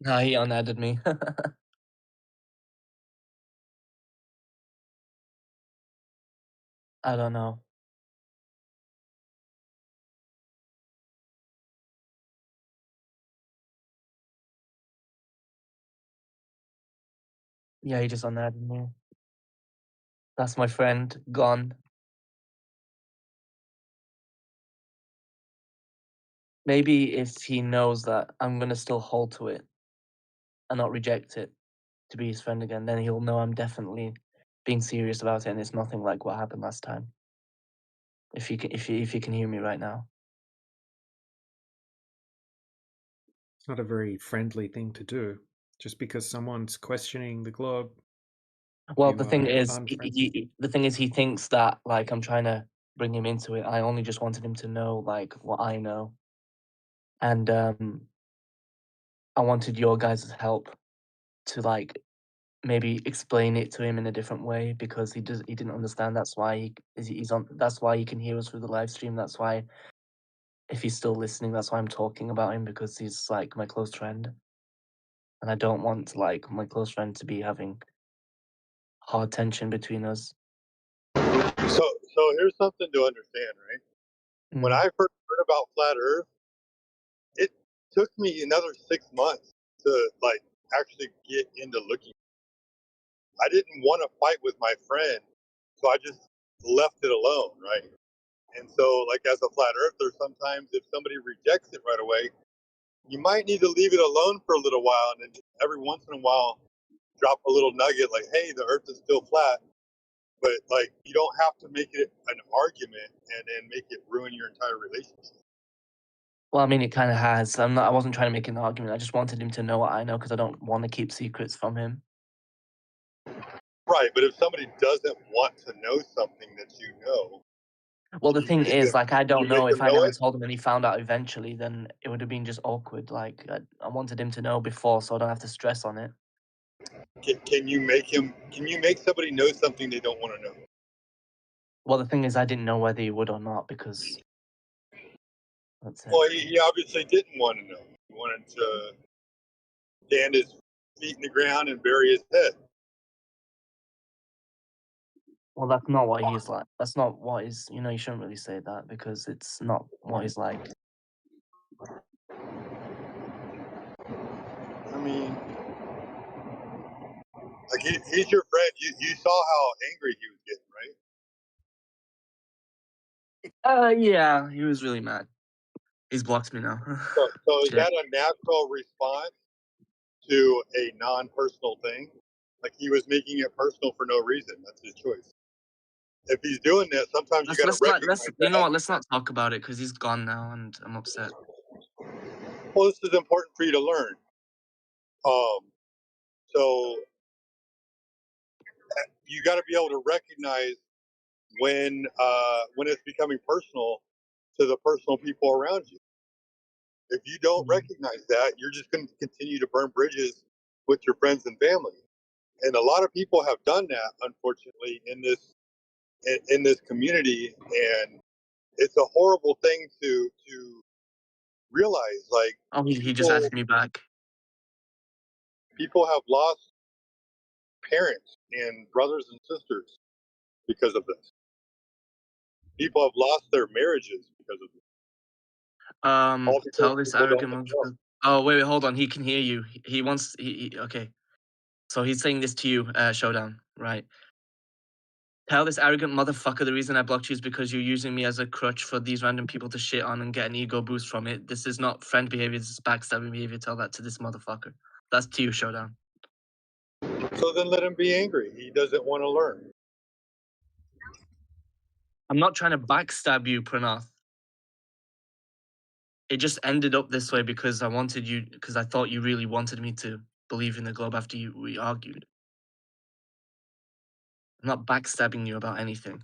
No, he unadded me. I don't know. Yeah, he just unadded me. That's my friend, gone. Maybe if he knows that I'm gonna still hold to it and not reject it to be his friend again, then he'll know I'm definitely being serious about it and it's nothing like what happened last time. If you can hear me right now.
It's not a very friendly thing to do. Just because someone's questioning the globe.
Well, the thing is, he thinks that like I'm trying to bring him into it. I only just wanted him to know like what I know, and I wanted your guys' help to like maybe explain it to him in a different way because he didn't understand. That's why he's on. That's why he can hear us through the live stream. That's why if he's still listening, that's why I'm talking about him because he's like my close friend, and I don't want like my close friend to be having hard tension between us.
So here's something to understand, right? When I first heard about flat Earth, it took me another 6 months to like actually get into looking. I didn't want to fight with my friend, so I just left it alone, right? And so, like as a flat earther, sometimes if somebody rejects it right away, you might need to leave it alone for a little while, and then every once in a while, drop a little nugget like, "Hey, the Earth is still flat." But like, you don't have to make it an argument and then make it ruin your entire relationship.
Well, I mean, it kind of has. I wasn't trying to make an argument. I just wanted him to know what I know because I don't want to keep secrets from him.
Right, but if somebody doesn't want to know something that you know,
Well, the thing is, like, I don't know. If I
know
never
it.
told him and he found out eventually, then it would have been just awkward. Like, I wanted him to know before so I don't have to stress on it.
Can you make him? Can you make somebody know something they don't want to know?
Well, the thing is, I didn't know whether he would or not because that's it.
Well, he obviously didn't want to know. He wanted to stand his feet in the ground and bury his head.
Well, that's not what he's like. That's not what he's. You know, you shouldn't really say that because it's not what he's like.
I mean, like he's your friend. You saw how angry he was getting, right?
Yeah, he was really mad. He's blocked me now.
So is
Shit.
that a natural response to a non-personal thing? Like he was making it personal for no reason. That's his choice. If he's doing that, sometimes you got to recognize that.
You know what? Let's not talk about it because he's gone now, and I'm upset.
Well, this is important for you to learn. So you got to be able to recognize when it's becoming personal to the personal people around you. If you don't recognize that, you're just going to continue to burn bridges with your friends and family. And a lot of people have done that, unfortunately, in this community, and it's a horrible thing to realize. Like,
Oh, he just added me back.
People have lost parents and brothers and sisters because of this. People have lost their marriages because of this.
Tell this arrogant motherfucker. Oh, wait, hold on. He can hear you. He wants. Okay. So he's saying this to you, Showdown, right? Tell this arrogant motherfucker the reason I blocked you is because you're using me as a crutch for these random people to shit on and get an ego boost from it. This is not friend behavior. This is backstabbing behavior. Tell that to this motherfucker. That's to you, Showdown.
So then let him be angry. He doesn't want to learn.
I'm not trying to backstab you, Pranath. It just ended up this way because I thought you really wanted me to believe in the globe after we argued. I'm not backstabbing you about anything.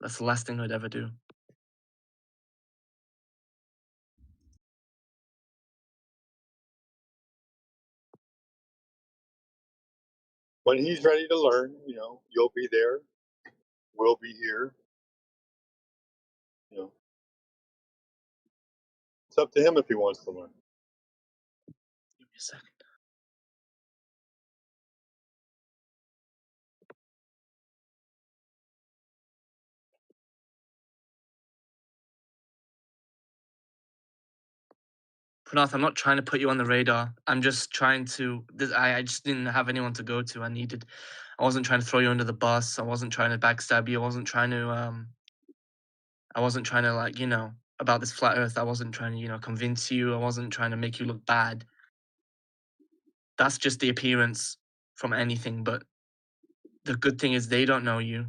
That's the last thing I'd ever do.
When he's ready to learn, you'll be there. We'll be here. It's up to him if he wants to learn.
Give me a second. Pranath, I'm not trying to put you on the radar. I'm just trying to. I just didn't have anyone to go to. I wasn't trying to throw you under the bus. I wasn't trying to backstab you. I wasn't trying to like, about this flat earth. I wasn't trying to, convince you. I wasn't trying to make you look bad. That's just the appearance from anything. But the good thing is they don't know you.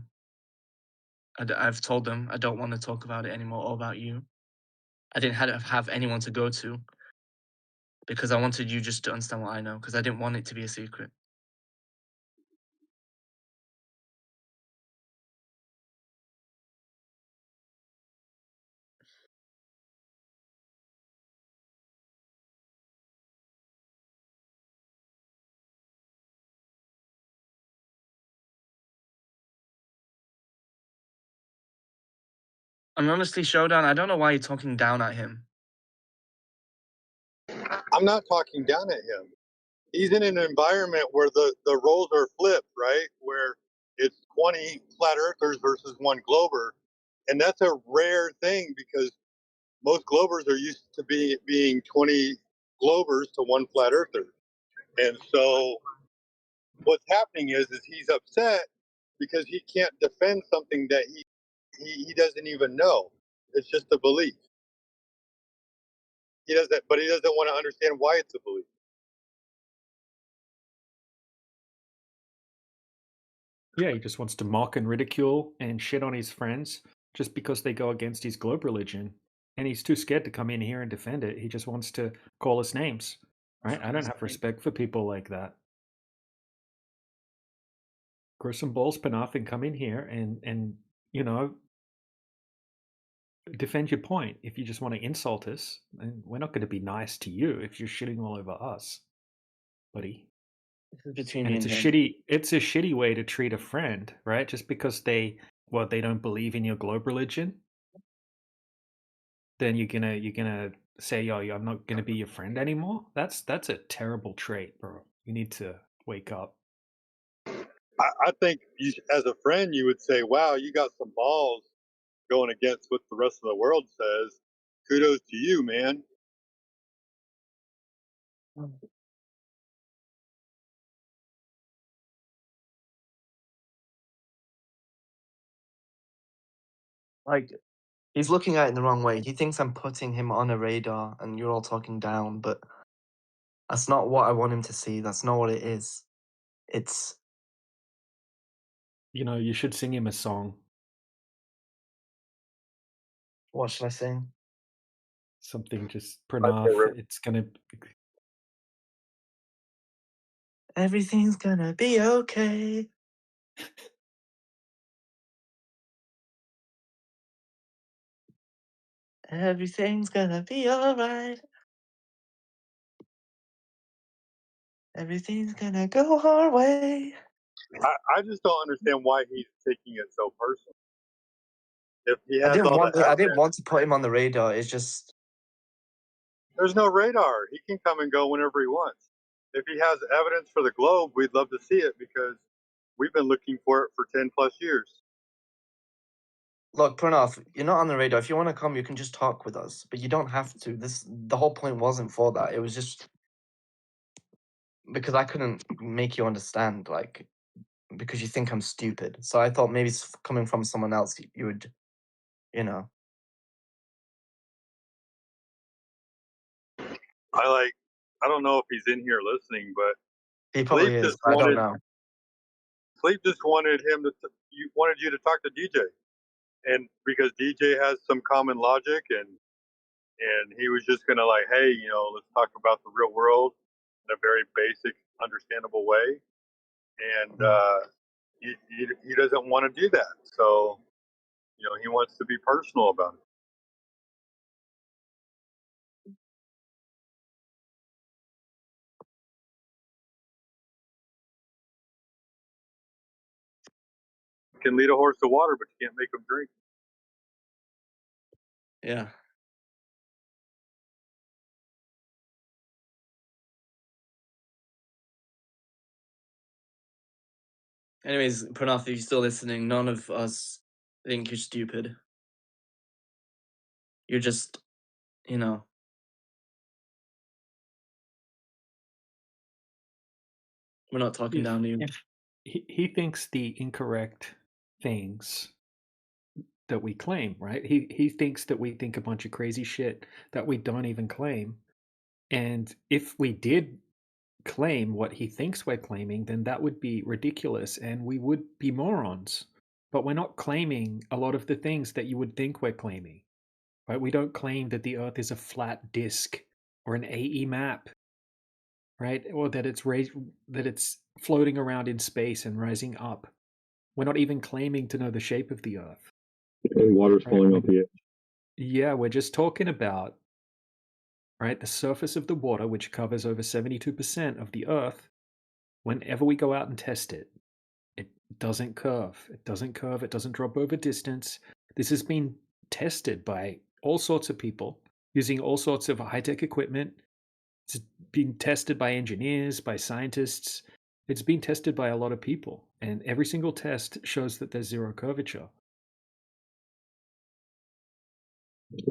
I've told them I don't want to talk about it anymore or about you. I didn't have anyone to go to because I wanted you just to understand what I know because I didn't want it to be a secret. And honestly, Showdown, I don't know why you're talking down at him.
I'm not talking down at him. He's in an environment where the roles are flipped, right? Where it's 20 flat earthers versus one glober. And that's a rare thing because most globers are used to being 20 globers to one flat earther. And so what's happening is he's upset because he can't defend something that he doesn't even know. It's just a belief. But he doesn't want to understand why it's a belief.
Yeah, he just wants to mock and ridicule and shit on his friends just because they go against his globe religion. And he's too scared to come in here and defend it. He just wants to call us names. Right? I don't have respect for people like that. Grow some balls, Panaf, and come in here and defend your point. If you just want to insult us, and we're not going to be nice to you if you're shitting all over us, buddy.
This is between
And
me
it's
and
a
him.
shitty way to treat a friend, right? Just because they don't believe in your globe religion, then you're gonna say, "Yo, I'm not gonna be your friend anymore." That's a terrible trait, bro. You need to wake up.
I think you, as a friend, you would say, "Wow, you got some balls going against what the rest of the world says. Kudos to you, man."
Like, he's looking at it in the wrong way. He thinks I'm putting him on a radar and you're all talking down, but that's not what I want him to see. That's not what it is. It's
You know, you should sing him a song.
what should I sing?
Something just Pranav. It's gonna.
Everything's gonna be okay. Everything's gonna be alright. Everything's gonna go our way.
I just don't understand why he's taking it so personal. If he
I
has
didn't
all the
want. I didn't
evidence,
want to put him on the radar. It's just
there's no radar. He can come and go whenever he wants. If he has evidence for the globe, we'd love to see it because we've been looking for it for 10 plus years.
look, Pranav. You're not on the radar. If you want to come, you can just talk with us, but you don't have to. The whole point wasn't for that. It was just because I couldn't make you understand, like because you think I'm stupid. So I thought maybe coming from someone else, you would, you know.
I don't know if he's in here listening, but
He
Sleep
probably is.
just
I don't
wanted
know.
Sleep just wanted him to wanted you to talk to DJ, and because DJ has some common logic, and he was just gonna like, hey, let's talk about the real world in a very basic, understandable way, and he doesn't want to do that, so he wants to be personal about it. You can lead a horse to water, but you can't make him drink.
Yeah. Anyways, Pranav, if you're still listening, none of us think you're stupid. You're just, you know. We're not talking down to you.
If he thinks the incorrect things that we claim, right? He thinks that we think a bunch of crazy shit that we don't even claim. And if we did claim what he thinks we're claiming, then that would be ridiculous and we would be morons. But we're not claiming a lot of the things that you would think we're claiming. Right? We don't claim that the Earth is a flat disk or an AE map, right? Or that it's floating around in space and rising up. We're not even claiming to know the shape of the Earth.
And water's
Right?
falling off the edge.
Yeah, we're just talking about the surface of the water, which covers over 72% of the Earth. Whenever we go out and test it, it doesn't curve. It doesn't curve. It doesn't drop over distance. This has been tested by all sorts of people using all sorts of high-tech equipment. It's been tested by engineers, by scientists. It's been tested by a lot of people. And every single test shows that there's zero curvature.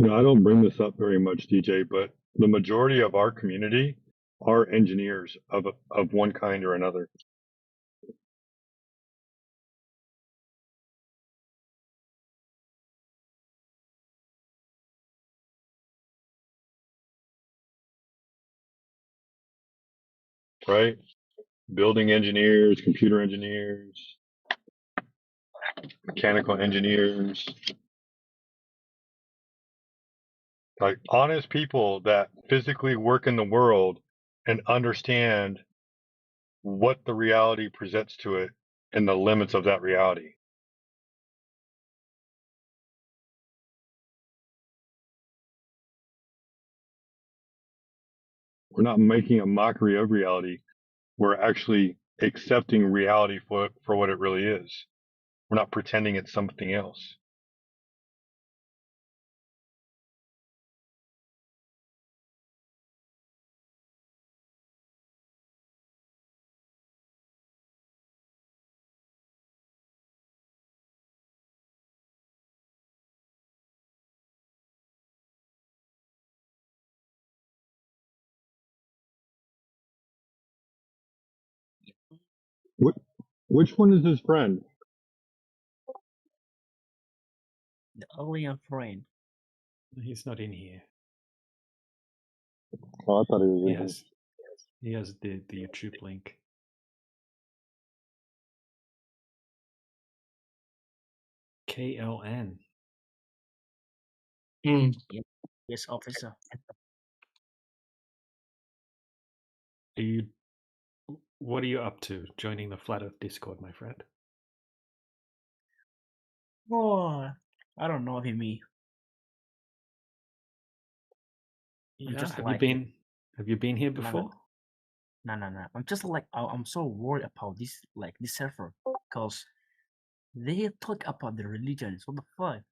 I don't bring this up very much, DJ, but the majority of our community are engineers of one kind or another. Right? Building engineers, computer engineers, mechanical engineers. Like honest people that physically work in the world and understand what the reality presents to it and the limits of that reality. We're not making a mockery of reality. We're actually accepting reality for what it really is. We're not pretending it's something else. Which one is his friend?
The alien friend.
He's not in here.
Oh, I thought he was in
Yes. He has the YouTube link. KLN.
Yes, officer.
What are you up to? Joining the Flat Earth Discord, my friend?
Oh, I don't know him.
Yeah.
Just
Have
like
you been here
no,
before?
no. I'm just like I'm so worried about this server because they talk about the religions. What the fuck?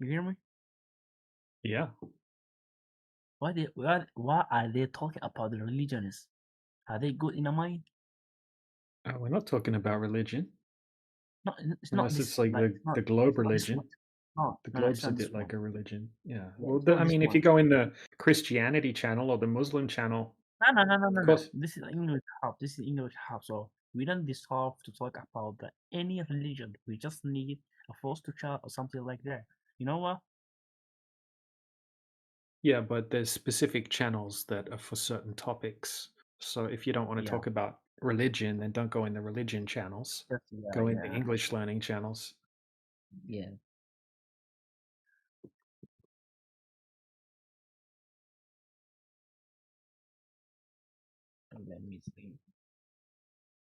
You hear me?
Yeah.
Why are they talking about the religions? Are they good in the mind?
We're not talking about religion.
No, it's not
Unless
this.
it's like the globe
it's not this
religion.
one. No,
The
no, it's
globe's a
not this
bit
one.
like a religion. Yeah.
Yeah,
Well,
it's not
I
this
mean, if
one.
you go in the Christianity channel or the Muslim channel,
No.
of course.
This is English hub. This is English hub. So we don't deserve to talk about any religion. We just need a force to chat or something like that. You know what?
Yeah, but there's specific channels that are for certain topics. So if you don't want to
Yeah.
talk about religion, then don't go in the religion channels. Go in the English learning channels.
Yeah. Let me see.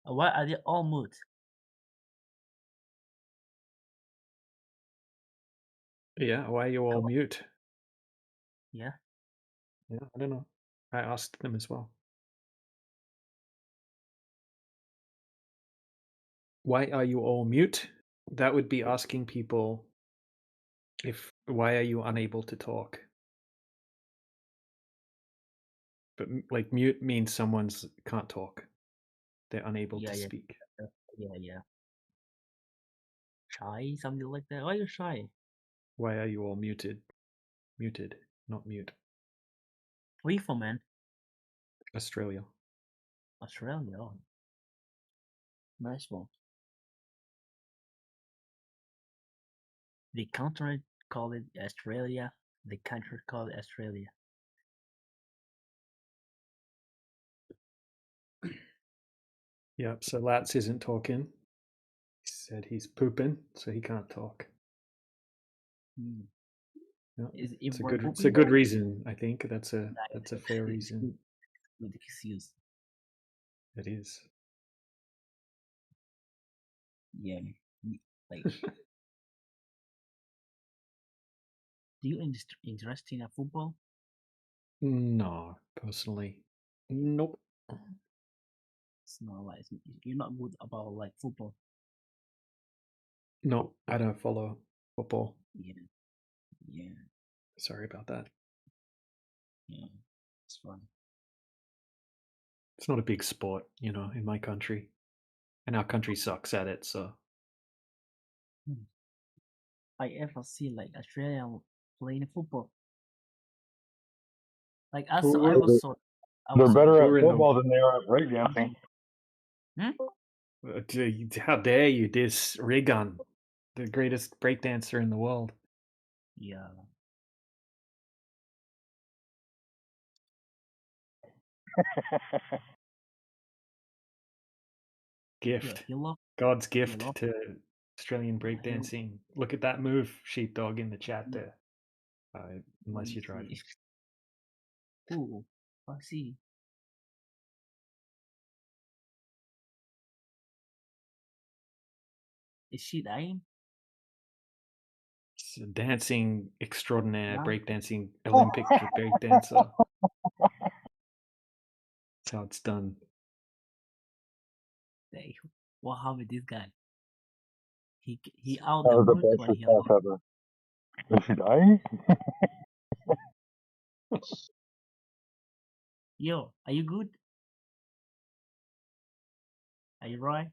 Why are they all mute?
Yeah, why are you all mute?
Yeah.
Yeah, I don't know. I asked them as well. Why are you all mute? That would be asking people why are you unable to talk? But like mute means someone's can't talk. They're unable to speak.
Yeah. Shy, something like that. Why are you shy?
Why are you all muted? Muted, not mute.
Where you from, man?
Australia.
Australia. Oh. Nice one. The country call it Australia. The country call it Australia.
Yep, so Lats isn't talking. He said he's pooping, so he can't talk. Yep. It's a good reason, I think. That's a fair reason.
Good excuse.
It is.
Yeah. Like do you interest in football?
No, personally. Nope.
It's not like you're not good about like football.
No, I don't follow football.
Yeah.
Sorry about that.
Yeah. It's fun.
It's not a big sport, in my country. And our country sucks at it, so.
I ever see like Australia playing football. Like I was so.
They're better
We're
at
in
football than they are at breakdancing.
How dare you diss Regan, the greatest breakdancer in the world.
Yeah.
Gift.
Yeah,
God's gift to Australian breakdancing. Look at that move, sheepdog, in the chat there. Unless you're driving.
Ooh, I see. Is she dying?
It's a dancing extraordinaire,
Yeah.
breakdancing Olympic breakdancer. That's how it's done.
Hey, what happened with this guy? He out
That
the
was the
mood
best
when he
response ever. Is she dying?
Yo, are you good? Are you right?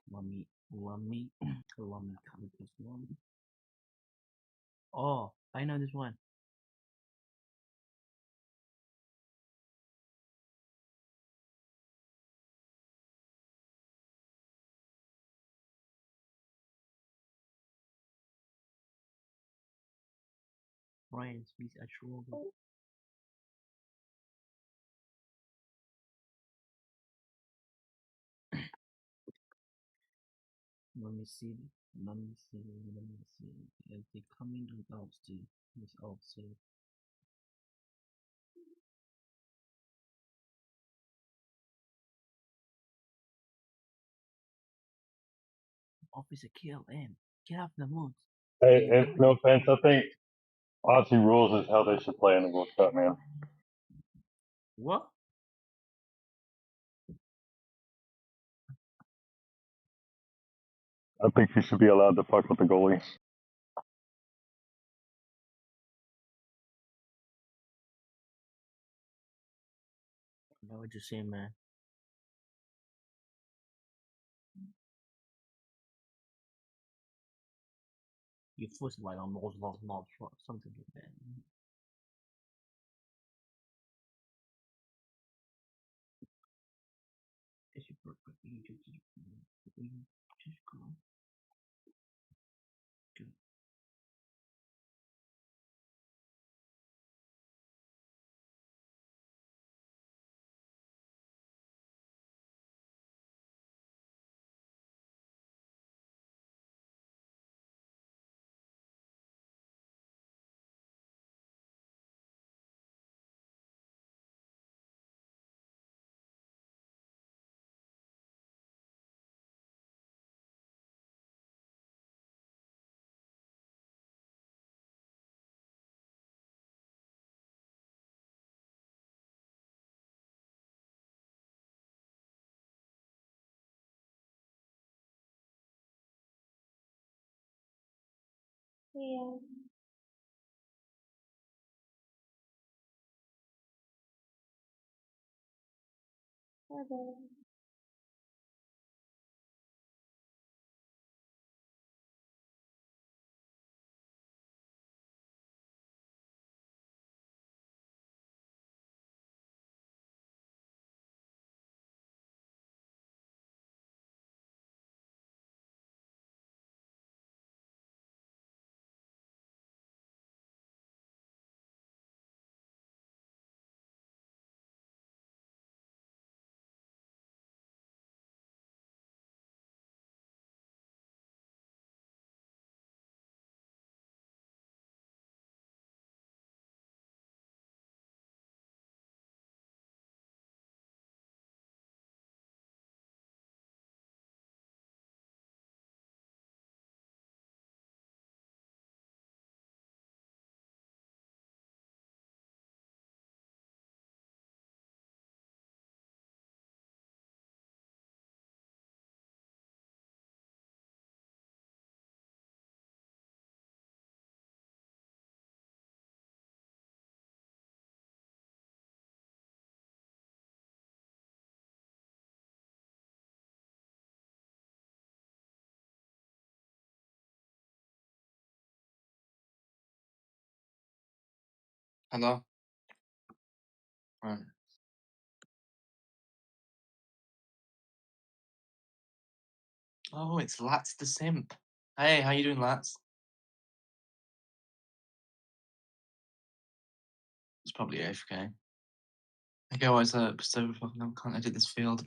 Mommy, Let me let me copy this one. Oh, I know this one. Ryan speaks actual. Let me see. Let me see. Let me see. If they coming without Steve, without Steve. Officer kill him. Get off the moon.
Hey, no offense, I think Aussie rules is how they should play in the World Cup, man.
What?
I think he should be allowed to fuck with the goalie.
I know what you're saying, man. You force like on those not something like that. It's your birthday. You just go. Good.
Yeah. Okay.
Hello? Right. Oh, it's Lats the Simp. Hey, how you doing, Lats? It's probably AFK. Okay, why is that? So fucking can't edit this field.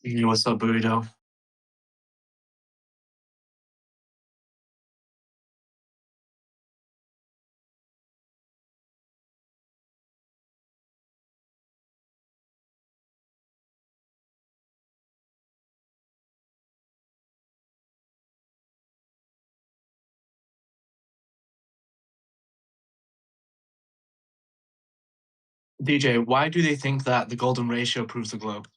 Hey, what's up, Burrito? DJ, why do they think that the golden ratio proves the globe?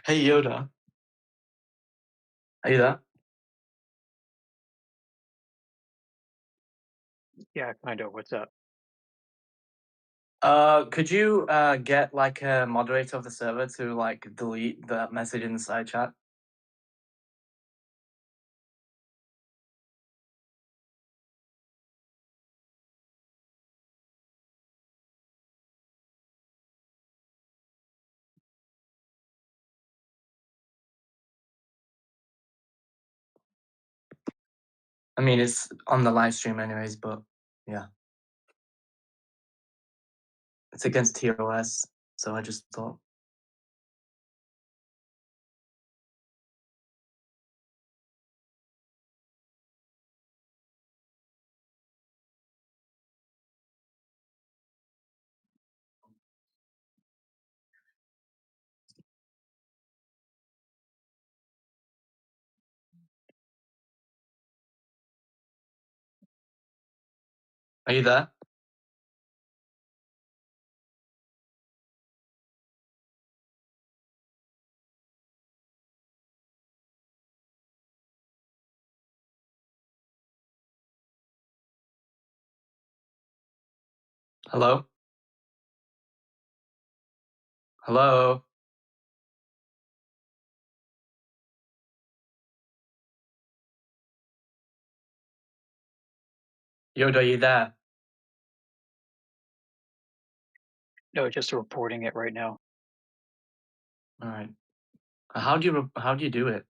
Hey Yoda, are you there?
Yeah, kind of. What's up?
Could you get like a moderator of the server to like delete the message in the side chat? I mean, it's on the live stream anyways, but yeah, it's against TOS, so I just thought. Are you there? Hello? Hello? Yoda, are you there?
No, just reporting it right now.
All right. How do you do it?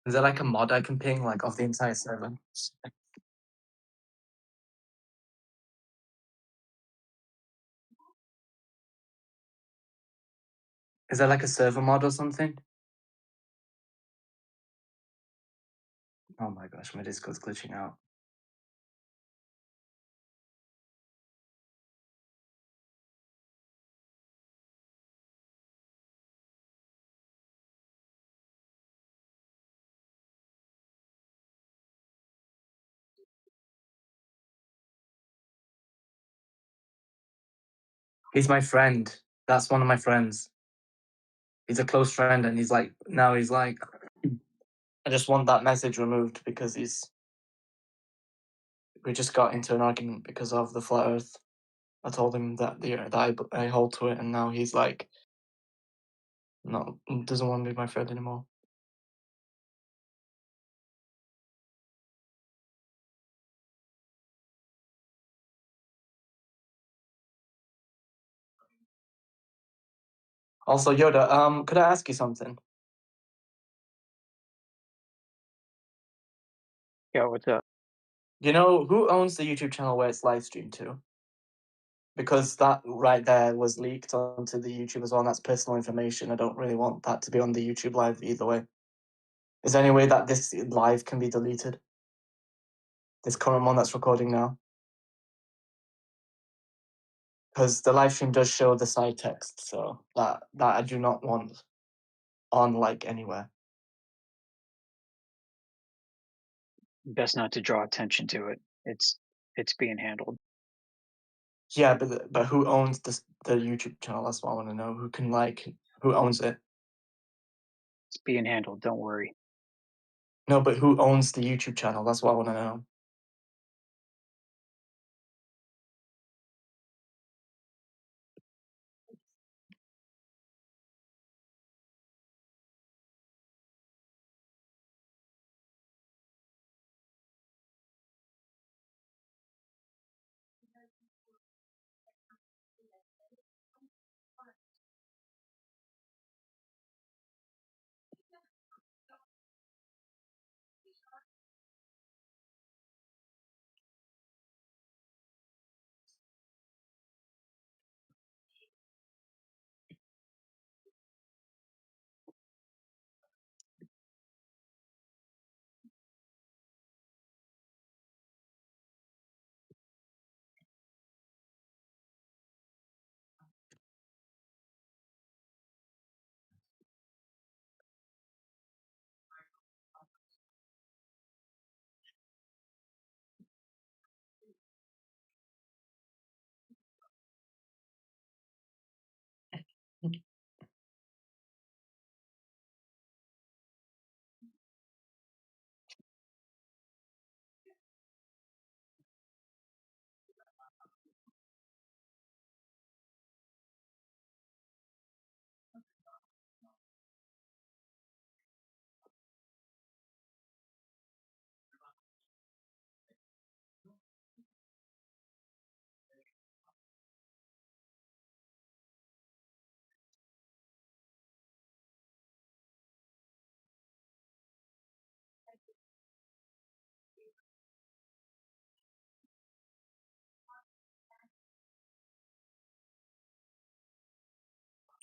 Is there like a mod I can ping like off the entire server? Is there like a server mod or something? Oh my gosh, my Discord's glitching out. He's my friend. That's one of my friends. He's a close friend, and he's like, now he's like, I just want that message removed because we just got into an argument because of the flat Earth. I told him that I hold to it, and now he's like, no, doesn't want to be my friend anymore. Also, Yoda, could I ask you something?
Yeah, what's up?
You know who owns the YouTube channel where it's live streamed to? Because that right there was leaked onto the YouTube as well, and that's personal information. I don't really want that to be on the YouTube live either way. Is there any way that this live can be deleted? This current one that's recording now? Because the live stream does show the side text, so that I do not want on like anywhere.
Best not to draw attention to it. It's being handled.
Yeah, but who owns the YouTube channel? That's what I want to know. Who can who owns it?
It's being handled. Don't worry.
No, but who owns the YouTube channel? That's what I want to know.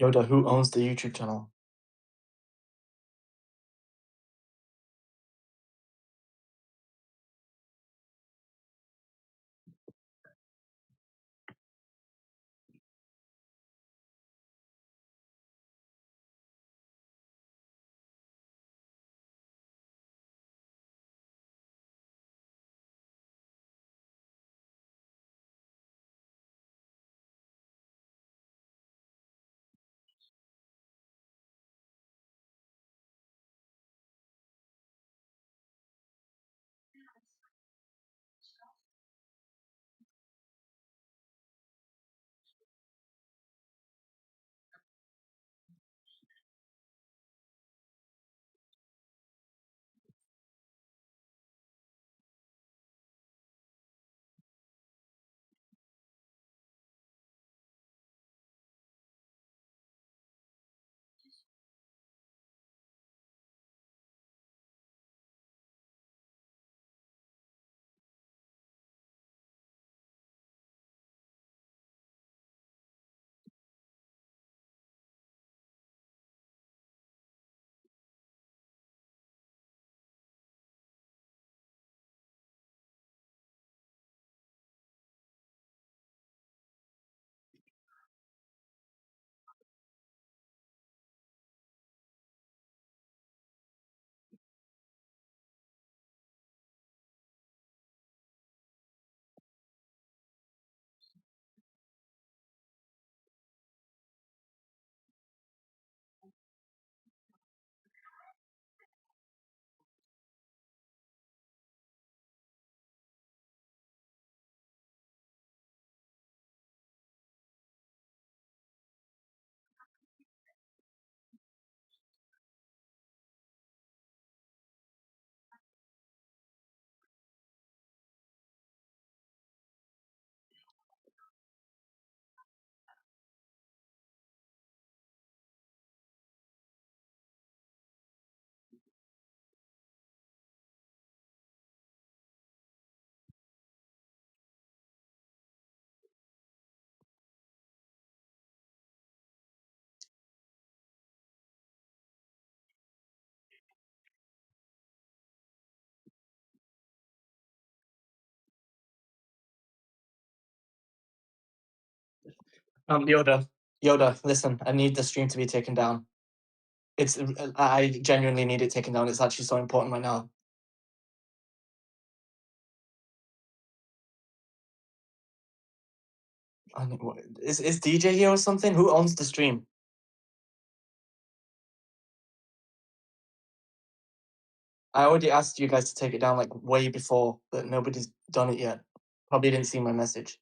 Yoda, who owns the YouTube channel? Yoda, listen. I need the stream to be taken down. It's. I genuinely need it taken down. It's actually so important right now. Is DJ here or something? Who owns the stream? I already asked you guys to take it down like way before, but nobody's done it yet. Probably didn't see my message.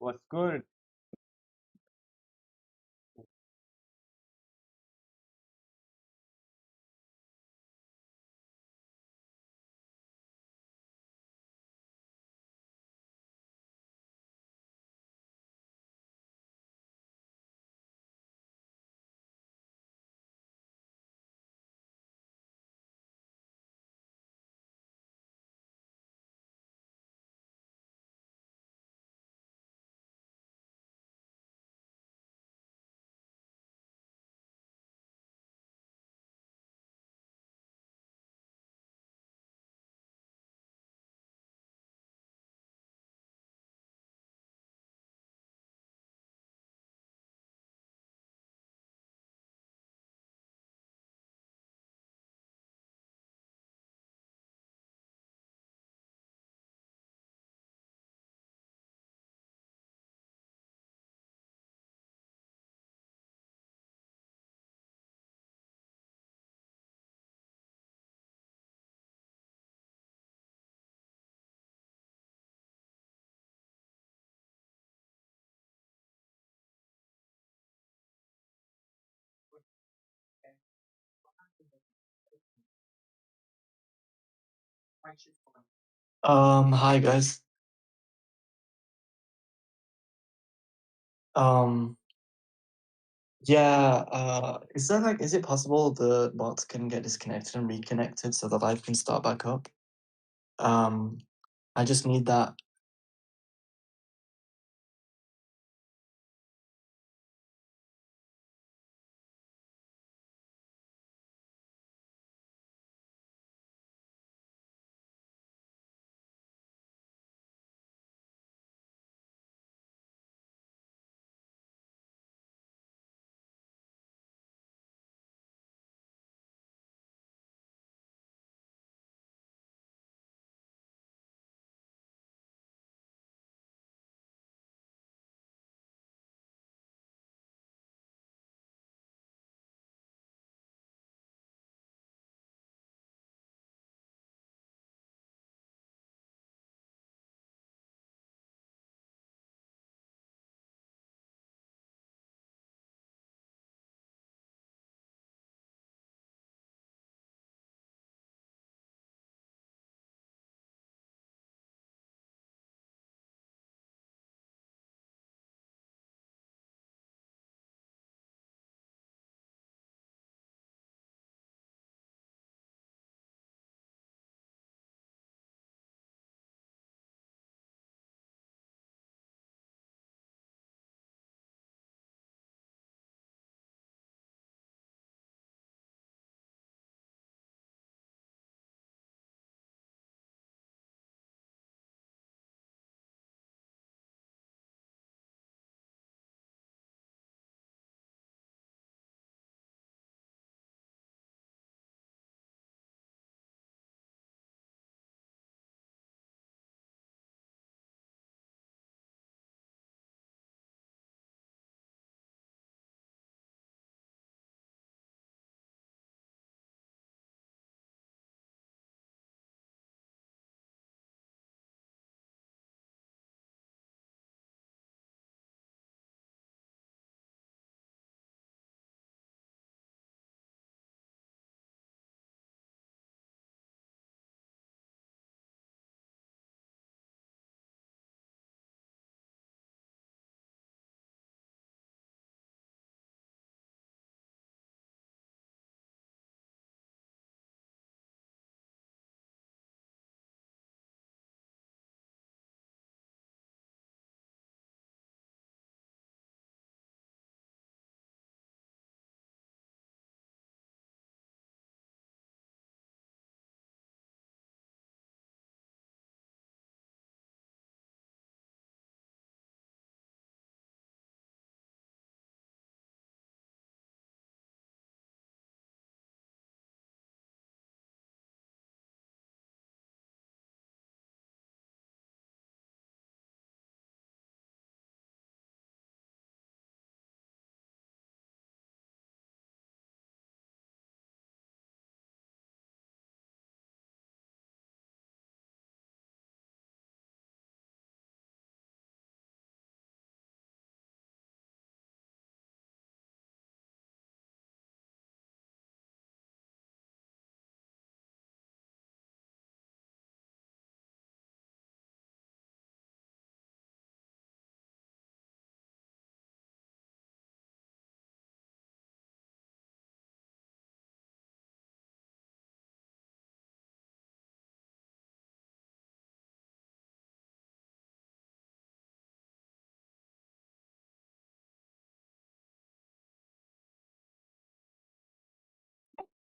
What's good?
Hi guys. Um, yeah, is it possible the bots can get disconnected and reconnected so the live can start back up? I just need that.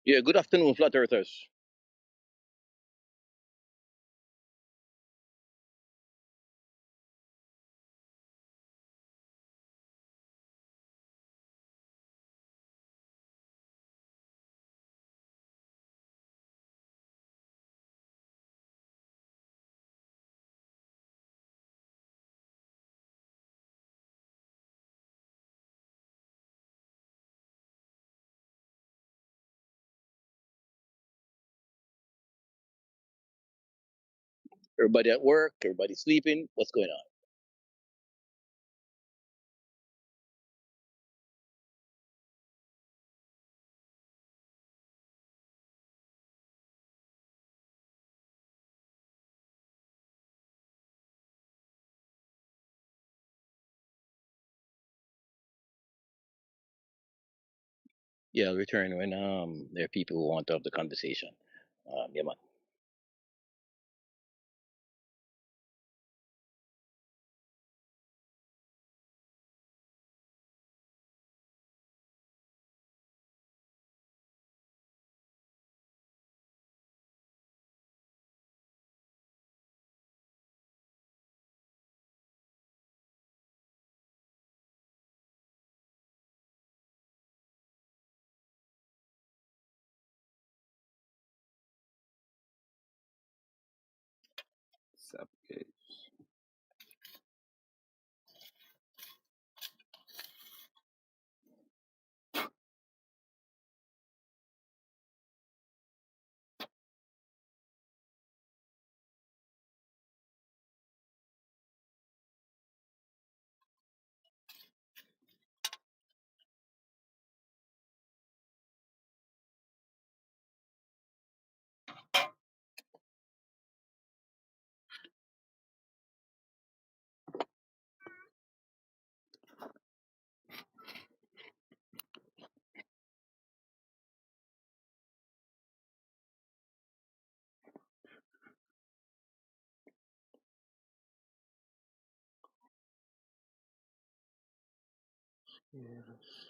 Yeah, good afternoon, flat earthers. Everybody at work, everybody sleeping. What's going on? Yeah, I'll return when there are people who want to have the conversation. Yeah, man.
Subcase. Yes.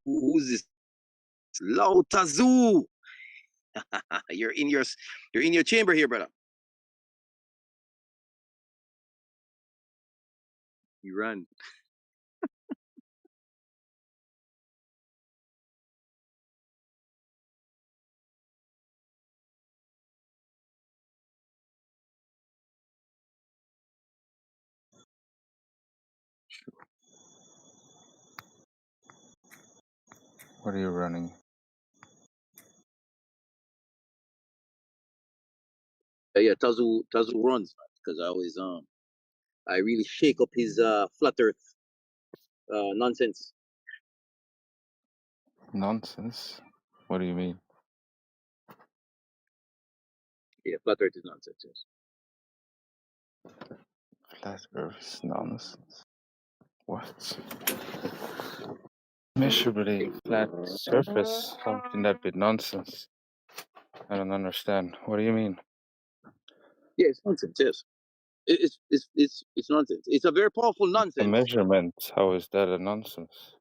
Who's this? Lao Tazu. You're in your chamber here, brother. You run.
What are you running?
Yeah, Tazu runs because I really shake up his flat earth nonsense.
Nonsense? What do you mean?
Yeah, flat earth is nonsense. Yes.
Flat Earth is nonsense. What? Measuring flat surface? How can that be nonsense? I don't understand. What do you mean?
Yeah, it's nonsense. Yes, it's nonsense. It's a very powerful
A
nonsense.
measurement? How is that a nonsense?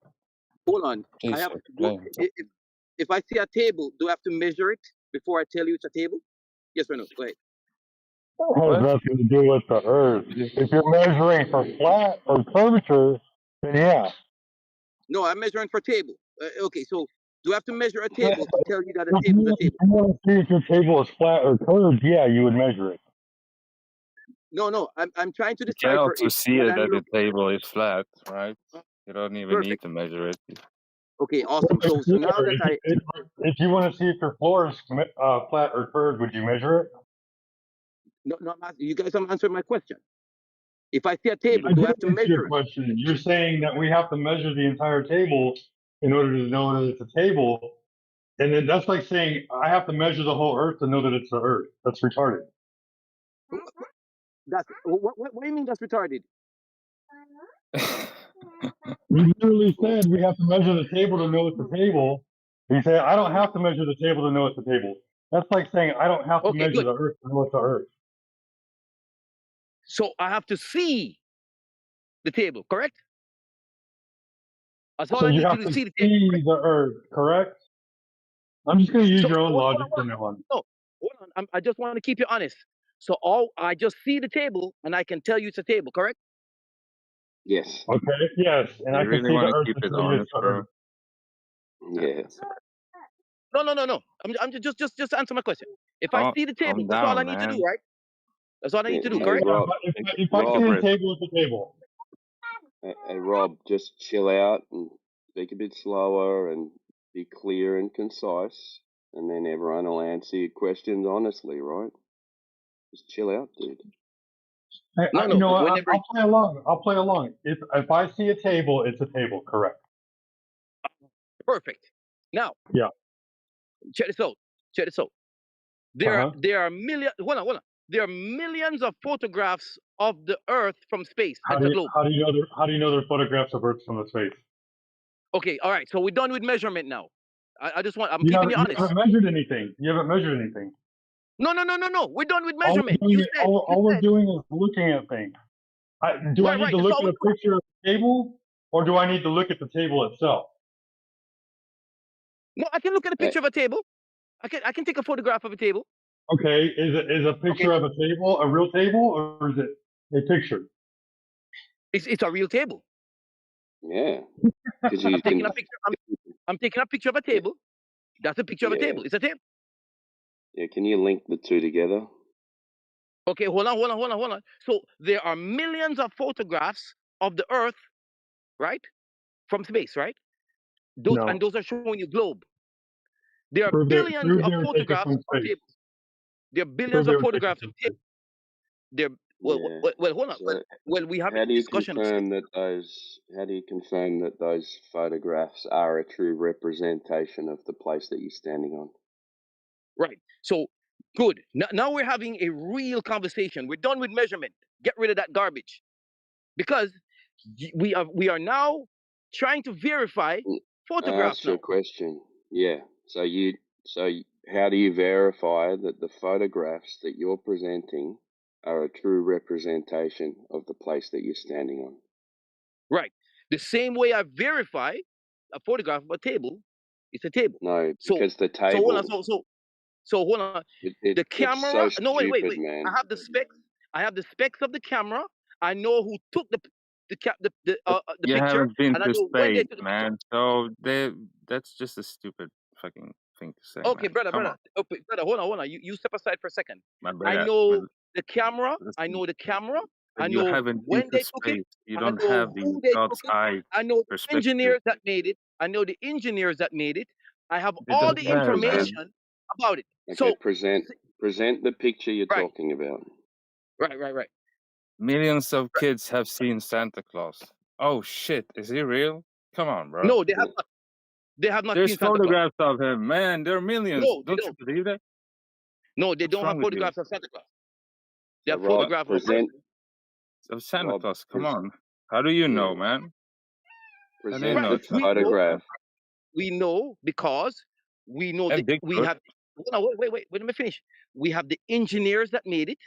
Hold on, I
Please
have to do.
explain.
If I see a table, do I have to measure it before I tell you it's a table? Yes or no? Go ahead.
It has nothing to do with the Earth. If you're measuring for flat or curvature, then yeah.
No, I'm measuring for table. Okay, so do I have to measure a table to tell you that a
If
table is a
you
table?
want to see if your table is flat or curved, yeah, you would measure it.
No, I'm trying to
You can
decipher
also
if
see
what
it
I'm
that the
looking.
table is flat, right? You don't even need
Perfect.
to measure it.
Okay, awesome. So now that
If you want to see if your floor is flat or curved, would you measure it?
no, I'm asking, you guys haven't answered my question. If I see a table,
I
do I
did
have to
answer your
measure it?
question. You're saying that we have to measure the entire table in order to know that it's a table. And then that's like saying I have to measure the whole Earth to know that it's the Earth. That's retarded.
That's what do you mean that's retarded?
You literally said we have to measure the table to know it's a table. You say I don't have to measure the table to know it's a table. That's like saying I don't have to
Okay,
measure
good.
the Earth to know it's the Earth.
So I have to see the table, correct? That's all
So
I
you
need to
have
do.
to
See the table.
see the Earth, correct? I'm just going to use
So
your own
hold
logic
on.
from now on.
No, hold on. I just want to keep you honest. So I just see the table and I can tell you it's a table, correct?
Yes.
Okay, yes, and
You
I can
really
see
want
the
to
Earth
keep
and
it
tell you it's
honest,
the
bro?
Earth.
Yeah.
No. I'm just answer my question. If I see the table,
Calm
that's all I
down,
need to do,
man.
right? That's all I need to do,
Hey,
correct?
Rob.
If I see the table, it's a table.
Hey, Rob, just chill out and speak a bit slower and be clear and concise, and then everyone will answer your questions honestly, right? Just chill out, dude.
Hey,
No,
you know what?
whenever
I'll play along. I'll play along. If I see a table, it's a table. Correct.
perfect. Now,
Yeah.
check this out. There are millions. Hold on. There are millions of photographs of the Earth from space.
How
It's
do
a
you
globe.
know they're photographs of Earth from the space?
Okay, all right. So we're done with measurement now. I'm
You
keeping you honest.
haven't measured anything. You haven't measured anything.
No. We're done with
All
measurement.
we're doing, all we're doing is looking at things. Do I need to
That's
look
all
at
we
a picture of the table, or do I need to look at the table itself?
No, I can look at a picture of a table. I can take a photograph of a table.
Okay, is a picture of a table a real table, or is it a picture?
It's a real table.
Yeah. Because you
I'm taking a picture. I'm taking a picture of a table. That's a picture of a table. It's a table.
Yeah, can you link the two together?
Okay, hold on. So there are millions of photographs of the Earth, right, from space, right? Those are showing you globe. There are billions of photographs of tables. There are billions of photographs of tables. Well, hold on.
So
Well, we have
how
a
do you
discussion.
confirm that those photographs are a true representation of the place that you're standing on?
Right. So good. Now we're having a real conversation. We're done with measurement. Get rid of that garbage, because we are now trying to verify
I
photographs
asked you
now.
a question. Yeah. So how do you verify that the photographs that you're presenting are a true representation of the place that you're standing on?
Right. The same way I verify a photograph of a table, it's a table.
No,
So
because the
so hold on.
table.
So hold on.
It,
The
it's so
camera. No, wait.
stupid, man.
I have the specs. I have the specs of the camera. I know who took the
You
picture,
haven't been
and I
to
know when they
space,
took the picture.
man. So that's just a stupid fucking thing to say,
Okay,
man.
brother.
Come on,
Okay, brother, hold on. You step aside for a second.
my
I
brother.
know the camera. I
Listen,
know the camera. I
you
know
haven't been
when
to
they took it.
space. You
I
don't
know
have the
who they
God's
took it.
eye
I know the
perspective.
engineers that made it. I know the engineers that made it. I have
They
all
don't
the
have, man.
information about it.
Okay,
So
present the picture you're
right,
talking about.
right.
Millions of kids have seen Santa Claus. Oh shit, is he real? Come on, bro.
No, they have not. They have not
There's
seen Santa Claus.
photographs of him, man. There are millions.
No, they
Don't you
don't.
believe that?
No, they
What's
don't
wrong
have
with you?
photographs of Santa Claus. They
So
have
Rob,
photographs of a person.
Of Santa
Rob,
Claus. Come on. How do you know, man? How do you
present
know?
the
It's not
photograph.
We know because we know
and
that we
Bigfoot.
have. No, wait. Let me finish. We have the engineers that made it.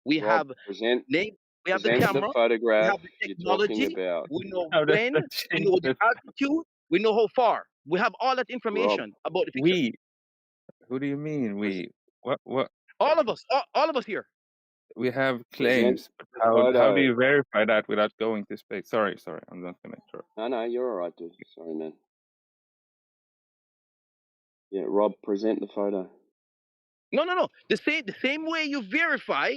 We
Rob,
have
present
name. We have the
present
camera.
the
We
photograph
have the
you're talking
technology.
about.
We know
How does
when.
that
We
change
know the
the
altitude. We know how far. We have all that
Rob,
information about the picture.
we? Who do you mean we? What?
All of us. All of us here.
We have
present
claims. But
the
how do
photo.
you verify that without going to space? Sorry. I'm not gonna interrupt.
No, you're all right, dude. Sorry, man. Yeah, Rob, present the photo.
No. The same way you verify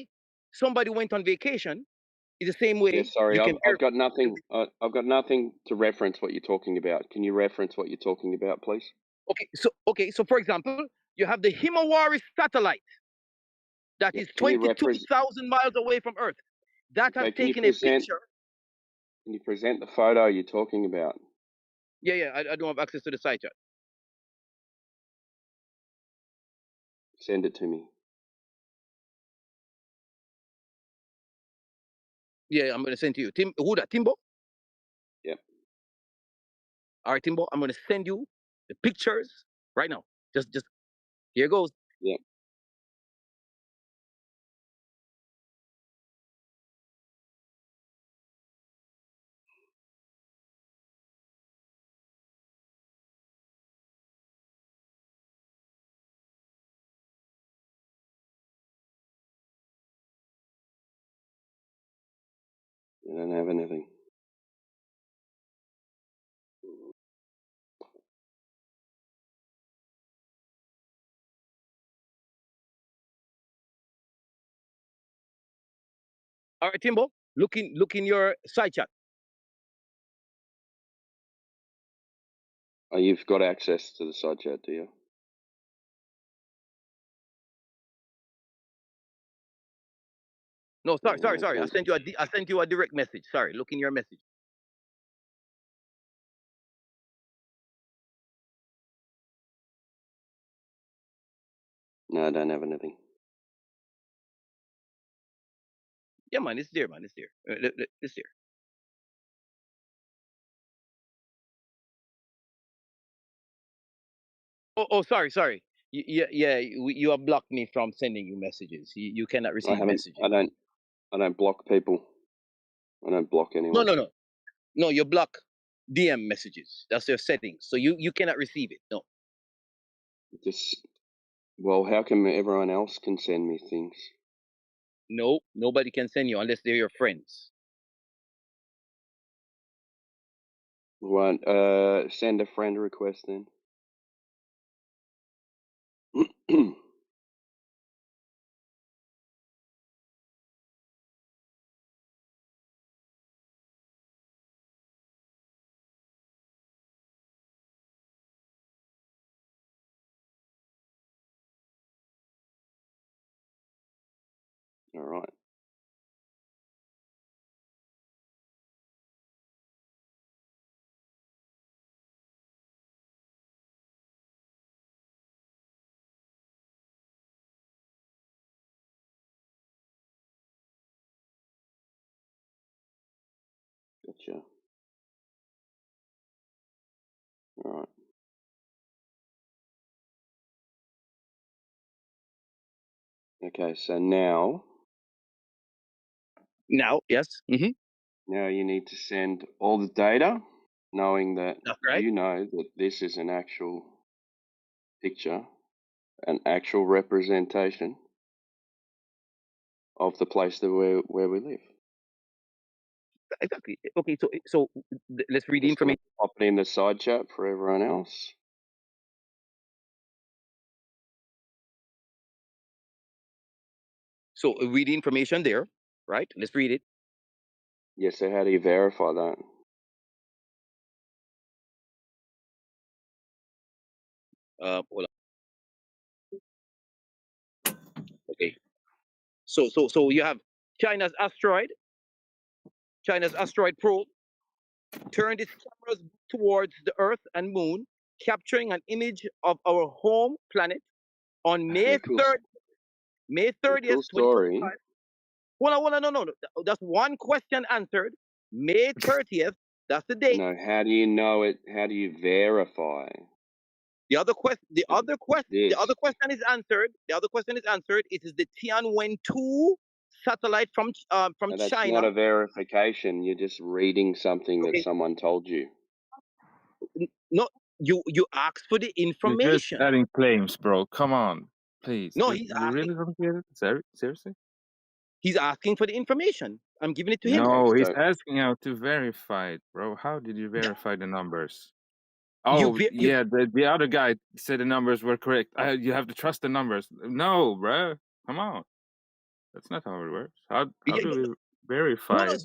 somebody went on vacation is the same way
Yeah, sorry,
you can
I've got
verify.
nothing. I've got nothing to reference what you're talking about. Can you reference what you're talking about, please?
So for example, you have the Himawari satellite that is
Can you
22,000 miles away from Earth. That has
can you
taken a
present?
picture.
Can you present the photo you're talking about?
Yeah. I don't have access to the site yet.
Send it to me.
Yeah, I'm gonna send to you. Who that? Timbo?
Yep.
All right, Timbo. I'm gonna send you the pictures right now. Just here goes.
Yep. You don't have anything.
All right, Timbo. Look in your side chat.
Oh, you've got access to the side chat, do you?
No, sorry.
Okay.
I sent you a direct message. Sorry. Look in your message.
No, I don't have anything.
Yeah, man. It's there, man. It's there. It's there. Oh, sorry. You have blocked me from sending you messages. You cannot
I
receive
haven't.
messages.
I don't block people. I don't block anyone.
No. You block DM messages. That's your settings. So you cannot receive it. No.
Well, how come everyone else can send me things?
No, nobody can send you unless they're your friends.
Send a friend request then. All right. Gotcha. All right. Okay, so now.
Now, yes. Mm-hmm.
Now you need to send all the data, knowing that
That's right.
you know that this is an actual picture, an actual representation of the place that where we live.
Exactly. Okay, so let's read the
Just gonna
information.
pop it in the side chat for everyone else.
So read the information there, right? Let's read it.
Yes, so how do you verify that?
Hold on. Okay. So you have China's asteroid probe turned its cameras towards the Earth and Moon, capturing an image of our home planet on May 3rd. May 30th,
cool story.
2025. Hold on, no. That's one question answered. May 30th. That's the date.
No, how do you know it? How do you verify?
The other question is answered. The other question is answered. It is the Tianwen-2 satellite from
No, that's
China.
not a verification. You're just reading something that someone told you.
No, you asked for the
You're
information.
just adding claims, bro. Come on, please.
No,
You really don't get it? Seriously?
He's asking for the information. I'm giving it to him.
No, he's asking how to verify it, bro. How did you verify the numbers? Oh, yeah, the other guy said the numbers were correct. You have to trust the numbers. No, bro. Come on. That's not how it works. How do we verify it?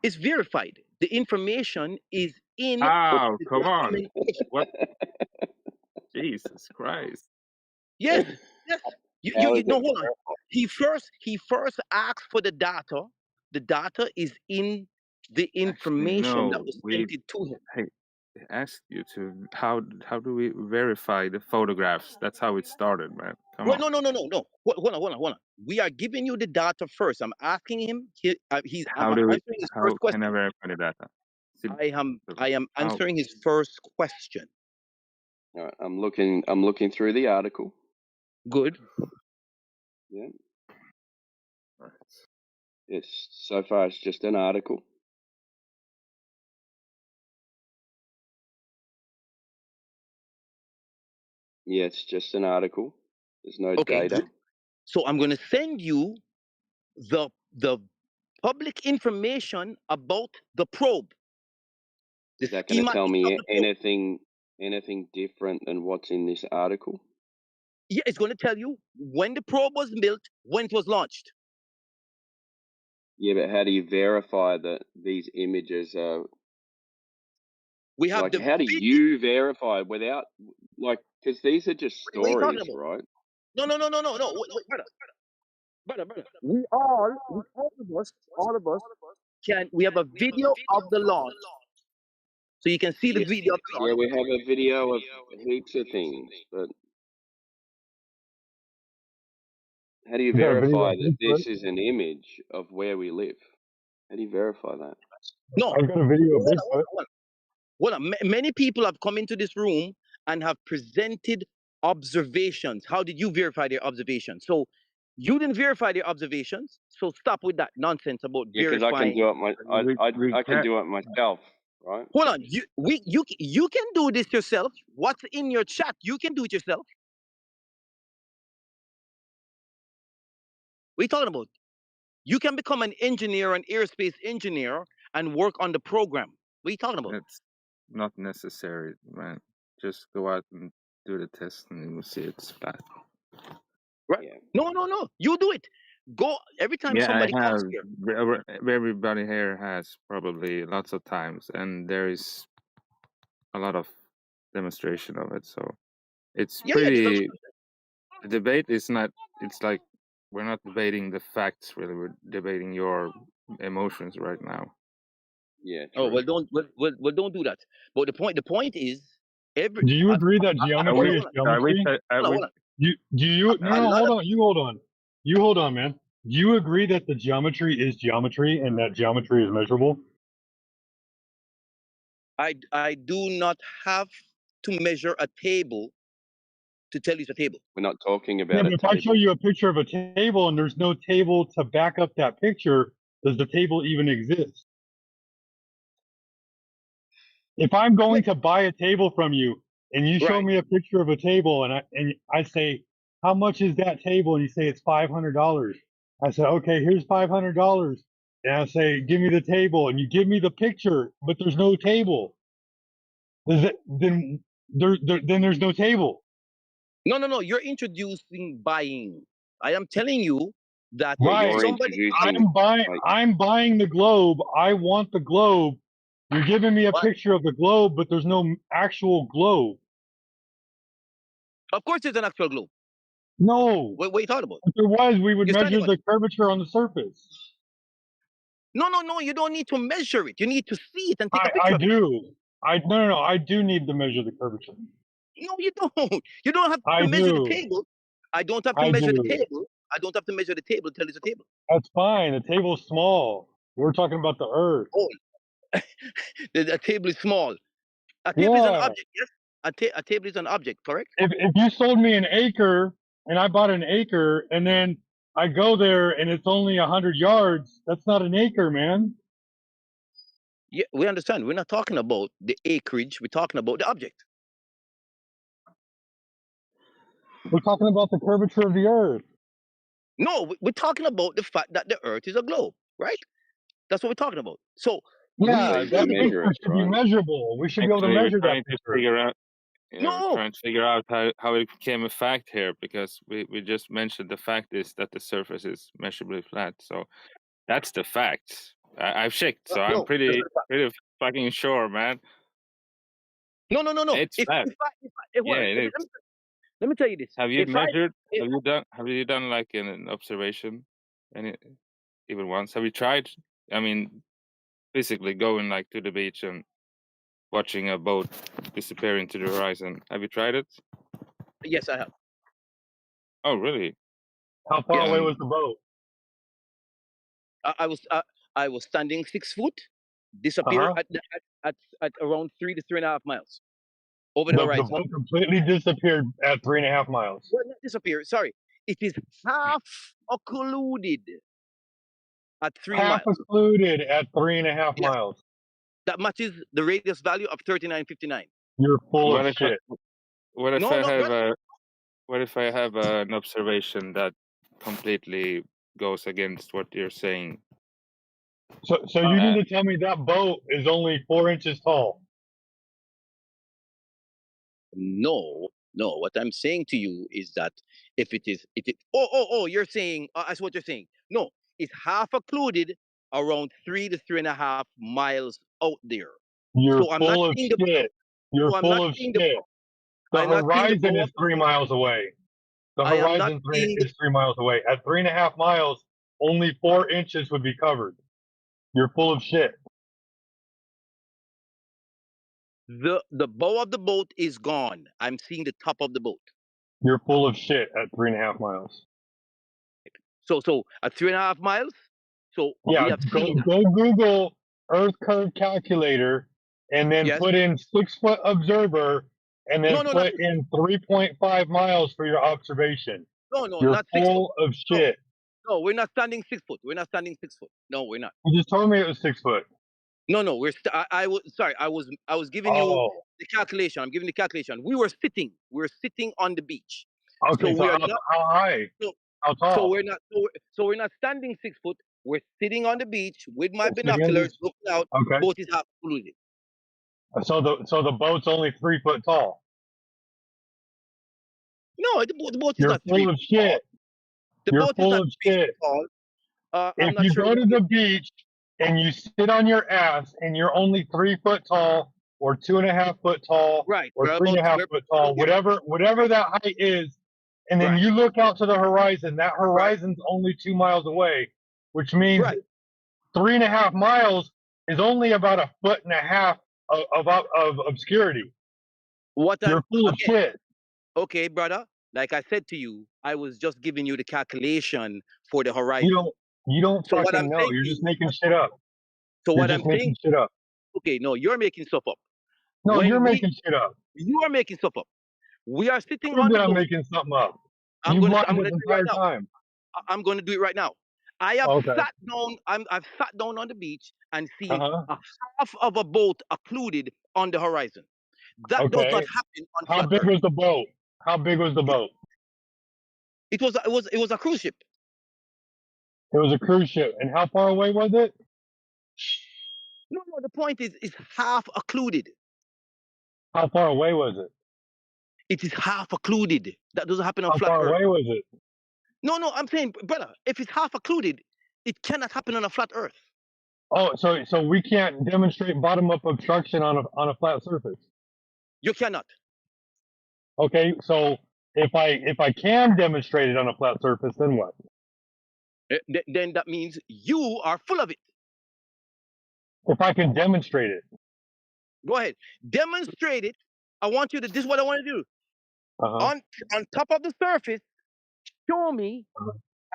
It's verified. The information is in
Oh,
the
come on.
documentation.
What? Jesus Christ.
Yes.
How
You
is
know,
it
hold on. He first asked for the data. The data is in the information that
No,
was sent it to him.
Hey, asked you to how do we verify the photographs? That's how it started, man. Come
Well,
on.
no. Hold on. We are giving you the data first. I'm asking him. I'm
How
answering his first
can I
question.
verify the data?
I am answering his first question.
All right, I'm looking through the article.
Good.
Yeah. Yes. So far, it's just an article. Yeah, it's just an article. There's no data.
So I'm going to send you the public information about the probe.
Is that going to tell me anything different than what's in this article?
Yeah, it's going to tell you when the probe was built, when it was launched.
Yeah, but how do you verify that these images are?
We have
like, how do you verify without, like, because these are just stories, right?
No. Wait, brother. We all of us we have a video of the launch. So you can see the video of the launch.
Yeah, we have a video of heaps of things, but how do you verify that this is an image of where we live? How do you verify that?
No.
I've got a video of Bigfoot.
Well, many people have come into this room and have presented observations. How did you verify their observations? So you didn't verify their observations. So stop with that nonsense about
Yeah, because
verifying.
I can do it. I can do it myself, right?
Hold on, you can do this yourself. What's in your chat? You can do it yourself. What are you talking about? You can become an engineer, an aerospace engineer, and work on the program. What are you talking about?
It's not necessary, man. Just go out and do the test and you'll see it's bad.
Right? Yeah. No. You do it. Go every time somebody comes here.
Everybody here has probably lots of times, and there is a lot of demonstration of it. So it's pretty. The debate is not. It's like we're not debating the facts. Really, we're debating your emotions right now.
Yeah.
True. Oh well, don't do that. But the point is,
Do you agree that geometry is geometry?
Hold on.
Hold on. You hold on, man. Do you agree that the geometry is geometry and that geometry is measurable?
I do not have to measure a table to tell you it's a table.
We're not talking about
Yeah, but if I show you a picture of a table and there's no table to back up that picture, does the table even exist? If I'm going to buy a table from you and you show
Right.
me a picture of a table and I say, how much is that table? And you say it's $500. I say, okay, here's $500. And I say, give me the table, and you give me the picture, but there's no table. Then there's no table.
No. You're introducing buying. I am telling you that
Right.
if somebody
I'm buying the globe. I want the globe. You're giving me a picture of the globe, but there's no actual globe.
Of course, there's an actual globe.
No.
What are you talking about?
If there was, we would
You're
measure
standing on
the
it.
curvature on the surface.
No. You don't need to measure it. You need to see it and take a
I
picture of it.
do. No. I do need to measure the curvature.
No, you don't. You don't have to
I
measure the
do.
table. I don't have to
I
measure the
do.
table. I don't have to measure the table until it's a table.
That's fine. The table's small. We're talking about the Earth.
Oh, the table is small. A table is an object, yes? A table is an object, correct?
If you sold me an acre and I bought an acre and then I go there and it's only 100 yards, that's not an acre, man.
Yeah, we understand. We're not talking about the acreage. We're talking about the object.
We're talking about the curvature of the Earth.
No, we're talking about the fact that the Earth is a globe, right? That's what we're talking about. So
Yeah,
we
that
see the
picture
globe.
should be measurable. We should be able to
Actually, we're
measure that
trying to
picture.
figure out.
No.
We're trying to figure out how it became a fact here, because we just mentioned the fact is that the surface is measurably flat. So that's the fact. I've checked, so I'm pretty fucking sure, man.
No.
It's fact. Yeah, it is.
Let me tell you this.
Have you
If
measured? Have you done like an observation, even once? Have you tried? I mean, physically going like to the beach and watching a boat disappear into the horizon. Have you tried it?
Yes, I have.
Oh, really?
How far away was the boat?
I was standing 6 foot, disappear at around 3 to 3.5 miles over the horizon.
The boat completely disappeared at 3.5 miles.
Well, not disappear. Sorry, it is half occluded at 3
Half
miles.
occluded at 3.5 miles.
That matches the radius value of 3959.
You're full
What
of
if
shit.
what if I have an observation that completely goes against what you're saying?
So you need to tell me that boat is only 4 inches tall.
No. What I'm saying to you is that if it is, you're saying that's what you're saying. No, it's half occluded around 3 to 3.5 miles out there.
You're
So I'm
full
not
of
seeing the
shit. You're
so I'm
full
not
of
seeing
shit. The
I'm not seeing the
horizon
bow
is
of
3 miles away. The
I am not
horizon
seeing
is 3 miles away. At 3.5 miles, only 4 inches would be covered. You're full of shit.
the bow of the boat is gone. I'm seeing the top of the boat.
You're full of shit at 3.5 miles.
So at 3.5 miles. So
Yeah,
we have seen that.
go Google Earth curve calculator and then put in 6 foot observer and then put in 3.5 miles for your observation.
No,
You're
not 6 foot.
full of shit.
No, we're not standing 6 foot. We're not standing 6 foot. No, we're not.
You just told me it was 6 foot.
No, we're I was sorry. I was giving you the calculation. I'm giving the calculation. We were sitting on the beach.
Okay, so
we are
how
not,
high? How tall?
So we're not standing 6 foot. We're sitting on the beach with my
Sitting on
binoculars
the-
looking out.
Okay.
Boat is half polluted.
So the boat's only 3 foot tall.
No, the boat is
You're
not 3
full
foot
of shit.
tall. The
You're
boat is
full
not
of
3
shit.
feet tall. I'm
If
not
you
sure
go to the beach and you sit on your ass and you're only 3 foot tall or 2.5 foot tall or 3.5 foot tall, whatever that height is, and then you look out to the horizon, that horizon's only 2 miles away, which means 3.5 miles is only about 1.5 feet of obscurity. You're full of shit.
Okay, brother. Like I said to you, I was just giving you the calculation for the horizon.
You don't
So what
fucking
I'm
know.
saying
You're
to
just
you-
making shit up.
So
You're
what
just
I'm
making
saying,
shit up.
okay, no, you're making stuff up.
No, you're making shit up.
You are making stuff up. We are sitting
Prove
on the
that I'm
boat.
making something up.
I'm
You've
gonna
lied
do
this
it
entire
right now.
time.
I'm going to do it right now. I have
Okay.
sat down. I've sat down on the beach and seen
Uh-huh.
a half of a boat occluded on the horizon. That does not happen on
How
flat
big
Earth.
was the boat? How big was the boat?
It was a cruise ship.
It was a cruise ship. And how far away was it?
No, the point is half occluded.
How far away was it?
It is half occluded. That doesn't happen on
How
flat
far
Earth.
away was it?
No, I'm saying, brother, if it's half occluded, it cannot happen on a flat Earth.
Oh, so we can't demonstrate bottom-up obstruction on a flat surface.
You cannot.
Okay, so if I can demonstrate it on a flat surface, then what?
Then that means you are full of it.
If I can demonstrate it.
Go ahead. Demonstrate it. I want you to, this is what I want to do. On top of the surface, show me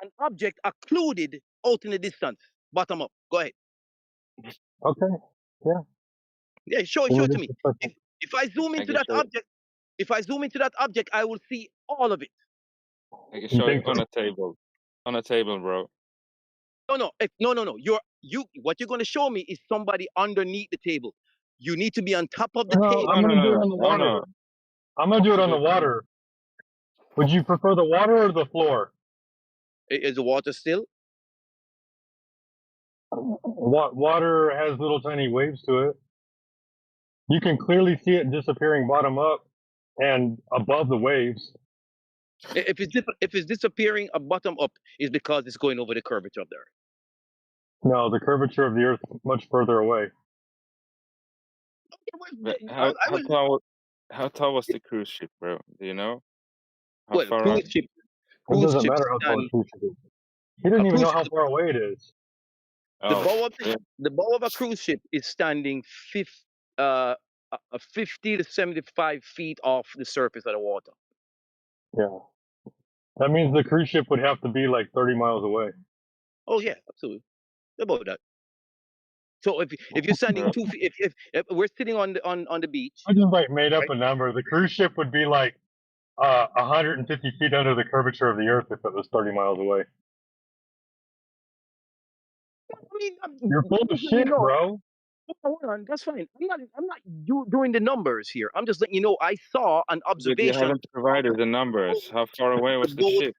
an object occluded out in the distance. Bottom up. Go ahead.
Okay. Yeah.
Yeah, show it to me. If I zoom into that object, I will see all of it.
I can show you on a table. On a table, bro.
No. What you're going to show me is somebody underneath the table. You need to be on top of the table.
I'm going to do it on the water. I'm going to do it on the water. Would you prefer the water or the floor?
Is the water still?
Water has little tiny waves to it. You can clearly see it disappearing bottom up and above the waves.
If it's disappearing bottom up, it's because it's going over the curvature of the Earth.
No, the curvature of the Earth is much further away.
How tall was the cruise ship, bro? Do you know? How
Well,
far
cruise
up?
ship.
It doesn't matter how tall a cruise ship is. He didn't even know how far away it is.
The bow of a cruise ship is standing 50 to 75 feet off the surface of the water.
Yeah. That means the cruise ship would have to be like 30 miles away.
Oh yeah, absolutely. About that. So if you're standing 2 feet, if we're sitting on the beach.
I just like made up a number. The cruise ship would be like 150 feet under the curvature of the Earth if it was 30 miles away.
I mean,
you're full of shit, bro.
Hold on, that's fine. I'm not doing the numbers here. I'm just letting you know I saw an
But you
observation.
haven't provided the numbers. How far away was the ship?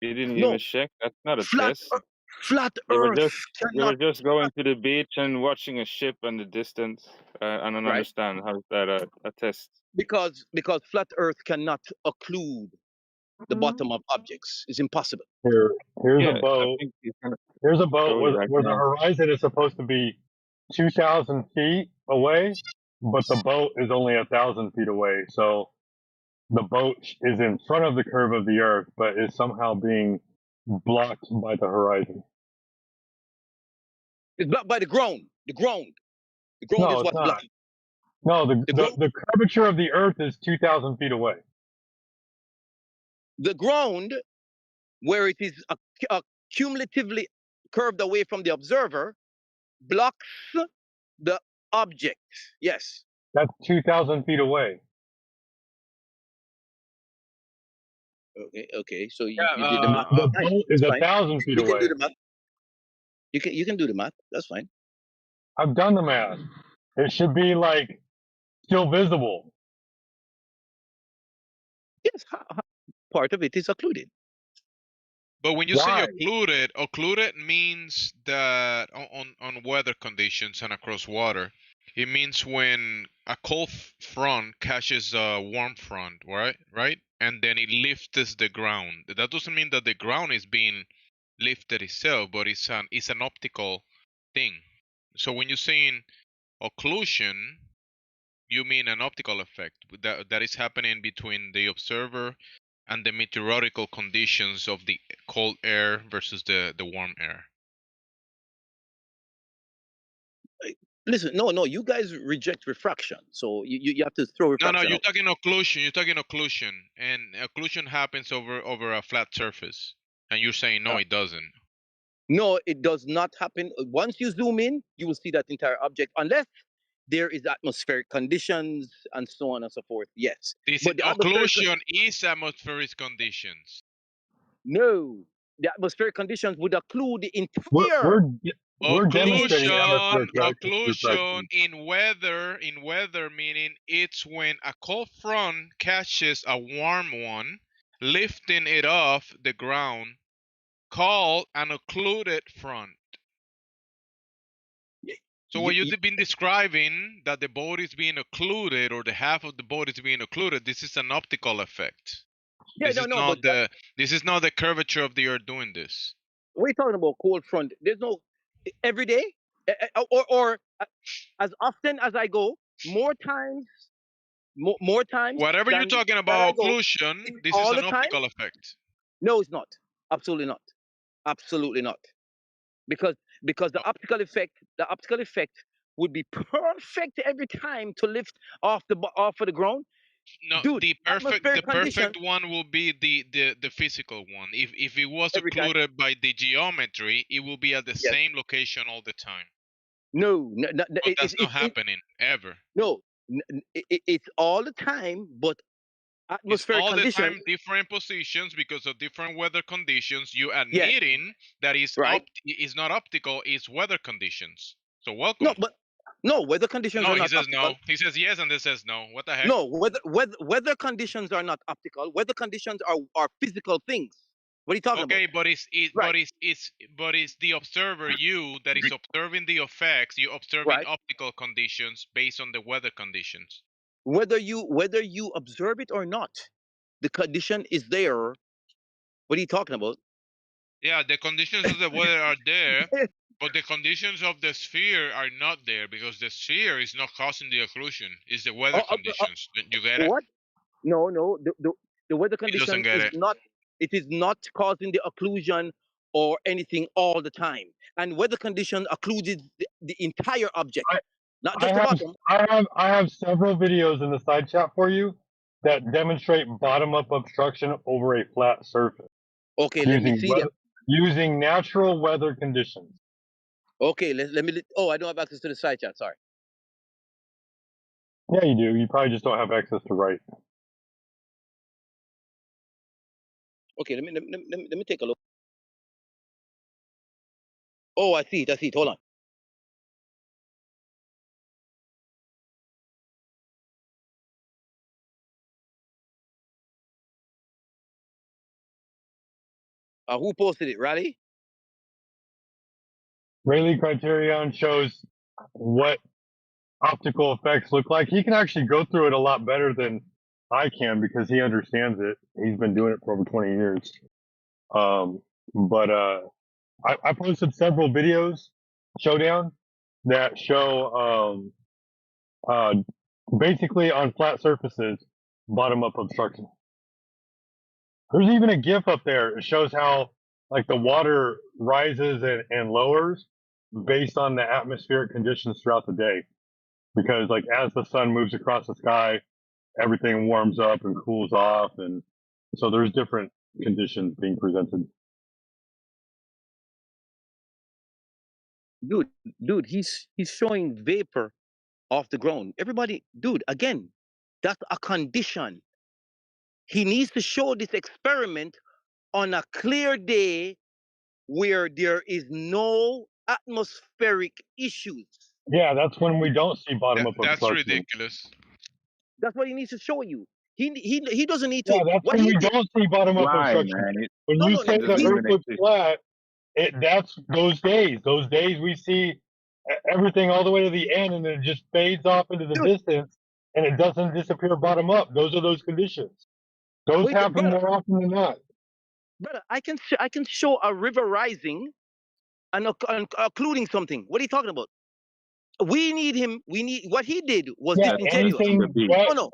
You didn't even check. That's not a test.
Flat
You were
Earth
just going to the beach and watching a ship in the distance. I don't understand how is that a test.
Because flat Earth cannot occlude the bottom of objects. It's impossible.
Here's a boat. Here's a boat where the horizon is supposed to be 2,000 feet away, but the boat is only 1,000 feet away. So the boat is in front of the curve of the Earth, but is somehow being blocked by the horizon.
It's blocked by the ground. The ground
No,
is what's blocked.
No, the curvature of the Earth is 2,000 feet away.
The ground, where it is cumulatively curved away from the observer, blocks the object. Yes.
That's 2,000 feet away.
Okay. So you did the math.
The boat is 1,000 feet away.
You can do the math. You can do the math. That's fine.
I've done the math. It should be like still visible.
Yes, part of it is occluded.
But when you say occluded means that on weather conditions and across water, it means when a cold front catches a warm front, right? And then it lifts the ground. That doesn't mean that the ground is being lifted itself, but it's an optical thing. So when you're saying occlusion, you mean an optical effect that is happening between the observer and the meteorological conditions of the cold air versus the warm air.
Listen, no, you guys reject refraction, so you have to throw refraction.
No, you're
out.
talking occlusion, and occlusion happens over a flat surface, and you're saying no, it doesn't.
No, it does not happen. Once you zoom in, you will see that entire object, unless there is atmospheric conditions and so on and so forth. Yes.
But the occlusion is atmospheric conditions.
No, the atmospheric conditions would occlude the entire.
We're demonstrating atmospheric pressure.
Occlusion in weather meaning it's when a cold front catches a warm one, lifting it off the ground, called an occluded front. So what you've been describing, that the boat is being occluded or the half of the boat is being occluded, this is an optical effect.
Yeah,
This is not the curvature of the earth doing this.
We're talking about cold front. There's no every day, or as often as I go, more times.
Whatever you're talking about occlusion, this is an optical effect.
No, it's not. Absolutely not. Absolutely not. Because the optical effect would be perfect every time to lift off of the ground.
No,
Dude,
the perfect one will be the physical one. If it was occluded by the geometry, it will be at the same location all the time.
No,
but that's not happening ever.
No, it's all the time, but atmospheric
all
conditions.
the time, different positions because of different weather conditions. You admitting that is is not optical, it's weather conditions. So welcome.
No, weather conditions are not
he says
optical.
no. He says yes, and then says no. What the heck?
No, weather conditions are not optical. Weather conditions are physical things. What are you talking about?
Okay, but it's the observer, you, that is observing the effects. You're observing optical conditions based on the weather conditions.
Whether you observe it or not, the condition is there. What are you talking about?
Yeah, the conditions of the weather are there, but the conditions of the sphere are not there because the sphere is not causing the occlusion. It's the weather conditions. You get it?
What? No. The weather condition is
it.
not. It is not causing the occlusion or anything all the time. And weather condition occluded the entire object, not just the bottom.
I have several videos in the side chat for you that demonstrate bottom-up obstruction over a flat surface.
Okay, let me see them.
Using natural weather conditions.
Okay, let me. Oh, I don't have access to the side chat. Sorry.
Yeah, you do. You probably just don't have access to write.
Okay, let me take a look. Oh, I see it. Hold on. Who posted it? Raleigh?
Rayleigh Criterion shows what optical effects look like. He can actually go through it a lot better than I can because he understands it. He's been doing it for over 20 years. I posted several videos, Showdown, that show basically on flat surfaces, bottom-up obstruction. There's even a GIF up there. It shows how like the water rises and lowers based on the atmospheric conditions throughout the day. Because like as the sun moves across the sky, everything warms up and cools off, and so there's different conditions being presented.
Dude, he's showing vapor off the ground. Everybody, dude, again, that's a condition. He needs to show this experiment on a clear day where there is no atmospheric issues.
Yeah, that's when we don't see bottom-up
That's
obstruction.
ridiculous.
That's what he needs to show you. He doesn't need to.
Yeah, that's when we don't see bottom-up obstruction. When you say the Earth looks flat, that's those days. Those days we see everything all the way to the end, and then it just fades off into the distance, and it doesn't disappear bottom up. Those are those conditions. Those happen more often than not.
Brother, I can show a river rising and occluding something. What are you talking about? We need what he did was disingenuous.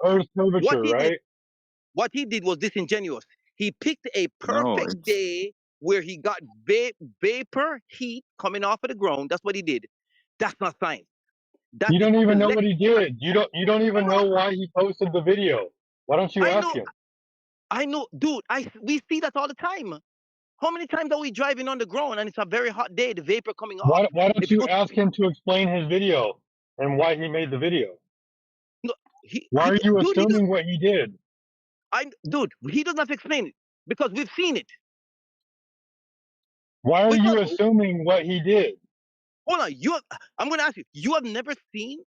Earth curvature,
What he did was disingenuous. He picked a perfect day where he got vapor heat coming off of the ground. That's what he did. That's not science.
You don't even know what he did. You don't even know why he posted the video. Why don't you ask him?
I know, dude. We see that all the time. How many times are we driving on the ground and it's a very hot day, the vapor coming off?
Why don't you ask him to explain his video and why he made the video?
No,
why are you assuming what he did?
Dude, he doesn't have to explain it because we've seen it.
Why are you assuming what he did?
Hold on. I'm going to ask you. You have never seen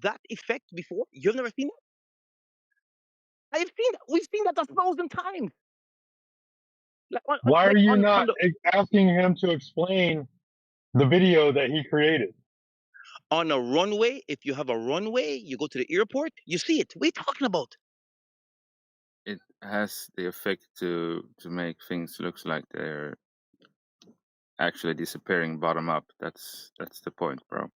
that effect before? You've never seen it? I've seen that. We've seen that 1,000 times.
Why are you not asking him to explain the video that he created?
On a runway, if you have a runway, you go to the airport, you see it. What are you talking about?
It has the effect to make things look like they're actually disappearing bottom up. That's the point, bro.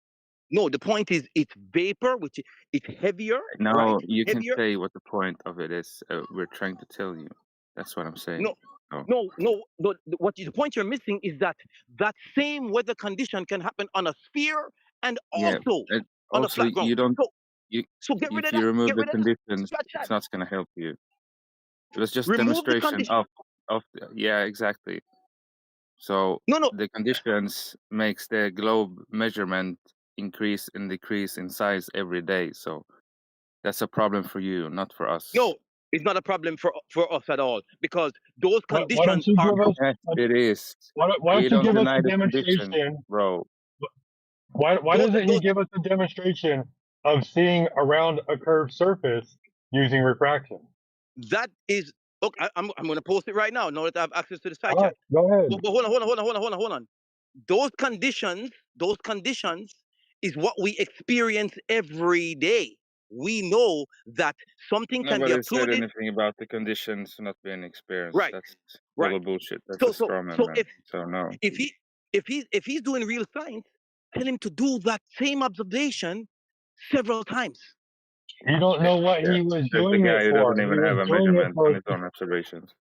No, the point is it's vapor, which it's heavier,
No,
right?
you can
Heavier.
say what the point of it is. We're trying to tell you. That's what I'm saying.
No. The point you're missing is that same weather condition can happen on a sphere and
Yeah.
also on a
Also,
flat ground.
you don't.
So get rid of
If you
that.
remove
Get
the
rid of that.
conditions,
Scratch
it's
that.
not going to help you. It was just
Remove the
demonstration
condition.
of yeah, exactly. So the conditions makes the globe measurement increase and decrease in size every day. So that's a problem for you, not for us.
No, it's not a problem for us at all because those
Why
conditions
don't you
are.
give us?
It is.
Why
We
don't you
don't
give us
deny
a
the condition,
demonstration,
bro.
Why doesn't he give us a demonstration of seeing around a curved surface using refraction?
That is okay. I'm going to post it right now. Now that I have access to the site
All
chat.
right, go ahead.
But hold on. Those conditions is what we experience every day. We know that something can be
Nobody said
occluded.
anything about the conditions not being experienced.
Right.
That's
Right.
total bullshit. That's a straw man, man. So no.
If he's doing real science, tell him to do that same observation several times.
You don't know what he was
There's the
doing
guy
it
who
for.
doesn't
He
even
was
have a
doing it
measurement
for.
on his own observations.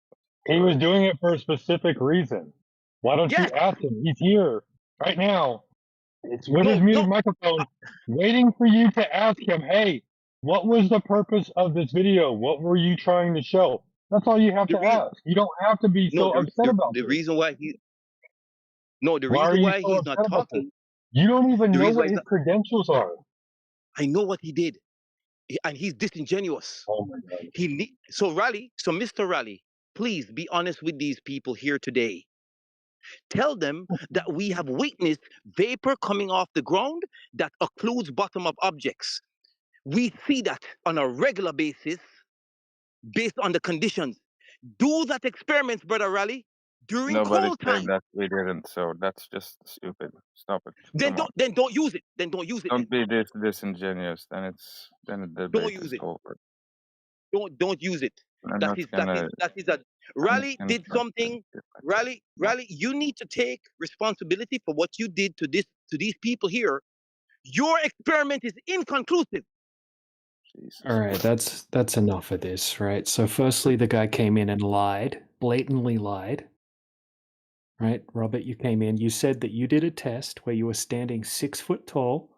He was doing it for a specific reason. Why don't you ask him? He's here right now. It's with his muted microphone, waiting for you to ask him. Hey, what was the purpose of this video? What were you trying to show? That's all you have to ask. You don't have to be so upset about
the
this.
reason why he. No, the
Why are
reason
you
why
so
he's not
upset about this?
talking.
You don't even
The
know
reason why
what
he's
his
not,
credentials are.
I know what he did, and he's disingenuous.
Oh my God.
So Mr. Raleigh, please be honest with these people here today. Tell them that we have witnessed vapor coming off the ground that occludes bottom-up objects. We see that on a regular basis based on the conditions. Do that experiment, Brother Raleigh, during
Nobody
cold
said
time.
that we didn't, so that's just stupid. Stop it.
Then don't use it. Don't use it.
Don't be disingenuous. Then the debate is over.
Don't use it.
I'm
That
not
is
gonna.
Raleigh did something. Raleigh, you need to take responsibility for what you did to these people here. Your experiment is inconclusive.
All right, that's enough of this, right? So firstly, the guy came in and lied, blatantly lied. Right, Robert, you came in, you said that you did a test where you were standing 6 foot tall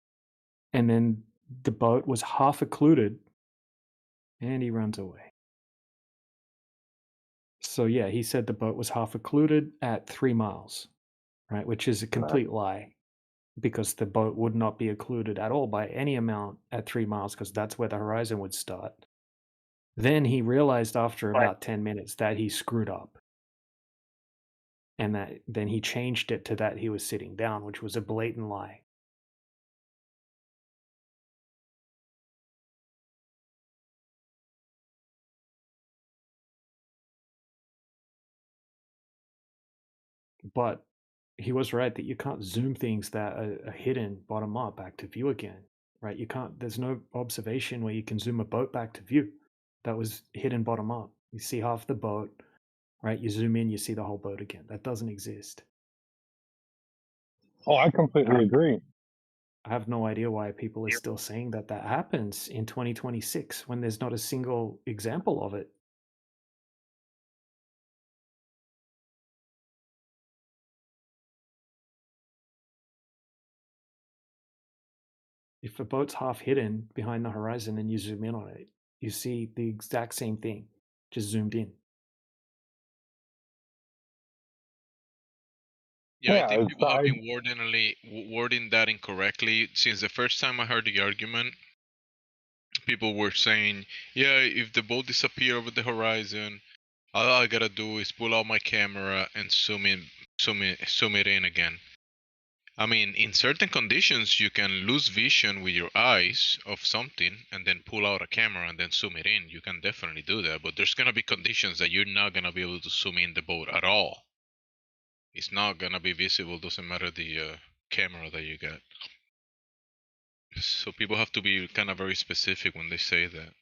and then the boat was half occluded and he runs away. So yeah, he said the boat was half occluded at 3 miles, right? Which is a complete lie because the boat would not be occluded at all by any amount at 3 miles because that's where the horizon would start. Then he realized after about 10 minutes that he screwed up. And that then he changed it to that he was sitting down, which was a blatant lie. But he was right that you can't zoom things that are hidden bottom up back to view again, right? You can't, there's no observation where you can zoom a boat back to view that was hidden bottom up. You see half the boat, right? You zoom in, you see the whole boat again. That doesn't exist.
Oh, I completely agree.
I have no idea why people are still saying that that happens in 2026 when there's not a single example of it. If a boat's half hidden behind the horizon and you zoom in on it, you see the exact same thing, just zoomed in.
Yeah, I think people have been wording that incorrectly since the first time I heard the argument. People were saying, yeah, if the boat disappear over the horizon, all I gotta do is pull out my camera and zoom it in again. I mean, in certain conditions, you can lose vision with your eyes of something and then pull out a camera and then zoom it in. You can definitely do that, but there's gonna be conditions that you're not gonna be able to zoom in the boat at all. It's not gonna be visible. Doesn't matter the camera that you got. So people have to be kind of very specific when they say that.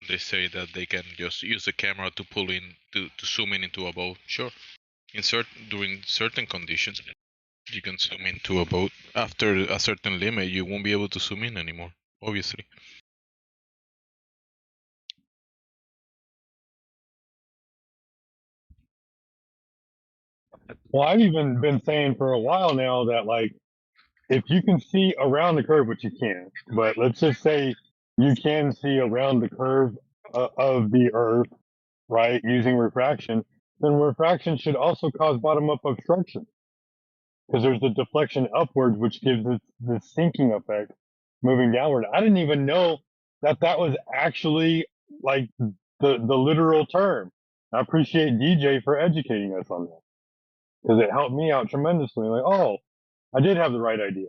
They say that they can just use the camera to pull in to zoom in into a boat. Sure, during certain conditions, you can zoom into a boat. After a certain limit, you won't be able to zoom in anymore. Obviously.
Well, I've even been saying for a while now that like if you can see around the curve, which you can't, but let's just say you can see around the curve of the Earth, right, using refraction, then refraction should also cause bottom-up obstruction because there's the deflection upwards, which gives it the sinking effect moving downward. I didn't even know that that was actually like the literal term. I appreciate DJ for educating us on that because it helped me out tremendously. Like, oh, I did have the right idea.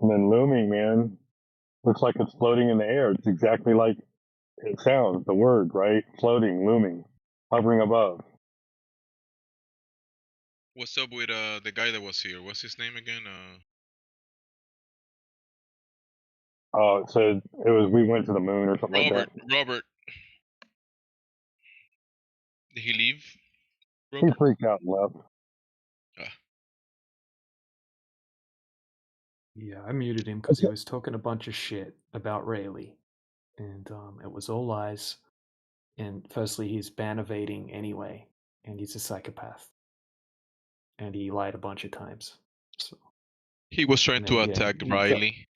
And then looming, man, looks like it's floating in the air. It's exactly like it sounds, the word, right? Floating, looming, hovering above.
What's up with the guy that was here? What's his name again?
It said it was we went to the moon or something like
Robert.
that.
Robert. Did he leave?
He
Robert.
freaked out and left.
Yeah, I muted him because he was talking a bunch of shit about Rayleigh, and it was all lies. And firstly, he's ban evading anyway, and he's a psychopath, and he lied a bunch of times. So
He was trying
and
to
then, yeah,
attack
he got,
Riley.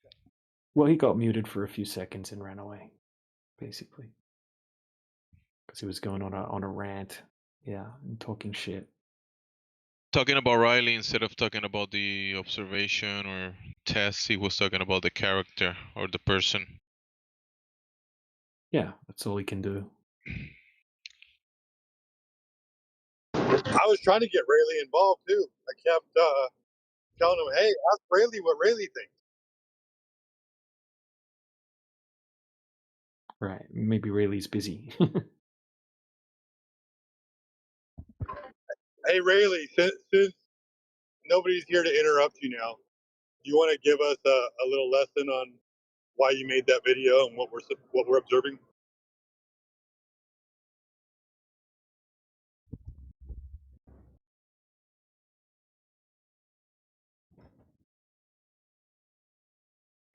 well, he got muted for a few seconds and ran away, basically, because he was going on a rant, yeah, and talking shit.
Talking about Riley instead of talking about the observation or test, he was talking about the character or the person.
Yeah, that's all he can do.
I was trying to get Rayleigh involved too. I kept telling him, "Hey, ask Rayleigh what Rayleigh thinks."
Right, maybe Rayleigh's busy.
Hey, Rayleigh, since nobody's here to interrupt you now, do you want to give us a little lesson on why you made that video and what we're observing?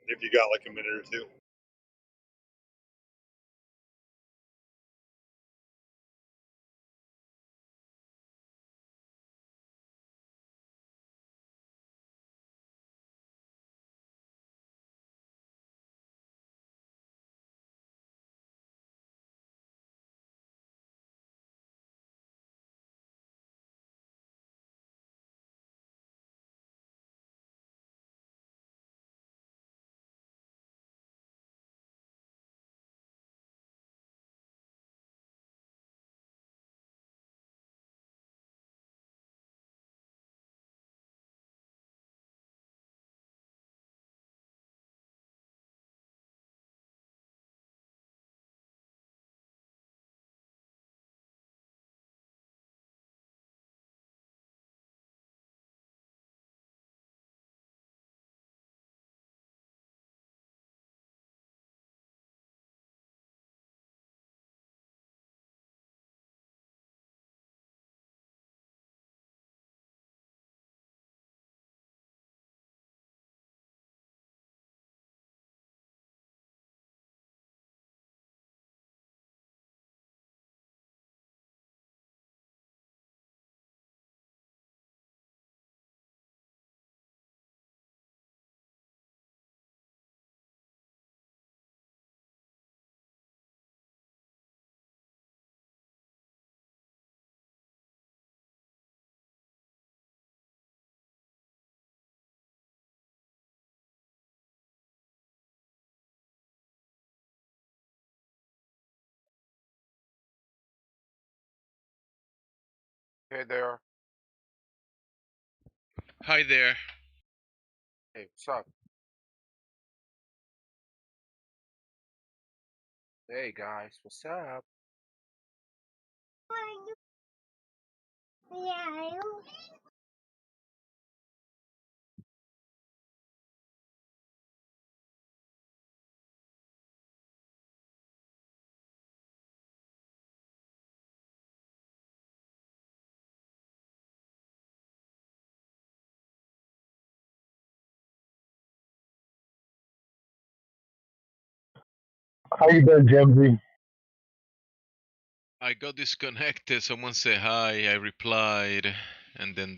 If you got like a minute or two.
Hey there.
Hi there.
Hey, what's up? Hey guys, what's up?
How you doing, Jamesy?
I got disconnected. Someone said hi. I replied, and then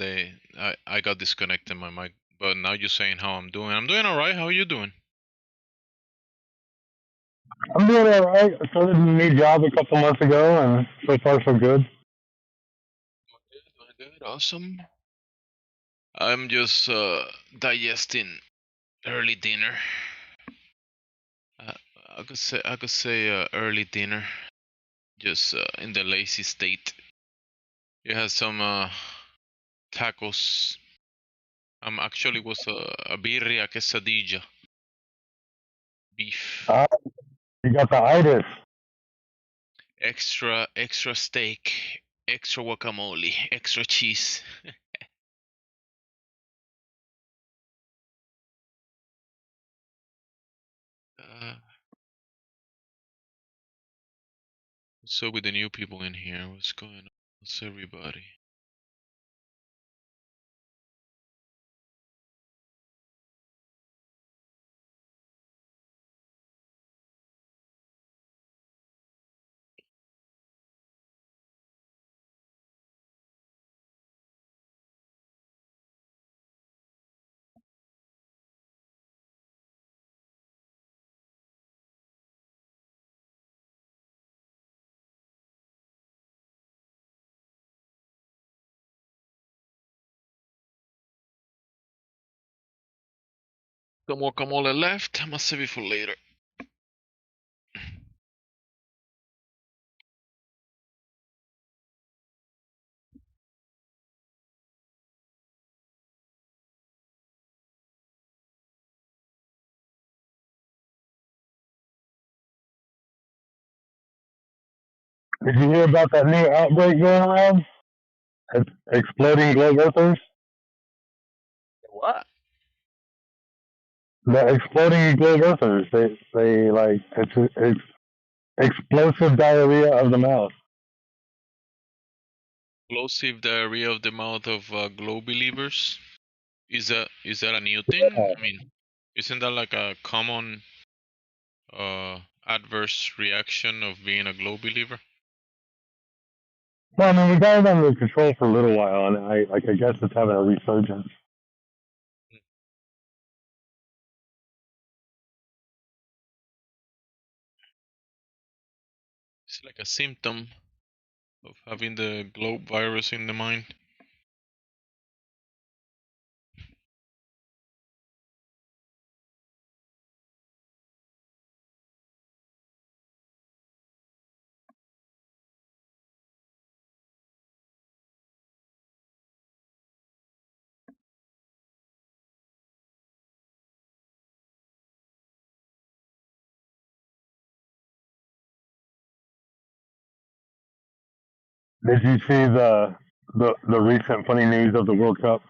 I got disconnected my mic. But now you're saying how I'm doing. I'm doing all right. How are you doing?
I'm doing all right. I started a new job a couple months ago, and so far so good.
Good, awesome. I'm just digesting early dinner. I could say early dinner. Just in the lazy state. You had some tacos. Actually was a birria quesadilla. Beef.
You got the itis.
Extra steak, extra guacamole, extra cheese. What's up with the new people in here? What's going on? What's everybody? Some guacamole left. I must save it for later.
Did you hear about that new outbreak going around? Exploding globe earthers?
What?
The exploding globe earthers. They like it's explosive diarrhea of the mouth.
Explosive diarrhea of the mouth of glow believers. Is that a new thing? I mean, isn't that like a common adverse reaction of being a glow believer?
Well, I mean, we got it under control for a little while, and I guess it's having a resurgence.
It's like a symptom of having the globe virus in the mind.
Did you see the recent funny news of the World Cup?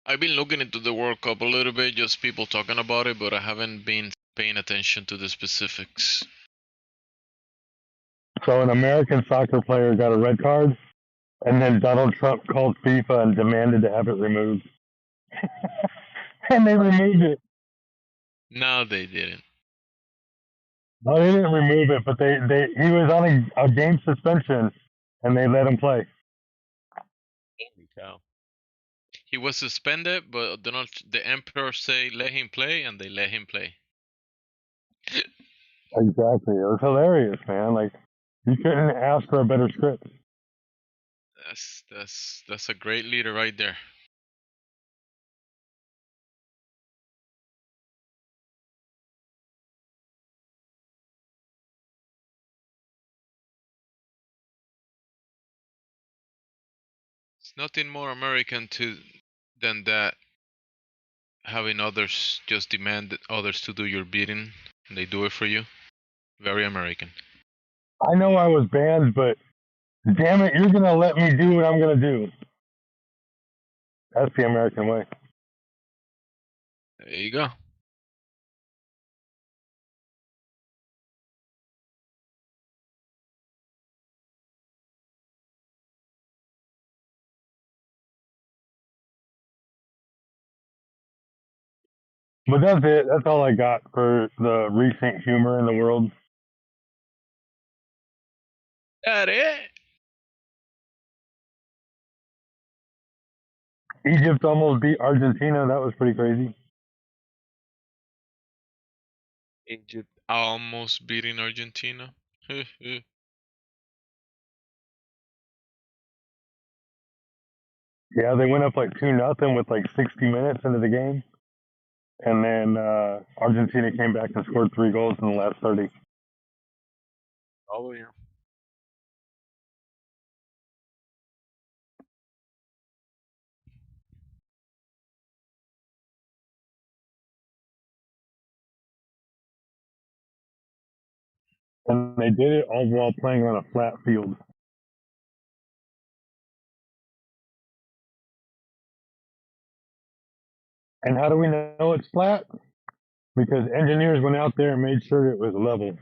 I've been looking into the World Cup a little bit, just people talking about it, but I haven't been paying attention to the specifics.
So an American soccer player got a red card, and then Donald Trump called FIFA and demanded to have it removed. And they removed it.
No, they didn't.
No, they didn't remove it, but he was on a game suspension, and they let him play.
Cow. He was suspended, but the emperor say let him play, and they let him play.
Exactly. It was hilarious, man. Like, you couldn't ask for a better script.
That's a great leader right there. It's nothing more American than that. Having others just demand others to do your bidding, and they do it for you. Very American.
I know I was banned, but damn it, you're gonna let me do what I'm gonna do. That's the American way.
There you go.
But that's it. That's all I got for the recent humor in the world.
That it?
Egypt almost beat Argentina. That was pretty crazy.
Egypt almost beating Argentina.
Yeah, they went up like 2-0 with like 60 minutes into the game. And then Argentina came back and scored 3 goals in the last 30.
Oh yeah.
And they did it all while playing on a flat field. And how do we know it's flat? Because engineers went out there and made sure it was level.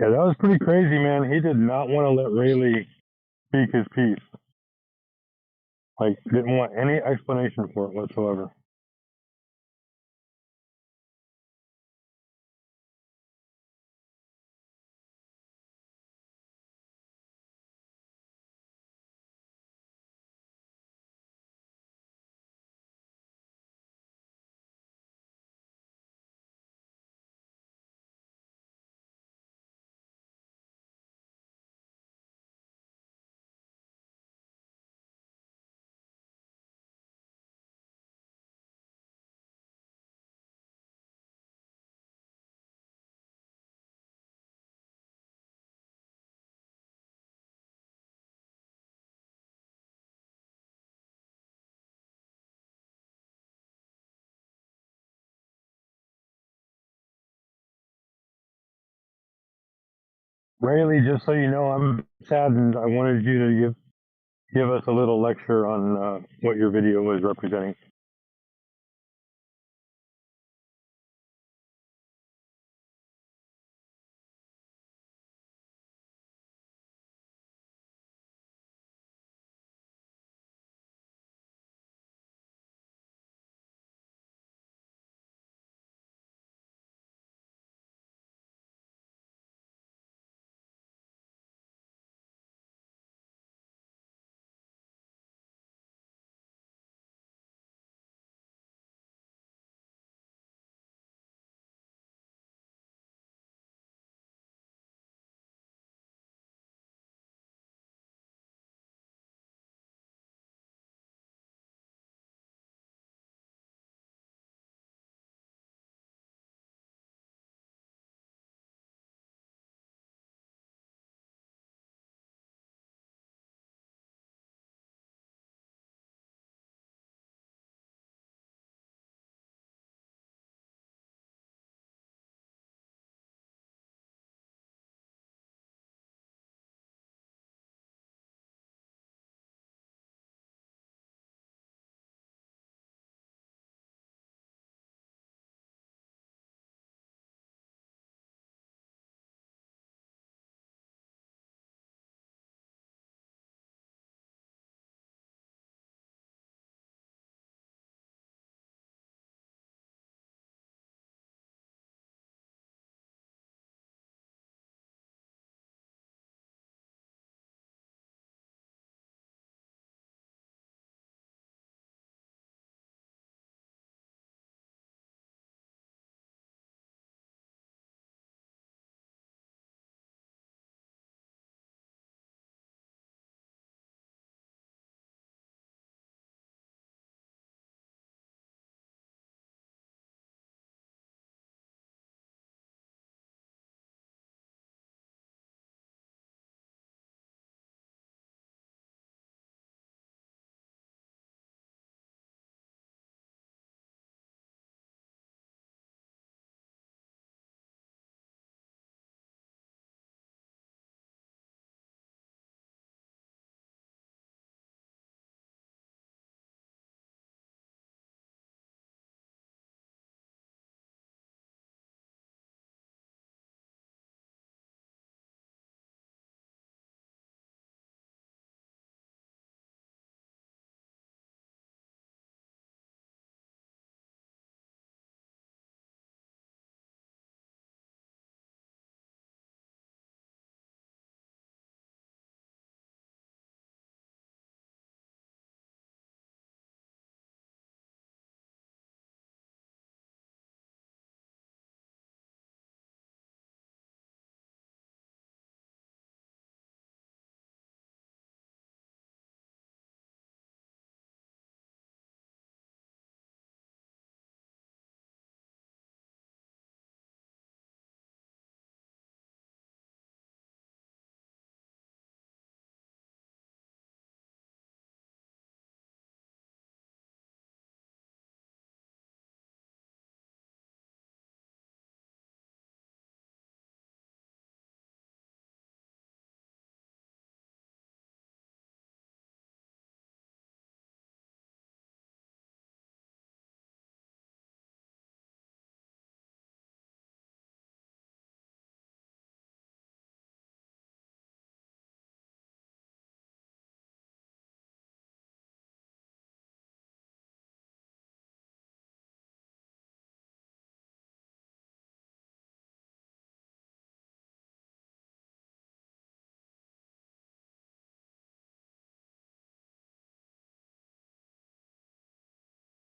Yeah, that was pretty crazy, man. He did not want to let Rayleigh speak his piece. Like, didn't want any explanation for it whatsoever. Rayleigh, just so you know, I'm saddened. I wanted you to give us a little lecture on what your video was representing.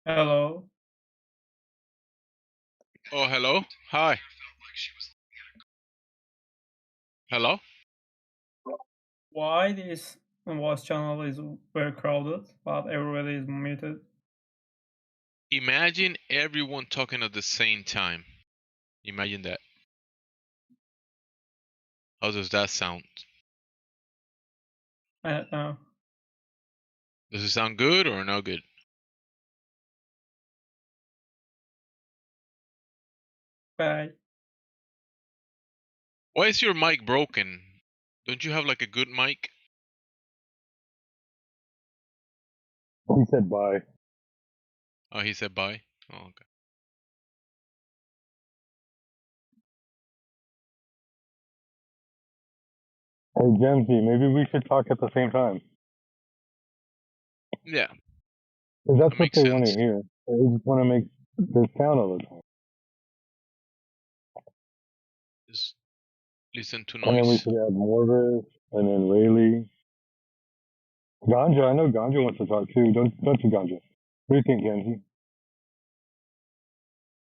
Hello.
Oh, hello. Hi. Hello.
Why this voice channel is very crowded, but everybody is muted?
Imagine everyone talking at the same time. Imagine that. How does that sound?
I don't know.
Does it sound good or no good?
Bye.
Why is your mic broken? Don't you have like a good mic?
He said bye.
Oh, he said bye. Oh, okay.
Hey, Gemsy, maybe we should talk at the same time.
Yeah.
Because that's
That
what
makes
they want to
sense.
hear. They just want to make this sound all the time.
Just listen to
And then we
noise.
should add Morvis and then Rayleigh. Ganja, I know Ganja wants to talk too. Don't you, Ganja? What do you think, Genji?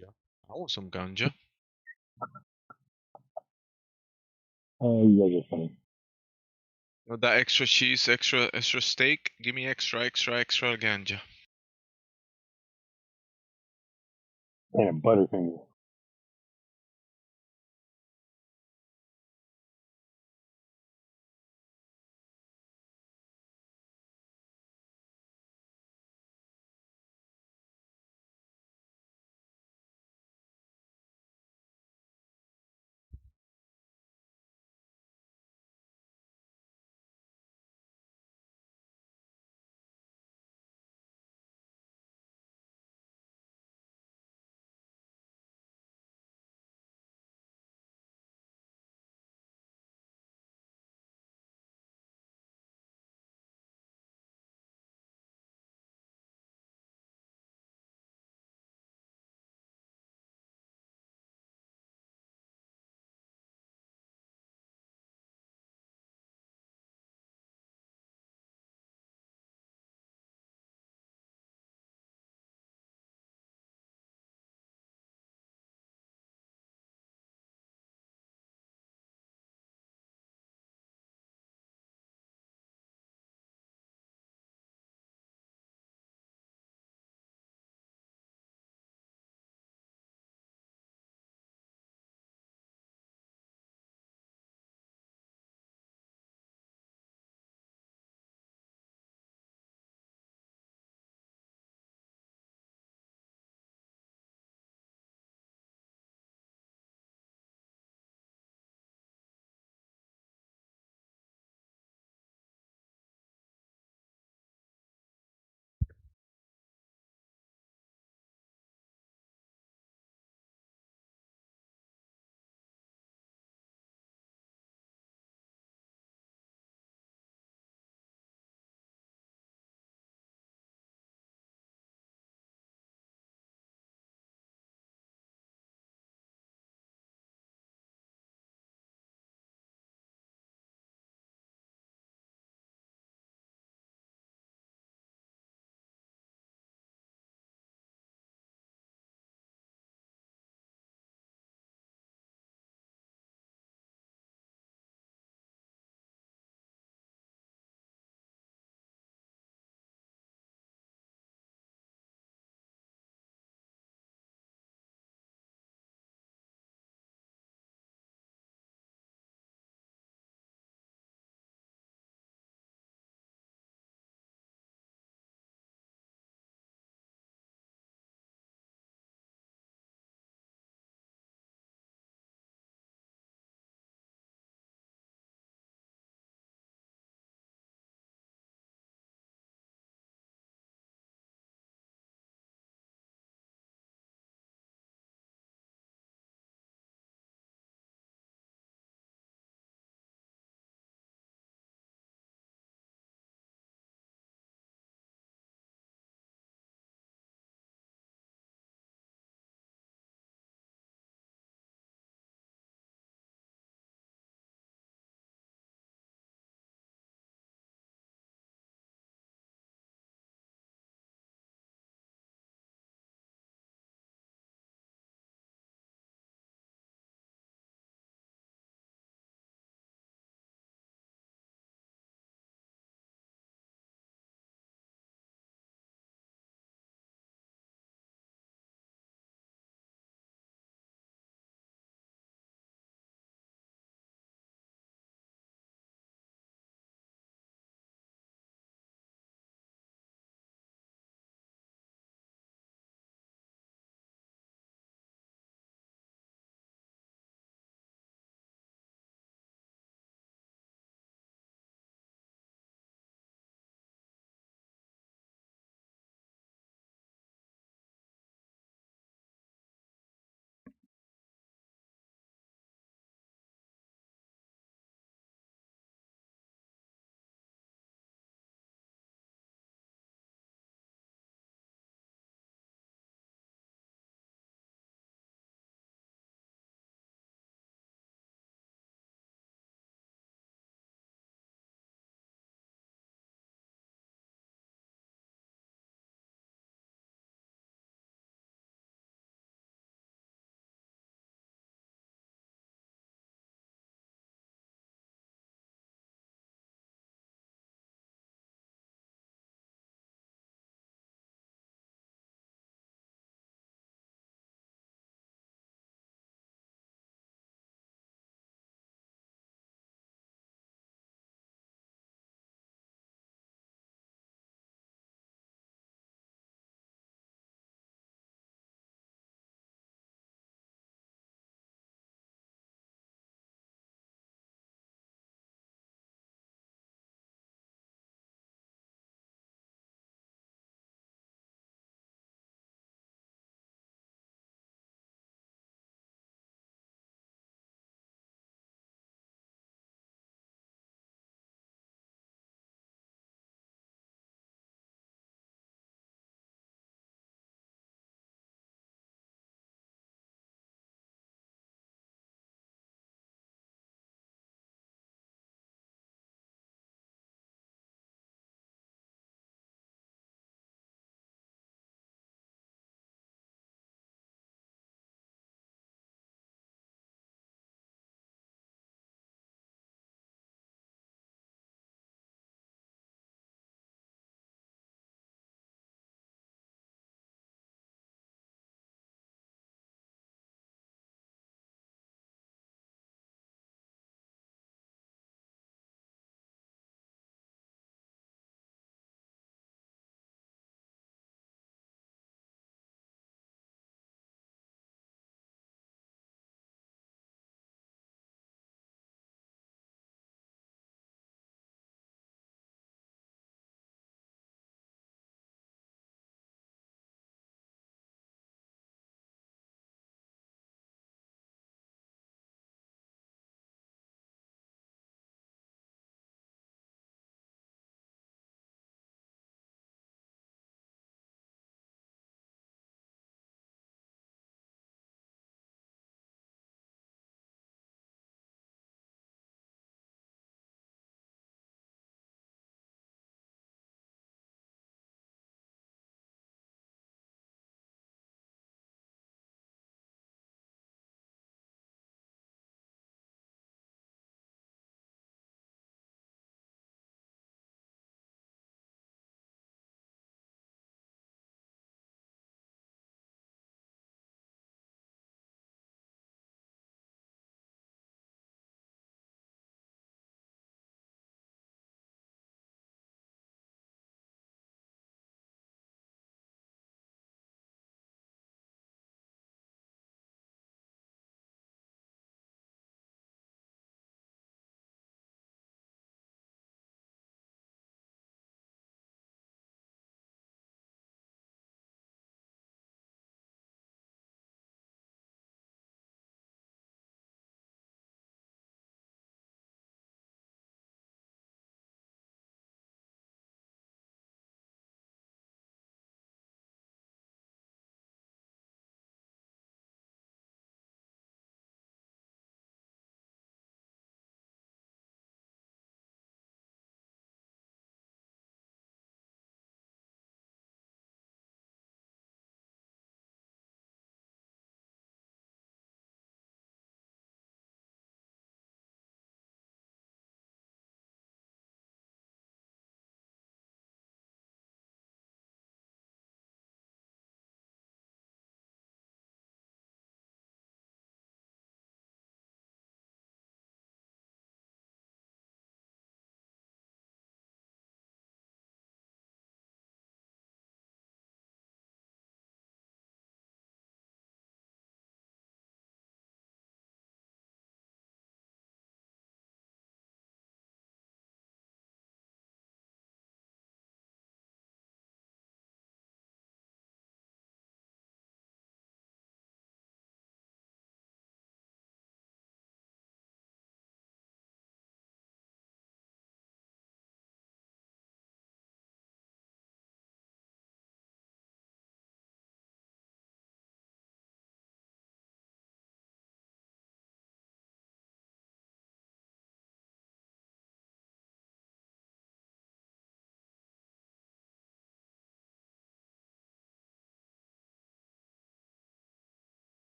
Yeah. I want some ganja.
Oh, you guys are funny.
With that extra cheese, extra steak. Give me extra ganja.
And a Butterfinger.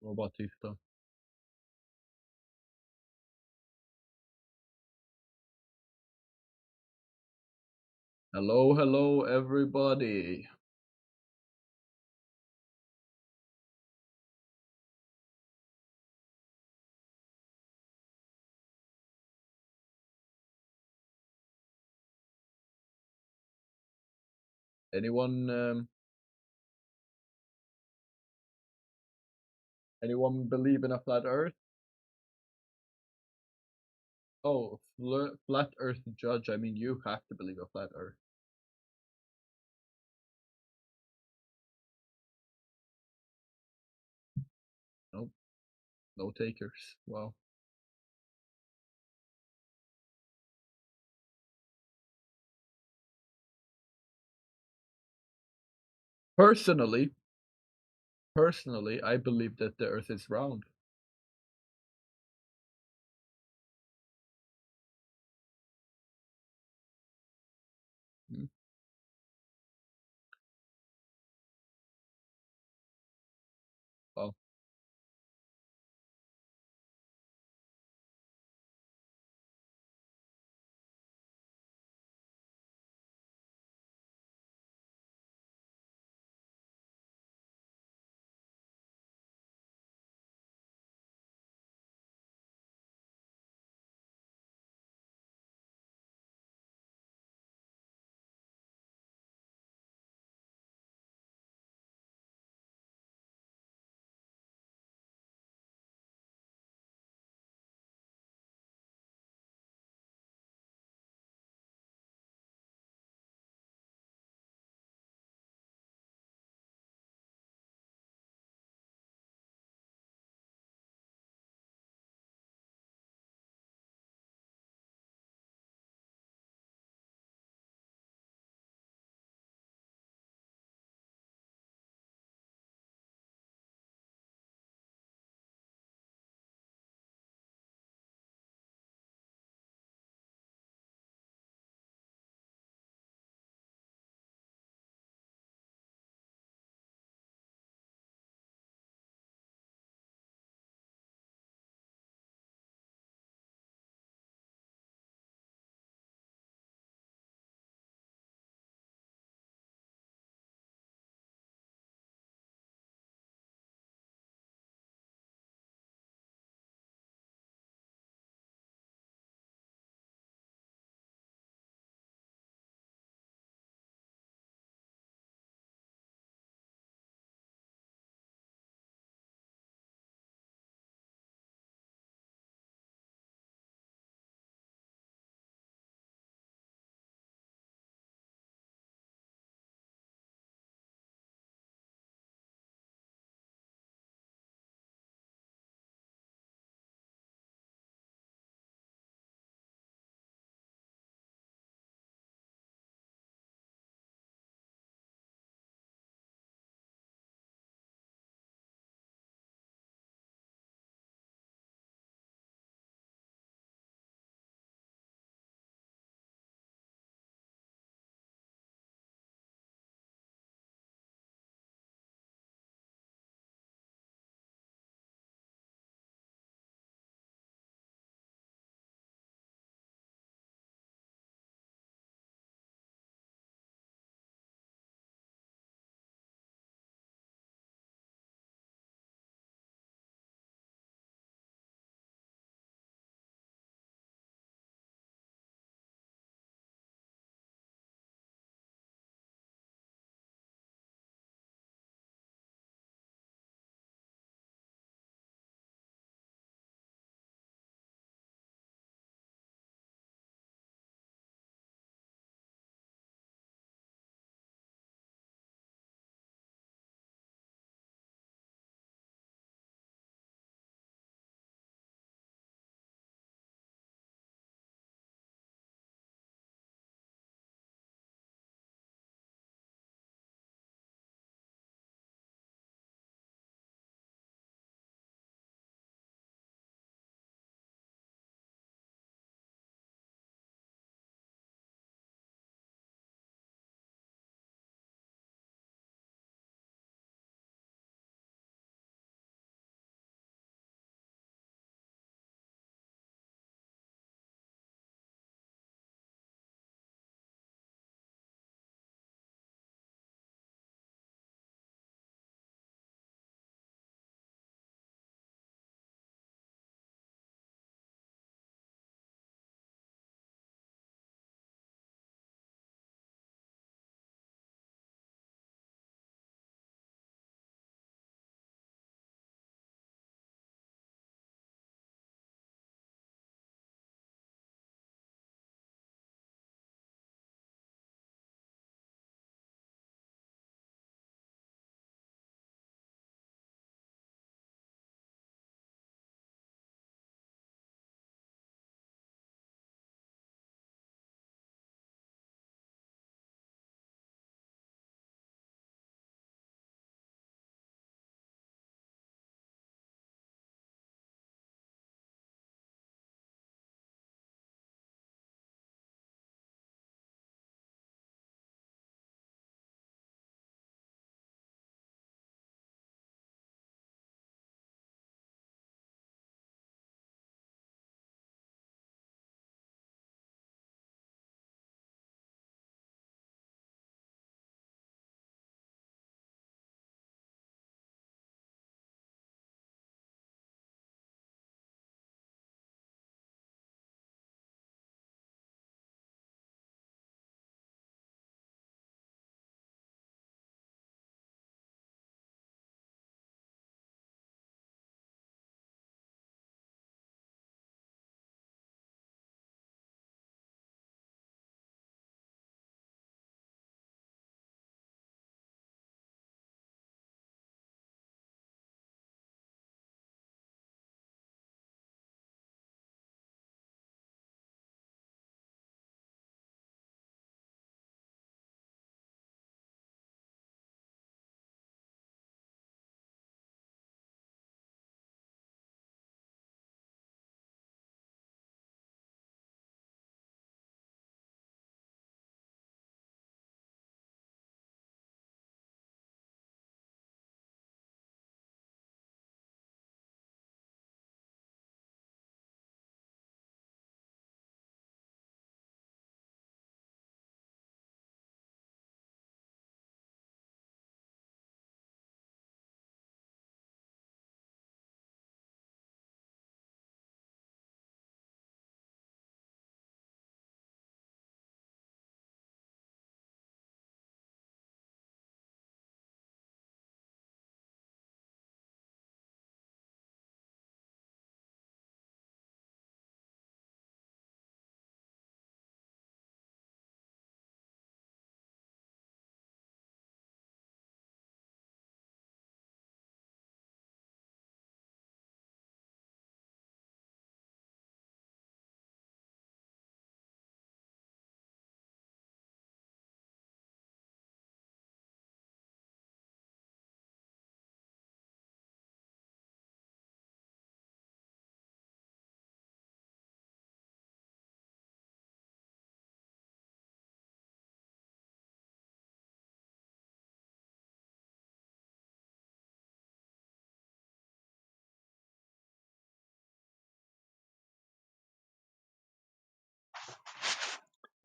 var bara tysta. Hello, everybody. Anyone believe in a flat Earth? Oh, flat Earth judge. I mean, you have to believe a flat Earth. Nope. No takers. Wow. Personally, I believe that the Earth is round. Hmm. Well,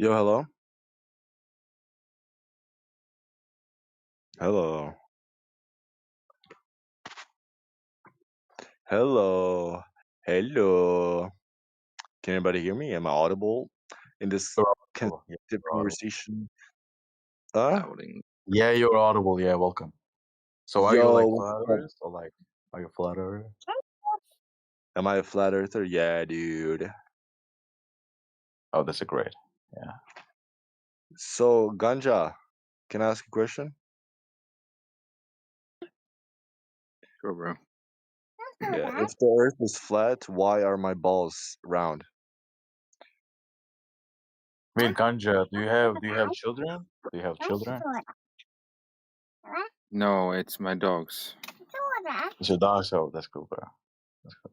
Yo, hello? Hello. Hello. Hello. Can anybody hear me? Am I audible in this connected conversation?
Yeah, you're audible. Yeah, welcome. So are you
Yo,
like
what's
flat
up?
earth or like are you a flat earth?
Am I a flat earther? Yeah, dude.
Oh, that's a great. Yeah.
So, Ganja, can I ask a question?
Sure, bro.
Yeah, if the earth is flat, why are my balls round?
Wait, Ganja, do you have children? Do you have children?
No, it's my dogs.
It's your dog, so that's cool, bro. That's cool.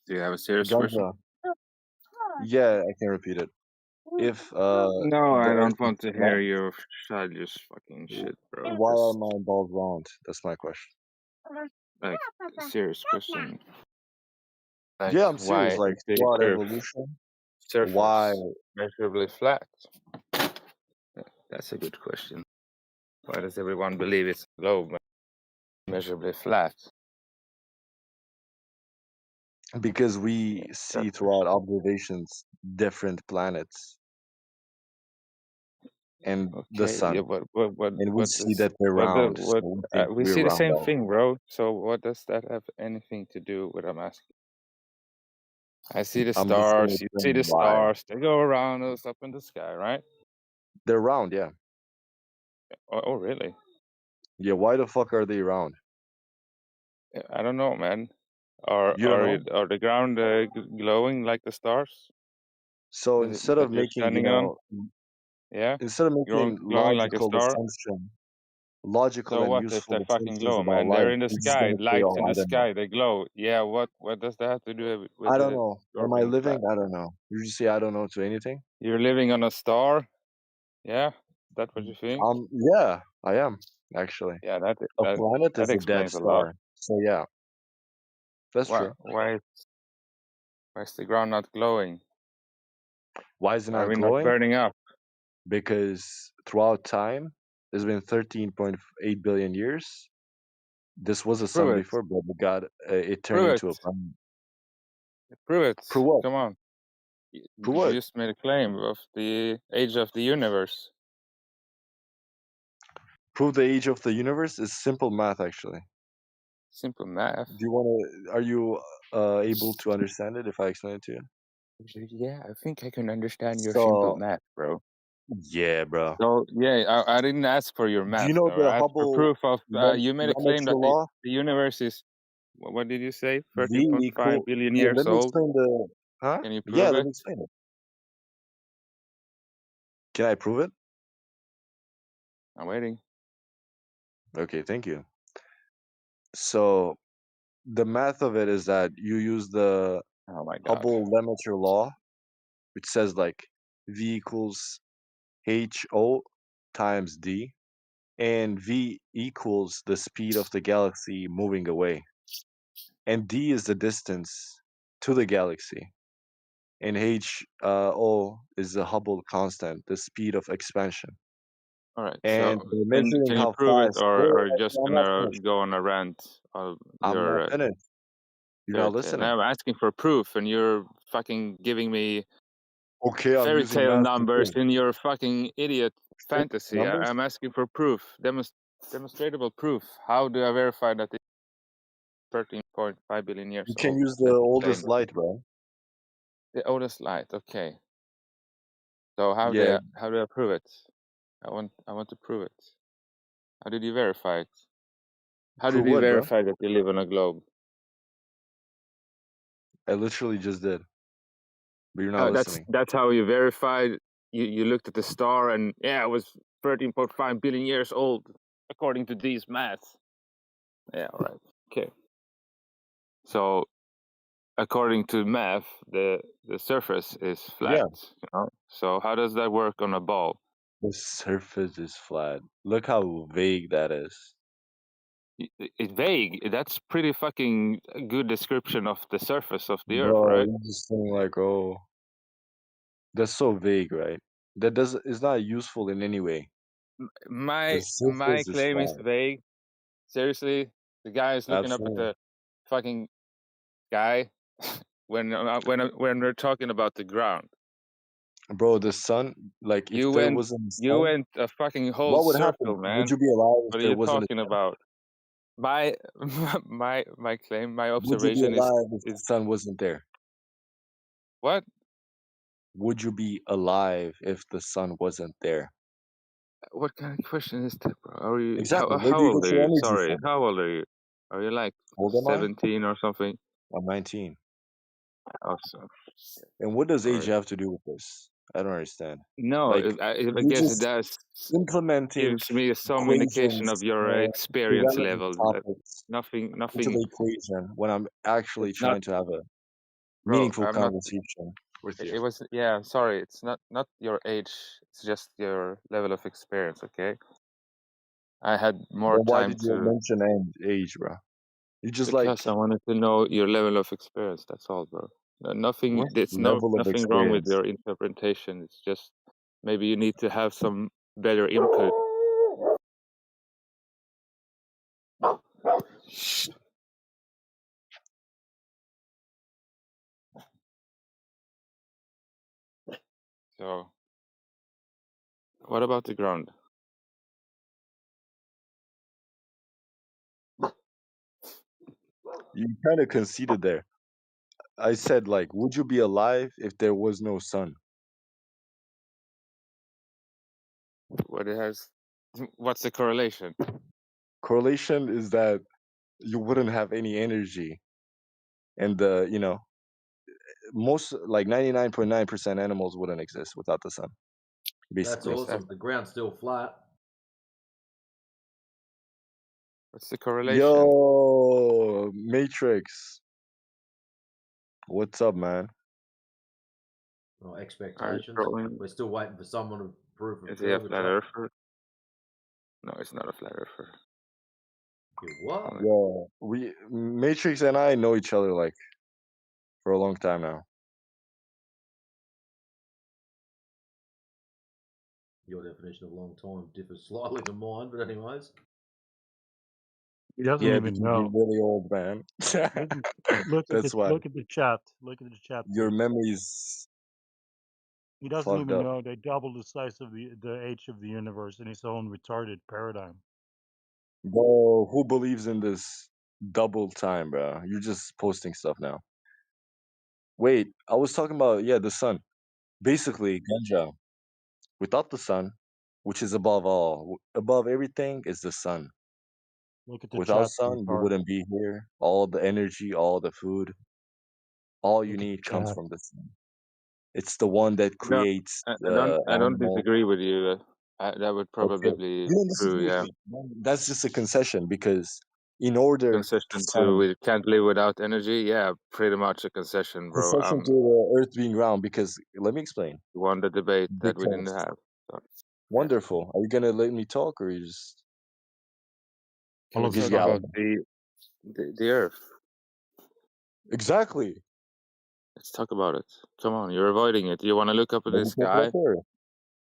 Do you have a serious question?
Ganja. Yeah, I can repeat it. If
No,
the
I
earth
don't
is
want to
flat,
hear your childish fucking shit, bro.
why are
Just
my balls round? That's my question.
like a serious question. Like
Yeah, I'm
why
serious. Like
is the
throughout
Earth
evolution, why?
surface measurably flat? That's a good question. Why does everyone believe it's a globe measurably flat?
Because we see throughout observations different planets and the
Okay, yeah,
sun, and we
what
see
does
that they're round, so we think
we
we're
see the
round
same
also.
thing, bro. So what does that have anything to do with what I'm asking? I see the
I'm just gonna
stars. You see
explain
the
why.
stars. They go around us up in the sky, right?
They're round, yeah.
Oh, really?
Yeah, why the fuck are they round?
I don't know, man. Are
You don't know?
are the ground glowing like the stars
So
that
instead of
you're
making,
standing on? Yeah,
instead of making
glowing like a star.
logical
So
and
what if
useful
they fucking
assumptions
glow,
about
man? They're
life,
in the
we're just
sky,
gonna say,
lights
oh,
in
I
the
don't know.
sky, they glow. Yeah, what does that have to do with
I don't
the
know.
Earth
Am I
being
living?
flat?
I don't know. You just say I don't know to anything?
You're living on a star? Yeah, is that what you think?
Yeah, I am, actually.
Yeah,
A planet
that
is a dead
explains a lot.
star. So yeah, that's true.
Why is the ground not glowing?
Why is it
Are
not
we not
glowing?
burning up?
Because throughout time, there's been 13.8 billion years. This was a sun
Prove it.
before, but it turned
Prove
into a
it.
planet.
Prove it.
Prove what?
Come on.
Prove
You
what?
just made a claim of the age of the universe.
Prove the age of the universe is simple math, actually.
Simple math?
Do you want to? Are you able to understand it if I explain it to you?
Yeah, I think I can understand your simple
So
math, bro.
yeah, bro.
So yeah, I didn't ask for your
Do
math,
you know
though.
the
I asked for
Hubble
proof of. You made a claim
Lemaitre
that
law?
the universe is. What did you say?
V
13.5
equal.
billion
Yeah,
years
let me
old.
explain the. Huh?
Can you
Yeah,
prove
let
it?
me explain it. Can I prove it?
I'm waiting.
Okay, thank you. So the math of it is that you use the
Oh my god.
Hubble Lemaitre law, which says like V equals HO times D, and V equals the speed of the galaxy moving away, and D is the distance to the galaxy, and O is the Hubble constant, the speed of expansion.
All right.
And
So
they're measuring
can you
how
prove it,
fast. Wait,
or are you just
I'm not
gonna
finished.
go on a rant of
I'm not
your
finished. You're not listening.
Now I'm asking for proof, and you're fucking giving me
Okay, I'm
fairy
using
tale
math to
numbers
prove.
in your fucking idiot fantasy.
Numbers?
I'm asking for proof, demonstrable proof. How do I verify that it's 13.5 billion years
You can
old?
use the
That you
oldest
claim?
light, bro.
The oldest light. Okay. So how
Yeah.
do I prove it? I want to prove it. How did you verify it? How
Prove
did you
what, bro?
verify that you live on a globe?
I literally just did. But you're not listening.
That's how you verified. You looked at the star, and yeah, it was 13.5 billion years old according to these maths. Yeah, all right. Okay. So according to math, the surface is flat.
Yeah.
You know? So how does that work on a ball?
The surface is flat. Look how vague that is.
It's vague. That's pretty fucking good description of the surface of the Earth,
Bro,
right?
you're just saying like, oh, that's so vague, right? That doesn't is not useful in any way.
My
The surface is
claim is
flat.
vague. Seriously, the guy is looking up at
Absolutely.
the fucking sky when we're talking about the ground.
Bro, the sun, like if
You
there
went
wasn't a sun,
a fucking whole
what would
circle,
happen? Would
man.
you be alive if
What are
there
you
wasn't a
talking
sun?
about? My claim, my
Would you be
observation
alive if the
is
sun wasn't there?
what?
Would you be alive if the sun wasn't there?
What kind of question is that, bro? Are you
Exactly. Where
how
do you
old
get
are
your
you?
energy
Sorry,
from?
how old are you? Are you like
How old am I?
17 or something?
I'm 19.
Awesome.
And what does
All
age
right.
have to do with this? I don't understand.
No,
Like
I
you
guess it
just
does
implementing
gives me some indication
equations
of your
and
experience
irrelevant
level.
topics
Nothing,
into
nothing.
the equation when I'm actually
It's not,
trying to have a
bro.
meaningful
I'm not.
conversation with you.
It was yeah. I'm sorry. It's not your age. It's just your level of experience. Okay. I had more
Then why
time
did you
to
mention age, bro? You just
because I wanted to know your level of experience. That's all, bro. Nothing.
what
There's
level of
nothing wrong with
experience?
your interpretation. It's just maybe you need to have some better input. So, what about the ground?
You kind of conceded there. I said like, would you be alive if there was no sun?
What it has? What's the correlation?
Correlation is that you wouldn't have any energy, and the most like 99.9% animals wouldn't exist without the sun.
That's
Basically,
awesome. The ground's still flat.
What's the correlation?
yo, Matrix, what's up, man?
Well,
Are you
expectations.
throwing?
We're still waiting for someone to prove
Is he a
further
flat
change.
earther? No, it's not a flat earther.
What?
Yo, Matrix and I know each other like for a long time now.
Your definition of long time differs slightly from mine, but anyways.
He doesn't
Yeah,
even
because you're
know.
really old, man. That's why
Look at the chat. Look at the chat.
your
Please.
memory's
He doesn't
fucked
even
up.
know they double the size of the age of the universe in his own retarded paradigm.
Bro, who believes in this double time, bro? You're just posting stuff now. Wait, I was talking about the sun. Basically, ganja. Without the sun, which is above all, above everything, is the sun.
Look at the
Without
chat,
sun, you
retard.
wouldn't be here. All the energy, all the food, all you
Look at the
need comes
chat.
from the sun. It's the one that
No,
creates
I
the
don't
animal.
disagree with you. That would probably
Okay,
be
you don't
true.
disagree with
Yeah.
me. That's just a concession because in order to
Concession to
sun,
we can't live without energy. Yeah, pretty much a concession, bro.
concession to the Earth being round. Because let me explain.
You won the debate that we didn't
Because
have. So,
wonderful. Are you gonna let me talk, or you just
can we
just
talk
get out?
about the Earth?
Exactly.
Let's talk about it. Come on, you're avoiding it. You want to look up at
Let
the
me talk about
sky?
the Earth.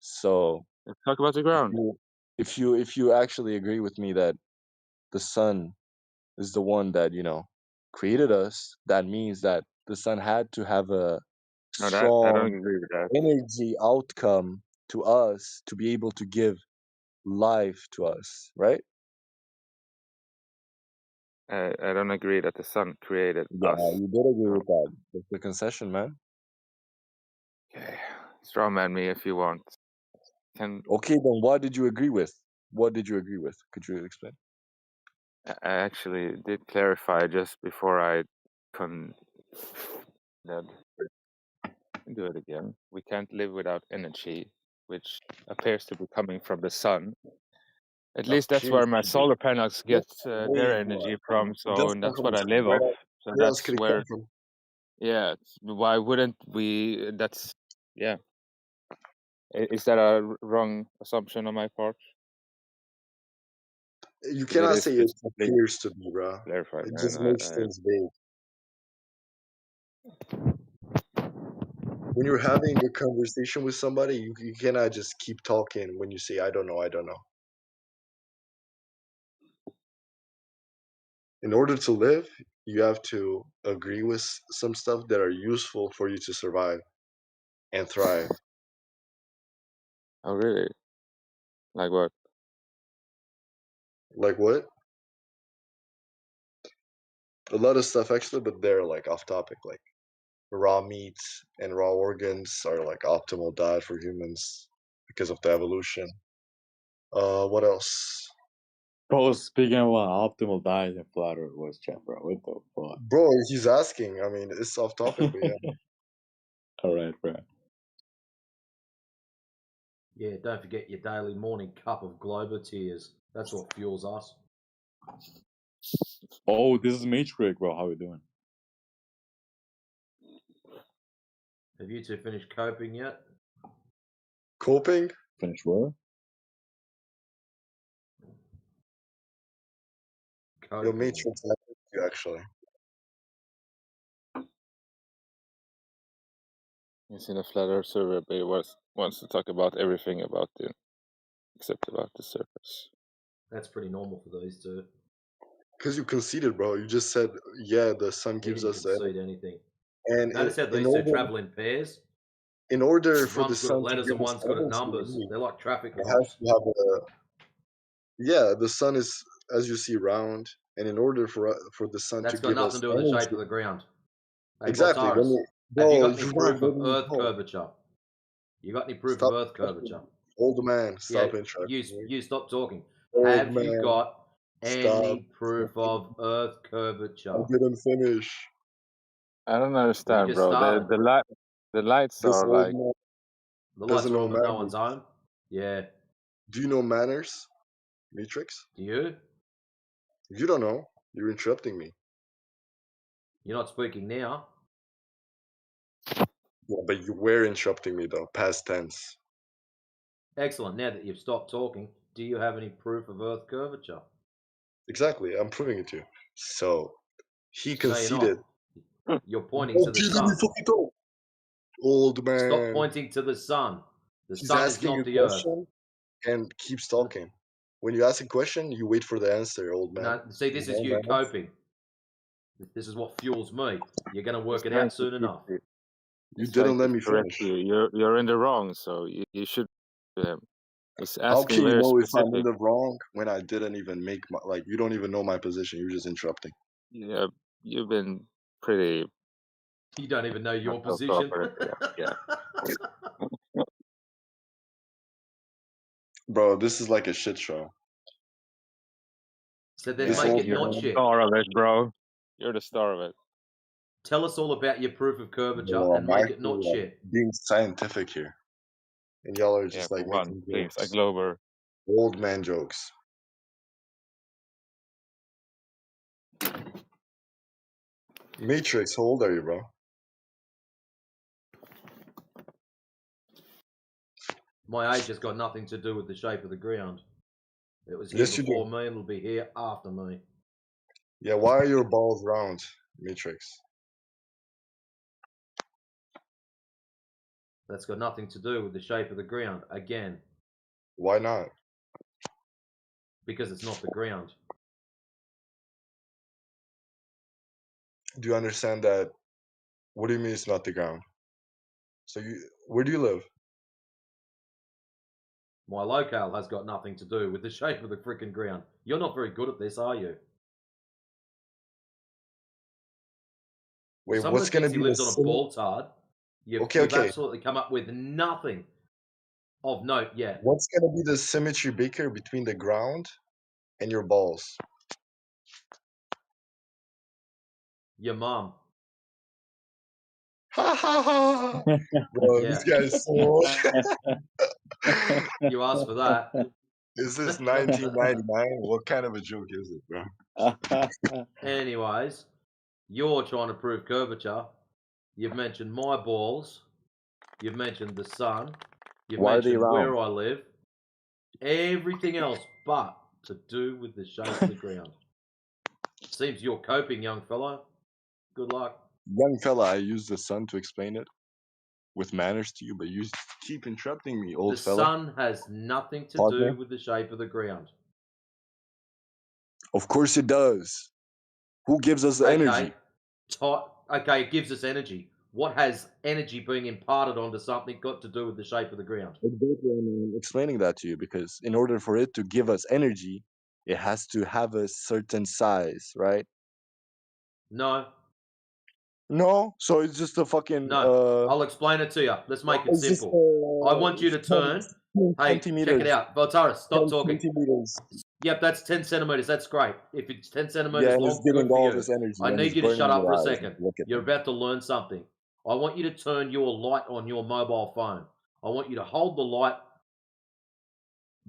So
Let's talk about the ground.
if you actually agree with me that the sun is the one that created us, that means that the sun had to have a
No, that I don't
strong
agree with that.
energy outcome to us to be able to give life to us, right?
I don't agree that the sun created
Yeah,
us.
you did agree
So,
with that. That's the concession, man.
okay, strawman me if you want.
Okay, then what did you agree with? What did you agree with? Could you explain?
I actually did clarify just before I do it again. We can't live without energy, which appears to be coming from the sun. At least that's where my solar panels get their energy from. So and that's what I live off. So
Where else
that's
could it
where,
come from?
yeah. Why wouldn't we? That's yeah. Is that a wrong assumption on my part?
You
If it
cannot
is,
say it
just please
appears to be, bro.
clarify.
It
No,
just
no,
makes things vague. When you're having a conversation with somebody, you cannot just keep talking when you say, I don't know, I don't know. In order to live, you have to agree with some stuff that are useful for you to survive and thrive.
Oh, really? Like what?
Like what? A lot of stuff actually, but they're like off topic. Like raw meats and raw organs are like optimal diet for humans because of the evolution. What else?
Bro, speaking about optimal diet and flat earth voice chat, bro. What the fuck?
Bro, he's asking. I mean, it's off topic, but yeah.
Alright, bro.
Yeah, don't forget your daily morning cup of Globo tears. That's what fuels us.
Oh, this is Matrix, bro. How we doing?
Have you two finished coping yet?
Coping?
Finish what?
Yo,
Coping.
Matrix, I think you actually.
You see the flat earth survey wants to talk about everything about the except about the surface.
That's pretty normal for these two.
Because you conceded, bro. You just said, yeah, the sun
He
gives
didn't
us the
concede anything.
and
Notice how these two travel in pairs.
in order for the
One's good
sun
at
to
letters
give
and
us
one's good at
energy,
numbers. They're like traffic
it has
cops.
to have a yeah. The sun is, as you see, round, and in order for the sun
That's
to
got
give
nothing
us
to do with the shape
energy,
of the ground. Hey,
exactly.
Botaris, have you
Bro,
got any
you're
proof
not
of
letting me
Earth
talk.
curvature? You got any proof
Stop,
of Earth curvature?
old man. Stop
Yeah,
interrupting me.
you stop talking.
Old
Have you
man,
got
stop.
any proof of Earth
I
curvature?
didn't finish.
I don't
Well, you
understand,
just
bro.
started.
The lights
This
are
old
like
man
The
doesn't
lights are
know
on, but no
manners.
one's home. Yeah.
Do you know manners, Matrix?
Do you?
If you don't know, you're interrupting me.
You're not speaking now.
Yeah, but you were interrupting me though, past tense.
Excellent. Now that you've stopped talking, do you have any proof of Earth curvature?
Exactly, I'm proving it to you. So he
No, you're
conceded.
not. You're pointing to the
Okay, let me
sun.
fucking talk. Old
Stop
man.
pointing to the sun. The
He's
sun is
asking
not
a
the Earth.
question and keeps talking. When you ask a question, you wait for the answer, old man.
No, see, this is you coping. This is what fuels me. You're going to work it out soon enough.
You didn't let me
correct
finish.
you. You're in the wrong, so you should. He's
How
asking
can you
very
know if I'm in
specific.
the wrong when I didn't even make my like? You don't even know my position. You're just interrupting.
Yeah, you've been pretty.
You don't even know your
not so
position.
cooperative, yeah.
Bro, this is like a shit show.
So then
This
make
old
it not
man-
shit.
Star of it, bro. You're the star of it.
Tell us all about your proof of curvature
Bro,
and
I'm
make it not
actually, like,
shit.
being scientific here, and y'all are
Yeah,
just
for
like
one,
making
please,
jokes.
Glober.
Old man jokes. Matrix, how old are you, bro?
My age has got nothing to do with the shape of the ground. It was here
Yes, you
before
do.
me and it'll be here after me.
Yeah, why are your balls round, Matrix?
That's got nothing to do with the shape of the ground. Again,
Why not?
because it's not the ground.
Do you understand that? What do you mean it's not the ground? So where do you live?
My locale has got nothing to do with the shape of the freaking ground. You're not very good at this, are you?
Wait,
Someone
what's
that
gonna
thinks he
be the
lives on a ball tard, you've
Okay.
absolutely come up with nothing of note yet.
What's gonna be the symmetry breaker between the ground and your balls?
Your mum.
Ha ha ha! Bro, this
Yeah.
guy's so.
You asked for that.
Is this 1999? What kind of a joke is it, bro?
Anyways, you're trying to prove curvature. You've mentioned my balls. You've mentioned the sun. You've
Why are they
mentioned
round?
where I live. Everything else but to do with the shape of the ground. Seems you're coping, young fella. Good luck.
Young fella, I used the sun to explain it with manners to you, but you keep interrupting me, old
The
fella.
sun has nothing to
Partner.
do with the shape of the ground.
Of course it does. Who gives us the energy?
Okay, it gives us energy. What has energy being imparted onto something got to do with the shape of the ground?
Exactly, I'm explaining that to you because in order for it to give us energy, it has to have a certain size, right?
No.
No, so it's just a fucking
No. I'll explain it to you. Let's make it
it's just
simple. I want you to turn.
10
Hey, check
centimeters.
it out. Voltaris, stop
10
talking.
centimeters.
Yep, that's 10 centimeters. That's great. If it's 10
Yeah,
centimeters
and it's
long,
giving
good for
all
you.
this energy
I
and
need
it's
you to
burning
shut up for
your
a
eyes.
second.
Look at
You're
them.
about to learn something. I want you to turn your light on your mobile phone. I want you to hold the light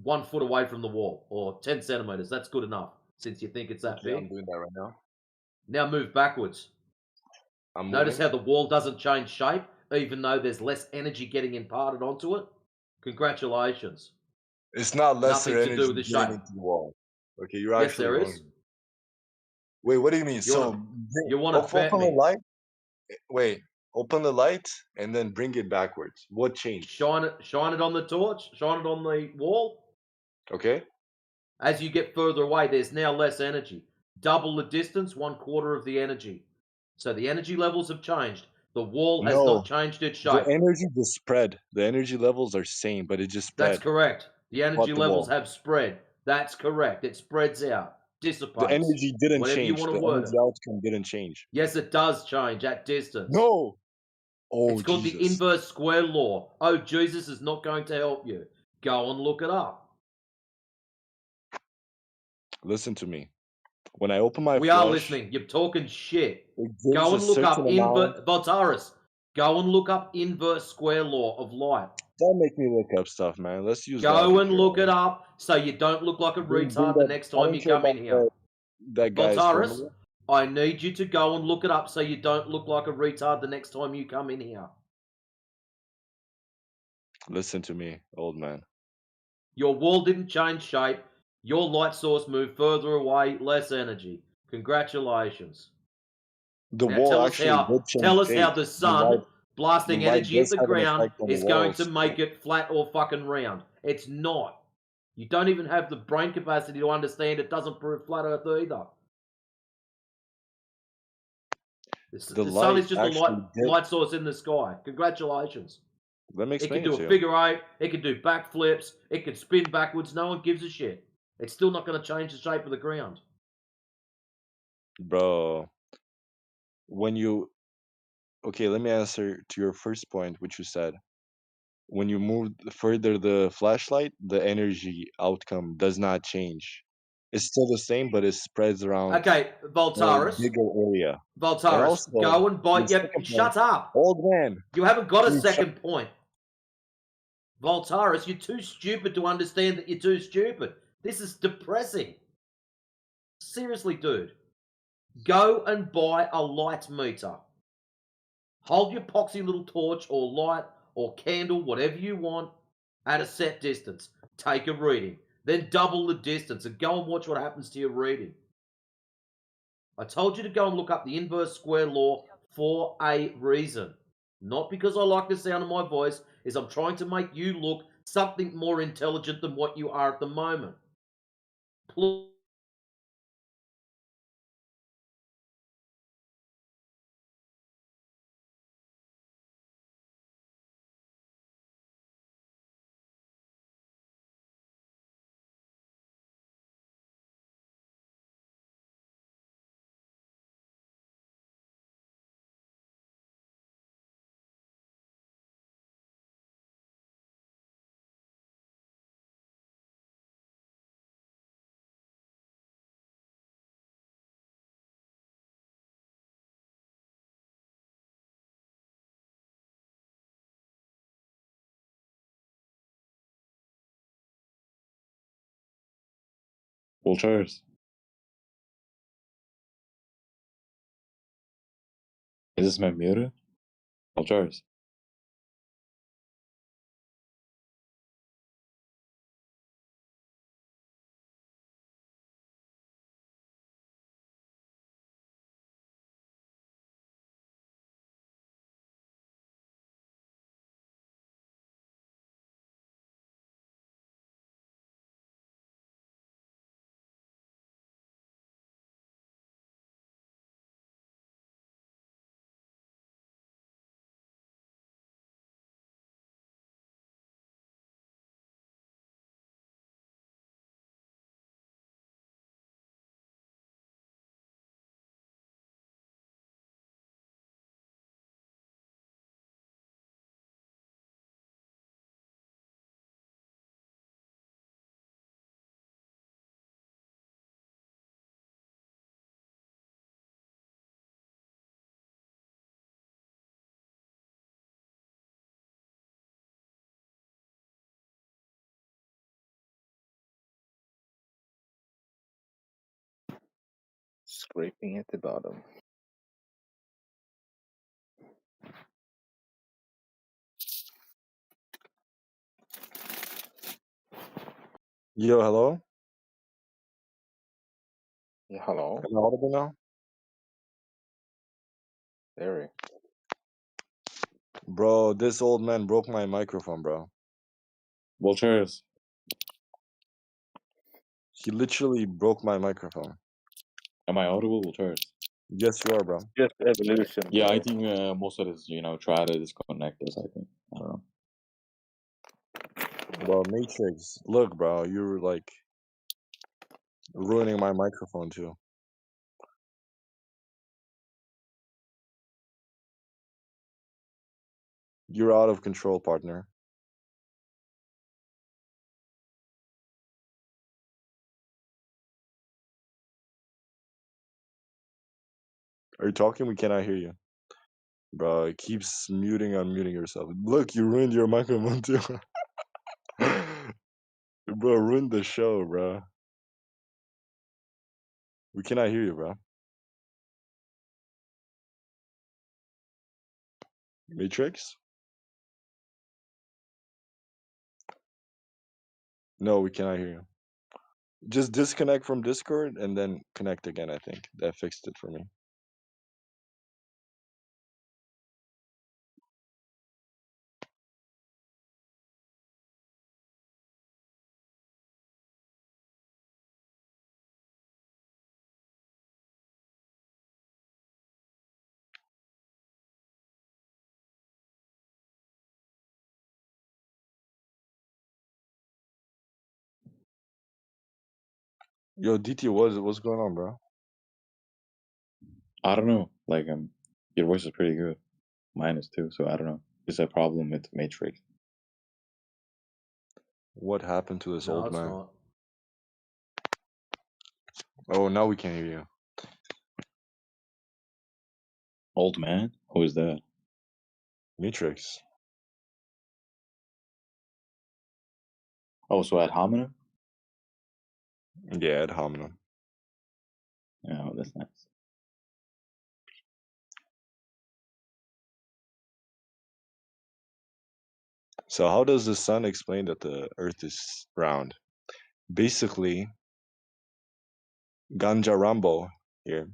1 foot away from the wall, or 10 centimeters. That's good enough, since you think it's that
Okay, I'm
big.
doing that right now.
Now move backwards.
I'm
Notice
moving.
how the wall doesn't change shape, even though there's less energy getting imparted onto it? Congratulations.
It's not lesser
Nothing to do
energy
with the
getting
shape.
into the wall. Okay, you're
Yes,
actually
there
wrong.
is.
Wait, what do you mean?
You want to bet
open the
me?
light. Wait, open the light and then bring it backwards. What changed?
Shine it on the torch. Shine it on the wall.
Okay.
As you get further away, there's now less energy. Double the distance, 1/4 of the energy. So the energy levels have changed. The wall has
No,
not changed its
the
shape.
energy just spread. The energy levels are same, but it just spread.
That's correct. The energy
Caught the
levels
wall.
have spread. That's correct. It spreads out, dissipates.
The energy didn't
Whatever you
change.
want
The
to word
energy
it.
outcome didn't change.
Yes, it does change at distance.
No. Oh,
It's called the
Jesus.
inverse square law. Oh, Jesus is not going to help you. Go and look it up.
Listen to me. When I open my
We
flush,
are listening. You're talking shit.
it gives
Go
a
and look up
certain amount.
Voltaris. Go and look up inverse square law of light.
Don't make me look up stuff, man. Let's use
Go
logic
and
here,
look
man.
it up so you don't look like a
Bring
retard the
that.
next
I
time
don't
you
care
come
about
in here.
that guy's
Voltaris,
formula.
I need you to go and look it up so you don't look like a retard the next time you come in here.
Listen to me, old man.
Your wall didn't change shape. Your light source moved further away, less energy. Congratulations.
The
Now
wall actually did change
tell us
shape.
how the sun blasting
the light
energy at
does
the
have an
ground
effect on the
is going
walls.
to make it flat or fucking round. It's not. You don't even have the brain capacity to understand it doesn't prove flat Earth either. The sun
light
is just a
actually
light source in the sky. Congratulations.
Let me
It can
explain
do
it to
a
you.
figure eight. It can do backflips. It can spin backwards. No one gives a shit. It's still not going to change the shape of the ground.
Bro, when you... Okay, let me answer to your first point, which you said. When you move further the flashlight, the energy outcome does not change. It's still the same, but it spreads around
Okay,
a
Voltaris.
bigger area. And
Voltaris,
also,
go and buy.
your
Yep,
second
shut
point,
up.
old man.
You haven't got a
Dude,
second point. Voltaris, you're too stupid to understand that you're too stupid. This is depressing. Seriously, dude. Go and buy a light meter. Hold your poxy little torch or light or candle, whatever you want, at a set distance. Take a reading. Then double the distance and go and watch what happens to your reading. I told you to go and look up the inverse square law for a reason. Not because I like the sound of my voice, is I'm trying to make you look something more intelligent than what you are at the moment. Please.
Vultures. Is this man muted? Vultures.
Scraping at the bottom.
Yo, hello?
Yeah, hello.
Am I audible now?
Very.
Bro, this old man broke my microphone, bro.
Vultures.
He literally broke my microphone.
Am I audible, Vultures?
Yes, you are, bro.
Just evolution.
Yeah,
bro.
I think most of this, try to disconnect us, I think. I don't know.
Bro, Matrix, look, bro, you're like ruining my microphone too. You're out of control, partner. Are you talking? We cannot hear you. Bro, it keeps unmuting yourself. Look, you ruined your microphone too. Bro, ruined the show, bro. We cannot hear you, bro. Matrix? No, we cannot hear you. Just disconnect from Discord and then connect again, I think. That fixed it for me. Yo, DT, what's going on, bro?
I don't know. Like, your voice is pretty good. Mine is too, so I don't know. Is there a problem with Matrix?
What happened to this
No,
old
it's
man?
not.
Oh, now we can hear you.
Old man? Who is that?
Matrix.
Oh, so ad hominem?
Yeah, ad hominem.
Oh, that's nice.
So how does the sun explain that the earth is round? Basically, Ganja Rambo here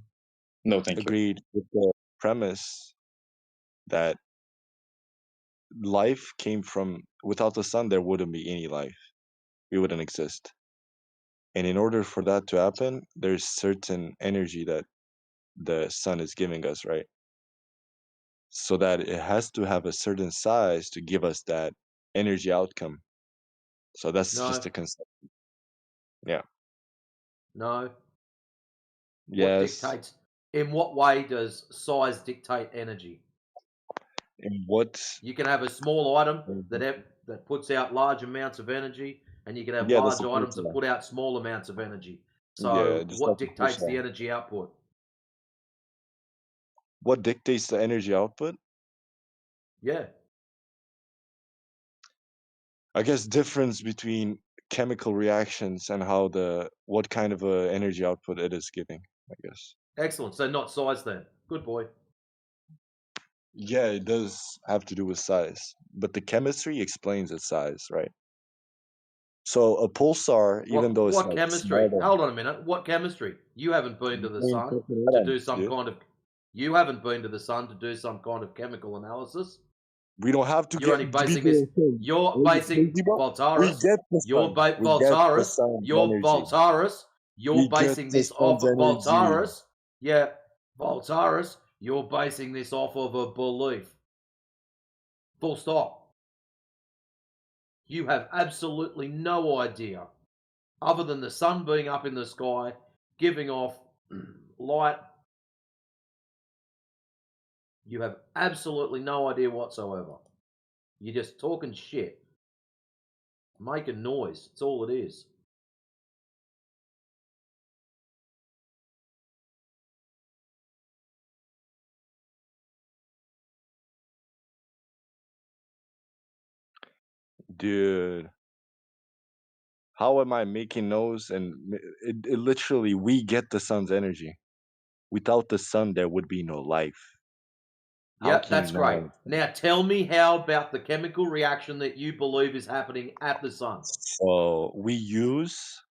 No, thank you.
agreed with the premise that life came from, without the sun there wouldn't be any life. We wouldn't exist. And in order for that to happen, there's certain energy that the sun is giving us, right? So that it has to have a certain size to give us that energy outcome. So that's just
No,
a concept. Yeah.
no. What
Yes.
dictates? In what way does size dictate energy?
In what?
You can have a small item that puts out large amounts of energy, and you can have
Yeah, that's
large
a
items that
pulsar.
put out small amounts of energy.
Yeah,
So,
just like
what
a
dictates the
pulsar.
energy output?
What dictates the energy output?
Yeah.
I guess difference between chemical reactions and what kind of a energy output it is giving, I guess.
Excellent. So, not size then. Good boy.
Yeah, it does have to do with size, but the chemistry explains its size, right? So a pulsar, even though it's
What
like
chemistry?
smaller,
Hold on a minute. What chemistry? You haven't been to the
between
sun
different
to do
atoms,
some
dude.
kind of. You haven't been to the sun to do some kind of chemical analysis.
We don't have to
You're only basing this. You're basing Voltaris.
We get the
You're
sun. We get the
Voltaris.
sun's
You're
energy.
Voltaris. You're
We get
basing
the
this off
sun's
of
energy.
Voltaris. Yeah, Voltaris. You're basing this off of a belief. Full stop. You have absolutely no idea, other than the sun being up in the sky, giving off light. You have absolutely no idea whatsoever. You're just talking shit. Making noise. That's all it is.
Dude, how am I making noise? And it literally, we get the sun's energy. without the sun, there would be no life. How
Yep,
can
that's
you not
great.
understand?
Now tell me how about the chemical reaction that you believe is happening at the sun?
So we use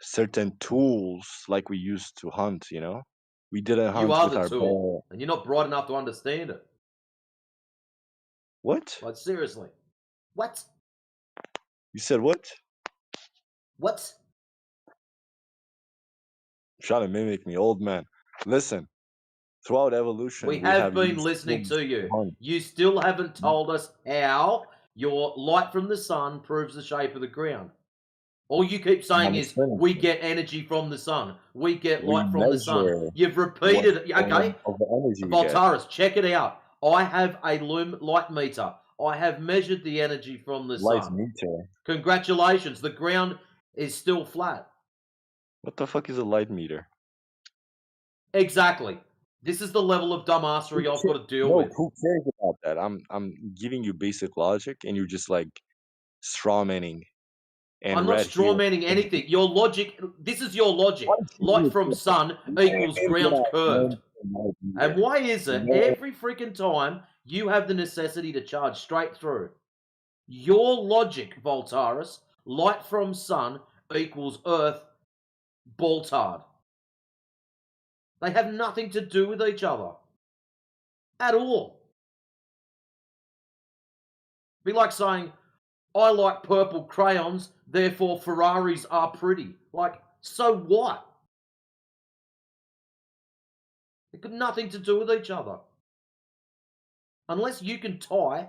certain tools like we used to hunt, you know? We didn't
You
hunt
are
with
the
our
tool,
bow.
and you're not bright enough to understand it.
What?
Like, seriously. What?
You said what?
What?
Trying to mimic me, old man. Listen, throughout evolution,
We
we
have
have
been
used
listening
tools
to you.
to hunt.
You still haven't told us how your light from the sun proves the shape of the ground. All you keep saying
I'm
is,
explaining
we
to you.
get energy from the sun. We get
We
light from the sun.
measure
You've
what
repeated it.
form
Okay,
of the energy we get.
Voltaris, check it out. I have a light meter. I have measured the energy from the
Light
sun.
meter.
Congratulations, the ground is still flat.
What the fuck is a light meter?
Exactly. This is the level of dumbassery I've got to deal
No,
with.
who cares about that? I'm giving you basic logic, and you're just like strawmanning and
I'm not
red here.
strawmanning anything. Your logic, this is your logic. Light from sun equals ground curved. And why is it every freaking time you have the necessity to charge straight through? Your logic, Voltaris, light from sun equals earth boltard. They have nothing to do with each other. At all. Be like saying, I like purple crayons, therefore Ferraris are pretty. Like, so what? It got nothing to do with each other. Unless you can tie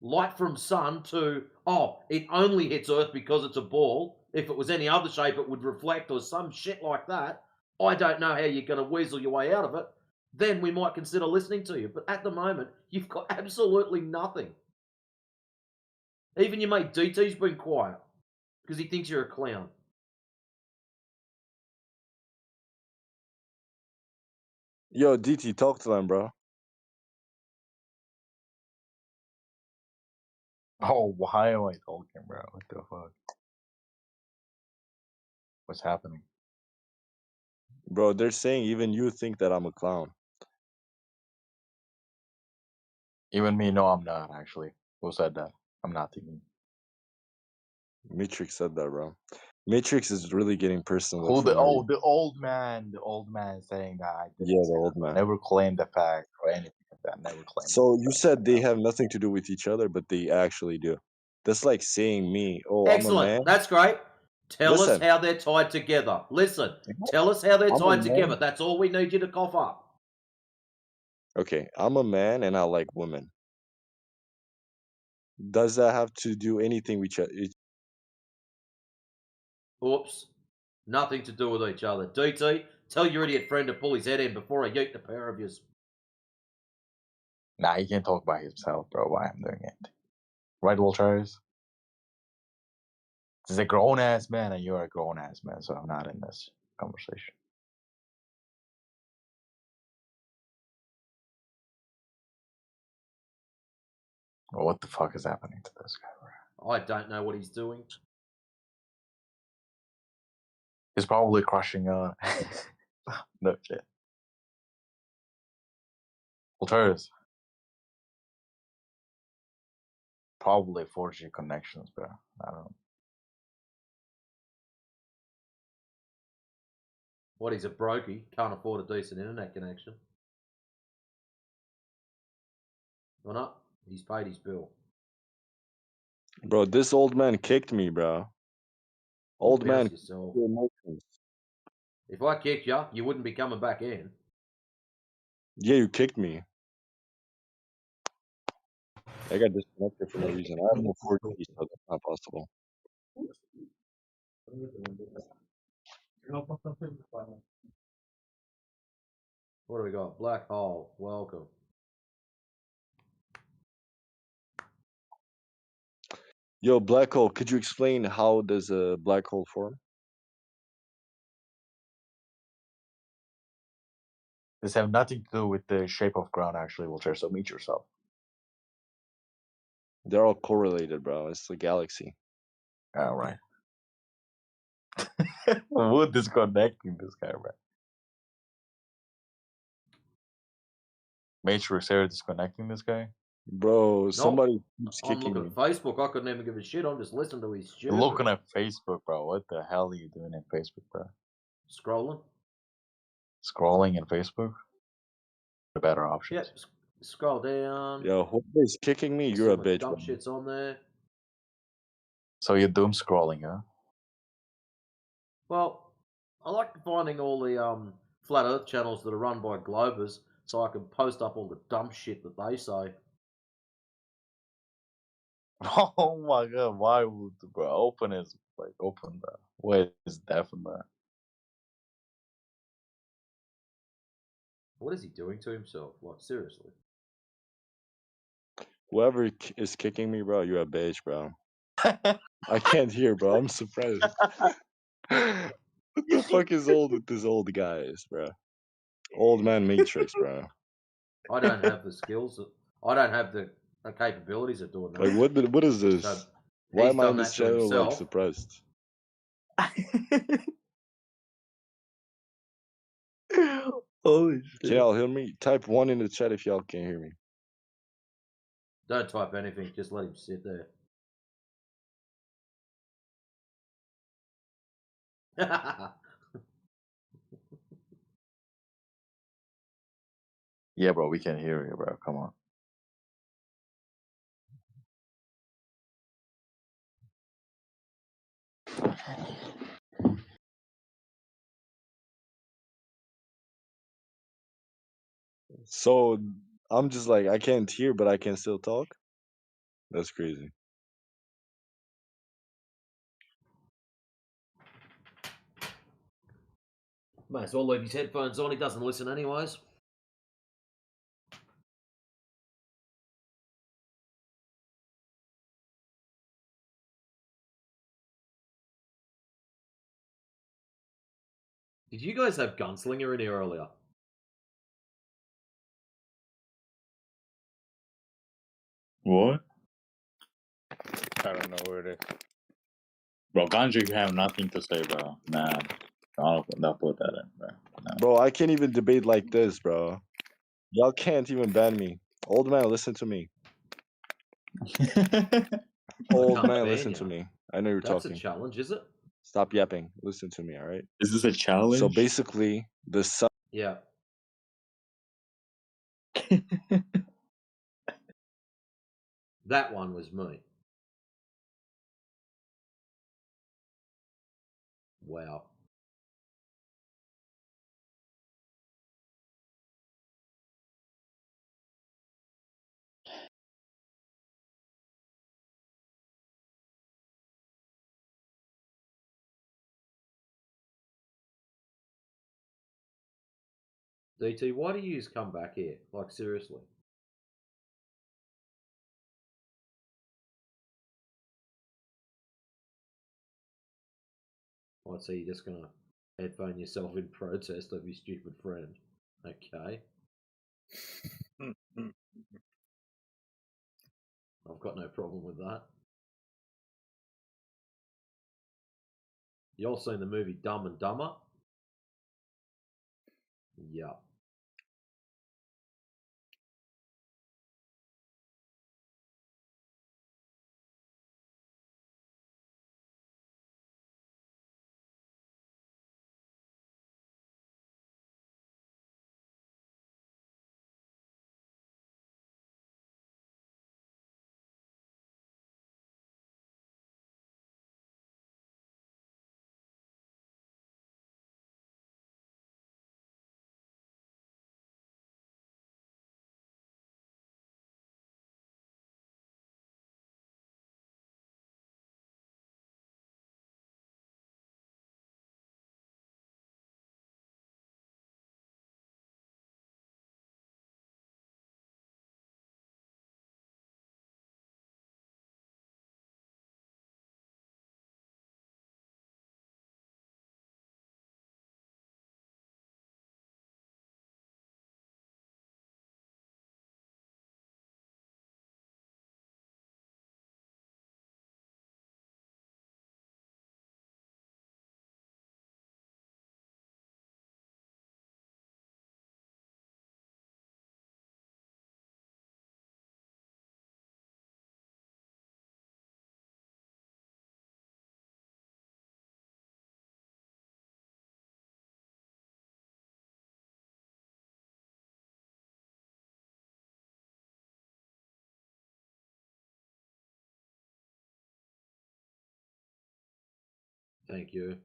light from sun to, oh, it only hits Earth because it's a ball. If it was any other shape, it would reflect or some shit like that. I don't know how you're going to weasel your way out of it. Then we might consider listening to you. But at the moment, you've got absolutely nothing. Even your mate DT's been quiet because he thinks you're a clown.
Yo, DT, talk to them, bro.
Oh, why am I talking, bro? What the fuck? What's happening?
Bro, they're saying even you think that I'm a clown.
Even me, no, I'm not, actually. Who said that? I'm not thinking.
Matrix said that, bro. Matrix is really getting personal
Who
for
the
no reason.
the old man, saying that I didn't
Yeah,
say
the old
that.
man.
Never claimed the fact or anything like that. Never claimed.
So you said they have nothing to do with each other, but they actually do. That's like saying me, oh, I'm a man.
Excellent. That's great. Tell us
Listen,
how they're tied together. Listen, tell us how they're
I'm a
tied together.
man.
That's all we need you to cough up.
Okay, I'm a man and I like women. Does that have to do anything with each?
Oops. Nothing to do with each other. DT, tell your idiot friend to pull his head in before I yeet the pair of yous.
Nah, he can talk by himself, bro, why I'm doing it. Right, Walters? This is a grown-ass man, and you're a grown-ass man, so I'm not in this conversation. Well, what the fuck is happening to this guy, bro?
I don't know what he's doing.
He's probably crushing on. No shit. Walters. Probably 4G connections, bro. I don't know.
What, he's a brokey. Can't afford a decent internet connection. Or not? He's paid his bill.
Bro, this old man kicked me, bro. Old man.
Yourself. If I kicked you, you wouldn't be coming back in.
Yeah, you kicked me. I got disconnected for no reason. I have no 4G, so that's not possible.
What do we got? Black hole. Welcome.
Yo, black hole, could you explain how does a black hole form?
This have nothing to do with the shape of ground, actually, Walter, so meet yourself.
They're all correlated, bro. It's the galaxy.
All right. We're disconnecting this guy, bro. Matrix Air disconnecting this guy?
Bro,
Nope.
somebody keeps
I'm
kicking
looking
me.
at Facebook. I couldn't even give a shit. I'm just listening to his stupid.
Looking at Facebook, bro. What the hell are you doing in Facebook, bro?
Scrolling.
Scrolling in Facebook? The better options.
Yep. Scroll down.
Yo, whoever's kicking me, you're a
Some of the
bitch,
dumb
bro.
shit's on there.
So you're doom scrolling, huh?
Well, I like finding all the flat Earth channels that are run by Globers, so I can post up all the dumb shit that they say.
Oh my god, why would bro open is like open bro? What is that from that?
What is he doing to himself? Like, seriously.
Whoever is kicking me, bro, you're a bitch, bro. I can't hear, bro. I'm surprised. What the fuck is old with this old guys, bro? Old man Matrix, bro.
I don't have the skills. I don't have the capabilities of doing that.
Like, what is this?
So
Why
he's
am I in
done
this
that to
channel like
himself.
suppressed?
Holy shit.
Can y'all hear me? Type 1 in the chat if y'all can't hear me.
Don't type anything. Just let him sit there.
Yeah, bro, we can hear you, bro. Come on.
So I'm just like, I can't hear, but I can still talk. That's crazy.
Might as well leave his headphones on. He doesn't listen anyways. Did you guys have Gunslinger in here earlier?
What?
I don't know where it is.
Bro, Ganja, you have nothing to say, bro. Nah. I'll put that in, bro. Nah.
Bro, I can't even debate like this, bro. Y'all can't even ban me. Old man, listen to me. Old
Can't
man,
ban
listen
ya.
to me. I know you're
That's
talking.
a challenge, is it?
Stop yapping. Listen to me, all right?
Is this a challenge?
So basically, the sun.
Yeah. That one was me. Wow. DT, why do you come back here? Like, seriously. I'd say you're just gonna headphone yourself in protest of your stupid friend. Okay. I've got no problem with that. You all seen the movie Dumb and Dumber? Yeah. Thank you.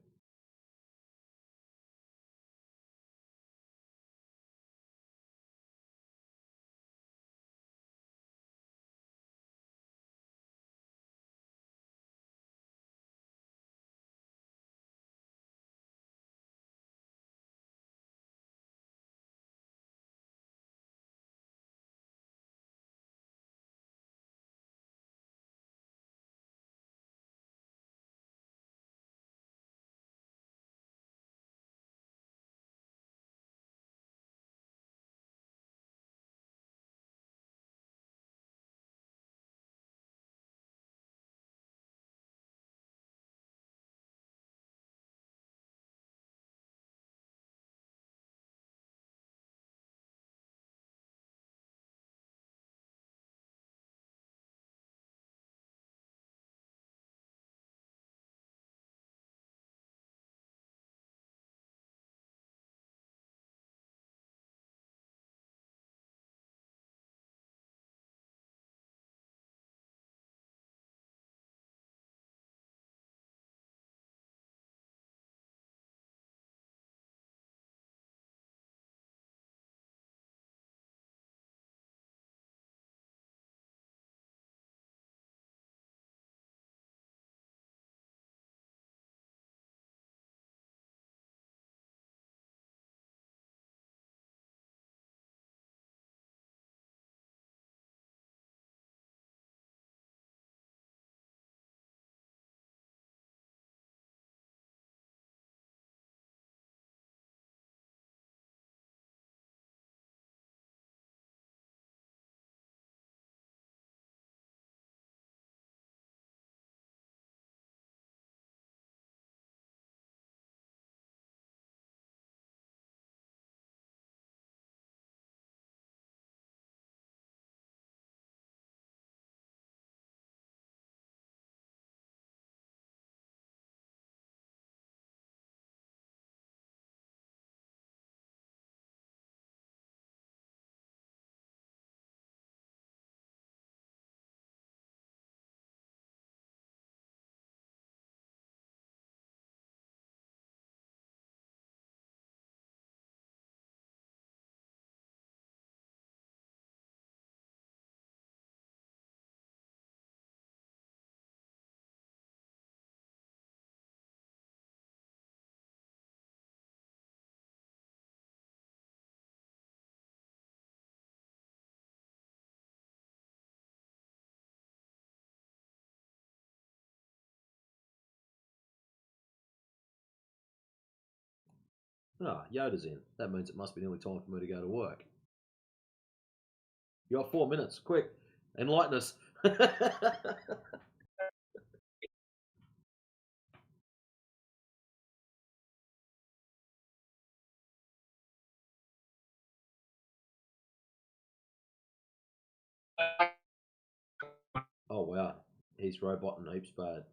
Ah, Yoda's in. That means it must be nearly time for me to go to work. You got 4 minutes. Quick. Enlighten us. Oh, wow. He's robot and heaps bad.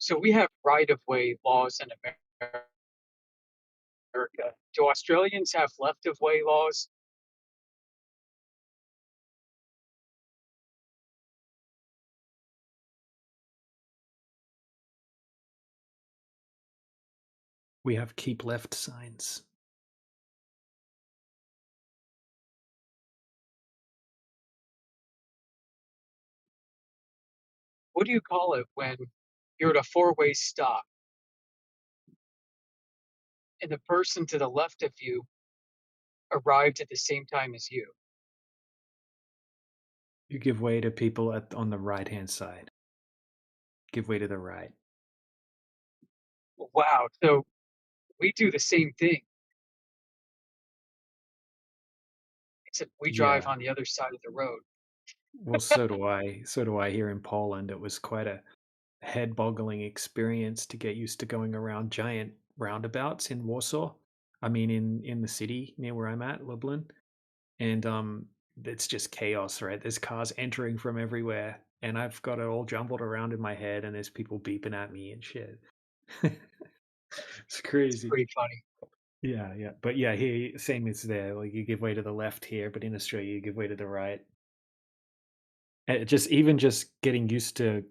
So we have right-of-way laws in America. Do Australians have left-of-way laws?
We have keep left signs.
What do you call it when you're at a four-way stop and the person to the left of you arrived at the same time as you?
You give way to people on the right-hand side. Give way to the right.
Wow. So we do the same thing, except we drive
Yeah.
on the other side of the road.
Well, so do I. So do I here in Poland. It was quite a head-boggling experience to get used to going around giant roundabouts in Warsaw. I mean, in the city near where I'm at, Lublin, and it's just chaos, right? There's cars entering from everywhere, and I've got it all jumbled around in my head, and there's people beeping at me and shit. It's crazy.
It's pretty funny.
Yeah, yeah, but yeah, here same as there. Like you give way to the left here, but in Australia you give way to the right. And just getting used to,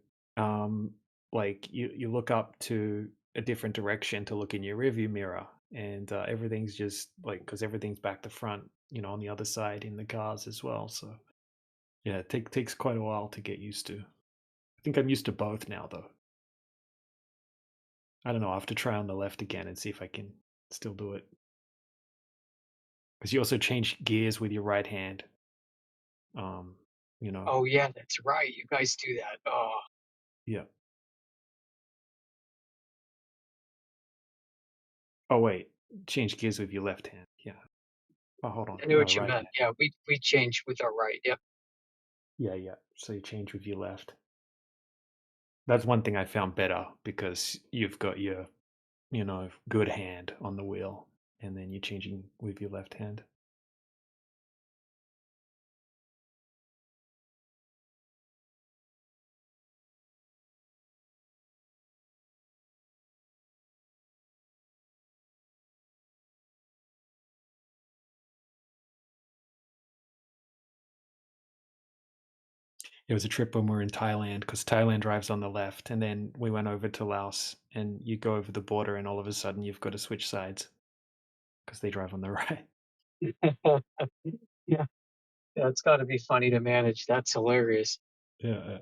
like you look up to a different direction to look in your rearview mirror, and everything's just like because everything's back to front, on the other side in the cars as well. So yeah, it takes quite a while to get used to. I think I'm used to both now, though. I don't know. I have to try on the left again and see if I can still do it. Because you also change gears with your right hand.
Oh yeah, that's right. You guys do that. Oh,
Yeah. Oh wait, change gears with your left hand. Yeah. Oh, hold on.
I knew
No,
what you
right
meant.
hand.
Yeah, we change with our right. Yep.
Yeah, yeah. So you change with your left. That's one thing I found better because you've got your, good hand on the wheel, and then you're changing with your left hand. It was a trip when we were in Thailand because Thailand drives on the left, and then we went over to Laos, and you go over the border, and all of a sudden you've got to switch sides because they drive on the right.
Yeah, it's got to be funny to manage. That's hilarious.
Yeah.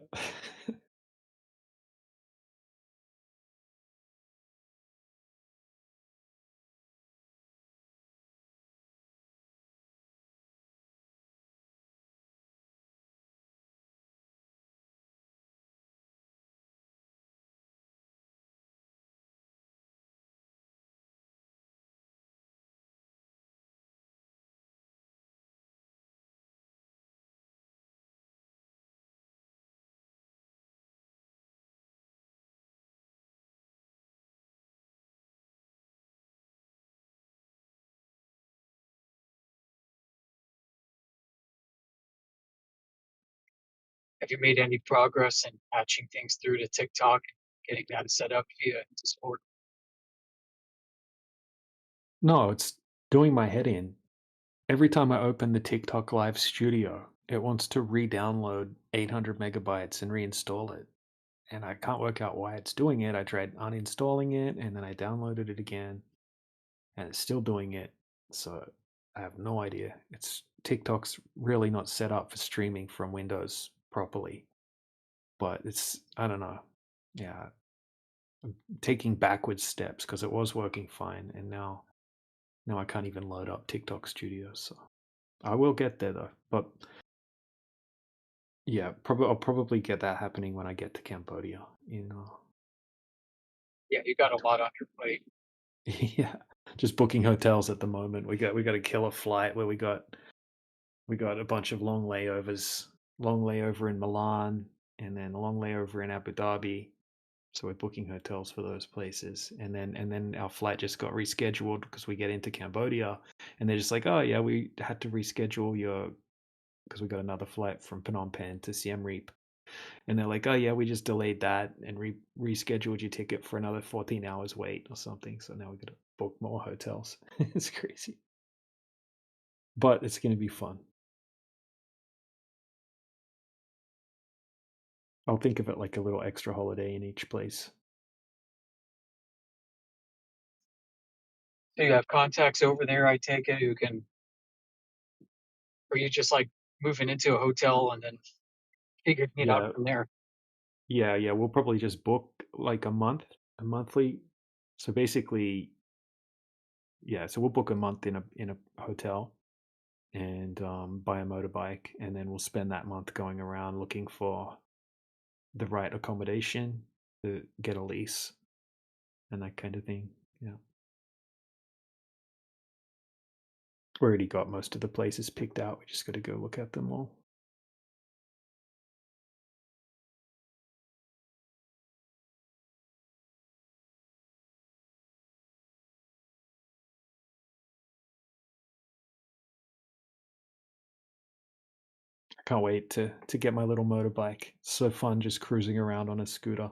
Have you made any progress in patching things through to TikTok, getting that set up via Discord?
No, it's doing my head in. Every time I open the TikTok Live Studio, it wants to re-download 800 megabytes and reinstall it. And I can't work out why it's doing it. I tried uninstalling it, and then I downloaded it again, and it's still doing it. So I have no idea. TikTok's really not set up for streaming from Windows properly. But I don't know. Yeah, I'm taking backwards steps because it was working fine, and now I can't even load up TikTok Studio. So I will get there though. But yeah, I'll probably get that happening when I get to Cambodia.
Yeah, you got a lot on your plate.
Yeah, just booking hotels at the moment. We got a killer flight where we got a bunch of long layovers. Long layover in Milan, and then a long layover in Abu Dhabi. So we're booking hotels for those places, and then our flight just got rescheduled because we get into Cambodia, and they're just like, oh yeah, we had to reschedule because we got another flight from Phnom Penh to Siem Reap, And they're like, oh yeah, we just delayed that and rescheduled your ticket for another 14 hours wait or something. So now we got to book more hotels. It's crazy. But it's going to be fun. I'll think of it like a little extra holiday in each place.
So you have contacts over there, I take it, who can, or you just like moving into a hotel and then figuring it out
Yeah.
from there.
Yeah. We'll probably just book like a monthly. So basically, yeah. So we'll book a month in a hotel and buy a motorbike, and then we'll spend that month going around looking for the right accommodation to get a lease and that kind of thing. Yeah. We already got most of the places picked out. We just got to go look at them all. I can't wait to get my little motorbike. It's so fun just cruising around on a scooter.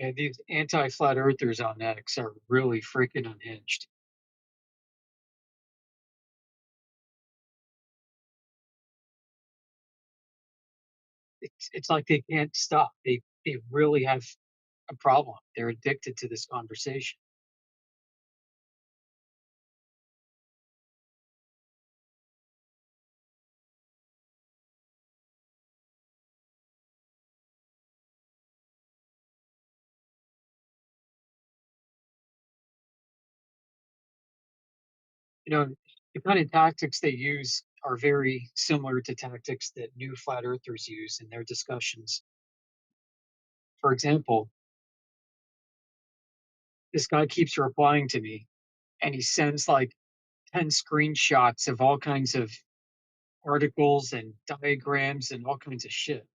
And these anti-flat earthers on X are really freaking unhinged. It's like they can't stop. They really have a problem. They're addicted to this conversation. You know, the kind of tactics they use are very similar to tactics that new flat earthers use in their discussions. For example, this guy keeps replying to me and he sends like 10 screenshots of all kinds of articles and diagrams and all kinds of shit.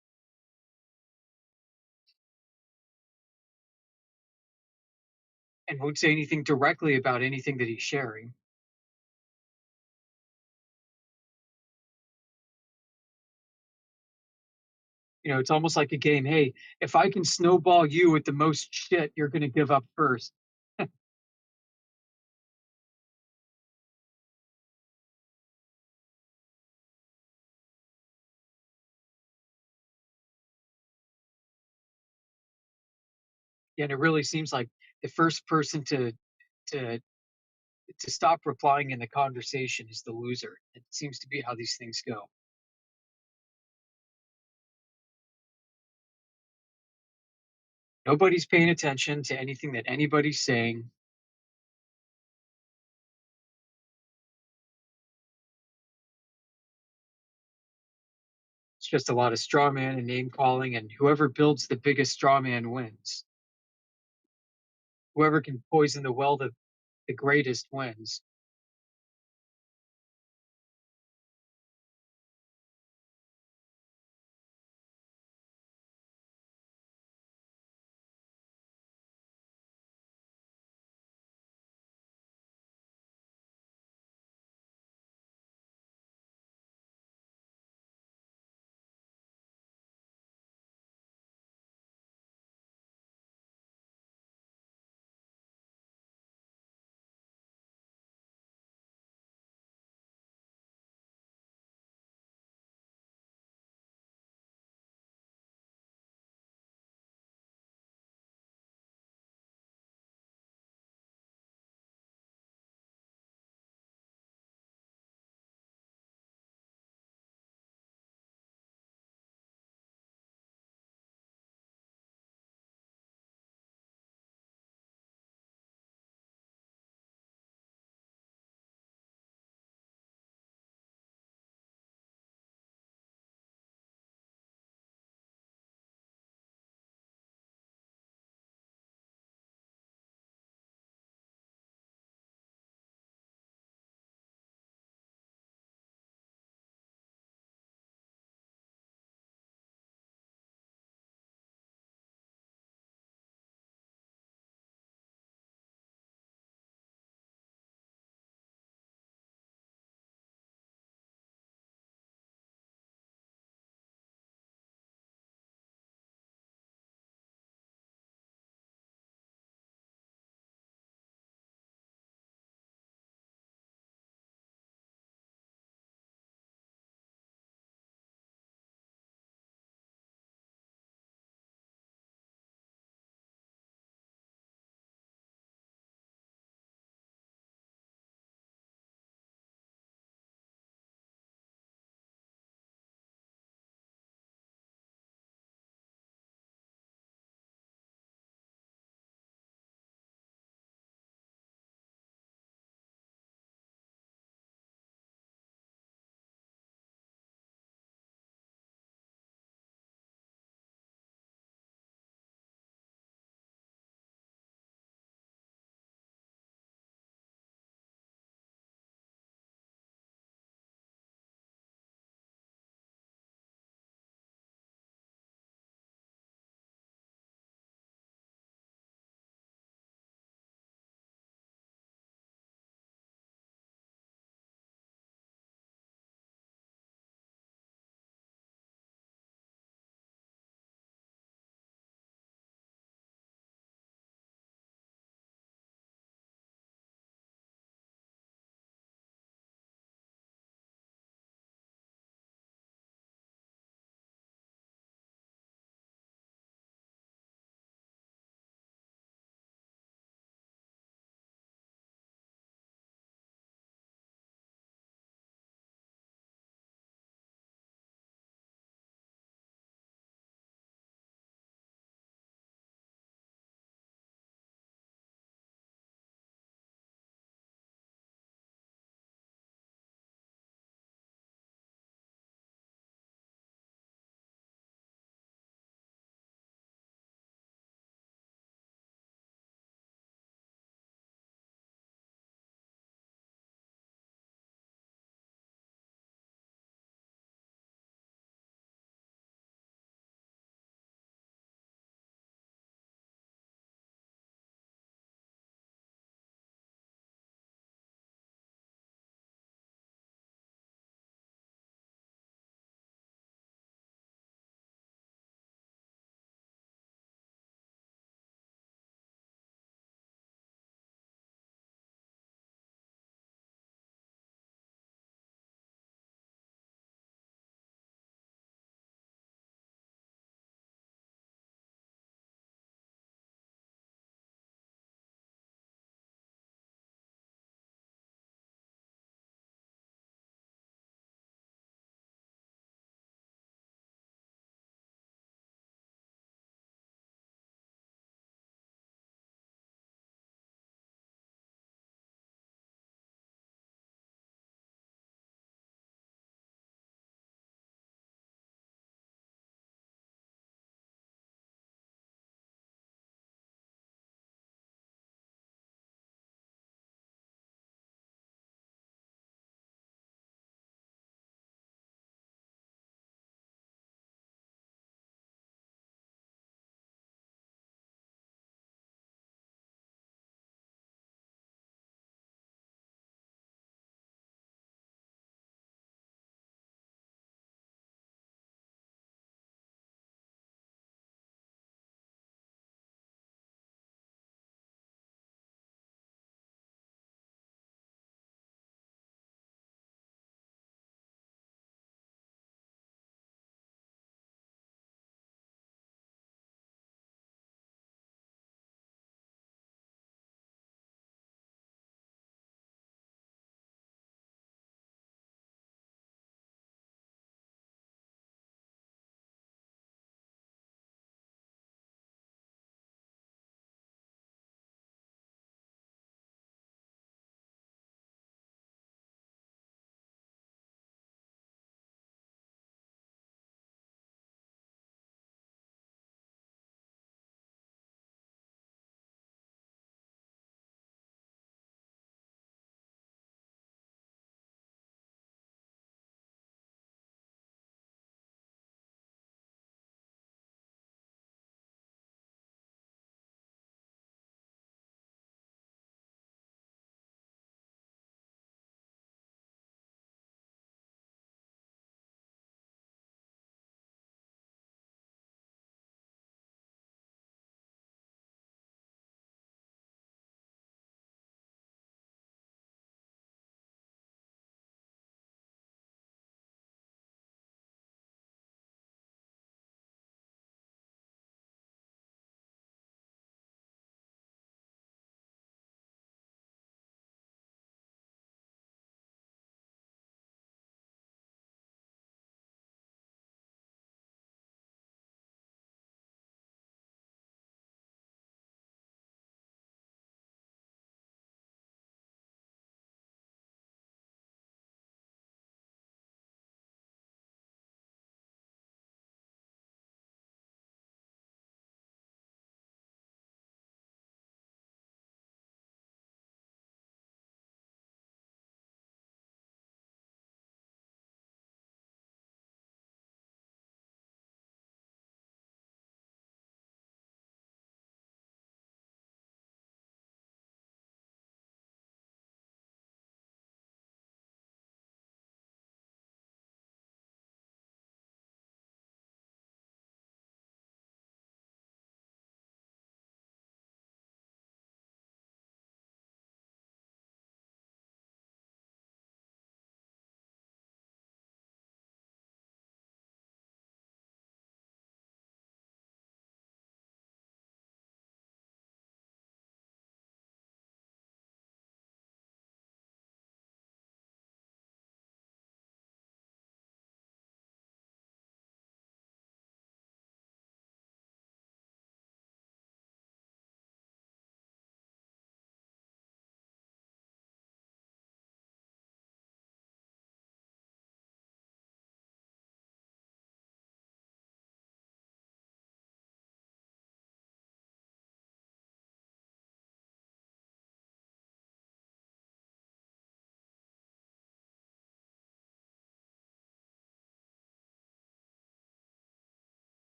And won't say anything directly about anything that he's sharing. You know, it's almost like a game. Hey, if I can snowball you with the most shit, you're going to give up first. And it really seems like the first person to to stop replying in the conversation is the loser. It seems to be how these things go. Nobody's paying attention to anything that anybody's saying. It's just a lot of straw man and name calling, and whoever builds the biggest straw man wins. Whoever can poison the well the greatest wins.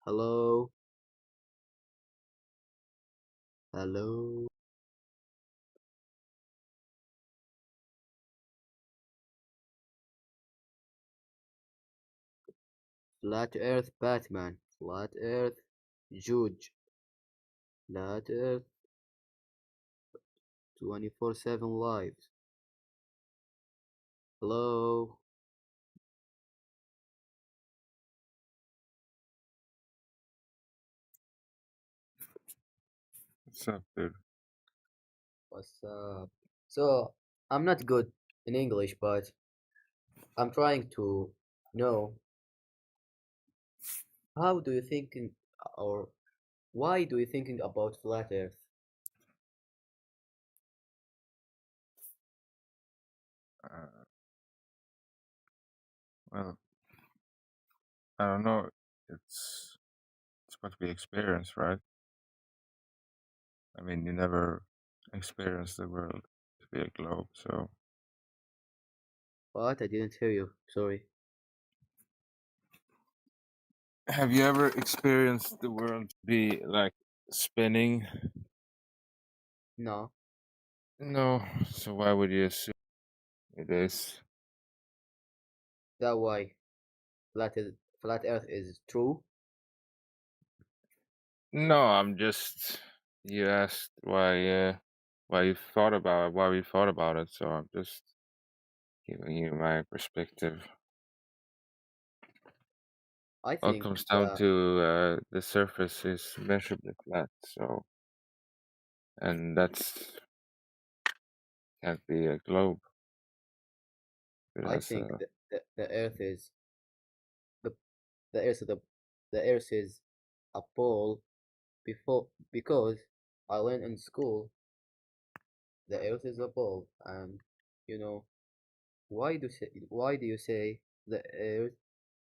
Hello? Hello? Flat Earth Batman. Flat Earth Judge. Flat Earth 24/7 lives. Hello?
What's up, dude?
What's up? So, I'm not good in English, but I'm trying to know how do you thinking or why do you thinking about flat Earth?
Well, I don't know. It's what we experience, right? I mean, you never experience the world to be a globe, so
What? I didn't hear you. Sorry.
have you ever experienced the world to be like spinning?
No.
No, so why would you assume it is?
That why flat Earth is true?
No, I'm just you asked why you thought about it, why we thought about it, so I'm just giving you my perspective.
I
All it
think
comes down to the surface is measurably flat, so and that's can't be a globe. It
I
has
think
a
the Earth is the the Earth the Earth is a ball because I learned in school the Earth is a ball, and you know why do you say the Earth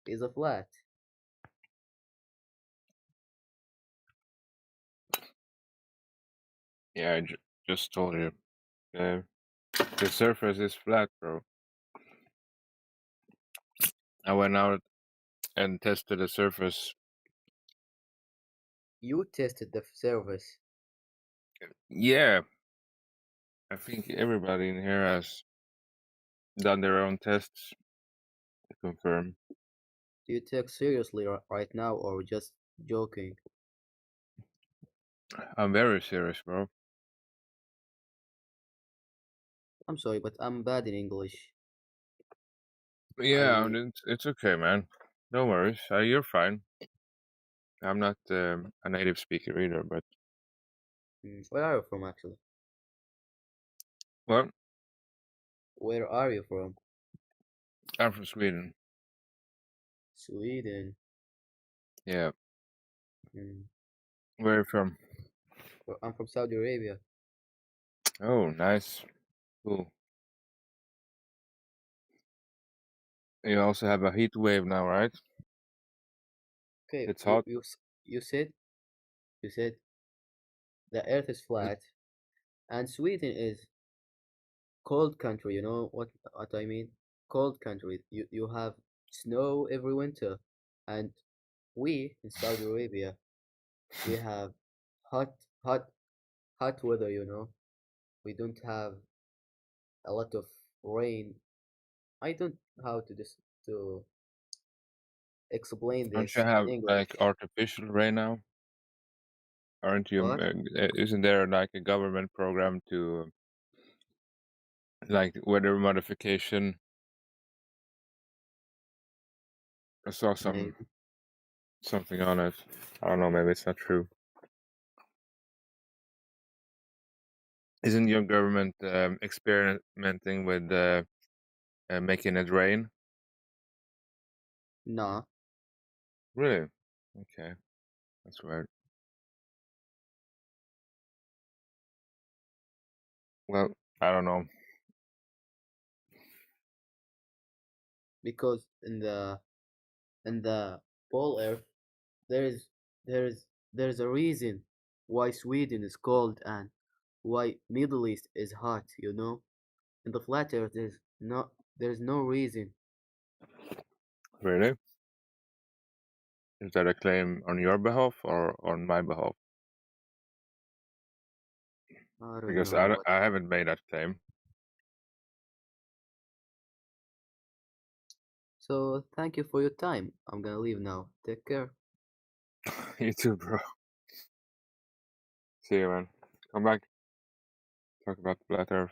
is a flat?
yeah. Just told you. Uh, the surface is flat, bro. I went out and tested the surface.
You tested the surface.
Yeah, I think everybody in here has done their own tests to confirm.
Do you take seriously right now or just joking?
I'm very serious, bro.
I'm sorry, but I'm bad in English.
Yeah,
I
it's okay, man. No worries. You're fine. I'm not a native speaker either, but
Where are you from actually?
well,
Where are you from?
I'm from Sweden.
Sweden.
Yeah.
Mm.
Where are you from?
I'm from Saudi Arabia.
Oh, nice. Cool. You also have a heat wave now, right?
Okay,
It's hot.
you said the Earth is flat, and Sweden is cold country. You know what I mean? Cold country. You have snow every winter, and we in Saudi Arabia we have hot hot hot weather. You know, we don't have a lot of rain. I don't know how to explain
Don't you
this in
have like
English.
artificial rain now? Aren't you?
What?
Isn't there like a government program to like weather modification? I saw
Maybe.
something on it. I don't know. Maybe it's not true. Isn't your government experimenting with making it rain?
No.
Really? Okay, that's weird. Well, I don't know.
Because in the pole earth there is there is there's a reason why Sweden is cold and why Middle East is hot, you know? In the flat earth there's no reason.
Really? Is that a claim on your behalf or on my behalf?
I don't
Because
know what.
I haven't made that claim.
So thank you for your time. I'm gonna leave now. Take care.
You too, bro. See you, man. Come back. Talk about the flat Earth.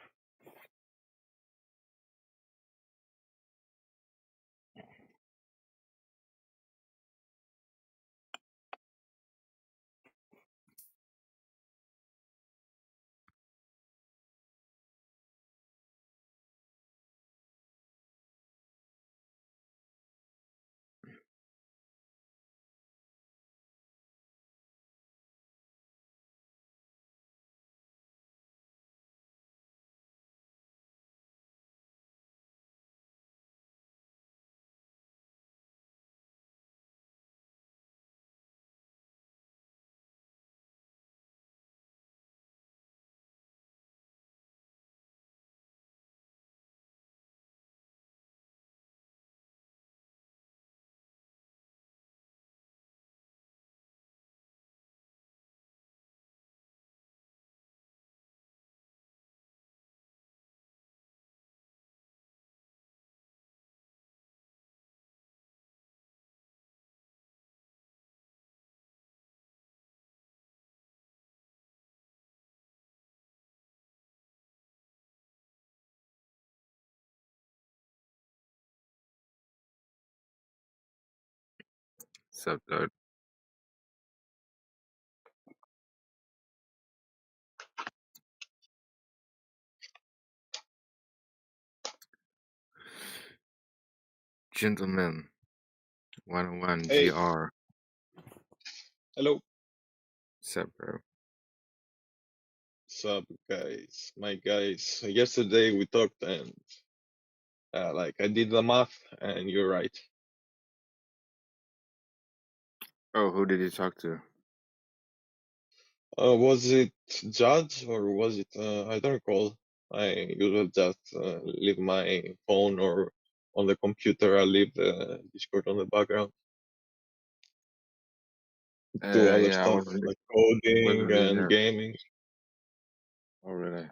So, gentlemen, 101
Hey,
GR.
hello.
Sup, bro?
What's up, guys? My guys. Yesterday we talked and like I did the math and you're right.
Oh, who did you talk to?
Was it Judge or was it? I don't recall. I usually just leave my phone or on the computer. I leave the Discord on the background. Do other
Yeah, I
stuff
wasn't
like coding
really
and
here.
gaming.
Oh, really?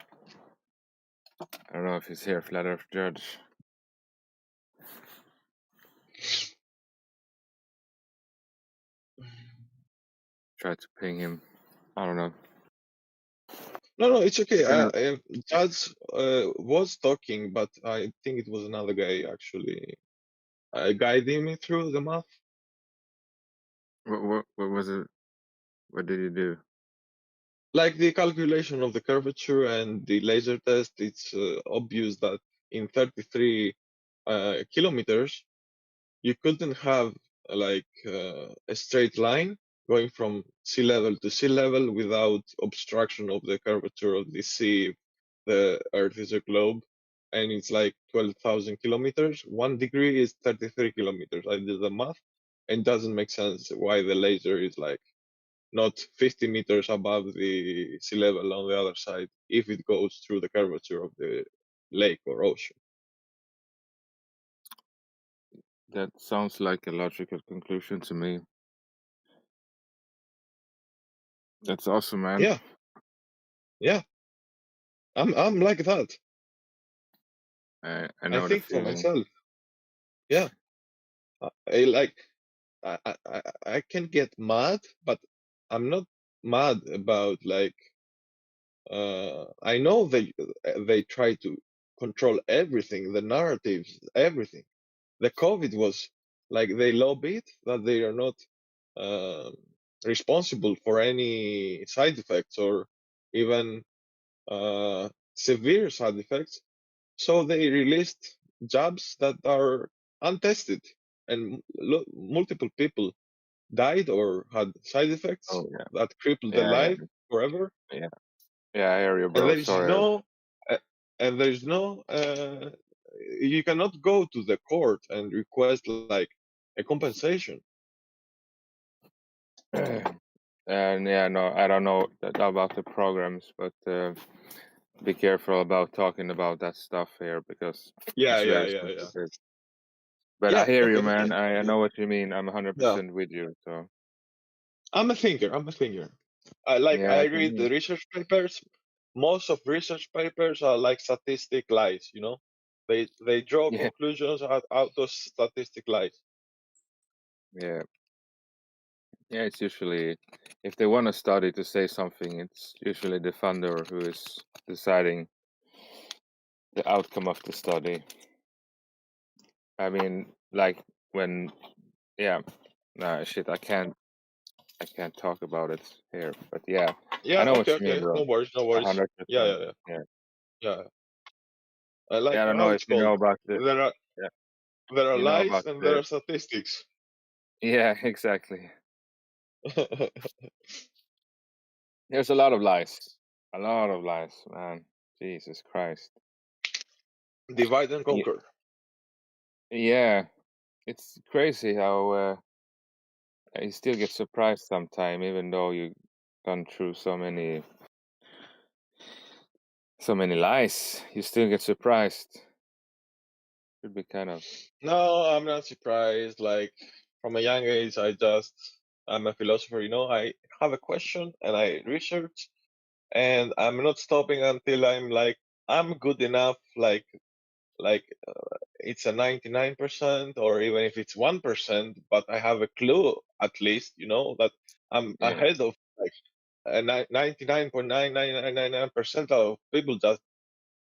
I don't know if he's here, Flat Earth Judge. Try to ping him. I don't know.
No, it's okay.
Can
Judge was talking, but I think it was another guy actually guiding me through the math.
what was it? What did he do?
Like the calculation of the curvature and the laser test, it's obvious that in 33 kilometers, you couldn't have a straight line going from sea level to sea level without obstruction of the curvature of the sea if the Earth is a globe. And it's like 12,000 kilometers. 1 degree is 33 kilometers. I did the math, and it doesn't make sense why the laser is like not 50 meters above the sea level on the other side if it goes through the curvature of the lake or ocean.
That sounds like a logical conclusion to me. That's awesome, man.
Yeah, yeah. I'm like that.
I
I
know the
think for
feeling.
myself. Yeah, I can get mad, but I'm not mad about I know they try to control everything, the narratives, everything. The COVID was like they lobbied that they are not responsible for any side effects or even severe side effects. So they released jabs that are untested, and multiple people died or had side effects
Oh yeah,
that crippled their
yeah,
life forever.
yeah. Yeah, I hear you,
And
bro.
there is
Sorry.
no, you cannot go to the court and request like a compensation.
And yeah, no, I don't know about the programs, but be careful about talking about that stuff here because
Yeah,
it's
yeah,
very
yeah, yeah.
sensitive. But I
Yeah,
hear you,
okay,
man.
okay.
I know what you mean. I'm
Yeah,
100% with you. So
I'm a thinker. I'm a thinker. I
yeah, I can
read
hear.
the research papers. Most of research papers are like statistic lies. They draw
Yeah,
conclusions out of statistic lies.
yeah, yeah. It's usually if they want a study to say something, it's usually the funder who is deciding the outcome of the study. I mean, like when, yeah, nah, shit. I can't talk about it here. But yeah, I
Yeah,
know what
okay,
you mean,
okay.
bro.
No worries, no
A
worries.
hundred
Yeah,
percent.
yeah, yeah,
Yeah,
yeah.
yeah.
Like
I don't know
how
if
it's
you know
called.
about the. Yeah,
There are
you know
lies
about
and there
the.
are statistics.
Yeah, exactly. There's a lot of lies. A lot of lies, man. Jesus Christ.
Divide and
Yeah,
conquer.
yeah. It's crazy how you still get surprised sometime, even though you've gone through so many lies. You still get surprised. Should be kind of.
No, I'm not surprised. Like from a young age, I'm a philosopher. I have a question and I research, and I'm not stopping until I'm good enough. It's a 99%, or even if it's 1%, but I have a clue at least. That I'm
Yeah,
ahead of like 99.99999% of people just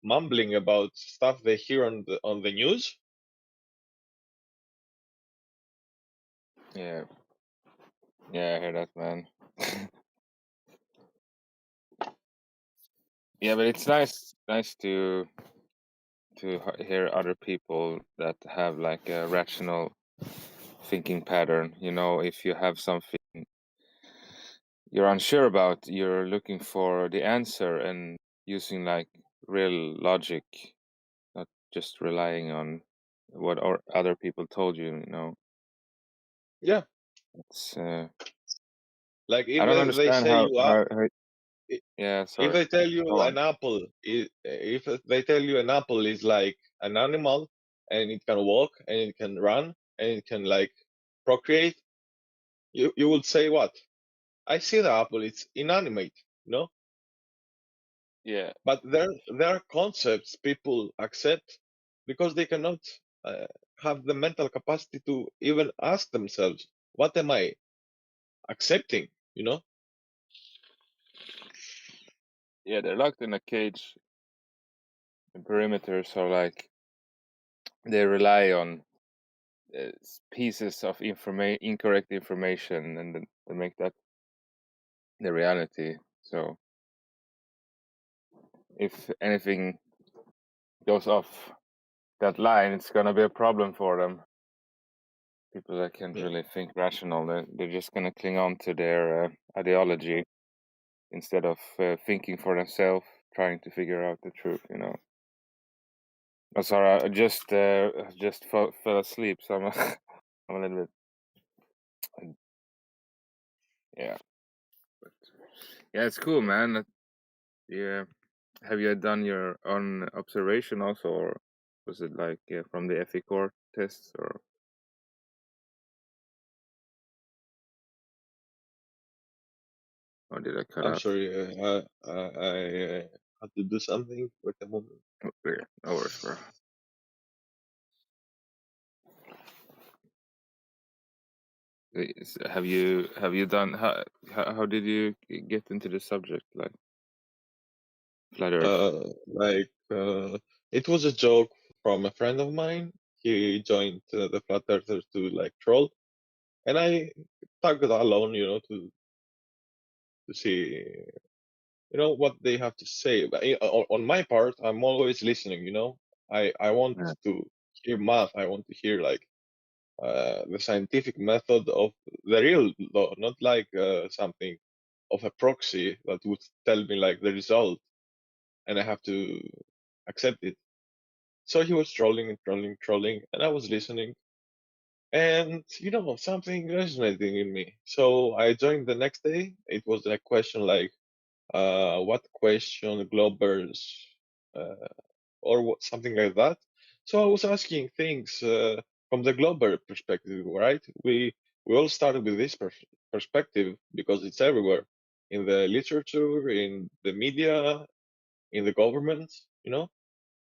mumbling about stuff they hear on the news.
yeah, yeah. I hear that, man. Yeah, but it's nice to hear other people that have like a rational thinking pattern. If you have something you're unsure about, you're looking for the answer and using like real logic, not just relying on what other people told you.
Yeah,
It's
like
I
if
don't
they
understand
say you up.
yeah,
If
sorry.
they tell
Go
you
on.
an apple, if they tell you an apple is like an animal and it can walk and it can run and it can like procreate, you would say what? I see the apple, it's inanimate.
Yeah,
But there are concepts people accept because they cannot uh, have the mental capacity to even ask themselves, what am I accepting?
yeah, they're locked in a cage and perimeter, so like they rely on pieces of incorrect information, and then they make that the reality. So if anything goes off that line, it's gonna be a problem for them. People that can't
Yeah.
really think rational, they're just gonna cling on to their ideology instead of thinking for themselves, trying to figure out the truth. Oh, sorry, I just fell asleep, so I'm I'm a little bit yeah. But yeah, it's cool, man. Yeah, have you done your own observation also, or was it like from the FE core tests, or did I cut
I'm
out?
sorry, I had to do something. Wait a moment.
Okay, no worries, bro. Have you done how did you get into the subject, like flat Earth?
It was a joke from a friend of mine. He joined the Flat Earthers to like troll, and I tagged along, to see, what they have to say. But on my part, I'm always listening. I want
Yeah,
to hear math. I want to hear like the scientific method of the real law, not like something of a proxy that would tell me like the result, and I have to accept it. So he was trolling and trolling, trolling, and I was listening. And something resonating in me. So I joined the next day. It was a question like, what question Globers, or something like that. So I was asking things. from the global perspective, right? We all started with this perspective because it's everywhere, in the literature, in the media, in the governments, you know.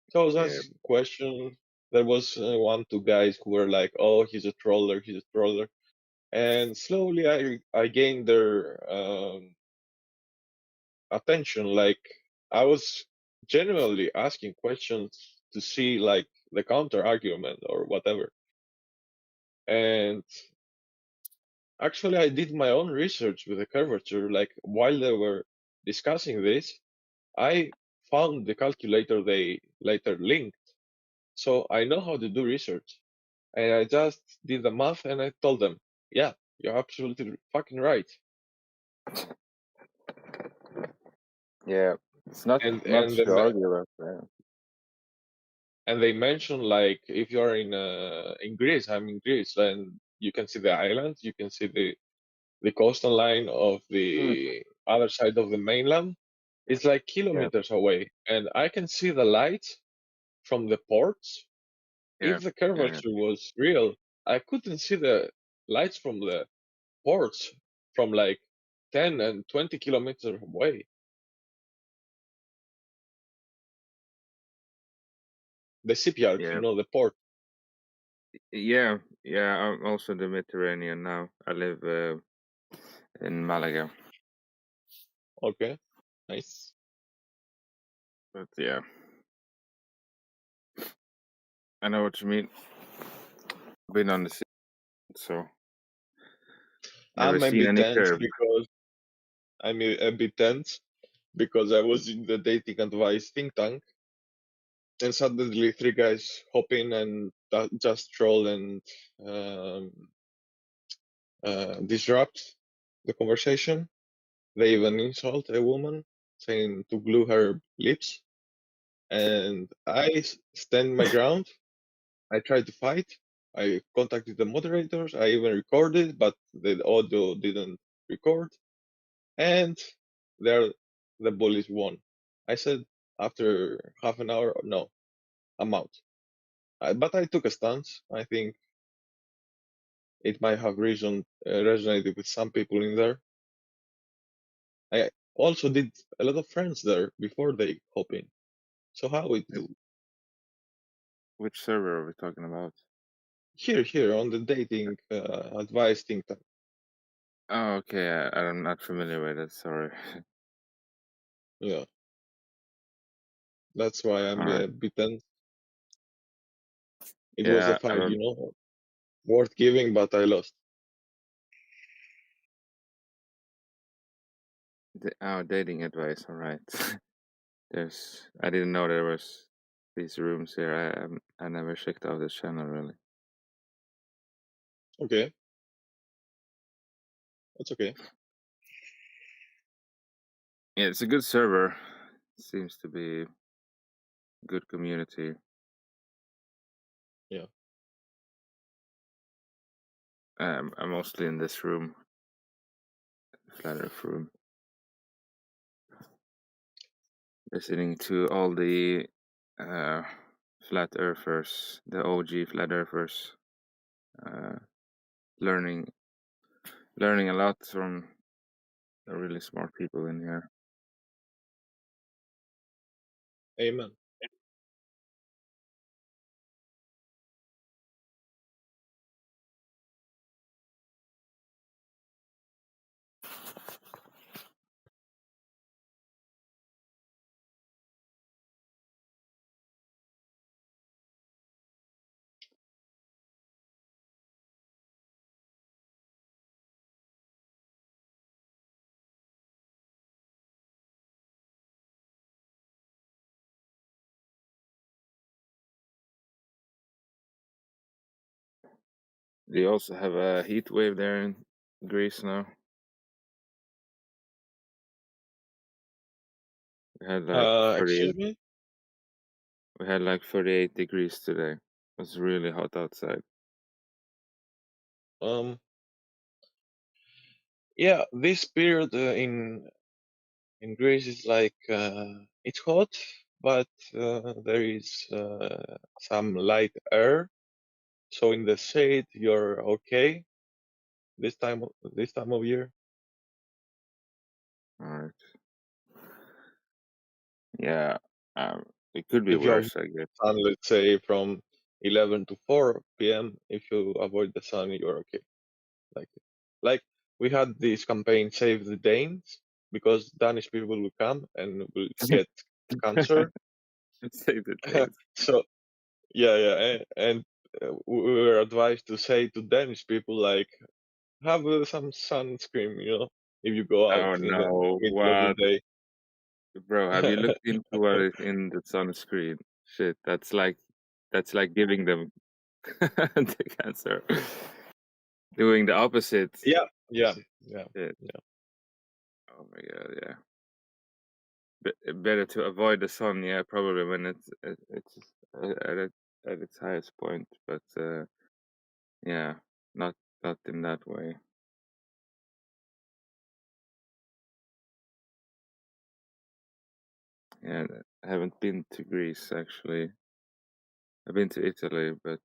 So I was
Yeah.
asking questions. There was two guys who were like, "Oh, he's a troller, he's a troller," and slowly I gained their attention. Like I was genuinely asking questions to see like the counter argument or whatever. And actually, I did my own research with the curvature. Like while they were discussing this, I found the calculator they later linked. So I know how to do research. And I just did the math and I told them, yeah, you're absolutely fucking right.
Yeah, it's not
And
much to argue about. Yeah.
and they mentioned like if you're in Greece, I'm in Greece, and you can see the islands, you can see the coastal line of the other side of the mainland. It's like
Yeah.
kilometers away, and I can see the lights from the ports.
Yeah.
If the
Yeah. Yeah.
curvature was real, I couldn't see the lights from the ports from like 10 and 20 kilometers away. The shipyard,
Yeah.
the port.
Yeah. Yeah. I'm also in the Mediterranean now. I live in Malaga.
Okay, nice.
But yeah, I know what you mean. Been on the sea, so never
I'm a
seen
bit
any
tense
curve.
because I'm a bit tense because I was in the dating advice think tank, and suddenly three guys hop in and just troll and um, disrupt the conversation. They even insult a woman, saying to glue her lips, and I stand my ground. I tried to fight. I contacted the moderators. I even recorded, but the audio didn't record. And there, the bullies won. I said after half an hour, no, I'm out. But I took a stance. I think it might have resonated with some people in there. I also did a lot of friends there before they hop in. So how it do?
Which server are we talking about?
Here on the dating advice think tank.
Oh, okay. I'm not familiar with it. Sorry.
Yeah, that's why I'm
All right.
a bit tense. It was a
Yeah, I
fight,
don't.
worth giving, but I lost.
Dating advice. All right. I didn't know there was these rooms here. I never checked out this channel really.
Okay, that's okay.
Yeah, it's a good server. Seems to be good community.
Yeah.
I'm mostly in this room, Flat Earth room, listening to all the flat earthers, the OG flat earthers, learning a lot from the really smart people in here.
Amen.
Do you also have a heat wave there in Greece now? We had like 38.
Excuse me?
We had like 38 degrees today. It was really hot outside.
Yeah, this period in Greece is like it's hot, but there is some light air, So in the shade, you're okay this time of year.
All right. Yeah. It could be
If you avoid
worse, I guess.
the sun, let's say from 11 to 4 p.m., if you avoid the sun, you're okay. Like we had this campaign, Save the Danes, because Danish people will come and will get cancer.
Save the Danes.
So yeah, and we were advised to say to Danish people like, have some sunscreen, if you go out
Oh
in the
no!
middle of the
What,
day.
bro? Have you looked into what is in the sunscreen? Shit, that's like giving them the cancer. Doing the opposite.
Yeah.
Shit. Oh my god, yeah. Better to avoid the sun, yeah, probably when it's at its highest point, but yeah, not in that way. Yeah, I haven't been to Greece actually. I've been to Italy, but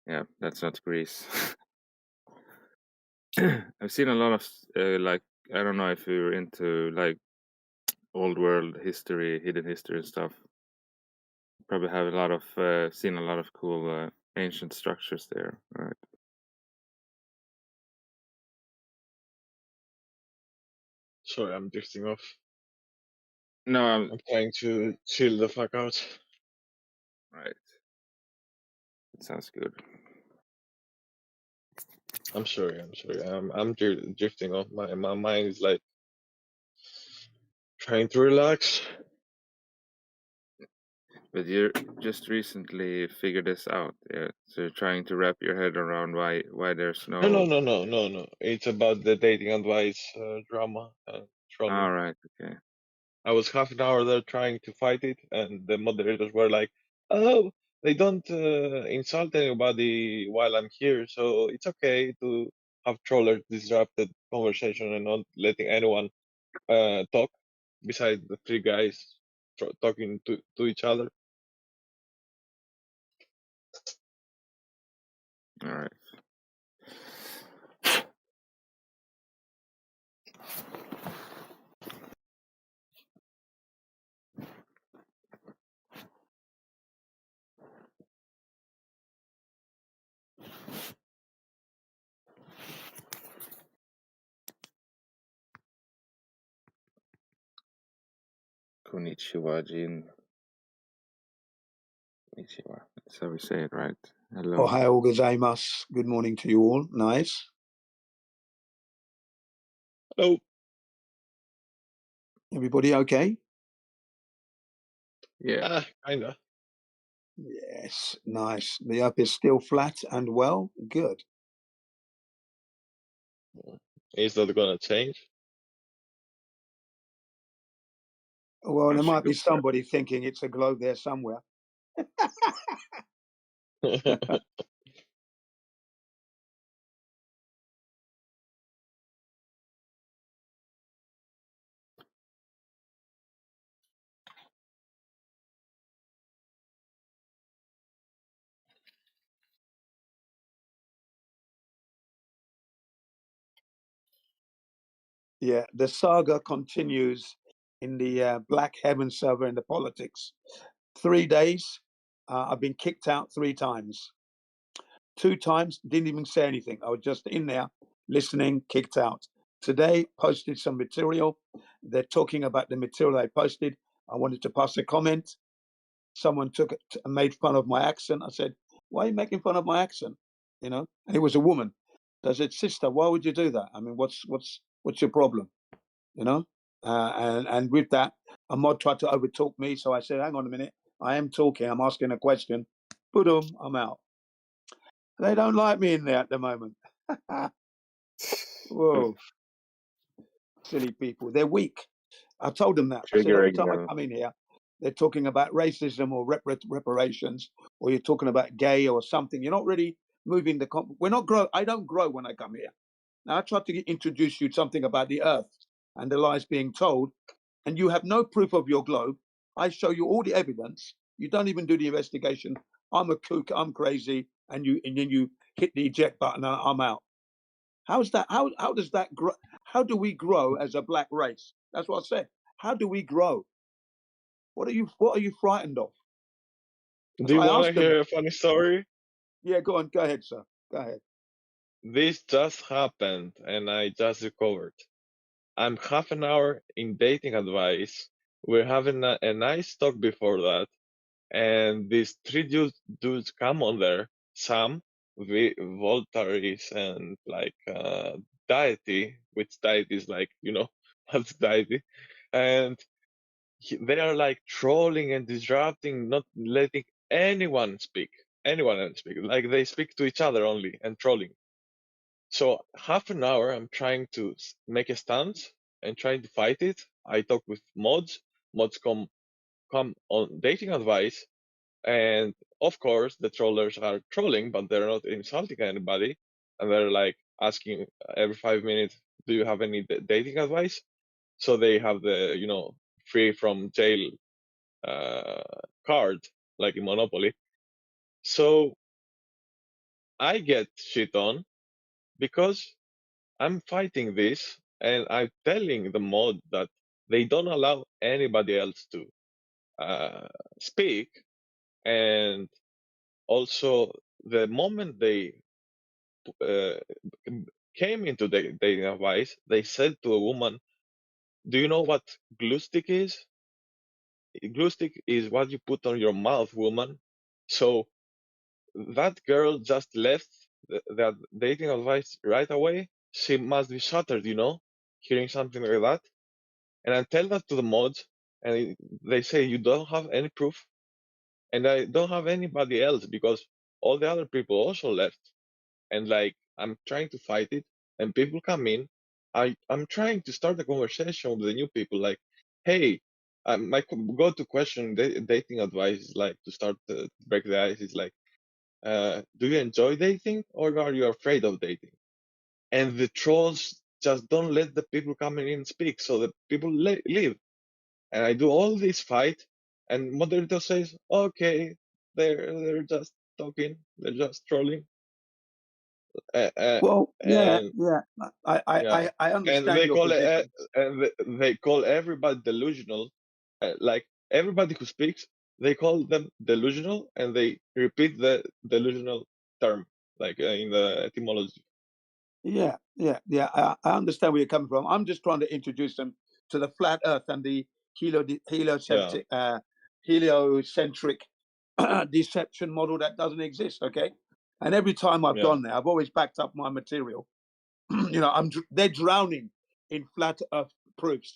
yeah, that's not Greece. I've seen a lot of like, I don't know if you're into like old world history, hidden history and stuff. Probably have a lot of seen a lot of cool ancient structures there, right?
Sorry, I'm drifting off.
No,
I'm trying to chill the fuck out.
Right. That sounds good.
I'm sorry. I'm drifting off. My mind is like trying to relax.
But you just recently figured this out, yeah? So you're trying to wrap your head around why there's
No.
no.
It's about the dating advice drama and trolling.
All right, okay.
I was half an hour there trying to fight it, and the moderators were like, "Oh, they don't insult anybody while I'm here, so it's okay to have trollers disrupt the conversation and not letting anyone talk besides the three guys talking to each other."
All right. Konnichiwa, Jin. Konnichiwa. That's how we say it, right? Hello.
Ohayou gozaimasu. Good morning to you all. Nice.
Hello.
Everybody okay?
Yeah.
Kinda.
Yes, nice. The earth is still flat and well. Good.
Is that gonna change?
Well, there might be somebody thinking it's a globe there somewhere. Yeah, the saga continues in the Black Heaven server in the politics. 3 days, I've been kicked out 3 times. 2 times, didn't even say anything. I was just in there listening, kicked out. Today, posted some material. They're talking about the material I posted. I wanted to pass a comment. Someone took it and made fun of my accent. I said, "Why are you making fun of my accent?" And it was a woman. I said, "Sister, why would you do that? I mean, what's your problem?" And with that, a mod tried to overtalk me. So I said, "Hang on a minute. I am talking. I'm asking a question. Boom, I'm out." They don't like me in there at the moment. Whoa, silly people. They're weak. I told them that. I said, every time I come in here, they're talking about racism or reparations, or you're talking about gay or something. You're not really moving the. We're not grow. I don't grow when I come here. Now I tried to introduce you something about the earth and the lies being told, and you have no proof of your globe. I show you all the evidence. You don't even do the investigation. I'm a kook, I'm crazy, and then you hit the eject button and I'm out. How's that? How does that grow? How do we grow as a black race? That's what I said. How do we grow? What are you frightened of?
Do you
I
want to
asked them.
hear a funny story?
Yeah, go on. Go ahead, sir. Go ahead.
This just happened and I just recovered. I'm half an hour in dating advice. We're having a nice talk before that. And these three dudes come on there. Sam, Voltaires, and like deity, which deity is like, what's deity? And they are like trolling and disrupting, not letting anyone speak. Like they speak to each other only and trolling. So half an hour, I'm trying to make a stance and trying to fight it. I talk with mods. Mods come on dating advice, and of course the trollers are trolling, but they're not insulting anybody, and they're like asking every 5 minutes, "Do you have any dating advice?" So they have the free from jail card, like in Monopoly. So I get shit on because I'm fighting this, and I'm telling the mod that they don't allow anybody else to speak. And also, the moment they uh, came into the dating advice, they said to a woman, "Do you know what glue stick is? Glue stick is what you put on your mouth, woman." So that girl just left that dating advice right away. She must be shattered, hearing something like that. And I tell that to the mods, and they say, "You don't have any proof." And I don't have anybody else because all the other people also left. And like, I'm trying to fight it, and people come in. I'm trying to start a conversation with the new people, like, "Hey," my go-to question dating advice is like, to start to break the ice, is like, "Do you enjoy dating or are you afraid of dating?" And the trolls just don't let the people coming in speak, so the people leave. And I do all this fight, and moderator says, "Okay, they're just talking, they're just trolling."
Well, yeah,
And
yeah.
yeah,
I
and
understand your position.
they call everybody delusional. Like everybody who speaks, they call them delusional, and they repeat the delusional term, like in the etymology.
Yeah, yeah, yeah. I understand where you're coming from. I'm just trying to introduce them to the flat Earth and the heliocentric, heliocentric deception model that doesn't exist. Okay, and every time I've
Yeah.
gone there, I've always backed up my material. They're drowning in flat Earth proofs.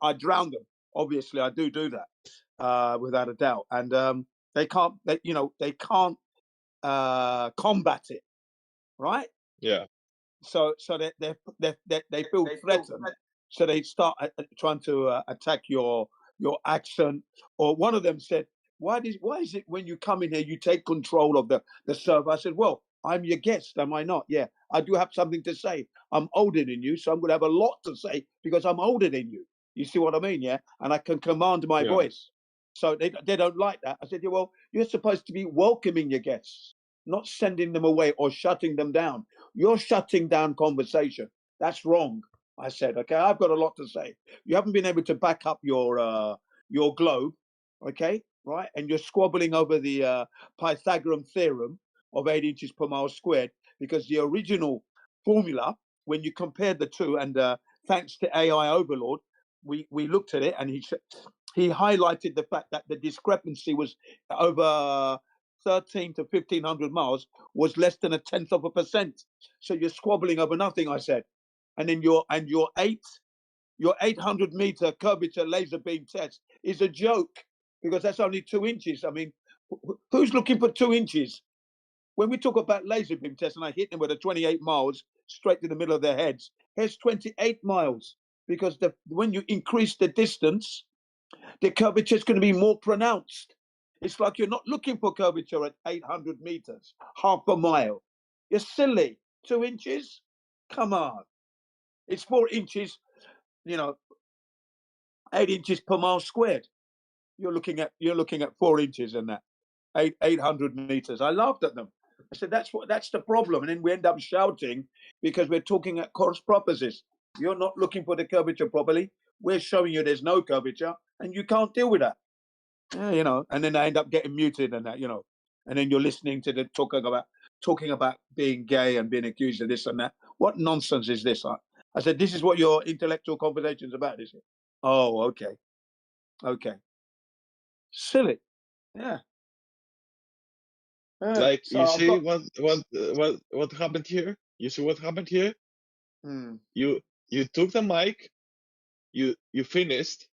I drown them. Obviously, I do that without a doubt, and they can't. They can't combat it, right?
Yeah.
So they feel threatened, so they start trying to attack your accent. Or one of them said, why is it when you come in here you take control of the server? I said, well, I'm your guest, am I not? Yeah, I do have something to say. I'm older than you, so I'm going to have a lot to say because I'm older than you. You see what I mean? Yeah, and I can command my voice. So they don't like that. I said, yeah, well, you're supposed to be welcoming your guests, not sending them away or shutting them down. You're shutting down conversation. That's wrong. I said, okay, I've got a lot to say. You haven't been able to back up your globe, okay, right? And you're squabbling over the Pythagorean theorem of 8 inches per mile squared, because the original formula, when you compared the two, and thanks to AI Overlord, we looked at it, and he highlighted the fact that the discrepancy was over 13 to 1500 miles, was less than 0.1%. So you're squabbling over nothing, I said. And then your 800-meter curvature laser beam test is a joke, because that's only 2 inches. I mean, who's looking for 2 inches? When we talk about laser beam tests, and I hit them with a 28 miles straight to the middle of their heads, here's 28 miles, because when you increase the distance, the curvature is going to be more pronounced. It's like you're not looking for curvature at 800 meters, half a mile. You're silly. 2 inches? Come on. It's 4 inches, 8 inches per mile squared. You're looking at 4 inches in that. 800 meters. I laughed at them. I said, that's the problem. And then we end up shouting because we're talking at cross purposes. You're not looking for the curvature properly. We're showing you there's no curvature and you can't deal with that. Yeah, and then I end up getting muted and that, and then you're listening to the talking about being gay and being accused of this and that. What nonsense is this? I said, this is what your intellectual conversation's about, is it? Oh, okay. Okay. Silly. Yeah.
Like,
So
you
I've
see
got.
what happened here? You see what happened here?
Hmm.
You took the mic, you finished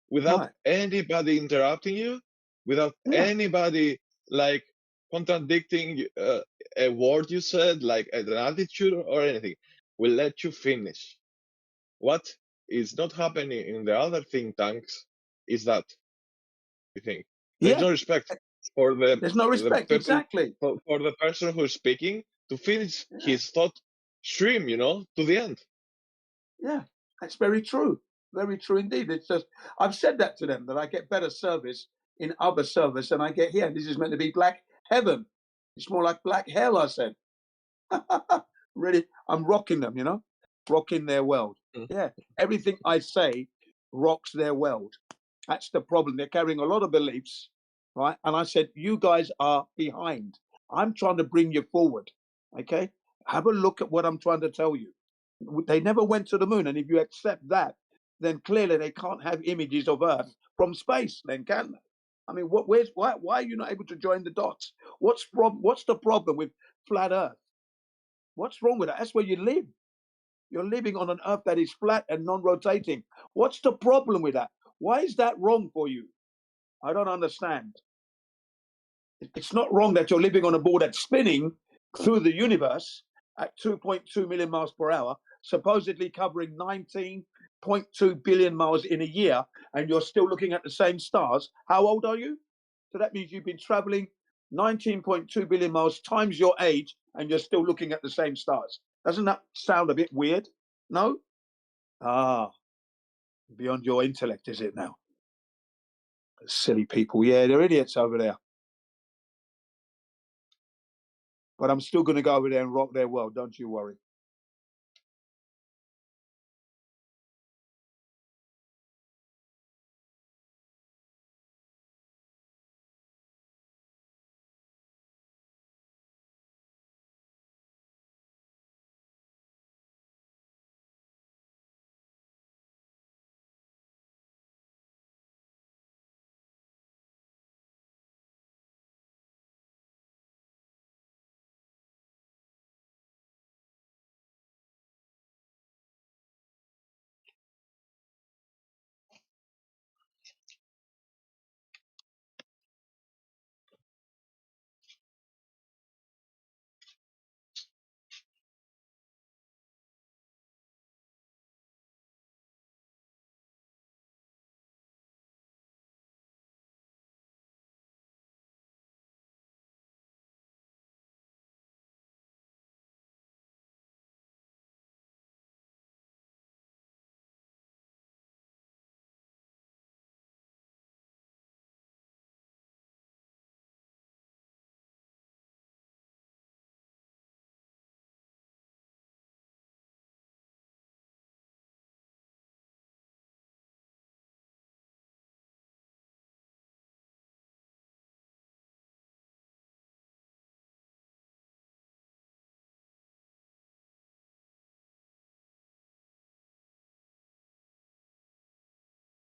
without
Right.
anybody interrupting you, without
Yeah.
anybody like contradicting a word you said, like an attitude or anything. We let you finish. What is not happening in the other think tanks is that you think there's
Yeah.
no respect for
There's no
the
respect.
people,
Exactly.
for the person who's speaking to finish his thought stream, to the end.
Yeah. That's very true. Very true indeed. It's just, I've said that to them, that I get better service in other service than I get here. This is meant to be black heaven. It's more like black hell, I said. Really, I'm rocking them, rocking their world. Yeah. Everything I say rocks their world. That's the problem. They're carrying a lot of beliefs, right? And I said, you guys are behind. I'm trying to bring you forward. Okay. Have a look at what I'm trying to tell you. They never went to the moon. And if you accept that, then clearly they can't have images of Earth from space, then can they? I mean, why are you not able to join the dots? What's the problem with flat Earth? What's wrong with that? That's where you live. You're living on an Earth that is flat and non-rotating. What's the problem with that? Why is that wrong for you? I don't understand. It's not wrong that you're living on a ball that's spinning through the universe at 2.2 million miles per hour, supposedly covering 19.2 billion miles in a year, and you're still looking at the same stars. How old are you? So that means you've been traveling 19.2 billion miles times your age, and you're still looking at the same stars. Doesn't that sound a bit weird? No? Beyond your intellect, is it now? Silly people. Yeah, they're idiots over there. But I'm still going to go over there and rock their world. Don't you worry.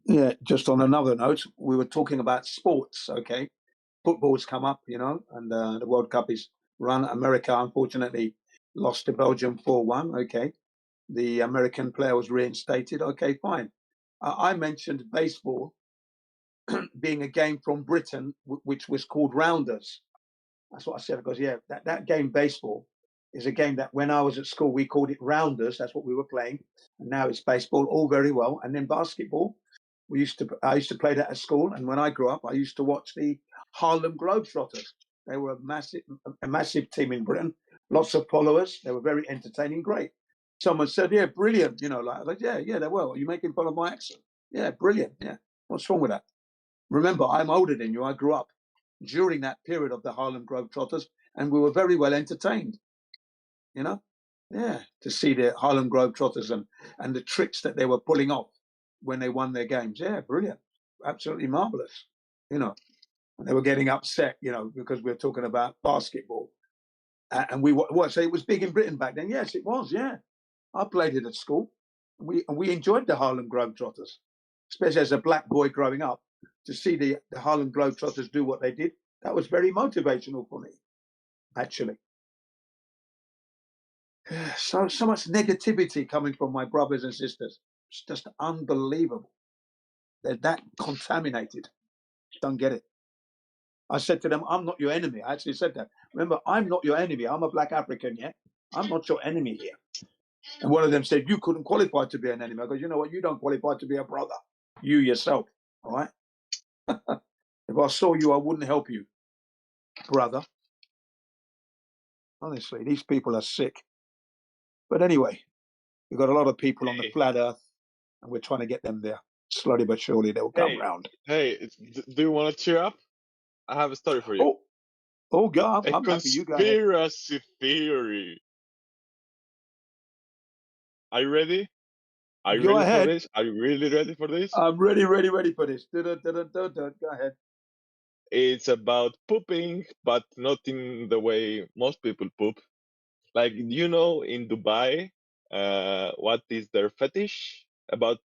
Yeah, just on another note, we were talking about sports, okay? Football's come up, and the World Cup is run. America, unfortunately, lost to Belgium 4-1, okay? The American player was reinstated, okay, fine. I mentioned baseball being a game from Britain, which was called Rounders. That's what I said, because, yeah, that game, baseball, is a game that when I was at school, we called it Rounders. That's what we were playing. And now it's baseball, all very well. And then basketball, I used to play that at school. And when I grew up, I used to watch the Harlem Globetrotters. They were a massive team in Britain, lots of followers. They were very entertaining, great. Someone said, yeah, brilliant. Like yeah, they were. Are you making fun of my accent? Yeah, brilliant. Yeah. What's wrong with that? Remember, I'm older than you. I grew up. during that period of the Harlem Globetrotters, and we were very well entertained. You know, yeah, to see the Harlem Globetrotters and the tricks that they were pulling off when they won their games. Yeah, brilliant, absolutely marvelous. You know, they were getting upset, you know, because we're talking about basketball, and we what? So it was big in Britain back then. Yes, it was. Yeah, I played it at school. We enjoyed the Harlem Globetrotters, especially as a black boy growing up. To see the Harlem Globetrotters do what they did, that was very motivational for me, actually. So much negativity coming from my brothers and sisters. It's just unbelievable. They're that contaminated. Don't get it. I said to them, I'm not your enemy. I actually said that. Remember, I'm not your enemy. I'm a black African, yeah? I'm not your enemy here. And one of them said, you couldn't qualify to be an enemy. I go, you know what? You don't qualify to be a brother. You yourself, all right? If I saw you, I wouldn't help you, brother. Honestly, these people are sick. But anyway, we've got a lot of people on the flat earth, and we're trying to get them there. Slowly but surely, they'll come round.
Hey, do you want to cheer up? I have a story for you.
Oh, God,
A
I'm happy. You go ahead.
conspiracy theory. Are you ready? Are you
Go
ready for
ahead.
this? Are you really ready for this?
I'm ready for this. Go ahead.
It's about pooping, but not in the way most people poop. Like, you know, in Dubai, what is their fetish about?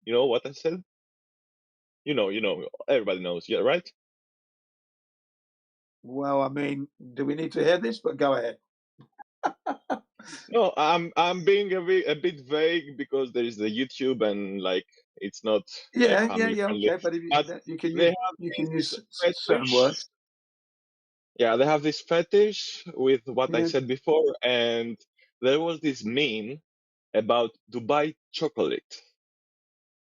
You know what I said? You know, everybody knows, yeah, right?
Well, I mean, do we need to hear this? But go ahead.
No, I'm being a bit vague because there is the YouTube and like it's not like
Yeah,
family friendly.
okay. But if
But
you can
they
use
have this
certain
fetish.
words.
Yeah, they have this fetish with what I
Yeah.
said before, and there was this meme about Dubai chocolate.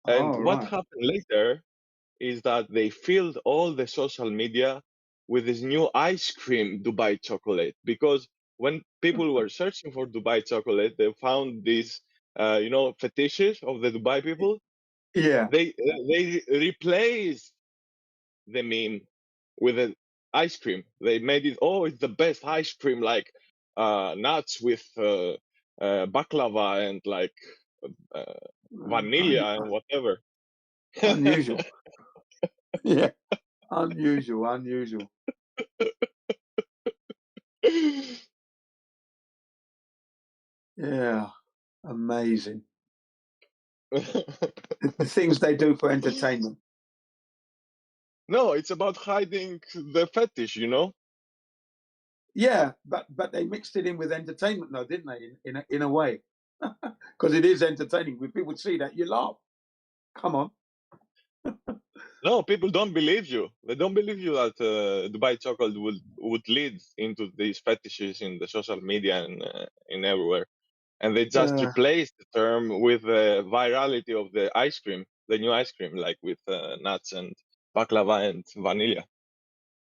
And
Oh,
what
right.
happened later is that they filled all the social media with this new ice cream Dubai chocolate because when people were searching for Dubai chocolate, they found these, fetishes of the Dubai people.
Yeah.
They replaced the meme with an ice cream. They made it, oh, it's the best ice cream, like nuts with baklava and like vanilla and whatever.
Unusual. Yeah. Unusual. Yeah. Amazing. The things they do for entertainment.
No, it's about hiding the fetish, you know?
Yeah, but they mixed it in with entertainment, though, didn't they? In a way, because it is entertaining. When people see that, you laugh. Come on.
No, people don't believe you. They don't believe you that Dubai chocolate would lead into these fetishes in the social media and in everywhere. And they just replace the term with the virality of the ice cream, the new ice cream, like with nuts and baklava and vanilla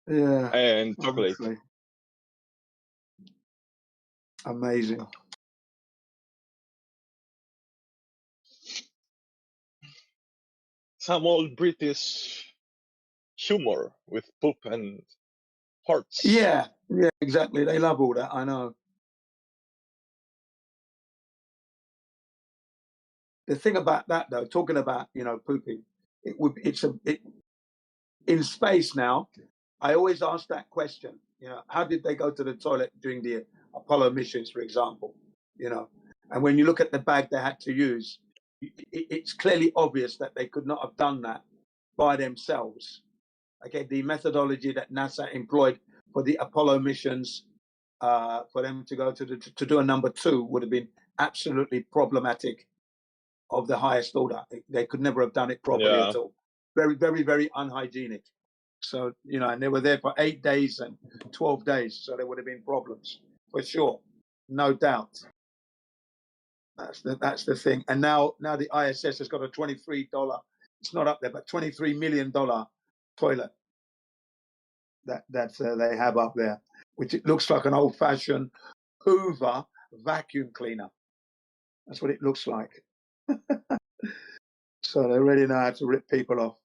Yeah.
and chocolate.
Honestly. Amazing.
Some old British humor with poop and hearts.
Yeah, exactly. They love all that. I know. The thing about that, though, talking about pooping, in space now. I always ask that question. How did they go to the toilet during the Apollo missions, for example? And when you look at the bag they had to use, it's clearly obvious that they could not have done that by themselves. Okay, the methodology that NASA employed for the Apollo missions, for them to go to do a number 2 would have been absolutely problematic of the highest order. They could never have done it properly at all. Very, very, very unhygienic. So, and they were there for 8 days and 12 days. So there would have been problems for sure. No doubt. That's the thing. And now the ISS has got a $23, it's not up there, but $23 million toilet that they have up there, which it looks like an old fashioned Hoover vacuum cleaner. That's what it looks like. So they really know how to rip people off.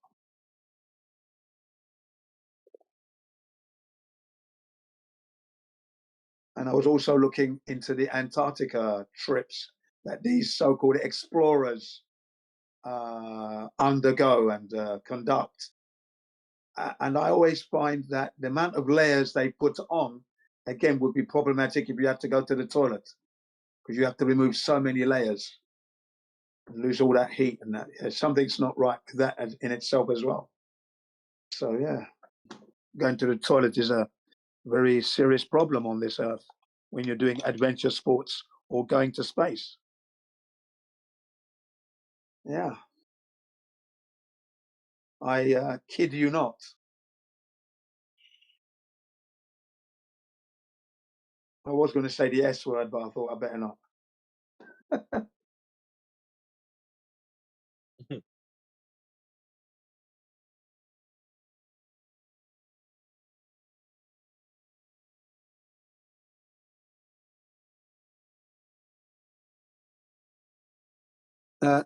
And I was also looking into the Antarctica trips that these so-called explorers undergo and conduct. And I always find that the amount of layers they put on, again, would be problematic if you have to go to the toilet, because you have to remove so many layers and lose all that heat, and that something's not right with that in itself as well. So yeah, going to the toilet is a very serious problem on this earth when you're doing adventure sports or going to space. Yeah, I kid you not. I was going to say the S word, but I thought I better not.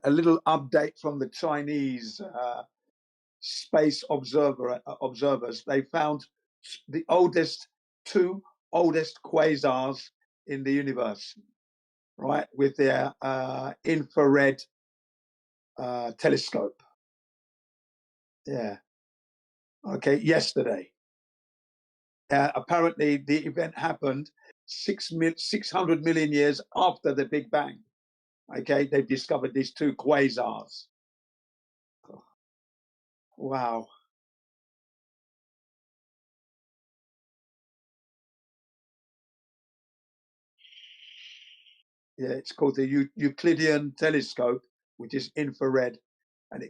A little update from the Chinese space observers. They found the two oldest quasars in the universe, right, with their infrared telescope. Yeah. Okay, yesterday. Apparently, the event happened 600 million years after the Big Bang. Okay, they've discovered these two quasars. Wow. Yeah, it's called the Euclidean telescope, which is infrared, and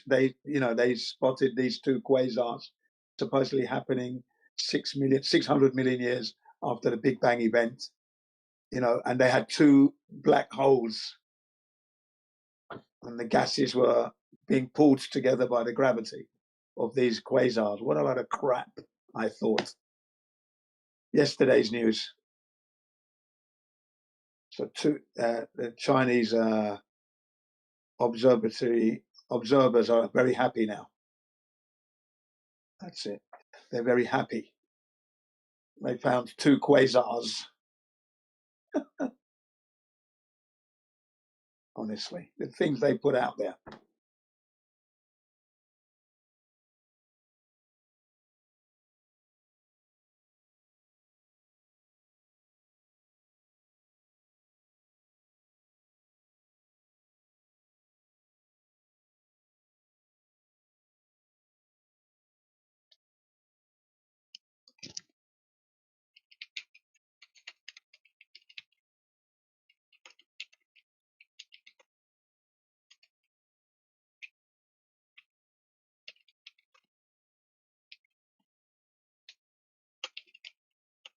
they spotted these two quasars supposedly happening 600 million years after the Big Bang event. And they had two black holes, and the gases were being pulled together by the gravity of these quasars. What a lot of crap, I thought. Yesterday's news. So the Chinese observers are very happy now. That's it. They're very happy. They found two quasars. Honestly, the things they put out there.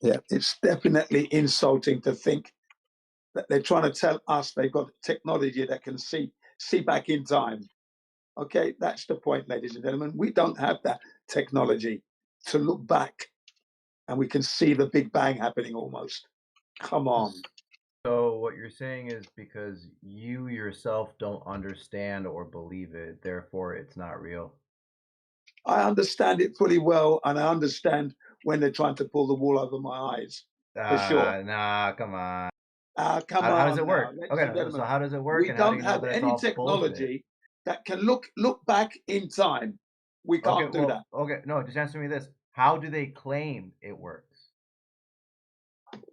Yeah, it's definitely insulting to think that they're trying to tell us they've got technology that can see back in time. Okay, that's the point, ladies and gentlemen. We don't have that technology to look back, and we can see the Big Bang happening almost. Come on.
So what you're saying is because you yourself don't understand or believe it, therefore it's not real.
I understand it fully well, and I understand when they're trying to pull the wool over my eyes, for sure.
Nah, come on.
Come
How
on.
does it work?
Ladies
Okay,
and gentlemen,
so how does it work,
we
and how do
don't
you know
have
that it's
any
all bullshit?
technology that can look back in time. We can't do that.
Okay, no, just answer me this. How do they claim it works?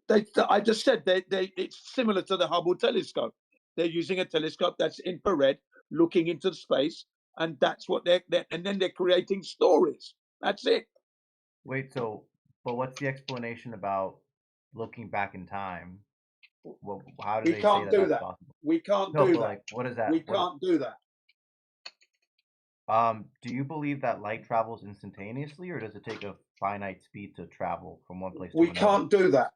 I just said it's similar to the Hubble telescope. They're using a telescope that's infrared, looking into space, and that's what and then they're creating stories. That's it.
Wait, but what's the explanation about looking back in time? Well, how do
We
they say
can't
that
do
that's
that.
possible?
We can't
No,
do
but
that.
like, what is that?
We can't do that.
Do you believe that light travels instantaneously, or does it take a finite speed to travel from one place to
We
another?
can't do that.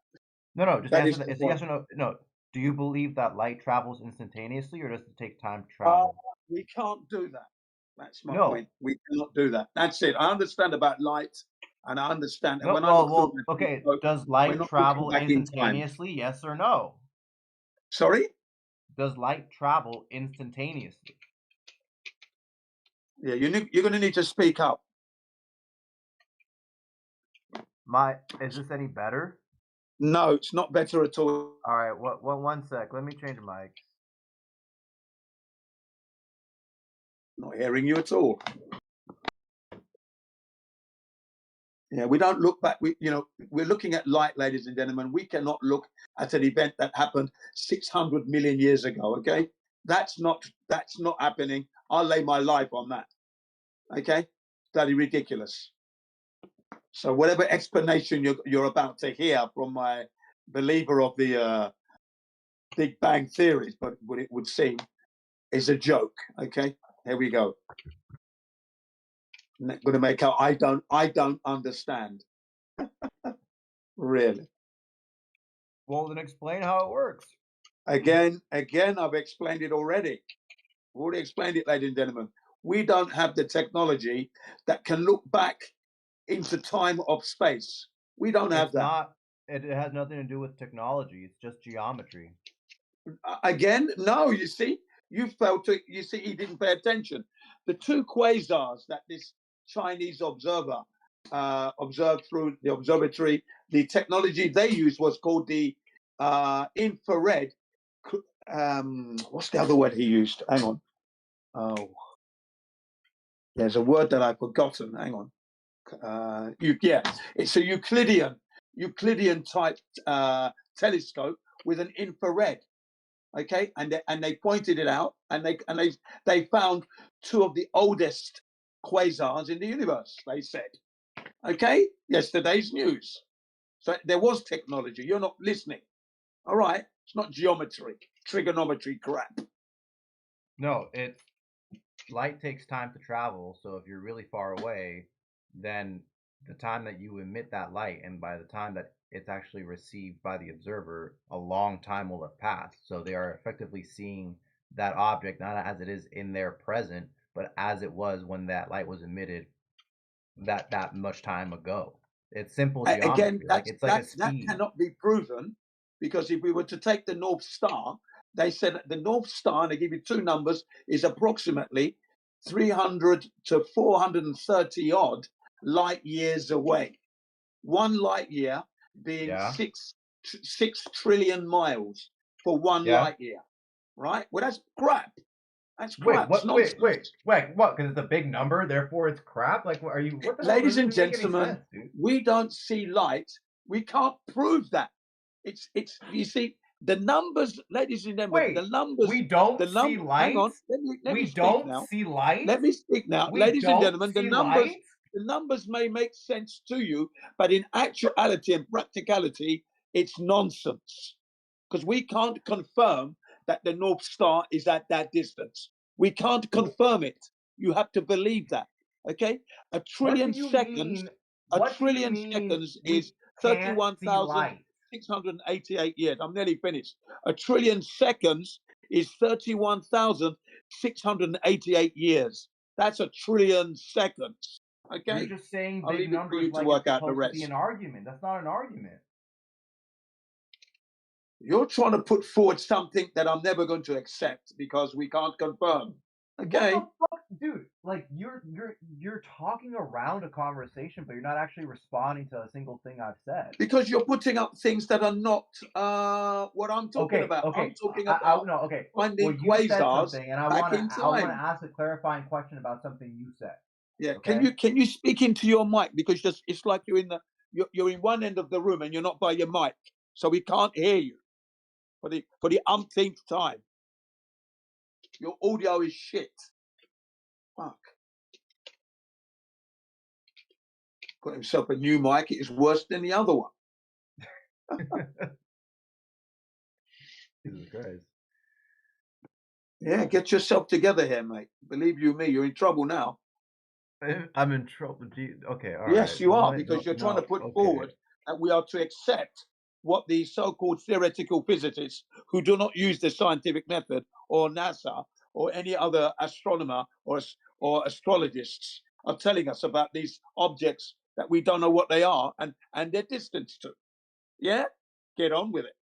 No, just
That
answer
is
that.
the
It's a yes
point.
or no. No. Do you believe that light travels instantaneously, or does it take time to travel?
We can't do that. That's my
No.
point. We cannot do that. That's it. I understand about light, and I understand. And
No,
when I look through my
okay.
telescope,
Does
we're
light
not looking
travel
back in time.
instantaneously? Yes or no?
Sorry?
Does light travel instantaneously?
Yeah, you're going to need to speak up.
Is this any better?
No, it's not better at all.
All right, one sec. Let me change mics.
Not hearing you at all. Yeah, we don't look back. We're looking at light, ladies and gentlemen. We cannot look at an event that happened 600 million years ago. Okay, that's not happening. I'll lay my life on that. Okay, bloody ridiculous. So whatever explanation you're about to hear from my believer of the Big Bang theories, but what it would seem is a joke. Okay, here we go. I'm not going to make out. I don't understand. Really.
Well, then explain how it works.
Again, I've explained it already. I've already explained it, ladies and gentlemen. We don't have the technology that can look back into time of space. We don't have that.
It has nothing to do with technology. It's just geometry.
Again, no. You see, you he didn't pay attention. The two quasars that this Chinese observer observed through the observatory, the technology they used was called the infrared. What's the other word he used? Hang on. Oh, there's a word that I've forgotten. Hang on. It's a Euclidean type telescope with an infrared. Okay, and they pointed it out, and they found two of the oldest quasars in the universe. They said, okay, yesterday's news. So there was technology. You're not listening. All right, it's not geometry, trigonometry crap.
No, light takes time to travel. So if you're really far away, then the time that you emit that light, and by the time that it's actually received by the observer, a long time will have passed. So they are effectively seeing that object not as it is in their present, but as it was when that light was emitted that much time ago. It's simple geometry.
Again, that cannot be proven, because if we were to take the North Star, they said that the North Star, and they give you two numbers, is approximately 300 to 430 odd light years away. 1 light year being 6 trillion miles for 1 light year, right? Well, that's crap. That's crap.
Wait, what? Because it's a big number, therefore it's crap? Like, what are you? What the hell?
Ladies and gentlemen, we don't see light. We can't prove that. It's. You see, the numbers, ladies and gentlemen, the numbers.
We don't see light.
Hang on. Let me speak now.
See light.
Let me speak now, ladies and gentlemen. The numbers. The numbers may make sense to you, but in actuality and practicality, it's nonsense. Because we can't confirm that the North Star is at that distance. We can't confirm it. You have to believe that. Okay? A trillion seconds. A trillion seconds is 31,688 years. I'm nearly finished. A trillion seconds is 31,688 years. That's a trillion seconds. Okay?
You're just saying
I'll
big
leave it for
numbers
you to
like
work
it's
out the
supposed to
rest.
be an argument. That's not an argument.
You're trying to put forward something that I'm never going to accept because we can't confirm. Okay.
What the fuck, dude? Like you're talking around a conversation, but you're not actually responding to a single thing I've said.
Because you're putting up things that are not what I'm talking about.
Okay.
I'm talking about finding quasars
and I
back
want
in
to
time.
ask a clarifying question about something you said.
Yeah.
Okay?
Can you speak into your mic, because it's like you're in one end of the room and you're not by your mic, so we can't hear you for the umpteenth time. Your audio is shit. Fuck. Got himself a new mic. It is worse than the other one.
Jesus Christ.
Yeah, get yourself together here, mate. Believe you me, you're in trouble now.
I'm in trouble. Okay, all right.
Yes, you are, because you're trying to put forward that we are to accept what the so-called theoretical physicists, who do not use the scientific method, or NASA, or any other astronomer or astrologists, are telling us about these objects that we don't know what they are and their distance to. Yeah? Get on with it.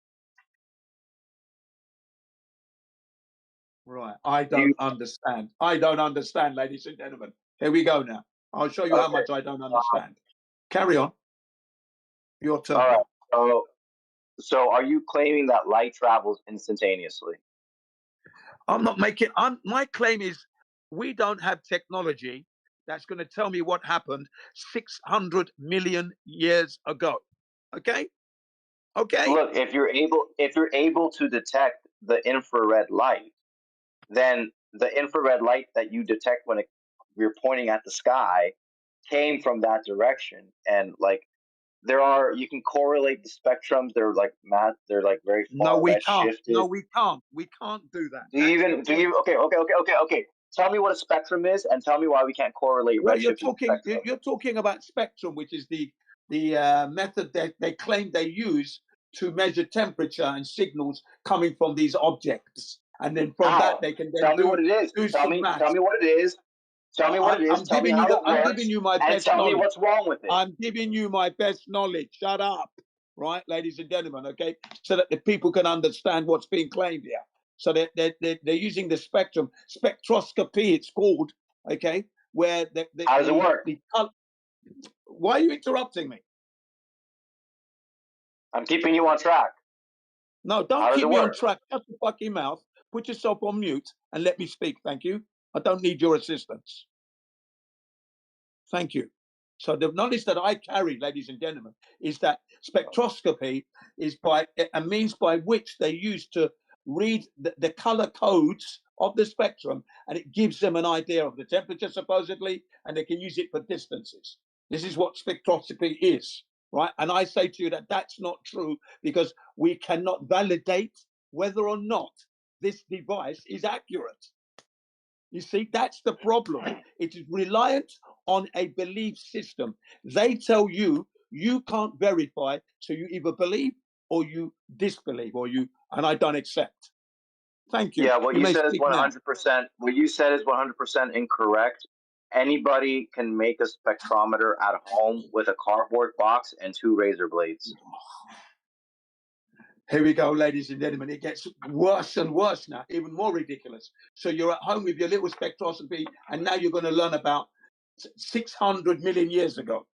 Right. I don't understand. I don't understand, ladies and gentlemen. Here we go now. I'll show you how much I don't understand. Carry on. Your turn.
All right. So So are you claiming that light travels instantaneously?
I'm not making. My claim is we don't have technology that's going to tell me what happened 600 million years ago. Okay. Okay.
Look, if you're able to detect the infrared light, then the infrared light that you detect when you're pointing at the sky came from that direction, and like you can correlate the spectrums. They're like very
No,
far
we
red
can't. No,
shifted.
we can't. We can't do that.
Okay. Tell me what a spectrum is, and tell me why we can't correlate
Well,
redshifted spectrum.
you're talking about spectrum, which is the method that they claim they use to measure temperature and signals coming from these objects, and then from
How?
that they can then
Tell me what it is.
do
Tell
some
me
maths.
what it is. Tell me what it is.
I'm
Tell me
giving you
how it
I'm
works,
giving you my
and
best
tell me
knowledge.
what's wrong with it.
I'm giving you my best knowledge. Shut up, right, ladies and gentlemen, okay? So that the people can understand what's being claimed here. So they're using the spectrum, spectroscopy it's called, okay? Where
how does it work?
Why are you interrupting me?
I'm keeping you on track.
No, don't keep me on track. Shut your fucking mouth. Put yourself on mute and let me speak. Thank you. I don't need your assistance. Thank you. So the knowledge that I carry, ladies and gentlemen, is that spectroscopy is a means by which they use to read the color codes of the spectrum, and it gives them an idea of the temperature supposedly, and they can use it for distances. This is what spectroscopy is, right? And I say to you that that's not true, because we cannot validate whether or not this device is accurate. You see, that's the problem. It is reliant on a belief system. They tell you you can't verify, so you either believe or you disbelieve, and I don't accept. Thank you.
Yeah, what
You
you
may
said is
speak now.
100%. What you said is 100% incorrect. Anybody can make a spectrometer at home with a cardboard box and 2 razor blades.
Here we go, ladies and gentlemen. It gets worse and worse now, even more ridiculous. So you're at home with your little spectroscopy, and now you're going to learn about 600 million years ago.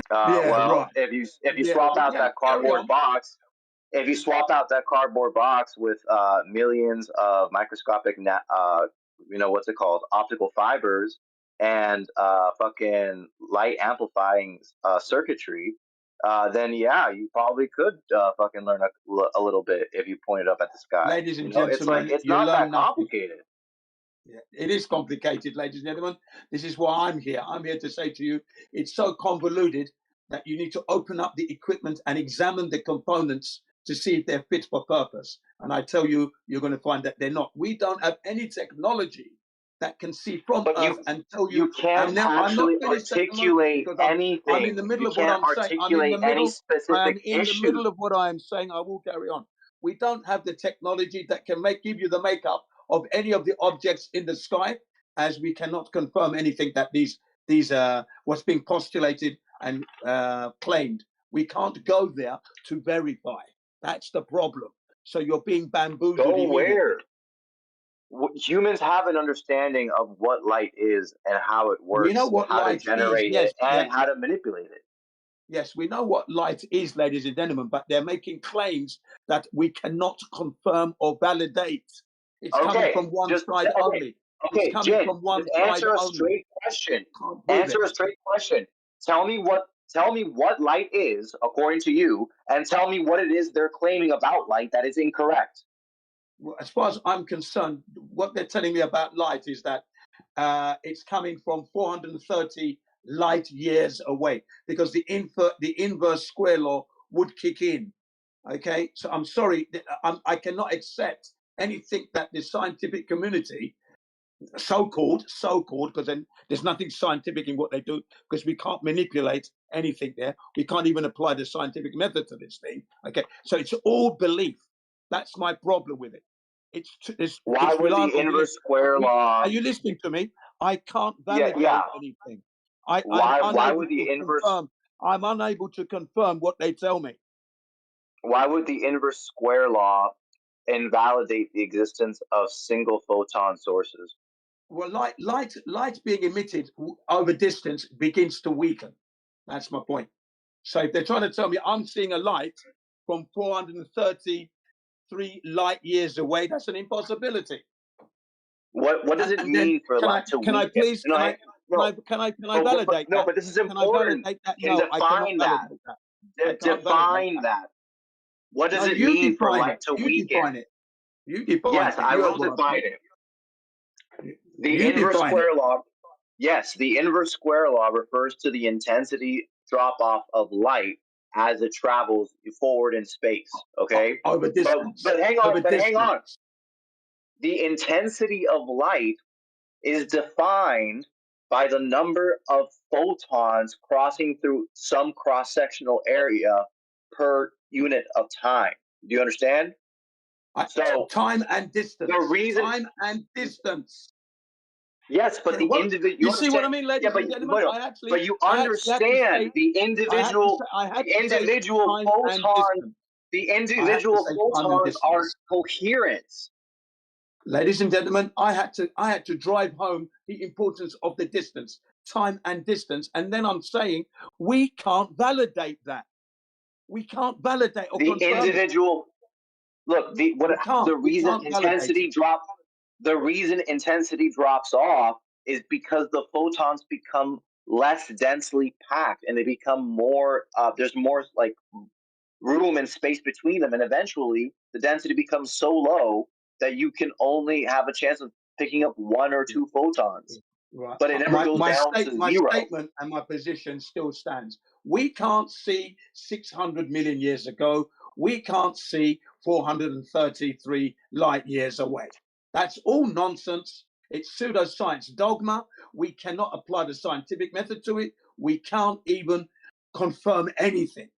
Well, if you swap out that cardboard box, with millions of microscopic, what's it called, optical fibers and fucking light amplifying circuitry, then yeah, you probably could fucking learn a little bit if you point it up at the sky.
Ladies and gentlemen,
it's
you
not
learn
that
nothing.
complicated.
Yeah, it is complicated, ladies and gentlemen. This is why I'm here. I'm here to say to you, it's so convoluted that you need to open up the equipment and examine the components to see if they're fit for purpose. And I tell you, you're going to find that they're not. We don't have any technology that can see from Earth and tell you.
You can't actually articulate anything.
I'm in the middle
You
of what
can't
I'm saying. I'm in the
articulate any
middle. I am
specific
in the
issue.
middle of what I am saying. I will carry on. We don't have the technology that can give you the makeup of any of the objects in the sky, as we cannot confirm anything that these what's being postulated and claimed. We can't go there to verify. That's the problem. So you're being bamboozled.
Go where? Humans have an understanding of what light is and how it works,
we know what
how
light
to generate
is.
it, and how to manipulate it.
Yes, we know what light is, ladies and gentlemen, but they're making claims that we cannot confirm or validate. It's coming from one side only.
Okay,
it's coming
Jin,
from one
just
side
answer a
only.
straight question. Answer a straight question. Tell me what light is according to you, and tell me what it is they're claiming about light that is incorrect.
Well, as far as I'm concerned, what they're telling me about light is that it's coming from 430 light years away, because the inverse square law would kick in. Okay, so I'm sorry, I cannot accept anything that the scientific community, so-called, because then there's nothing scientific in what they do, because we can't manipulate anything there. We can't even apply the scientific method to this thing. Okay, so it's all belief. That's my problem with it.
Why would the inverse square law?
Are you listening to me? I can't validate anything.
Why would the inverse?
I'm unable to confirm what they tell me.
Why would the inverse square law invalidate the existence of single photon sources?
Well, light being emitted over distance begins to weaken. That's my point. So if they're trying to tell me I'm seeing a light from 433 light years away, that's an impossibility.
What does it
And then
mean for light to
can I
weaken?
please
No,
can I validate
no,
that?
but this is
Can I
important.
validate that?
Can
No, I cannot
define that.
validate that. I can't validate
Define that. What does
No,
it
you
mean for
define
light
it.
to
You
weaken?
define it. You define
Yes,
it.
I
You
will
heard what I
define
said.
it. The
You
inverse
define
square
it.
law. Yes, the inverse square law refers to the intensity drop off of light as it travels forward in space. Okay,
Over distance.
But hang on.
Over
But hang on.
distance.
The intensity of light is defined by the number of photons crossing through some cross-sectional area per unit of time. Do you understand? So
time and distance.
The reason
time and distance.
Yes, but the individual.
You see what I mean, ladies and gentlemen?
But you understand the individual photons. The individual photons are coherent.
Ladies and gentlemen, I had to drive home the importance of the distance, time and distance, and then I'm saying we can't validate that. We can't validate or confirm
the individual. Look, the reason intensity drops off is because the photons become less densely packed and they become more. There's more like room and space between them, and eventually the density becomes so low that you can only have a chance of picking up 1 or 2 photons.
Right.
But it never goes down to 0.
My statement and my position still stands. We can't see 600 million years ago. We can't see 433 light years away. That's all nonsense. It's pseudoscience dogma. We cannot apply the scientific method to it. We can't even confirm anything.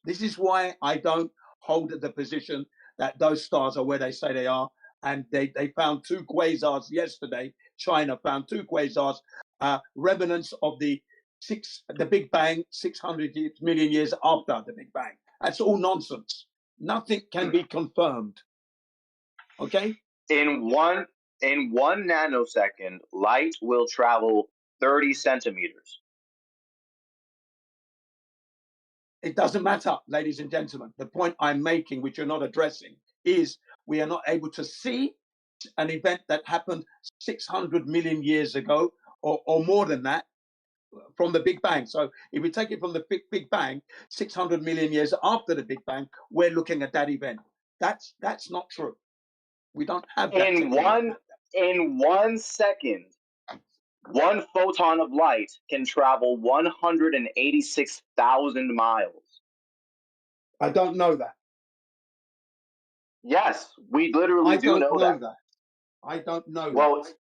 This is why I don't hold the position that those stars are where they say they are. And they found 2 quasars yesterday. China found 2 quasars, remnants of the Big Bang 600 million years after the Big Bang. That's all nonsense. Nothing can be confirmed. Okay?
In one nanosecond, light will travel 30 centimeters.
It doesn't matter, ladies and gentlemen. The point I'm making, which you're not addressing, is we are not able to see an event that happened 600 million years ago or more than that from the Big Bang. So if we take it from the Big Bang, 600 million years after the Big Bang, we're looking at that event. That's not true. We don't have that.
In 1 second, 1 photon of light can travel 186,000 miles.
I don't know that.
Yes, we literally do know that.
I don't know
that.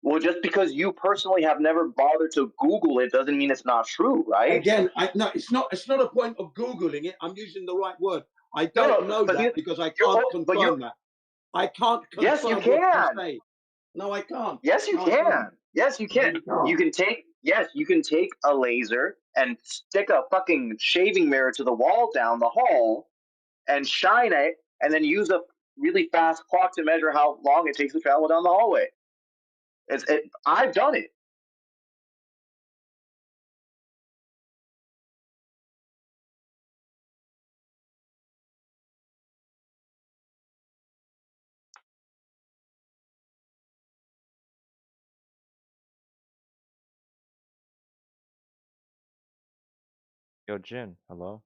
Well, just because you personally have never bothered to Google it doesn't mean it's not true, right?
Again, no, it's not a point of Googling it. I'm using the right word. I don't know that because I can't confirm that. I can't confirm
yes, you
what
can.
you say. No, I can't.
Yes, you can. Yes, you can. You can take a laser and stick a fucking shaving mirror to the wall down the hall and shine it, and then use a really fast clock to measure how long it takes to travel down the hallway. I've done it.
Yo, Jin, hello?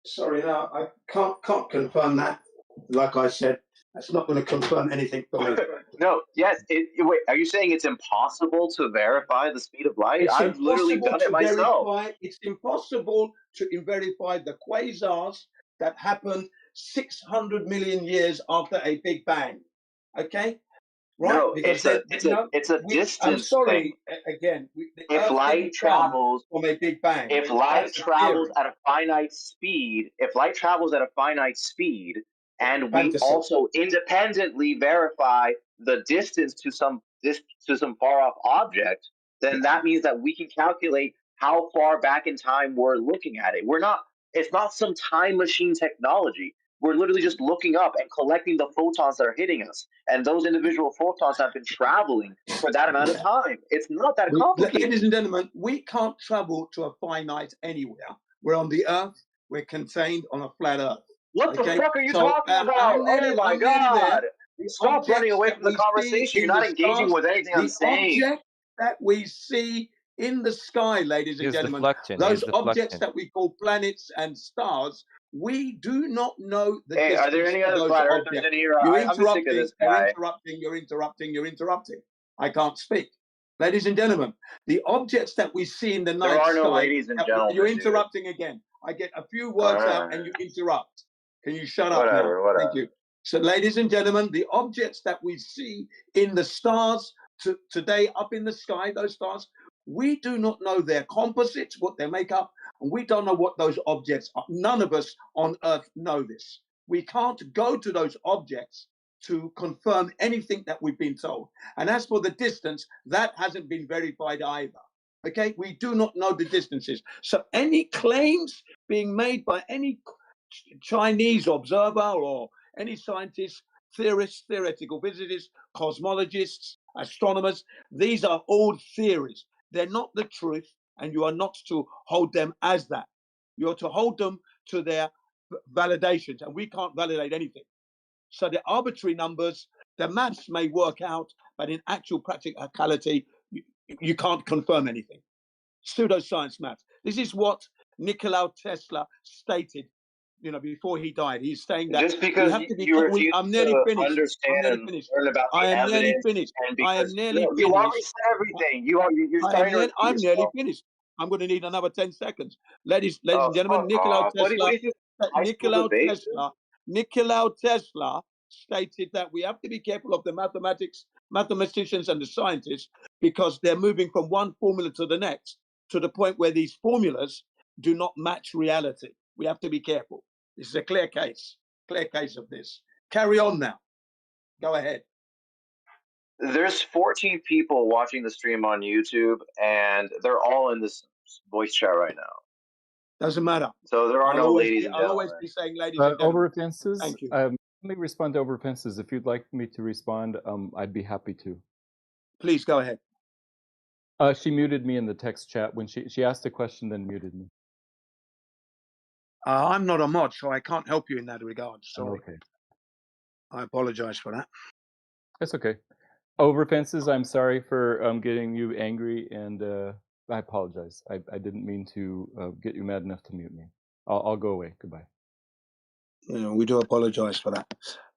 Sorry, no, I can't confirm that. Like I said, that's not going to confirm anything for me.
No, yes. Wait, are you saying it's impossible to verify the speed of light? I've literally done it myself.
It's impossible to verify the quasars that happened 600 million years after a Big Bang. Okay? Right?
No,
because
it's a distance
I'm sorry,
thing.
again.
If light travels
from a Big Bang,
if light travels at a finite speed, and we also independently verify the distance to some far off object, then that means that we can calculate how far back in time we're looking at it. It's not some time machine technology. We're literally just looking up and collecting the photons that are hitting us. And those individual photons have been traveling for that amount of time. It's not that complicated.
Ladies and gentlemen, we can't travel to a finite anywhere. We're on the Earth. We're contained on a flat Earth.
What the fuck are you
So,
talking about?
I'm nearly,
Oh my
I'm nearly
god!
there. The
Stop running
objects
away
that
from the
we see
conversation. You're
in
not
the
engaging
stars,
with anything I'm
the
saying.
object that we see in the sky, ladies and
He's
gentlemen,
deflecting.
those
He's
objects
deflecting.
that we call planets and stars, we do not know the
Hey,
distance
are there any
of
other
those
flat earthers
objects.
in here?
You're
I'm just sick of
interrupting,
this guy.
you're interrupting. I can't speak. Ladies and gentlemen, the objects that we see in the night
There are no
sky,
ladies and gentlemen.
you're
Dude.
interrupting again. I get a few words out and you interrupt. Can you shut up now?
Whatever.
Thank you. So, ladies and gentlemen, the objects that we see in the stars today up in the sky, those stars, we do not know their composites, what they make up, and we don't know what those objects are. None of us on Earth know this. We can't go to those objects to confirm anything that we've been told. And as for the distance, that hasn't been verified either. Okay, we do not know the distances. So any claims being made by any Chinese observer or any scientist, theorists, theoretical physicists, cosmologists, astronomers, these are all theories. They're not the truth, and you are not to hold them as that. You're to hold them to their validations, and we can't validate anything. So the arbitrary numbers, the maths may work out, but in actual practicality, you can't confirm anything. Pseudoscience maths. This is what Nikola Tesla stated, before he died. He's saying that
just
we
because
have to be.
you refuse
I'm nearly
to
finished.
understand and learn about
I
the
am nearly
evidence,
finished.
and
I am
because
nearly
you already
finished.
said everything, you're starting to repeat
I'm nearly
yourself.
finished. I'm going to need another 10 seconds. Ladies and gentlemen,
Fuck
Nikola
off. What do
Tesla.
you think? High school debate?
Nikola Tesla stated that we have to be careful of the mathematicians and the scientists, because they're moving from one formula to the next, to the point where these formulas do not match reality. We have to be careful. This is a clear case of this. Carry on now. Go ahead.
There's 14 people watching the stream on YouTube, and they're all in this voice chat right now.
Doesn't matter.
So there are no ladies and
I'll
gentlemen.
always be saying ladies and gentlemen.
Over offenses.
Thank you.
Let me respond to over offenses. If you'd like me to respond, I'd be happy to.
Please go ahead.
She muted me in the text chat when she asked a question, then muted me.
I'm not a mod, so I can't help you in that regard. Sorry.
Okay.
I apologize for that.
That's okay. Over offenses, I'm sorry for getting you angry, and I apologize. I didn't mean to get you mad enough to mute me. I'll go away. Goodbye.
We do apologize for that.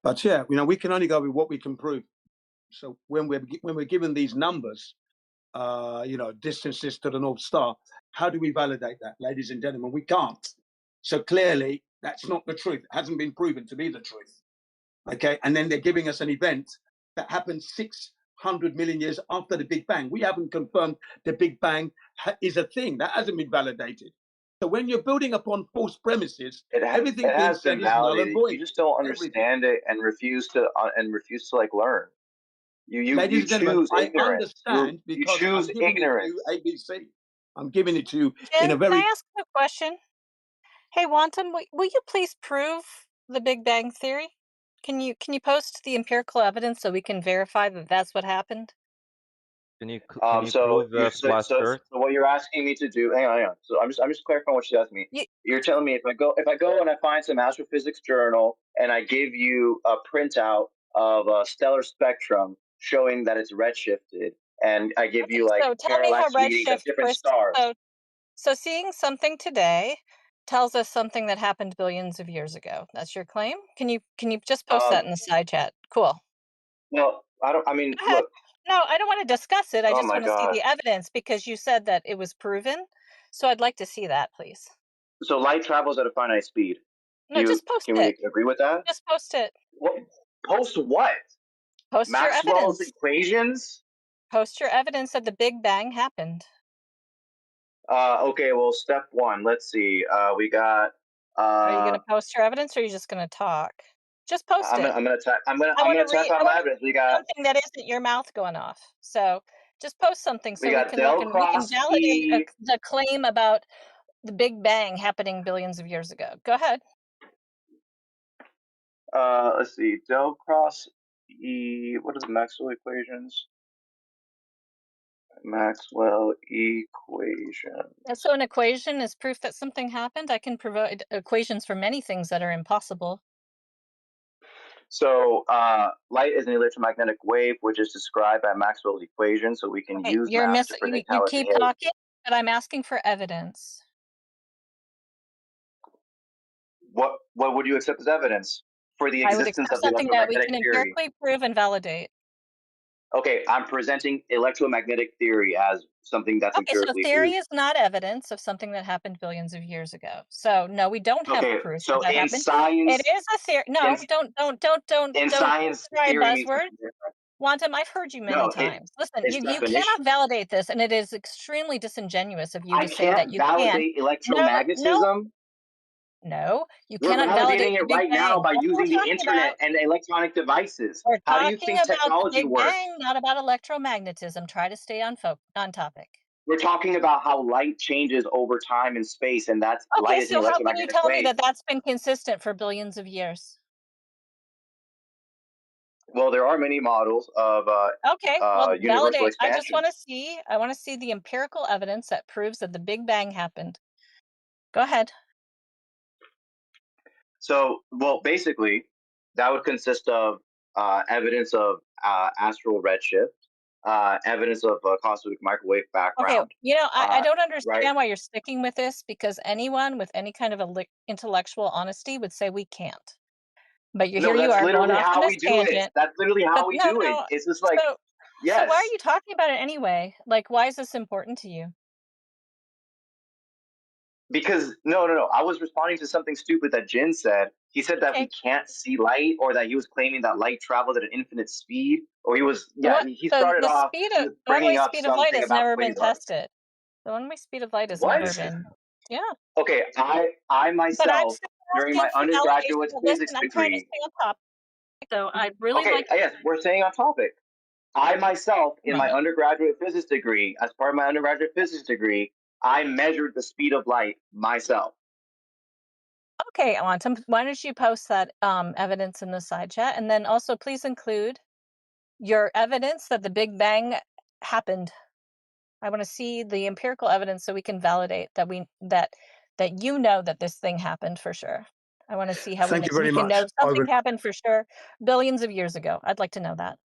But yeah, we can only go with what we can prove. So when we're given these numbers, distances to the North Star, how do we validate that, ladies and gentlemen? We can't. So clearly, that's not the truth. It hasn't been proven to be the truth. Okay, and then they're giving us an event that happened 600 million years after the Big Bang. We haven't confirmed the Big Bang is a thing. That hasn't been validated. So when you're building upon false premises, everything being said is null and void.
You just don't understand it and refuse to like learn. You choose ignorance. You choose ignorance.
ABC. I'm giving it to you
Jim,
in a very.
Can I ask a question? Hey, Wanton, will you please prove the Big Bang Theory? Can you post the empirical evidence so we can verify that that's what happened?
Can you
so
prove flat Earth?
So what you're asking me to do? Hang on. So I'm just clarifying what she's asking me. You're telling me if I go and I find some astrophysics journal and I give you a printout of a stellar spectrum showing that it's redshifted, and I give you like
So tell me how
parallax readings of different stars.
So seeing something today tells us something that happened billions of years ago. That's your claim? Can you just post that in the side chat? Cool.
Well, I mean, look.
No, I don't want to discuss it. I just want to see
God.
the evidence, because you said that it was proven. So I'd like to see that, please.
So light travels at a finite speed.
No, just post it.
Can we agree with that?
Just post it.
What? Post what?
Post
Maxwell's
your evidence.
equations?
Post your evidence that the Big Bang happened.
Okay, well, step one. Let's see. We got.
Are you going to post your evidence, or are you just going to talk? Just post it.
I'm gonna type out my evidence. We got
something that isn't your mouth going off. So just post something so we can validate the claim about the Big Bang happening billions of years ago. Go ahead.
Let's see. Del cross E. What are the Maxwell equations? Maxwell equation.
So an equation is proof that something happened. I can provide equations for many things that are impossible.
So light is an electromagnetic wave, which is described by Maxwell's equation. So we can
Okay,
use
you're
math to
you
predict how it
keep
behaves.
talking, but I'm asking for evidence.
What would you accept as evidence for the
I would
existence
accept
of the
something that we
electromagnetic
can
theory?
empirically prove and validate.
Okay, I'm presenting electromagnetic theory as something that's
Okay, so
empirically
theory
proved.
is not evidence of something that happened billions of years ago. So no, we don't have
Okay,
proof
so
that
in
happened. It
science,
is a theory. No,
in
don't
science,
try a
theory means
buzzword.
something different.
Quantum, I've heard you many
No,
times. Listen,
it's
you
definition.
cannot validate this, and it is extremely disingenuous of you
I
to say that
can't
you can.
validate
No,
electromagnetism.
you
We're
cannot validate
validating
the
it
Big
right now
Bang.
by
That's what
using
we're
the
talking about.
internet and electronic devices.
We're
How do you
talking
think
about the
technology
Big
works?
Bang, not about electromagnetism. Try to stay on topic.
We're talking about how light changes over time and space, and that's light
Okay,
is an
so how can you
electromagnetic
tell me
wave.
that that's been consistent for billions of years?
Well, there are many models of
Okay, well,
universal
validate. I
expansion.
want to see the empirical evidence that proves that the Big Bang happened. Go ahead.
So, well, basically, that would consist of evidence of astral redshift, evidence of cosmic microwave
Okay,
background.
I don't understand
right?
why you're sticking with this, because anyone with any kind of intellectual honesty would say we can't. But
No,
here you
that's
are going
literally
off on
how we
this
do it.
tangent.
That's literally how
But
we do it.
no.
It's just like,
So why are
yes.
you talking about it anyway? Like, why is this important to you?
Because no, I was responding to something stupid that Jin said. He said that we can't see light, or that he was claiming that light travels at an infinite speed, or he started
The
off
one-way
bringing up
speed of light
something
has
about
never been
quasars.
tested. The one-way speed of light has
What?
never been. Yeah.
Okay, I
But I'm
myself
still
during
asking
my
for validation.
undergraduate
But
physics
listen, I'm trying to
degree.
stay on topic. So I'd really
Okay,
like.
yes, we're staying on topic. I myself, in my
Right.
undergraduate physics degree, as part of my undergraduate physics degree, I measured the speed of light myself.
Okay, Quantum, why don't you post that evidence in the side chat, and then also please include your evidence that the Big Bang happened. I want to see the empirical evidence so we can validate that that you know that this thing happened for sure. I want to see how
Thank you very
we can
much.
know something happened for sure billions of years ago. I'd like to know that.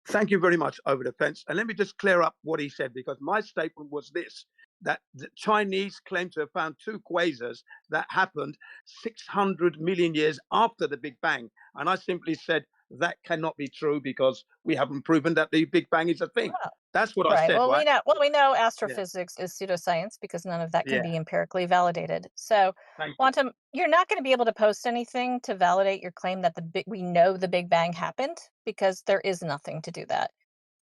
Thank you very much, Over the Fence. And let me just clear up what he said, because my statement was this: that the Chinese claim to have found two quasars that happened 600 million years after the Big Bang. And I simply said that cannot be true because we haven't proven that the Big Bang is a thing. That's what I
Right.
said,
Well,
right?
we know astrophysics is pseudoscience because none of that can be empirically validated. So,
Thank you.
Quantum, you're not going to be able to post anything to validate your claim that we know the Big Bang happened, because there is nothing to do that.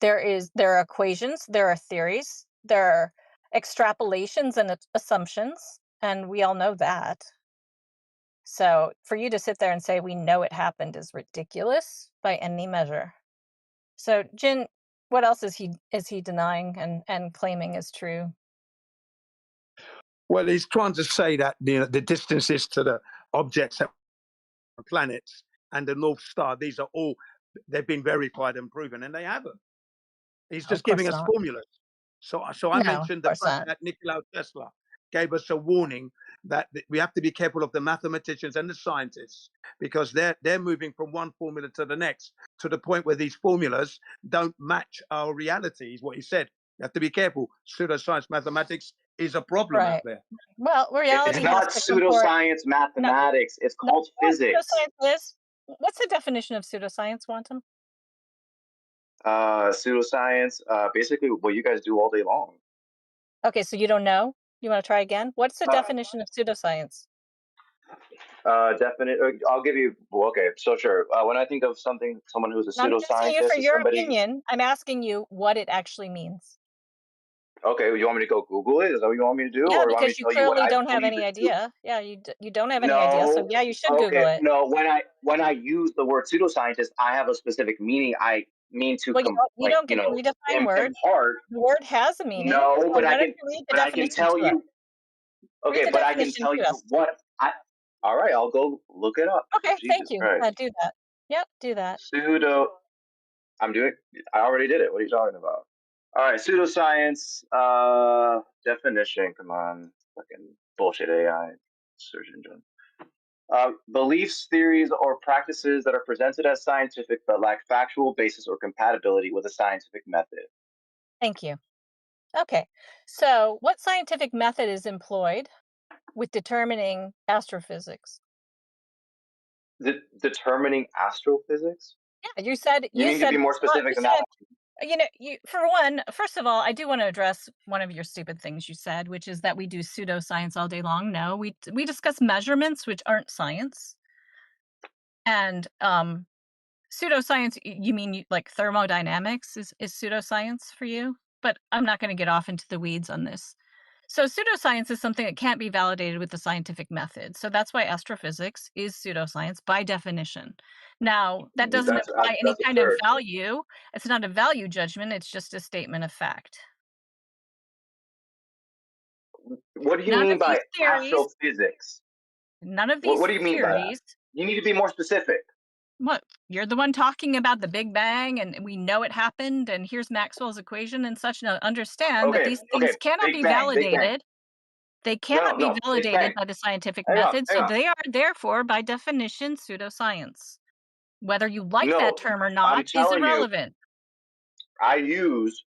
There are equations, there are theories, there are extrapolations and assumptions, and we all know that. So, for you to sit there and say we know it happened is ridiculous by any measure. So, Jin, what else is he denying and claiming is true?
Well, he's trying to say that the distances to the objects, planets, and the North Star, these are all, they've been verified and proven, and they haven't. He's just giving us formulas. So I mentioned the fact that Nikola Tesla gave us a warning that we have to be careful of the mathematicians and the scientists, because they're moving from one formula to the next, to the point where these formulas don't match our reality, is what he said. You have to be careful. Pseudoscience mathematics is a problem out there.
Well, reality
It's not pseudoscience mathematics. It's called physics.
Pseudoscience is. What's the definition of pseudoscience, Quantum?
Pseudoscience, basically what you guys do all day long.
Okay, so you don't know? You want to try again? What's the definition of pseudoscience?
I'll give you. Well, okay, so sure. When I think of someone who's a
I'm asking you
pseudoscientist,
for
is
your
somebody.
opinion. I'm asking you what it actually means.
Okay, you want me to go Google it? Is that what you want me to do,
Yeah,
or you want me
because
to
you
tell you what
clearly
I
don't have
believe
any
is
idea. Yeah, you don't have any idea. So yeah, you should Google it.
No, when I use the word pseudoscientist, I have a specific meaning. I mean to
you don't get to redefine word.
impart.
The word has a meaning.
No,
so
but
why
I
don't
can.
you read the
But I can
definition
tell
to us?
you. Okay,
Read the
but I can
definition
tell
to
you
us.
what I. All right, I'll go look it up.
Okay, thank
Jesus
you.
Christ.
Yeah, do that. Yep, do that.
I already did it. What are you talking about? All right, pseudoscience definition. Come on, fucking bullshit AI search engine. Beliefs, theories, or practices that are presented as scientific but lack factual basis or compatibility with a scientific method.
Thank you. Okay, so what scientific method is employed with determining astrophysics?
Determining astrophysics?
Yeah, you said
You need to be more specific than that.
for one, first of all, I do want to address one of your stupid things you said, which is that we do pseudoscience all day long. No, we discuss measurements, which aren't science. And pseudoscience, you mean like thermodynamics is pseudoscience for you? But I'm not going to get off into the weeds on this. So pseudoscience is something that can't be validated with the scientific method. So that's why astrophysics is pseudoscience by definition. Now, that doesn't imply any kind of value. It's not a value judgment. It's just a statement of fact.
What do you mean by astrophysics?
None of these
What do you mean by that? You need to be more specific.
What? You're the one talking about the Big Bang, and we know it happened, and here's Maxwell's equation and such. Now, understand that these things cannot be validated. They cannot be validated by the scientific method, so they are therefore, by definition, pseudoscience. Whether you like that term or not is irrelevant.
I use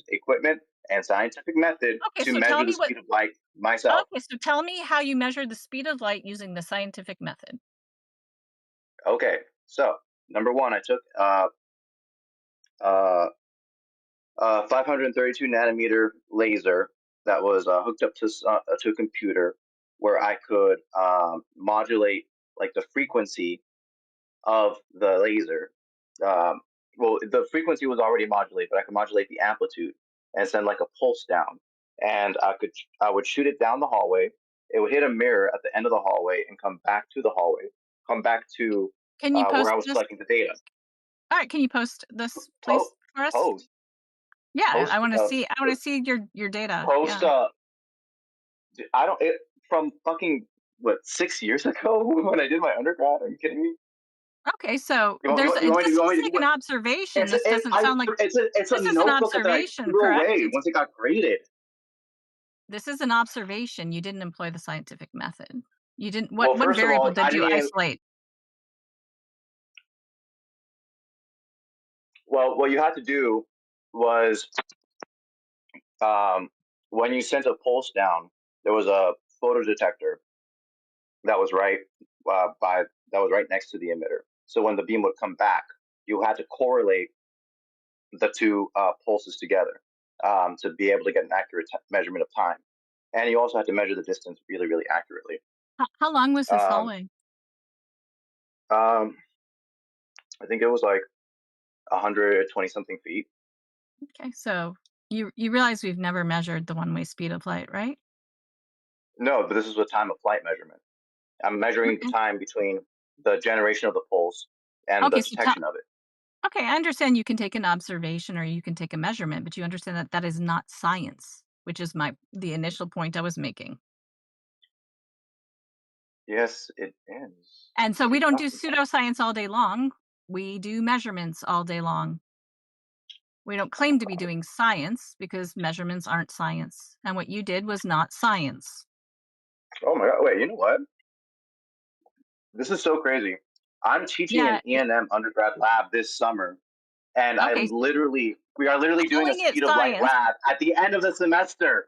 equipment and scientific method to measure the speed of light myself.
Okay, so tell me how you measure the speed of light using the scientific method.
Okay, so number one, I took 532 nanometer laser that was hooked up to a computer, where I could modulate like the frequency of the laser. Well, the frequency was already modulated, but I could modulate the amplitude and send like a pulse down. And I would shoot it down the hallway. It would hit a mirror at the end of the hallway and come back to the hallway, come back to where I was collecting the data.
All right, can you post this, please, for us?
Post.
Yeah,
Post,
I want to see. I want to see your data.
Post.
Yeah.
From fucking 6 years ago when I did my undergrad. Are you kidding me?
Okay, so this is like an observation. This doesn't sound like
it's a notebook that I threw away once it got graded.
This is an observation. You didn't employ the scientific method. You didn't. What variable did you isolate?
Well, what you had to do was when you sent a pulse down, there was a photodetector that was right next to the emitter. So when the beam would come back, you had to correlate the two pulses together to be able to get an accurate measurement of time. And you also had to measure the distance really, really accurately.
How long was this hallway?
I think it was like 120 something feet.
Okay, so you realize we've never measured the one-way speed of light, right?
No, but this is a time of flight measurement. I'm measuring the time between the generation of the pulse and the detection of it.
Okay, I understand you can take an observation or you can take a measurement, but you understand that that is not science, which is the initial point I was making.
Yes, it is.
And so we don't do pseudoscience all day long. We do measurements all day long. We don't claim to be doing science because measurements aren't science. And what you did was not science.
Oh my God, wait, you know what? This is so crazy. I'm teaching an E&M undergrad lab this summer, and we are literally doing a speed of light lab at the end of the semester.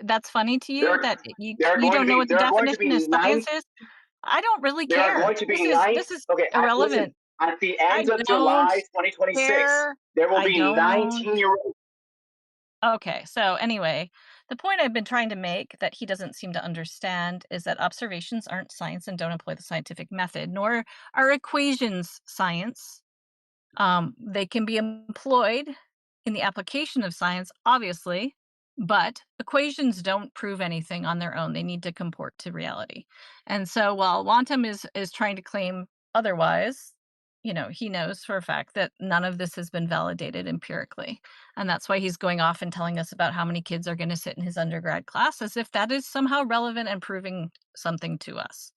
That's funny to you that you don't know what the definition of science is? I don't really care.
There are going to be
this is irrelevant.
At the end of July 2026, there will be 19-year-olds.
Okay, so anyway, the point I've been trying to make that he doesn't seem to understand is that observations aren't science and don't employ the scientific method, nor are equations science. They can be employed in the application of science, obviously, but equations don't prove anything on their own. They need to comport to reality. And so while Wantam is trying to claim otherwise, he knows for a fact that none of this has been validated empirically. And that's why he's going off and telling us about how many kids are going to sit in his undergrad class, as if that is somehow relevant and proving something to us.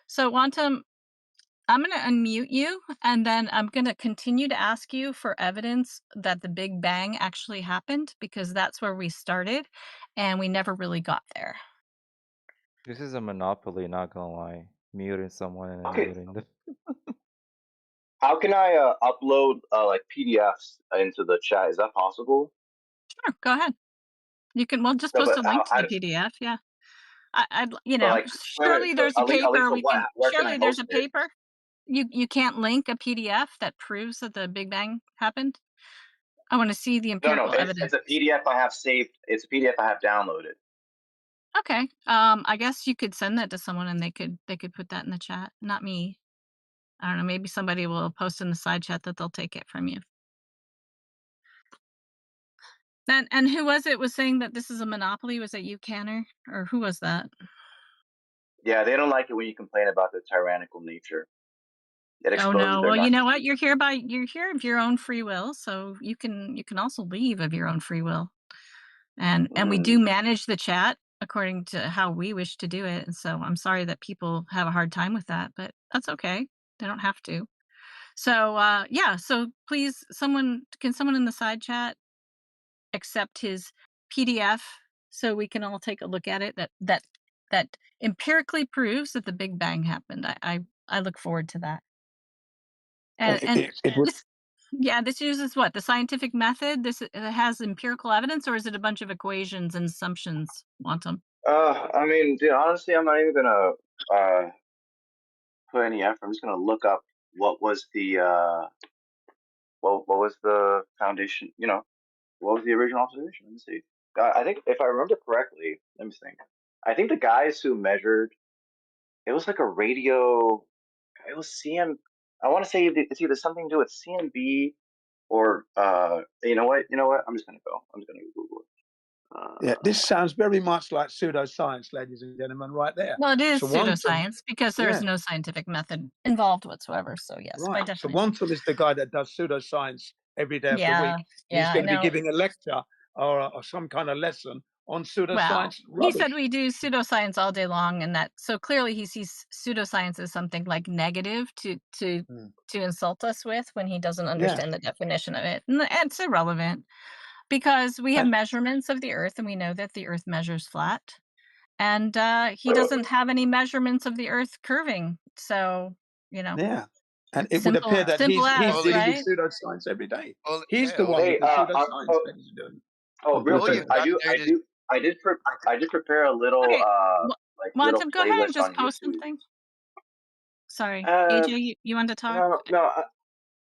So, Wantum, I'm going to unmute you, and then I'm going to continue to ask you for evidence that the Big Bang actually happened, because that's where we started, and we never really got there.
This is a monopoly, not gonna lie. Muting someone and
Okay.
muting them.
How can I upload like PDFs into the chat? Is that possible?
Sure, go ahead. You can, well, just
No,
post
but
a link to the PDF. Yeah. I'd,
but like,
surely
so
there's a
at least
paper
so
we
what?
can,
Where can I
surely there's
host
a
it?
paper. You can't link a PDF that proves that the Big Bang happened. I want to see the
No,
empirical evidence.
it's a PDF I have saved. It's a PDF I have downloaded.
Okay. I guess you could send that to someone and they could put that in the chat. Not me. I don't know. Maybe somebody will post in the side chat that they'll take it from you. And who was it was saying that this is a monopoly? Was it you, Canner? Or who was that?
Yeah, they don't like it when you complain about the tyrannical nature. It
Oh
exposes
no.
their
Well, you know what?
narcissism.
You're here of your own free will, so you can also leave of your own free will. And we do manage the chat according to how we wish to do it. And so I'm sorry that people have a hard time with that, but that's okay. They don't have to. So yeah, so please, can someone in the side chat accept his PDF so we can all take a look at it that empirically proves that the Big Bang happened. I look forward to that. And
It would.
this uses what? The scientific method? It has empirical evidence, or is it a bunch of equations and assumptions, Wantum?
I mean, dude, honestly, I'm not even gonna put any effort. I'm just gonna look up what was the what was the foundation. What was the original observation? Let me see. I think if I remember correctly, let me think. I think the guys who measured it was like a radio. It was CM. I want to say it's either something to do with CMB or you know what? I'm just gonna go. I'm just gonna Google it.
Yeah, this sounds very much like pseudoscience, ladies and gentlemen, right there.
Well, it is
So Wantum,
pseudoscience because there's no scientific method involved whatsoever. So yes, by
right. So
definition.
Wantum is the guy that does pseudoscience every day of the week. He's
I
going to be
know.
giving a lecture or some kind of lesson on pseudoscience
Well,
rubbish.
he said we do pseudoscience all day long, and that so clearly he sees pseudoscience as something like negative to insult us with when he doesn't understand the definition of it. And it's irrelevant because we have measurements of the Earth, and we know that the Earth measures flat, and he doesn't have any measurements of the Earth curving. So
Yeah, and it would
simple
appear that
simple
he's
as,
dealing
right?
with pseudoscience every day.
Well,
He's the one with the pseudoscience, ladies and gentlemen.
Real
all
quick,
you've done there is
I did prepare a little
Okay,
little
Wantum, go ahead and
playlist
just
on
post
YouTube.
something. Sorry, AJ, you want to talk?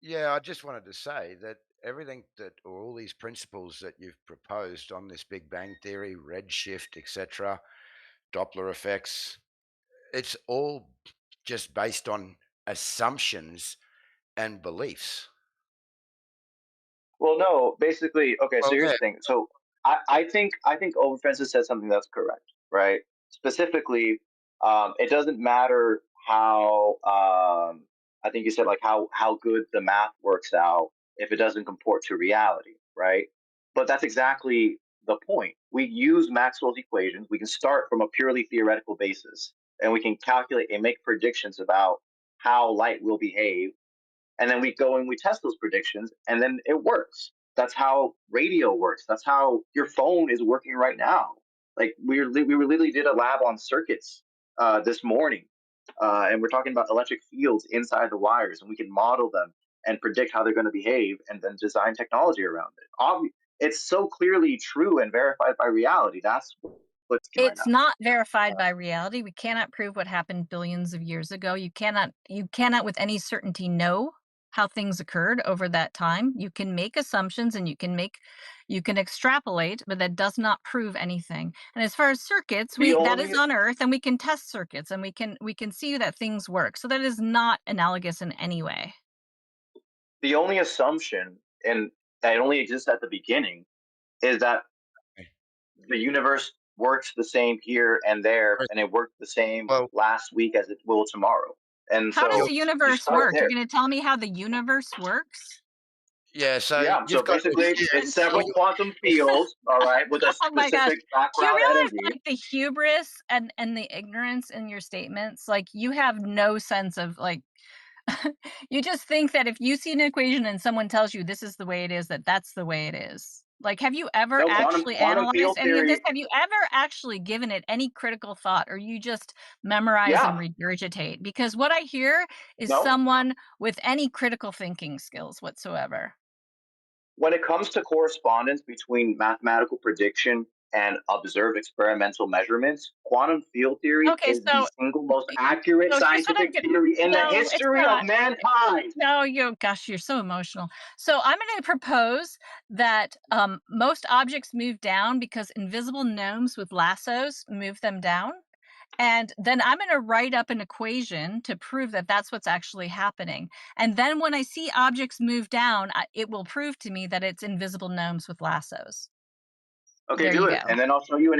Yeah, I just wanted to say that everything or all these principles that you've proposed on this Big Bang Theory, redshift, etc., Doppler effects, it's all just based on assumptions and beliefs.
Well, no, basically, okay. So here's the thing. So I think Overfences said something that's correct, right? Specifically, it doesn't matter how I think you said like how good the math works out if it doesn't comport to reality, right? But that's exactly the point. We use Maxwell's equations. We can start from a purely theoretical basis, and we can calculate and make predictions about how light will behave, and then we go and we test those predictions, and then it works. That's how radio works. That's how your phone is working right now. Like we literally did a lab on circuits this morning, and we're talking about electric fields inside the wires, and we can model them and predict how they're going to behave, and then design technology around it. It's so clearly true and verified by reality. That's what's right
It's
now.
not verified by reality. We cannot prove what happened billions of years ago. You cannot with any certainty know how things occurred over that time. You can make assumptions and you can extrapolate, but that does not prove anything. And as far as circuits, that is on Earth, and we can test circuits, and we can see that things work. So that is not analogous in any way.
The only assumption, and that only exists at the beginning, is that the universe works the same here and there, and it worked the same last week as it will tomorrow. And
How does
so
the
you
universe
start
work? You're
there.
going to tell me how the universe works?
Yeah, so
Yeah, so
you've got your
basically it's several
theory.
quantum fields, all right, with a
Oh my gosh.
specific
Do you
background
realize
energy.
like the hubris and the ignorance in your statements? Like you have no sense of like you just think that if you see an equation and someone tells you this is the way it is, that's the way it is. Like, have you ever
No,
actually
quantum field
analyzed any of this?
theory.
Have you ever actually given it any critical thought, or you just memorize and
Yeah.
regurgitate? Because what I hear is
No.
someone with any critical thinking skills whatsoever.
When it comes to correspondence between mathematical prediction and observed experimental measurements, quantum field theory
Okay,
is
so
the single most accurate
so here's what I'm
scientific
gonna.
theory in the
No, it's
history of
not.
mankind.
No, gosh, you're so emotional. So I'm going to propose that most objects move down because invisible gnomes with lassos move them down. And then I'm going to write up an equation to prove that that's what's actually happening. And then when I see objects move down, it will prove to me that it's invisible gnomes with lassos.
Okay,
There
do
you
it,
go.
and then I'll show you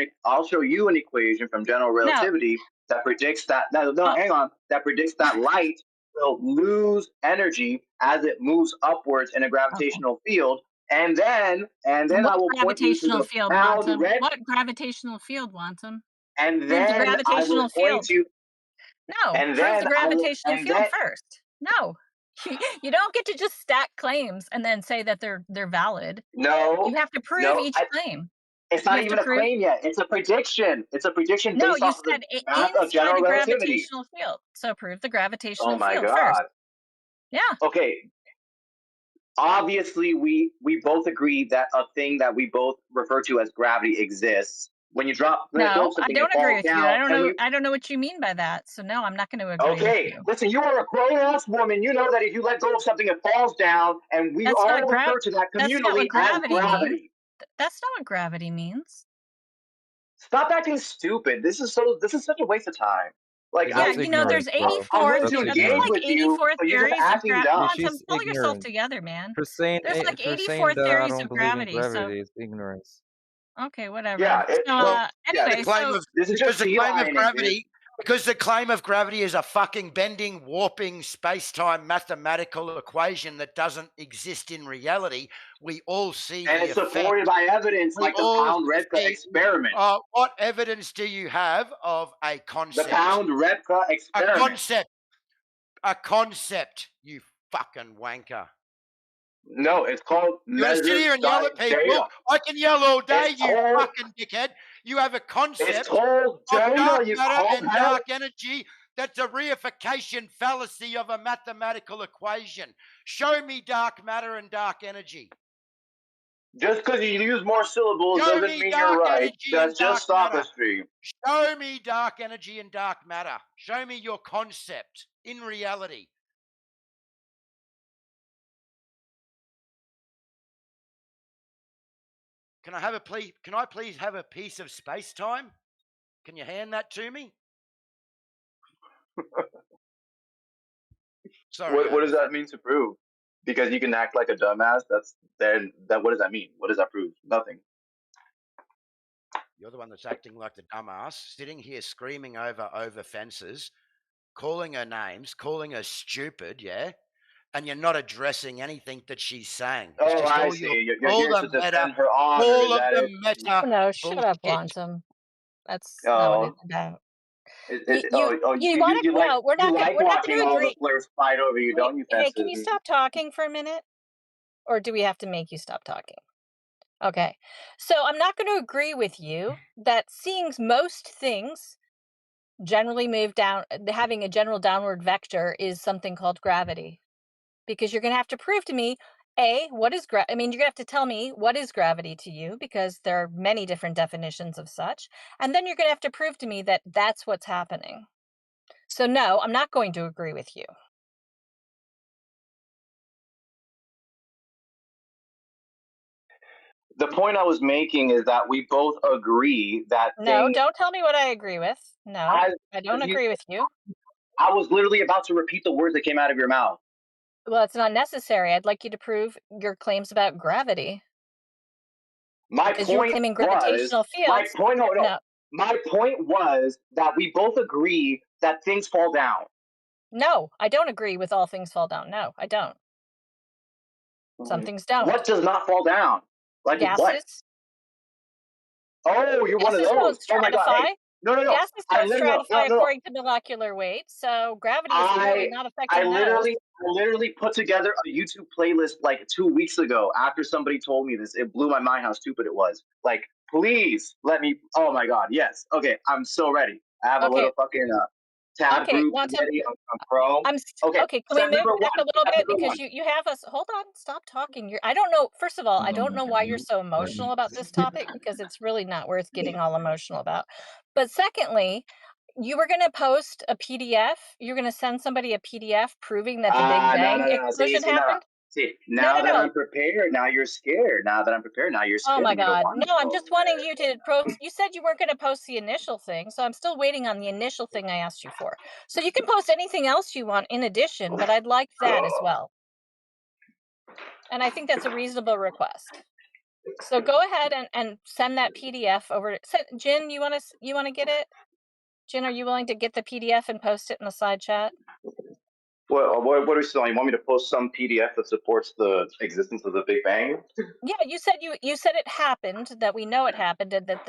an equation from general relativity that predicts that. No, hang on. That predicts that light will lose energy as it moves upwards in a gravitational field, and then
What
I will point you to
gravitational
the
field,
pound
Wantum?
red,
What gravitational field, Wantum?
and
Prove the
then I will
gravitational
point
field.
you,
No,
and
prove the
then I will,
gravitational
and
field
then
first. No. You don't get to just stack claims and then say that they're valid.
no,
You have to prove
no,
each claim.
it's
You
not
have to
even a
prove.
claim yet. It's a prediction. It's a prediction
No,
based
you
off of the
said
math of
inside
general
the
relativity.
gravitational field. So prove the
Oh
gravitational
my
field first.
god.
Yeah.
Okay. Obviously, we both agree that a thing that we both refer to as gravity exists. When you throw
No, I
something,
don't
it
agree
falls
with you.
down.
I don't know what you mean by that. So no, I'm not going to agree with
Okay,
you.
listen, you are a grown ass woman. You know that if you let go of something, it falls down, and we
That's not
all refer to that
That's not
communally
what
as
gravity means.
gravity.
That's not what gravity means.
Stop acting stupid. This is such a waste of time. Like
Yeah,
That's
there's
ignorance, bro.
84
willing to
That's
theories. There's
engage
ignorance.
like
with you,
84
but you're just
theories of
acting
gravity.
dumb.
Quantum,
She's
pull yourself
ignorant.
together, man.
For saying
There's like
for
84
saying that I
theories of
don't believe in
gravity. So
gravity is ignorance.
okay, whatever.
Yeah.
So
Well,
anyway, so
This is
because
just
the claim of
beelining, dude.
gravity, because the claim of gravity is a fucking bending, warping space-time mathematical equation that doesn't exist in reality. We all see
And
the
it's supported
effect.
by evidence
We
like the
all
Pound-Repka
see.
experiment.
What evidence do you have of a
The
concept?
Pound-Repka experiment.
A concept, you fucking wanker.
No, it's called
You want to sit here and yell at people?
data.
I can yell all day,
It's
you
told,
fucking dickhead. You have a concept
it's called
of
data,
dark
you
matter and
cokehead.
dark energy that's a reification fallacy of a mathematical equation. Show me dark matter and dark energy.
Just because you use more syllables
Show
doesn't
me
mean
dark
you're right.
energy and
That's
dark
just
matter.
sophistry.
Show me dark energy and dark matter. Show me your concept in reality. Can I please have a piece of space-time? Can you hand that to me? Sorry.
What does that mean to prove? Because you can act like a dumbass. What does that mean? What does that prove? Nothing.
You're the one that's acting like the dumbass, sitting here screaming over fences, calling her names, calling her stupid, yeah? And you're not addressing anything that she's saying. It's
Oh,
just
I
all
see. You're
all
here
the
to
meta,
defend her honor.
all
Is
of
that
the
it?
meta
no, shut up,
bullshit.
Wantum. That's not what it's about.
You like
we're not
watching
going to
all the
agree.
players fight over you, don't you,
Hey, can
Fences?
you stop talking for a minute? Or do we have to make you stop talking? Okay. So I'm not going to agree with you that seeing most things generally move down, having a general downward vector is something called gravity. Because you're going to have to prove to me, what is you're going to have to tell me what is gravity to you, because there are many different definitions of such. And then you're going to have to prove to me that that's what's happening. So no, I'm not going to agree with you.
The point I was making is that we both agree that
No, don't tell me what I agree with. No, I don't agree with you.
I was literally about to repeat the words that came out of your mouth.
Well, it's not necessary. I'd like you to prove your claims about gravity.
My
Because you were
point
claiming
was,
gravitational fields.
My point was that we both agree that things fall down.
No, I don't agree with all things fall down. No, I don't. Some things don't.
What does not fall down? Like what?
Gases.
Oh, you're one of
Gases don't
those. Oh my God. Hey,
stratify.
no.
Gases
I
don't
literally
stratify according to molecular weight, so gravity is really not affecting those.
I literally put together a YouTube playlist like 2 weeks ago after somebody told me this. It blew my mind how stupid it was. Like, please let me. Oh my God. Yes. Okay. I'm so ready. I have a little fucking tab group ready on Chrome.
Okay, can we move back a little bit because you have us. Hold on, stop talking. I don't know. First of all, I don't know why you're so emotional about this topic because it's really not worth getting all emotional about. But secondly, you were going to post a PDF. You're going to send somebody a PDF proving that the Big Bang explosion happened.
See, now that I'm prepared, now you're scared. Now that I'm prepared, now you're scared.
Oh my
and you don't
God.
want
No,
to
I'm just wanting you to post. You said you weren't going to post the initial thing, so I'm still waiting on the initial thing I asked you for. So you can post anything else you want in addition, but I'd like that as well. And I think that's a reasonable request. So go ahead and send that PDF over. Jin, you want to get it? Jin, are you willing to get the PDF and post it in the side chat?
What are you saying? You want me to post some PDF that supports the existence of the Big Bang?
Yeah, you said it happened, that we know it happened, and that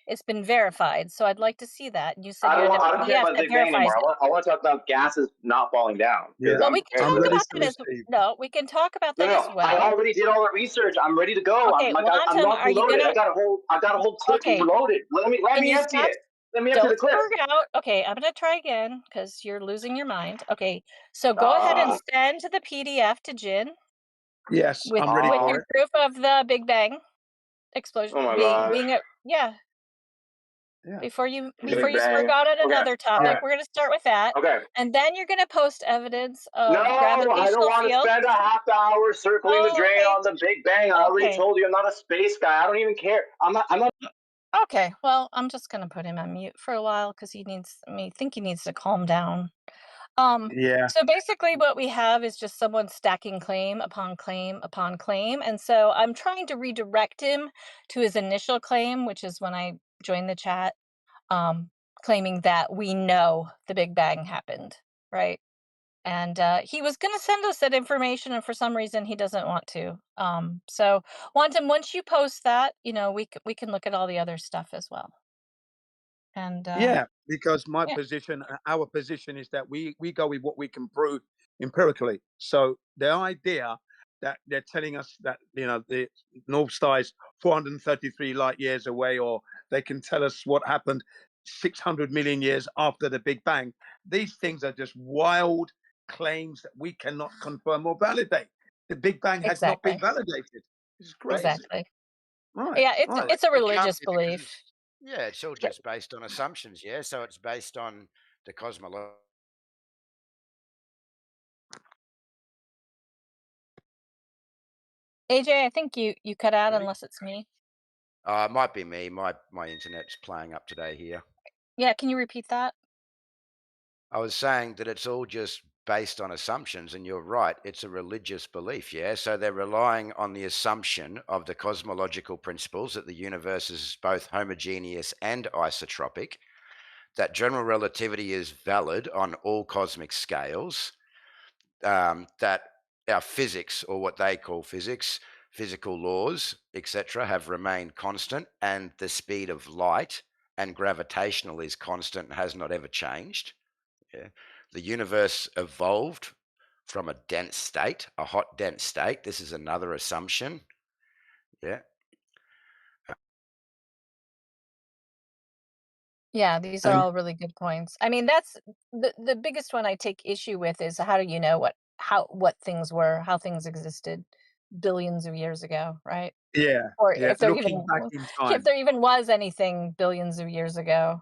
it's been verified. So I'd like to see that. You said
I
you
don't
had a
care
PDF
about the
that
Big Bang
verifies
anymore.
it.
I want to talk about gases not falling down.
Yeah,
well, we can talk
ready
about
to
that as
receive.
no. We can talk about that as well.
I already did all the research. I'm ready to go.
Okay,
I'm
Wantum,
locked and loaded. I got a whole clip loaded. Let me empty it. Let me empty the clip.
Don't spurg out. Okay, I'm gonna try again because you're losing your mind. Okay, so go ahead and send the PDF to Jin.
Yes,
with,
I'm ready
with
for
your
it.
proof of the Big Bang explosion.
Oh my God.
Before you
Big
spurg
Bang.
out at
Okay.
another topic,
Yeah.
we're gonna start with that.
Okay.
And then you're gonna post evidence of
No,
gravitational
I don't want to
field.
spend a half hour circling the drain
okay.
on the Big Bang. I already told you I'm not a space guy. I don't even care. I'm not.
Okay, well, I'm just gonna put him on mute for a while because he needs to calm down.
Yeah.
So basically what we have is just someone stacking claim upon claim upon claim. And so I'm trying to redirect him to his initial claim, which is when I joined the chat, claiming that we know the Big Bang happened, right? And he was going to send us that information, and for some reason he doesn't want to. So Wantum, once you post that, we can look at all the other stuff as well. And
yeah, because our position is that we go with what we can prove empirically. So the idea that they're telling us that the North Star is 433 light years away, or they can tell us what happened 600 million years after the Big Bang, these things are just wild claims that we cannot confirm or validate. The Big Bang has not been validated. It's crazy.
Exactly.
Right.
Yeah,
right.
it's a religious belief.
Yeah, it's all just based on assumptions. Yeah, so it's based on the cosmology.
AJ, I think you cut out unless it's me.
It might be me. My internet's playing up today here.
Yeah, can you repeat that?
I was saying that it's all just based on assumptions, and you're right. It's a religious belief, yeah? So they're relying on the assumption of the cosmological principles that the universe is both homogeneous and isotropic, that general relativity is valid on all cosmic scales, that our physics, or what they call physics, physical laws, etc., have remained constant, and the speed of light and gravitational is constant and has not ever changed. Yeah. The universe evolved from a dense state, a hot, dense state. This is another assumption. Yeah.
Yeah, these are all really good points. I mean, that's the biggest one I take issue with is how do you know what things were, how things existed billions of years ago, right?
Yeah.
Or
Yeah.
if there
Looking back in time.
if there even was anything billions of years ago,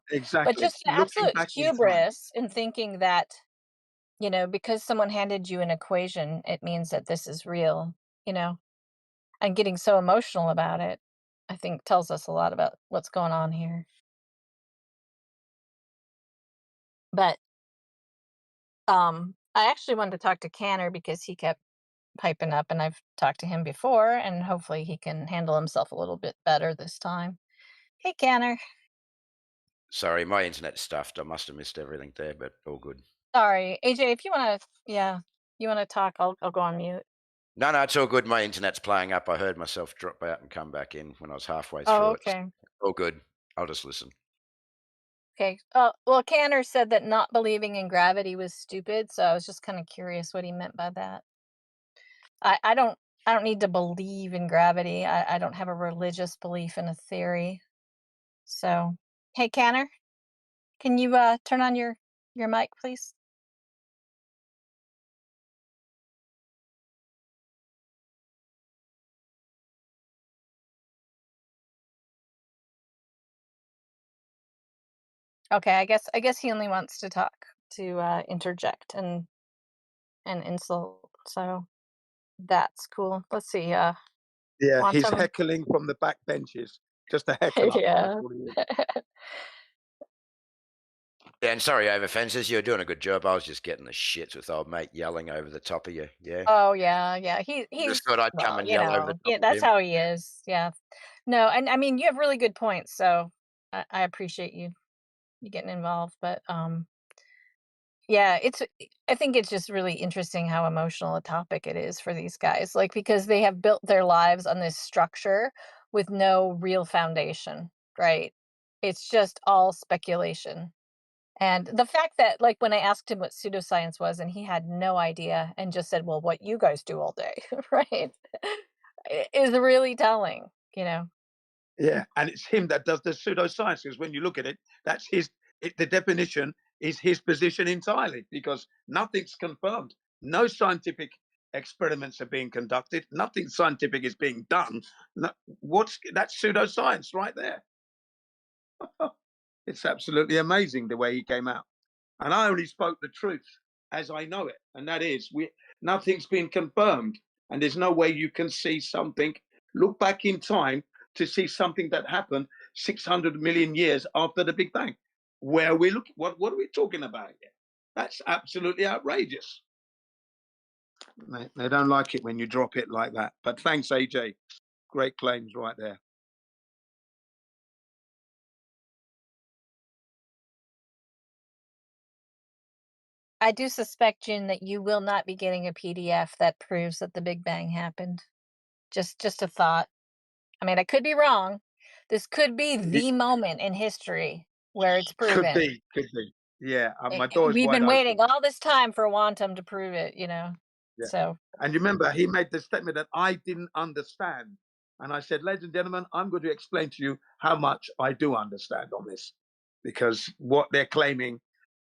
Exactly.
But just the
Looking
absolute
back in time.
hubris in thinking that, because someone handed you an equation, it means that this is real, and getting so emotional about it, I think tells us a lot about what's going on here. But I actually wanted to talk to Canner because he kept piping up, and I've talked to him before, and hopefully he can handle himself a little bit better this time. Hey, Canner.
Sorry, my internet's stuffed. I must have missed everything there, but all good.
Sorry, AJ. If you want to, you want to talk, I'll go on mute.
No, it's all good. My internet's playing up. I heard myself drop out and come back in when I was halfway
Oh,
through it.
okay.
All good. I'll just listen.
Okay. Well, Canner said that not believing in gravity was stupid, so I was just kind of curious what he meant by that. I don't need to believe in gravity. I don't have a religious belief in a theory. So, hey, Canner, can you turn on your mic, please? Okay, I guess he only wants to talk, to interject and insult. So that's cool. Let's see.
Yeah, he's
Quantum.
heckling from the back benches. Just a heckler. That's
Yeah.
all he is.
Yeah, and sorry over fences. You're doing a good job. I was just getting the shits with old mate yelling over the top of you. Yeah.
Oh yeah. He's
Just thought I'd come
well,
and
you
yell over the
know,
top
yeah,
of
that's
him.
how he is. Yeah. No, and I mean, you have really good points, so I appreciate you getting involved. But yeah, I think it's just really interesting how emotional a topic it is for these guys, like because they have built their lives on this structure with no real foundation, right? It's just all speculation. And the fact that, like, when I asked him what pseudoscience was, and he had no idea and just said, well, what you guys do all day, right? Is really telling, you know?
Yeah, and it's him that does the pseudoscience, because when you look at it, that's the definition is his position entirely, because nothing's confirmed. No scientific experiments are being conducted. Nothing scientific is being done. That's pseudoscience right there. It's absolutely amazing the way he came out. And I only spoke the truth as I know it, and that is nothing's been confirmed, and there's no way you can see something, look back in time to see something that happened 600 million years after the Big Bang. Where are we looking? What are we talking about here? That's absolutely outrageous. They don't like it when you drop it like that. But thanks, AJ. Great claims right there.
I do suspect, Jin, that you will not be getting a PDF that proves that the Big Bang happened. Just a thought. I mean, I could be wrong. This could be the moment in history where it's proven.
Could be. Yeah, my door's
We've
wide
been
open.
waiting all this time for Wantum to prove it, you know.
Yeah.
So.
And remember, he made the statement that I didn't understand. And I said, ladies and gentlemen, I'm going to explain to you how much I do understand on this, because what they're claiming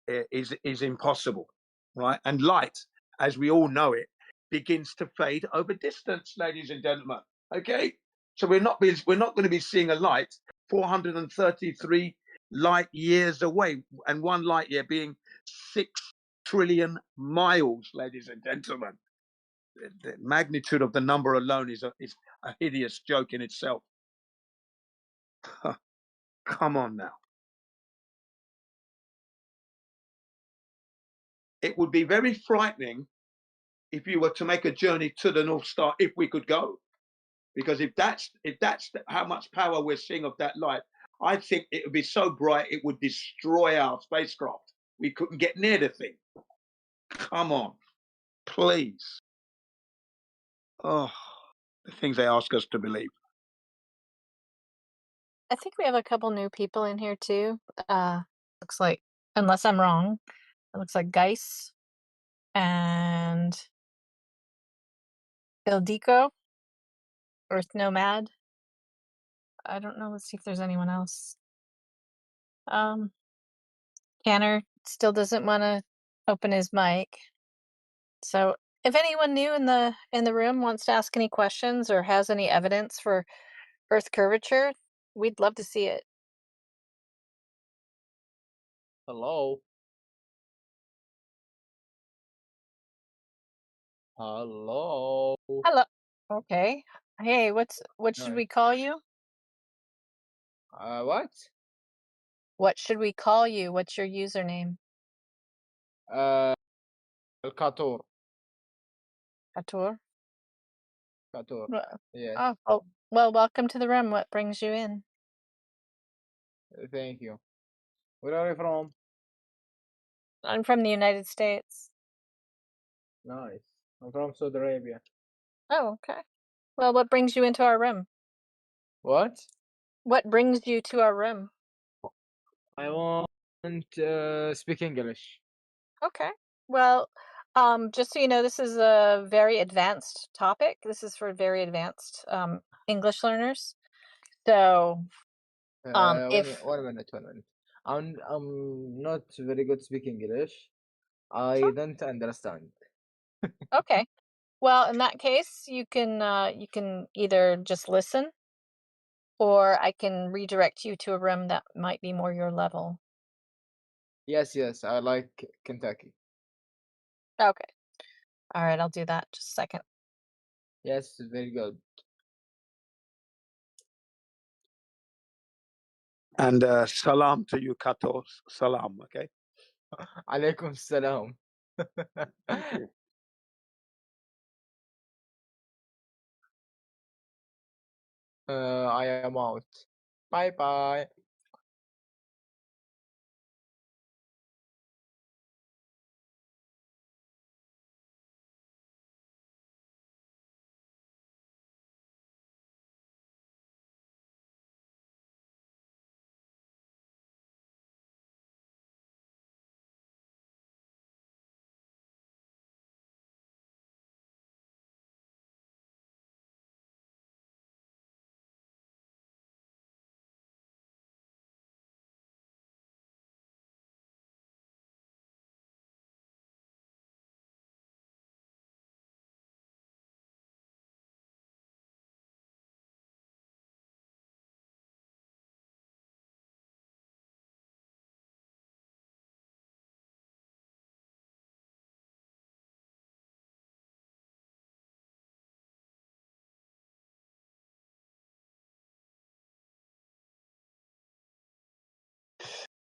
is impossible, right? And light, as we all know it, begins to fade over distance, ladies and gentlemen. Okay, so we're not going to be seeing a light 433 light years away, and one light year being 6 trillion miles, ladies and gentlemen. The magnitude of the number alone is a hideous joke in itself. Come on now. It would be very frightening if you were to make a journey to the North Star, if we could go. Because if that's how much power we're seeing of that light, I think it would be so bright it would destroy our spacecraft. We couldn't get near the thing. Come on, please. Oh, the things they ask us to believe.
I think we have a couple new people in here too. Looks like, unless I'm wrong, it looks like Geis and Ildico, Earth Nomad. I don't know. Let's see if there's anyone else. Canner still doesn't want to open his mic. So if anyone new in the room wants to ask any questions or has any evidence for Earth curvature, we'd love to see it.
Hello. Hello.
Hello. Okay. Hey, what should we call you?
What?
What should we call you? What's your username?
Kator.
Kator?
Kator. Yes.
Oh, well, welcome to the room. What brings you in?
Thank you. Where are you from?
I'm from the United States.
Nice. I'm from Saudi Arabia.
Oh, okay. Well, what brings you into our room?
What?
What brings you to our room?
I want to speak English.
Okay. Well, just so you know, this is a very advanced topic. This is for very advanced English learners. So, if
One minute. I'm not very good speaking English. I
Sure.
don't understand.
Okay. Well, in that case, you can either just listen, or I can redirect you to a room that might be more your level.
Yes, I like Kentucky.
Okay. All right, I'll do that. Just a second.
Yes, very good.
And salam to you, Katos. Salam, okay?
Alaikum salam.
Thank you.
I am out. Bye bye.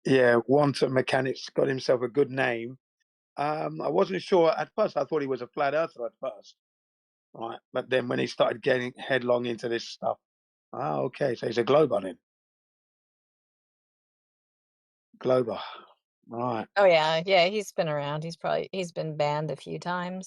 Yeah, Quantum Mechanics got himself a good name. I wasn't sure at first. I thought he was a flat earther at first, right? But then when he started getting headlong into this stuff, okay, so he's a glober then. Glober, right?
Oh yeah, he's been around. He's been banned a few times.